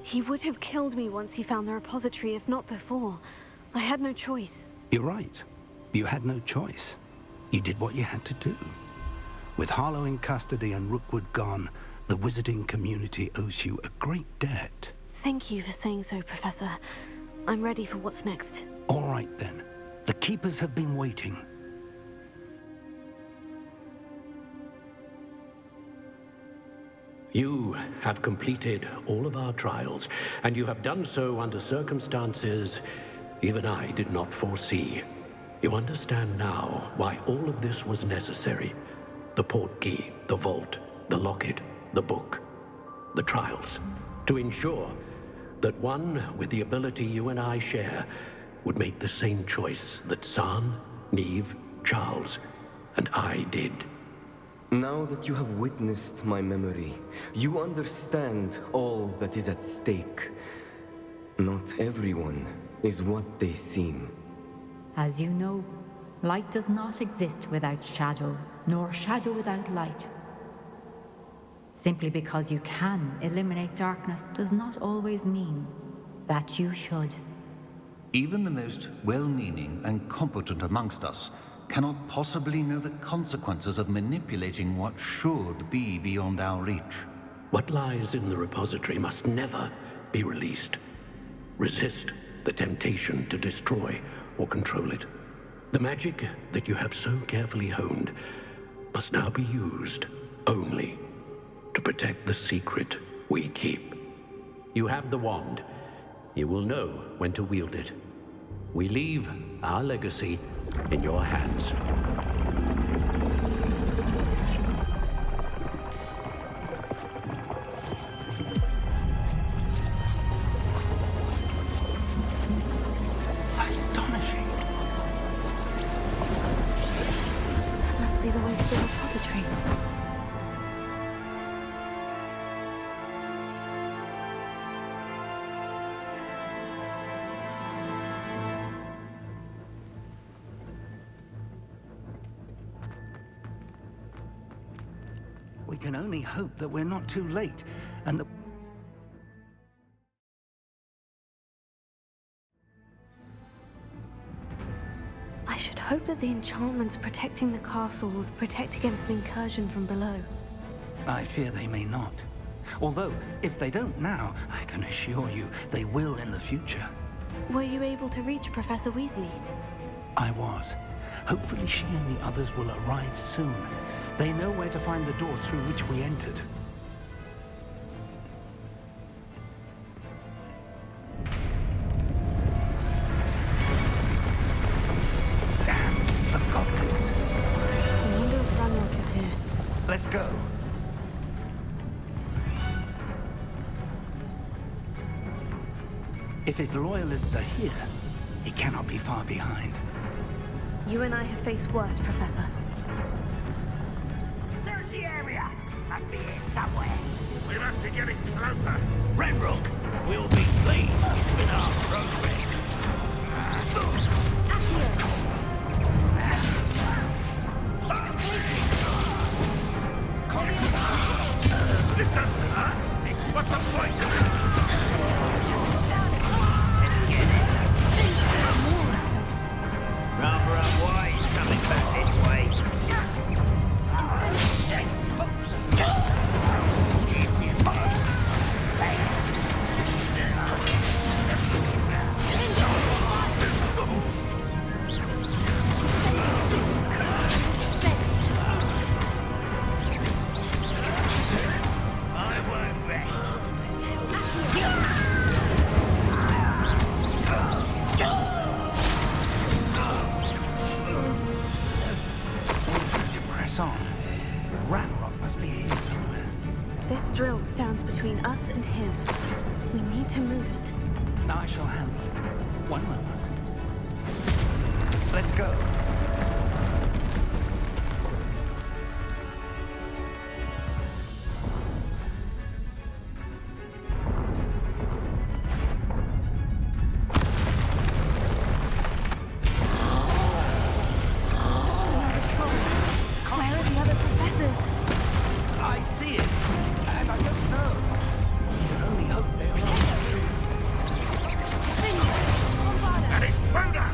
He would have killed me once he found the repository, if not before. I had no choice. You're right. You had no choice. You did what you had to do. With Harlow in custody and Rookwood gone, the wizarding community owes you a great debt. Thank you for saying so, Professor. I'm ready for what's next. All right, then. The Keepers have been waiting. You have completed all of our trials, and you have done so under circumstances even I did not foresee. You understand now why all of this was necessary. The portkey, the vault, the locket, the book, the trials. To ensure that one with the ability you and I share would make the same choice that San, Neve, Charles, and I did. Now that you have witnessed my memory, you understand all that is at stake. Not everyone is what they seem. As you know, light does not exist without shadow, nor shadow without light. Simply because you can eliminate darkness does not always mean that you should. Even the most well-meaning and competent amongst us cannot possibly know the consequences of manipulating what should be beyond our reach. What lies in the repository must never be released. Resist the temptation to destroy or control it. The magic that you have so carefully honed must now be used only to protect the secret we keep. You have the wand. You will know when to wield it. We leave our legacy in your hands. Astonishing. That must We can only hope that we're not too late, and that... I should hope that the enchantments protecting the castle will protect against an incursion from below. I fear they may not. Although, if they don't now, I can assure you they will in the future. Were you able to reach Professor Weasley? I was. Hopefully she and the others will arrive soon. They know where to find the door through which we entered. Damn, the goblins. I wonder if Ranrock is here. Let's go. If his loyalists are here, he cannot be far behind. You and I have faced worse, Professor. Search the area. Must be here somewhere. We must be getting closer. Ranrock will be pleased with our progress. This doesn't hurt. What's the point of it? Let's get this Rather unwise coming back this way. This is I won't rest until To press on. Ranrock must be here somewhere. This drill stands between us and him. We need to move it. I shall handle it. One moment. Let's go. Where are the other professors? I see it, and I don't know. We can only hope they are. An intruder!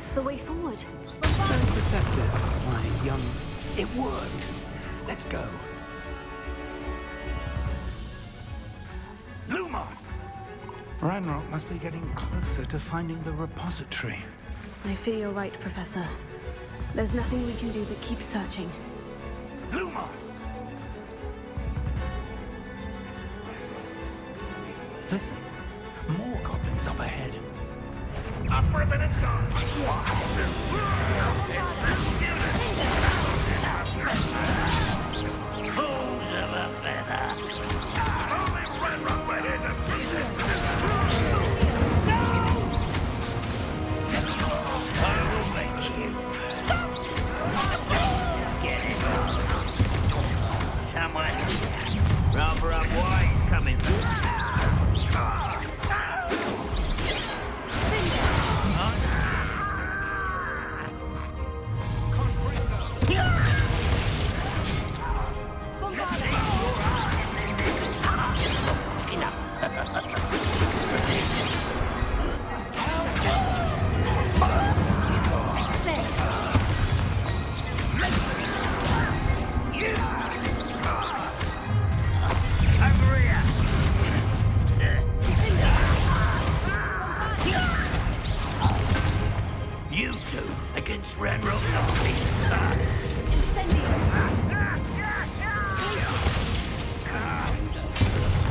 that's the way forward. Perceptive, my young... It worked. Let's go. Lumos! Ranrock must be getting closer to finding the repository. I fear you're right, Professor. There's nothing we can do but keep searching. Lumos! Listen, more goblins up ahead. Up for a minute, Fools of a feather. Only Ranrock were here to see this. I will make you. Stop! Let's get this on. Someone rather unwise coming through. You two against Ranrock's army.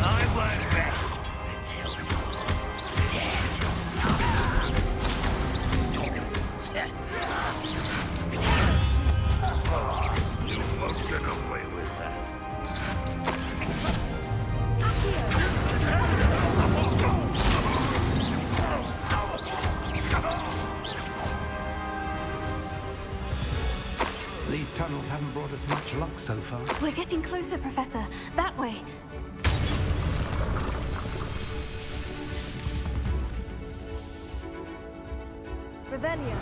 I won't rest until you're dead. You won't get away with that. These tunnels haven't brought us much luck so far. We're getting closer, Professor. That way. Revelio.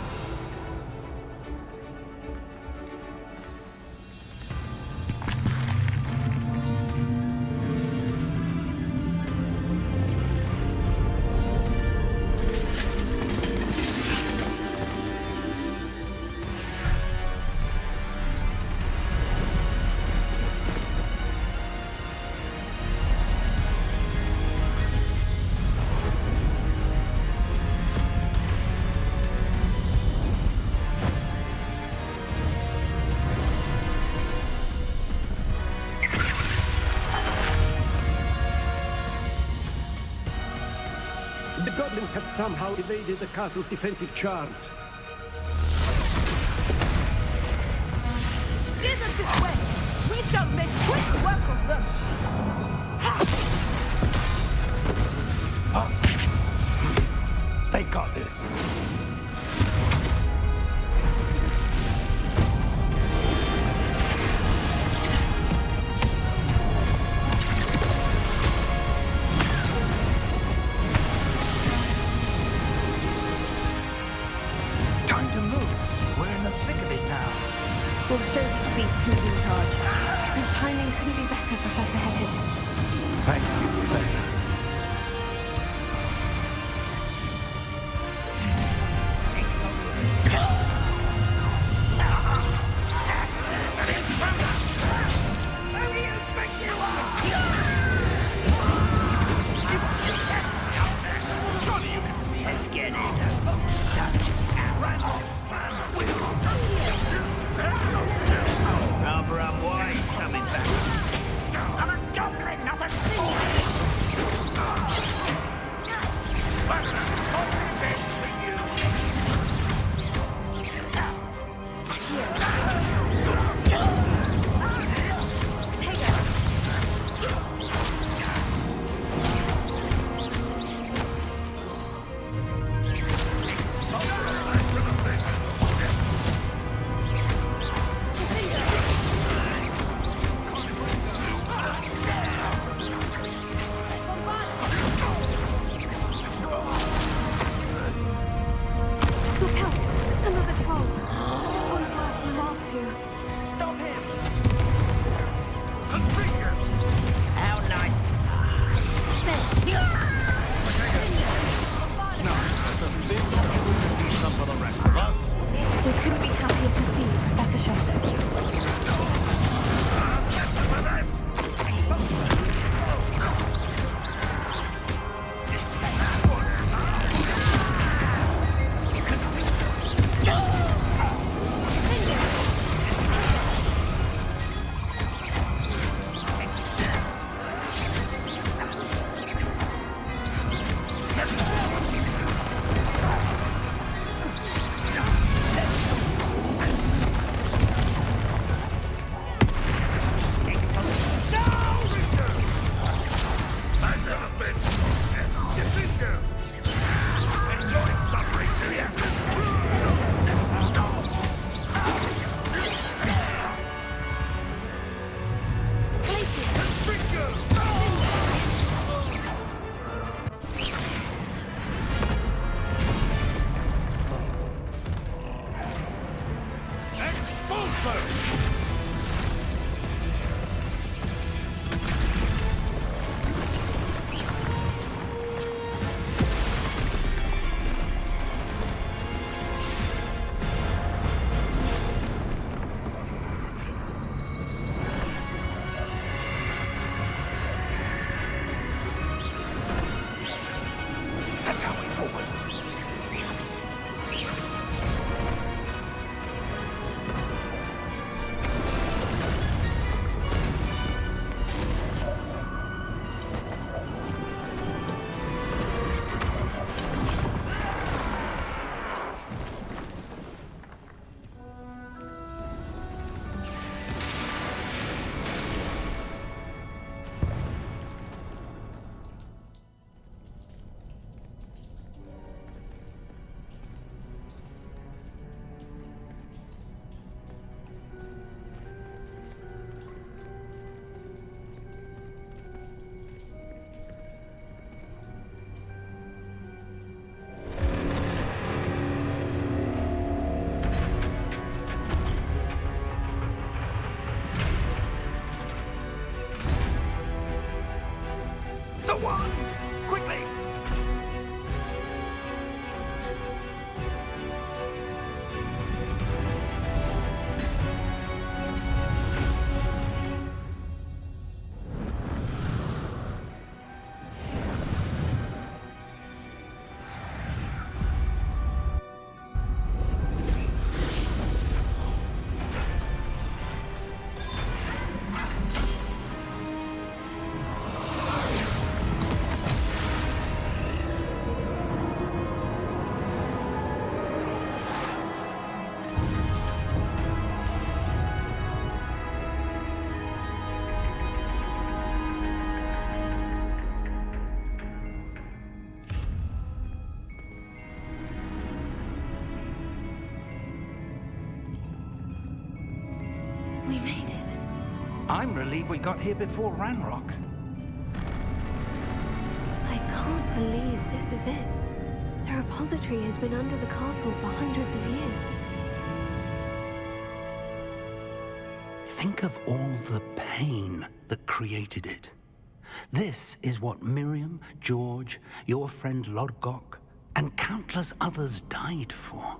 The goblins have somehow evaded the castle's defensive charms. Steer them this way! We shall make quick work of them! They got this. Time to move. We're in the thick of it now. We'll show these beasts who's in charge. Your timing couldn't be better, Professor Head. Thank you, Vela. Let's get this over. Such rather unwise coming back. I'm a goblin, not a demon. For the rest of us. us! We couldn't be happier to see you, Professor Shaw. I'm relieved we got here before Ranrock. I can't believe this is it. The repository has been under the castle for hundreds of years. Think of all the pain that created it. This is what Miriam, George, your friend Lodgok, and countless others died for.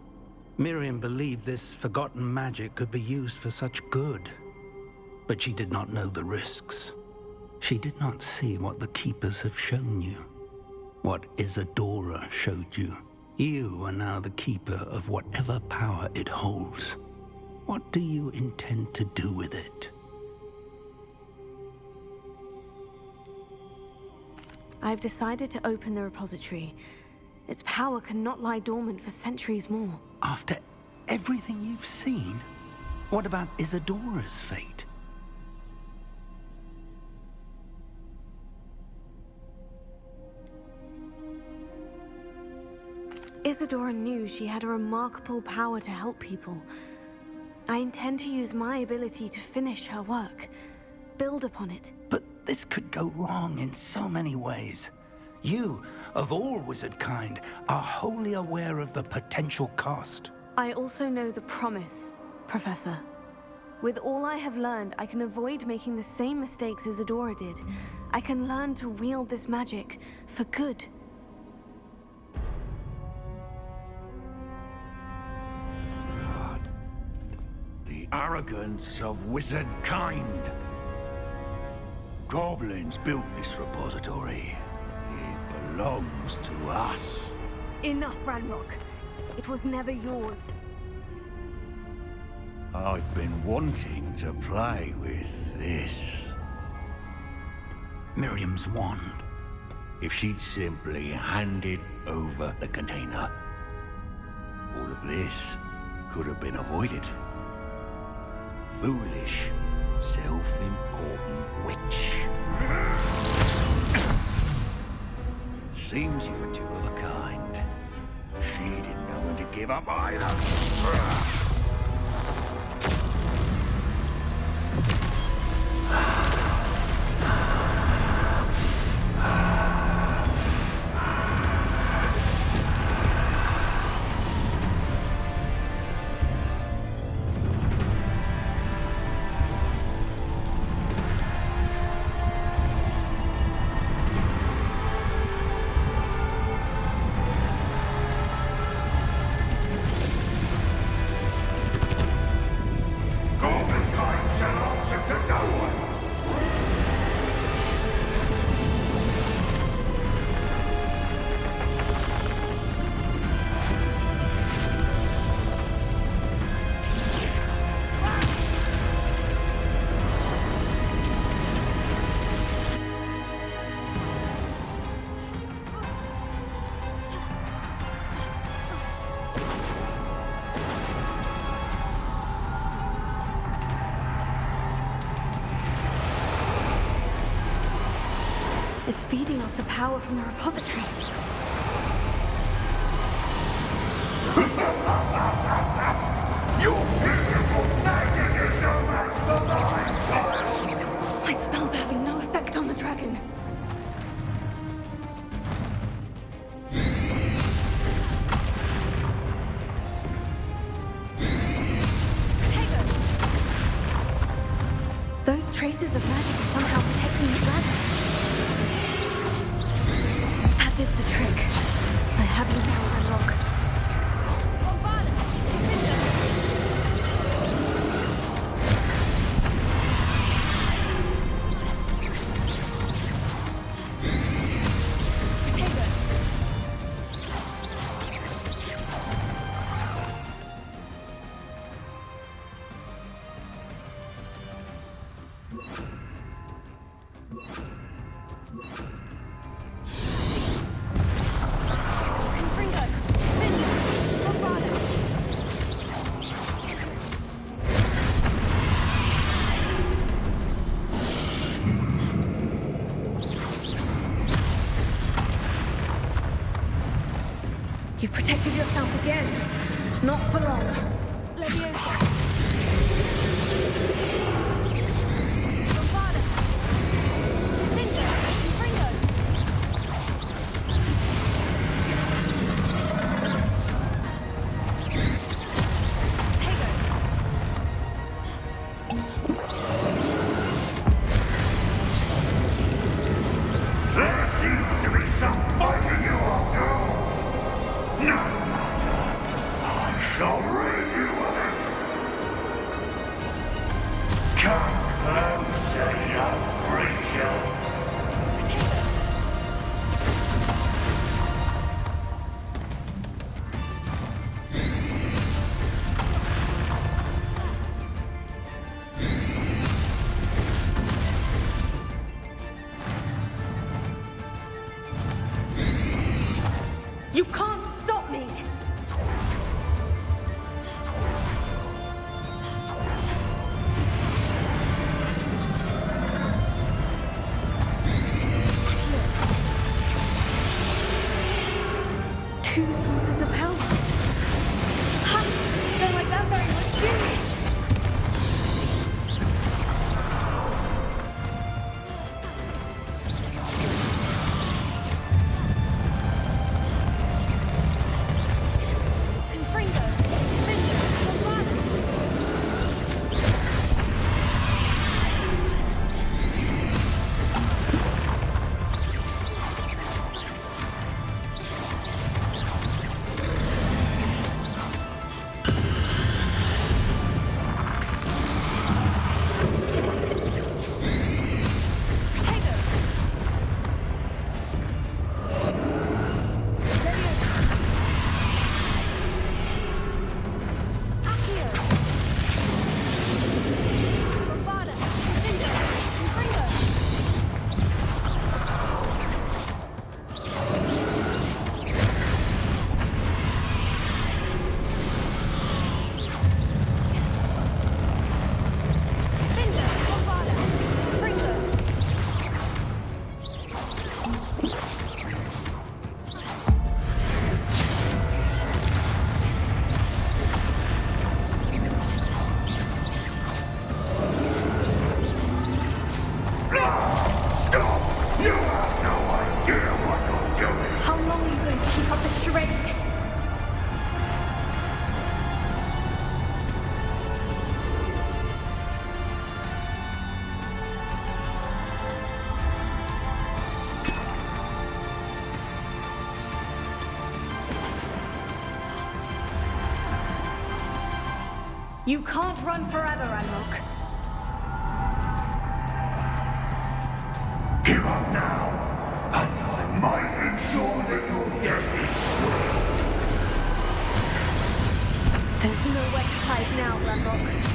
Miriam believed this forgotten magic could be used for such good. But she did not know the risks. She did not see what the Keepers have shown you. What Isadora showed you. You are now the Keeper of whatever power it holds. What do you intend to do with it? I've decided to open the repository. Its power cannot lie dormant for centuries more. After everything you've seen? What about Isadora's fate? Isadora knew she had a remarkable power to help people. I intend to use my ability to finish her work, build upon it. But this could go wrong in so many ways. You, of all wizard kind, are wholly aware of the potential cost. I also know the promise, Professor. With all I have learned, I can avoid making the same mistakes Isadora did. I can learn to wield this magic for good. arrogance of wizard kind. Goblins built this repository. It belongs to us. Enough, Ranrock. It was never yours. I've been wanting to play with this. Miriam's wand. If she'd simply handed over the container, all of this could have been avoided. Foolish, self-important witch. Seems you were two of a kind. She didn't know when to give up either. It's feeding off the power from the repository. Your beautiful magic is no match for mine, child! My spells are having no effect on the dragon. Those traces of magic are somehow protecting the dragon. That did the trick. I have you now, Ranrock. You've protected yourself again. Not for long. Leviosa. Bombarda. Defender. Fringo. There seems to be some fighting you up now. No matter. I shall rid you of it. Come closer, young creature. You can't stop me! You can't run forever, Ranrock. Give up now, and I might ensure that your death is swift. There's nowhere to hide now, Ranrock.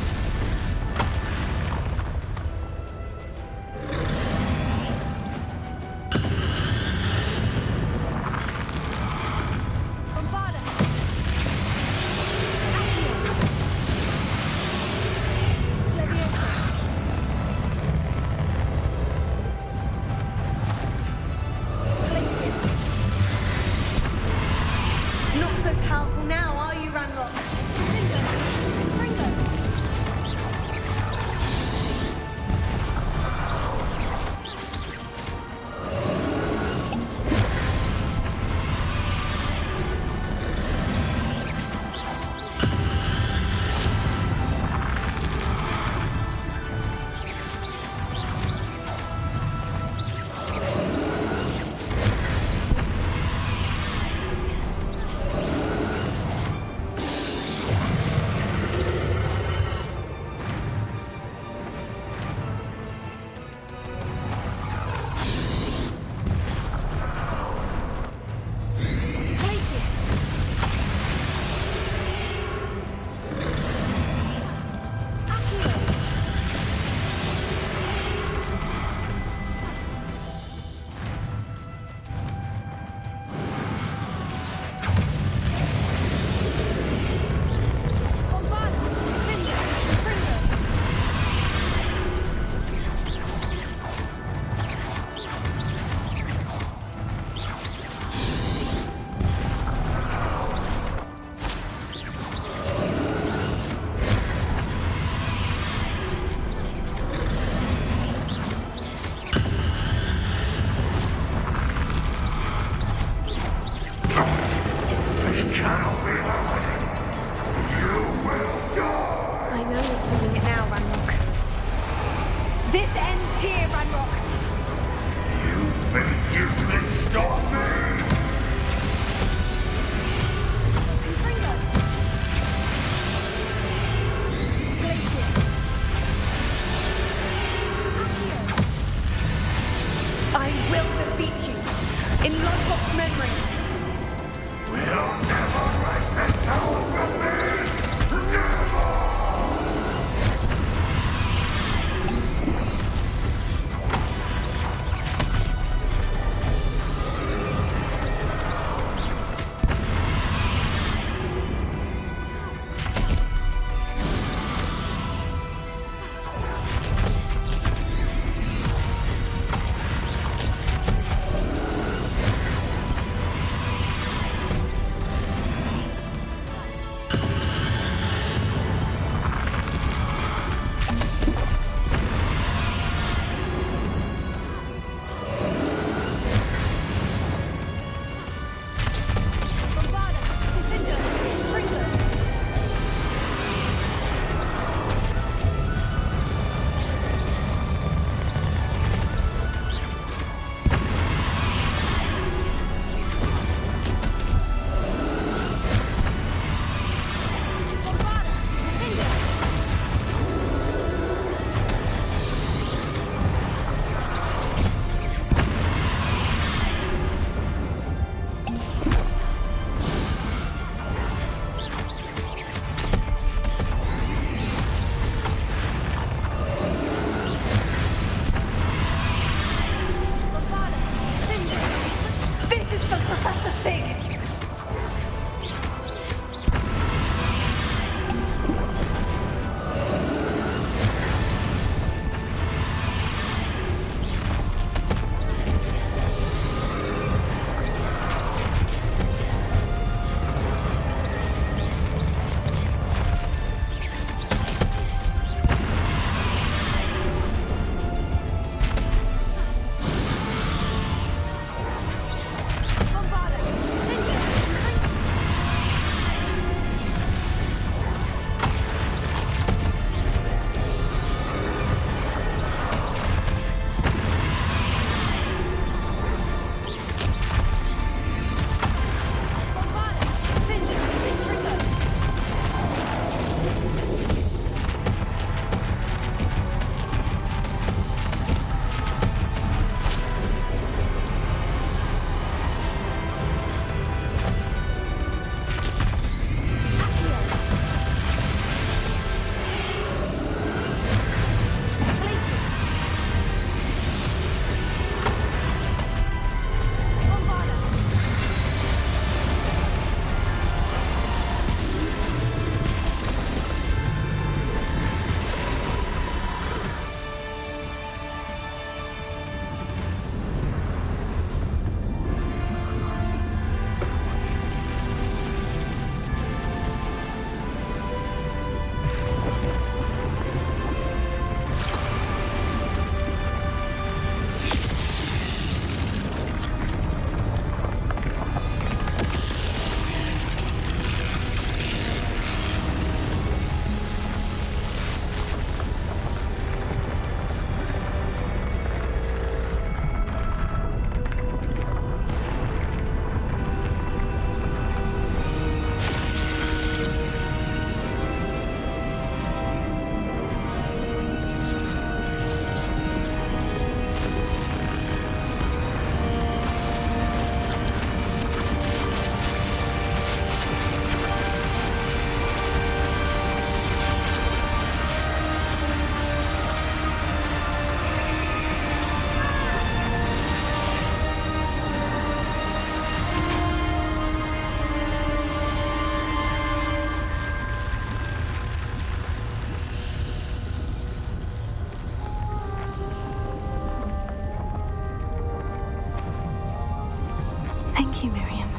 you, Miriam.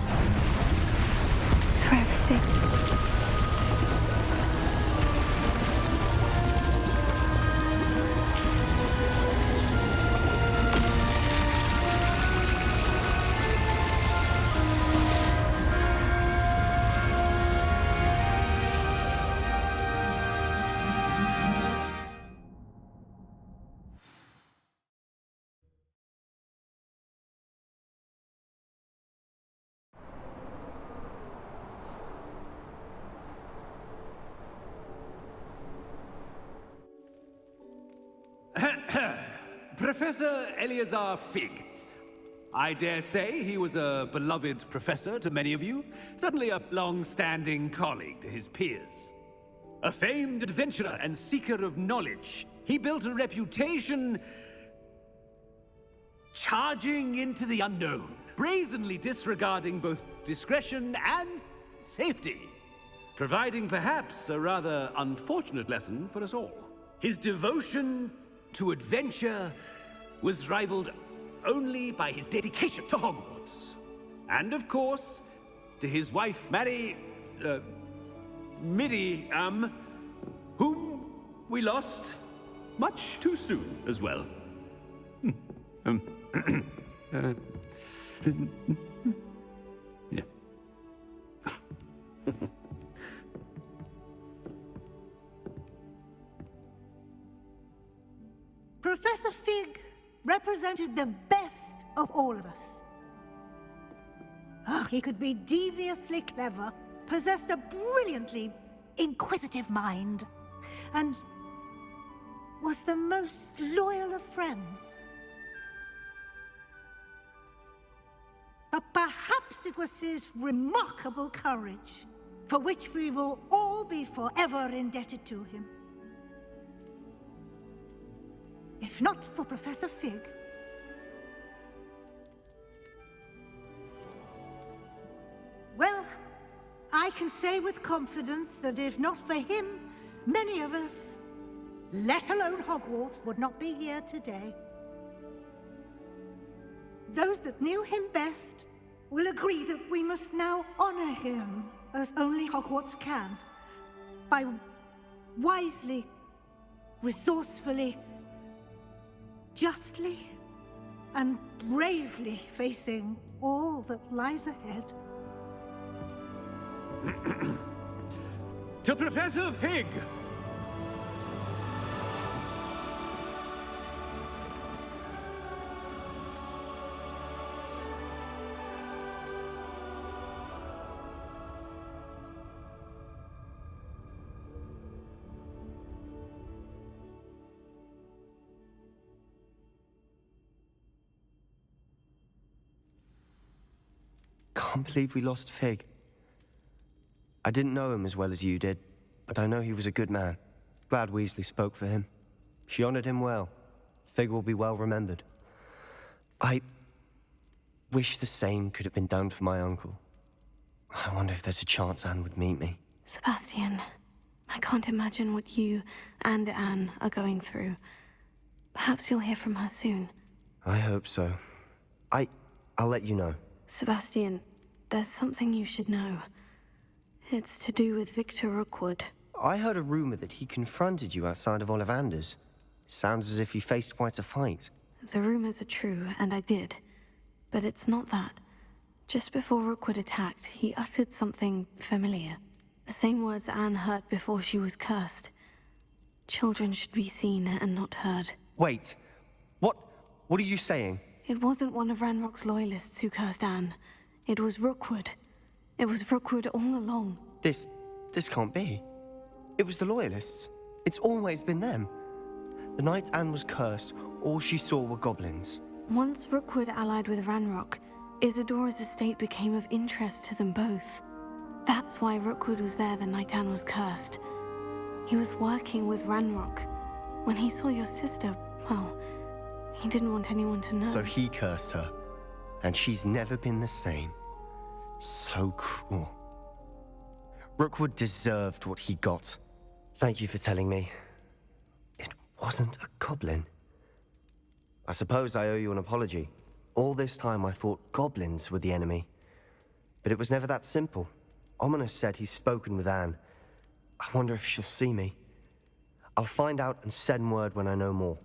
For everything. Professor Eleazar Fig. I dare say he was a beloved professor to many of you, certainly a long-standing colleague to his peers. A famed adventurer and seeker of knowledge, he built a reputation charging into the unknown, brazenly disregarding both discretion and safety, providing perhaps a rather unfortunate lesson for us all. His devotion to adventure was rivaled only by his dedication to Hogwarts. And of course, to his wife, Miriam, whom we lost much too soon as well. Yeah. Professor Fig represented the best of all of us. He could be deviously clever, possessed a brilliantly inquisitive mind, and was the most loyal of friends. But perhaps it was his remarkable courage, for which we will all be forever indebted to him. If not for Professor Fig, well, I can say with confidence that if not for him, many of us, let alone Hogwarts, would not be here today. Those that knew him best will agree that we must now honor him as only Hogwarts can, by wisely, resourcefully, justly and bravely facing all that lies ahead. To Professor Fig! Can't believe we lost Fig. I didn't know him as well as you did, but I know he was a good man. Glad Weasley spoke for him. She honored him well. Fig will be well remembered. I wish the same could have been done for my uncle. I wonder if there's a chance Anne would meet me. Sebastian, I can't imagine what you and Anne are going through. Perhaps you'll hear from her soon. I hope so. I'll let you know. Sebastian, there's something you should know. It's to do with Victor Rookwood. I heard a rumor that he confronted you outside of Ollivander's. Sounds as if you faced quite a fight. The rumors are true, and I did. But it's not that. Just before Rookwood attacked, he uttered something familiar. The same words Anne heard before she was cursed. Children should be seen and not heard. Wait. What are you saying? It wasn't one of Ranrock's loyalists who cursed Anne. It was Rookwood. It was Rookwood all along. This can't be. It was the Loyalists. It's always been them. The night Anne was cursed, all she saw were goblins. Once Rookwood allied with Ranrock, Isadora's estate became of interest to them both. That's why Rookwood was there the night Anne was cursed. He was working with Ranrock. When he saw your sister, well, he didn't want anyone to know. So he cursed her. And she's never been the same. So cruel. Rookwood deserved what he got. Thank you for telling me. It wasn't a goblin. I suppose I owe you an apology. All this time I thought goblins were the enemy. But it was never that simple. Ominous said he's spoken with Anne. I wonder if she'll see me. I'll find out and send word when I know more.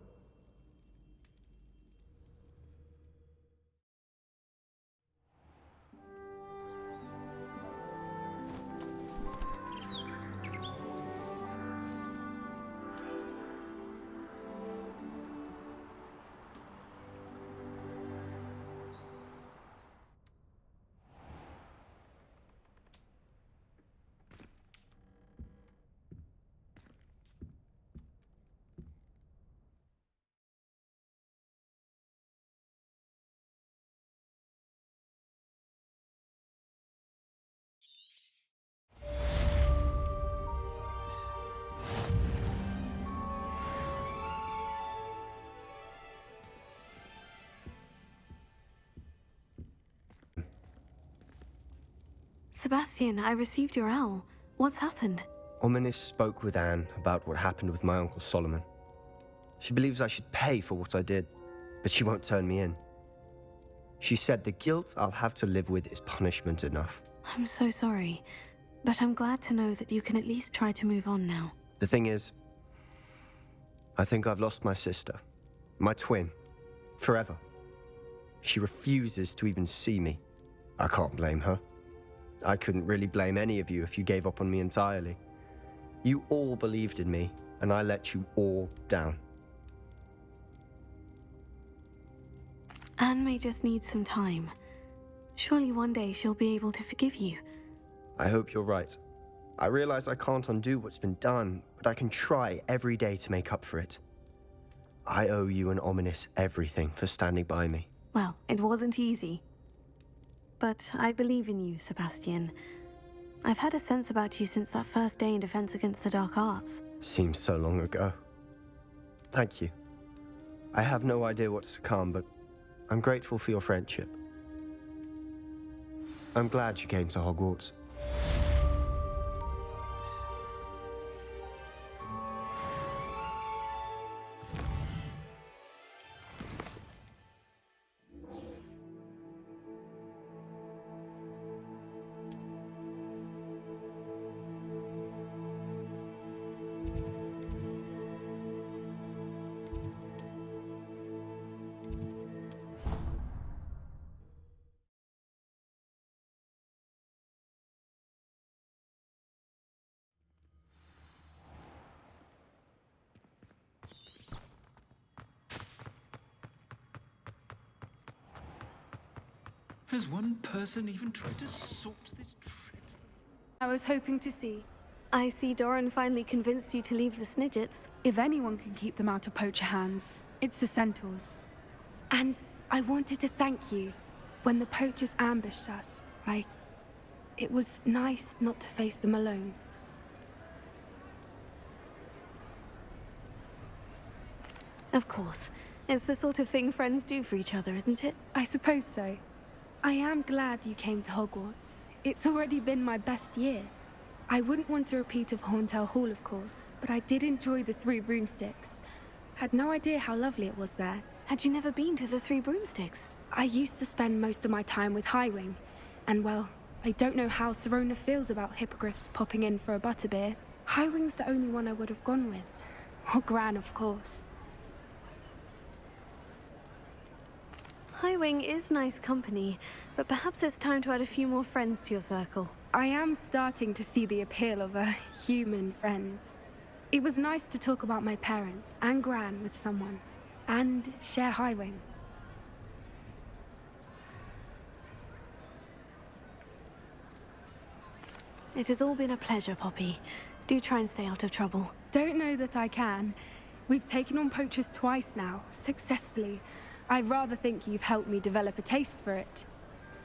Sebastian, I received your owl. What's happened? Ominous spoke with Anne about what happened with my Uncle Solomon. She believes I should pay for what I did, but she won't turn me in. She said the guilt I'll have to live with is punishment enough. I'm so sorry, but I'm glad to know that you can at least try to move on now. The thing is, I think I've lost my sister, my twin, forever. She refuses to even see me. I can't blame her. I couldn't really blame any of you if you gave up on me entirely. You all believed in me, and I let you all down. Anne may just need some time. Surely one day she'll be able to forgive you. I hope you're right. I realize I can't undo what's been done, but I can try every day to make up for it. I owe you and Ominous everything for standing by me. Well, it wasn't easy. But I believe in you, Sebastian. I've had a sense about you since that first day in Defense Against the Dark Arts. Seems so long ago. Thank you. I have no idea what's to come, but I'm grateful for your friendship. I'm glad you came to Hogwarts. Has one person even tried to sort this trip? I was hoping to see. I see Doran finally convinced you to leave the Snidgets. If anyone can keep them out of poacher hands, it's the centaurs. And I wanted to thank you. When the poachers ambushed us, it was nice not to face them alone. Of course. It's the sort of thing friends do for each other, isn't it? I suppose so. I am glad you came to Hogwarts. It's already been my best year. I wouldn't want a repeat of Horntail Hall, of course, but I did enjoy the Three Broomsticks. Had no idea how lovely it was there. Had you never been to the Three Broomsticks? I used to spend most of my time with Highwing, and well, I don't know how Serona feels about hippogriffs popping in for a butterbeer. Highwing's the only one I would have gone with. Or Gran, of course. Highwing is nice company, but perhaps it's time to add a few more friends to your circle. I am starting to see the appeal of human friends. It was nice to talk about my parents and Gran with someone, and share Highwing. It has all been a pleasure, Poppy. Do try and stay out of trouble. Don't know that I can. We've taken on poachers twice now, successfully. I rather think you've helped me develop a taste for it.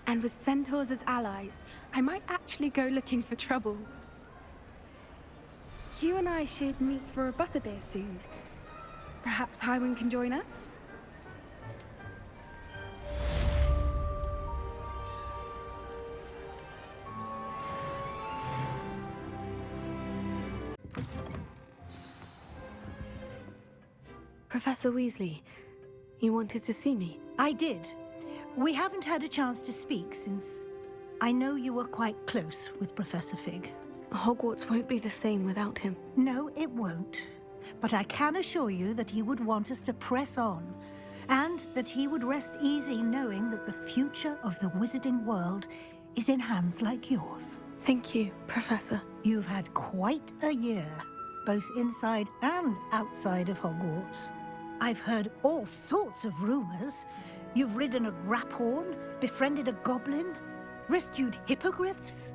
And with centaurs as allies, I might actually go looking for trouble. You and I should meet for a butterbeer soon. Perhaps Highwing can join us? Professor Weasley, you wanted to see me? I did. We haven't had a chance to speak since I know you were quite close with Professor Fig. Hogwarts won't be the same without him. No, it won't. But I can assure you that he would want us to press on, and that he would rest easy knowing that the future of the wizarding world is in hands like yours. Thank you, Professor. You've had quite a year, both inside and outside of Hogwarts. I've heard all sorts of rumors. You've ridden a graphorn, befriended a goblin, rescued hippogriffs.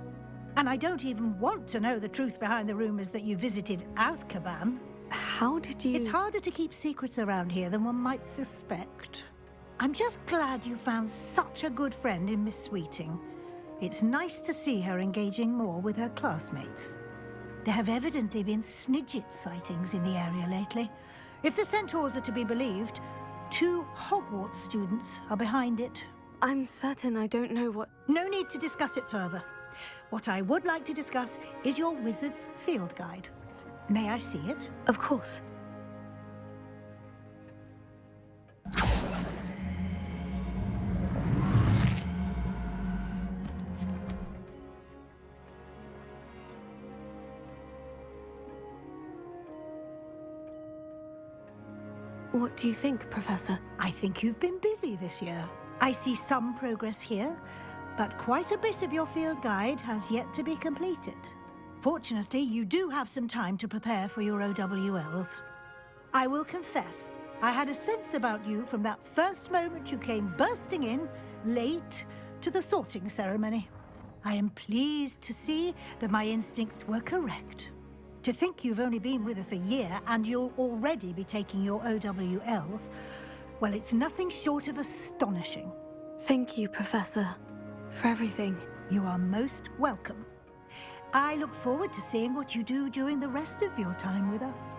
And I don't even want to know the truth behind the rumors that you visited Azkaban. How did you... It's harder to keep secrets around here than one might suspect. I'm just glad you found such a good friend in Miss Sweeting. It's nice to see her engaging more with her classmates. There have evidently been Snidget sightings in the area lately. If the centaurs are to be believed, 2 Hogwarts students are behind it. I'm certain I don't know what... No need to discuss it further. What I would like to discuss is your wizard's field guide. May I see it? Of course. What do you think, Professor? I think you've been busy this year. I see some progress here, but quite a bit of your field guide has yet to be completed. Fortunately, you do have some time to prepare for your OWLs. I will confess, I had a sense about you from that first moment you came bursting in, late, to the sorting ceremony. I am pleased to see that my instincts were correct. To think you've only been with us a year and you'll already be taking your OWLs, well, it's nothing short of astonishing. Thank you, Professor, for everything. You are most welcome. I look forward to seeing what you do during the rest of your time with us.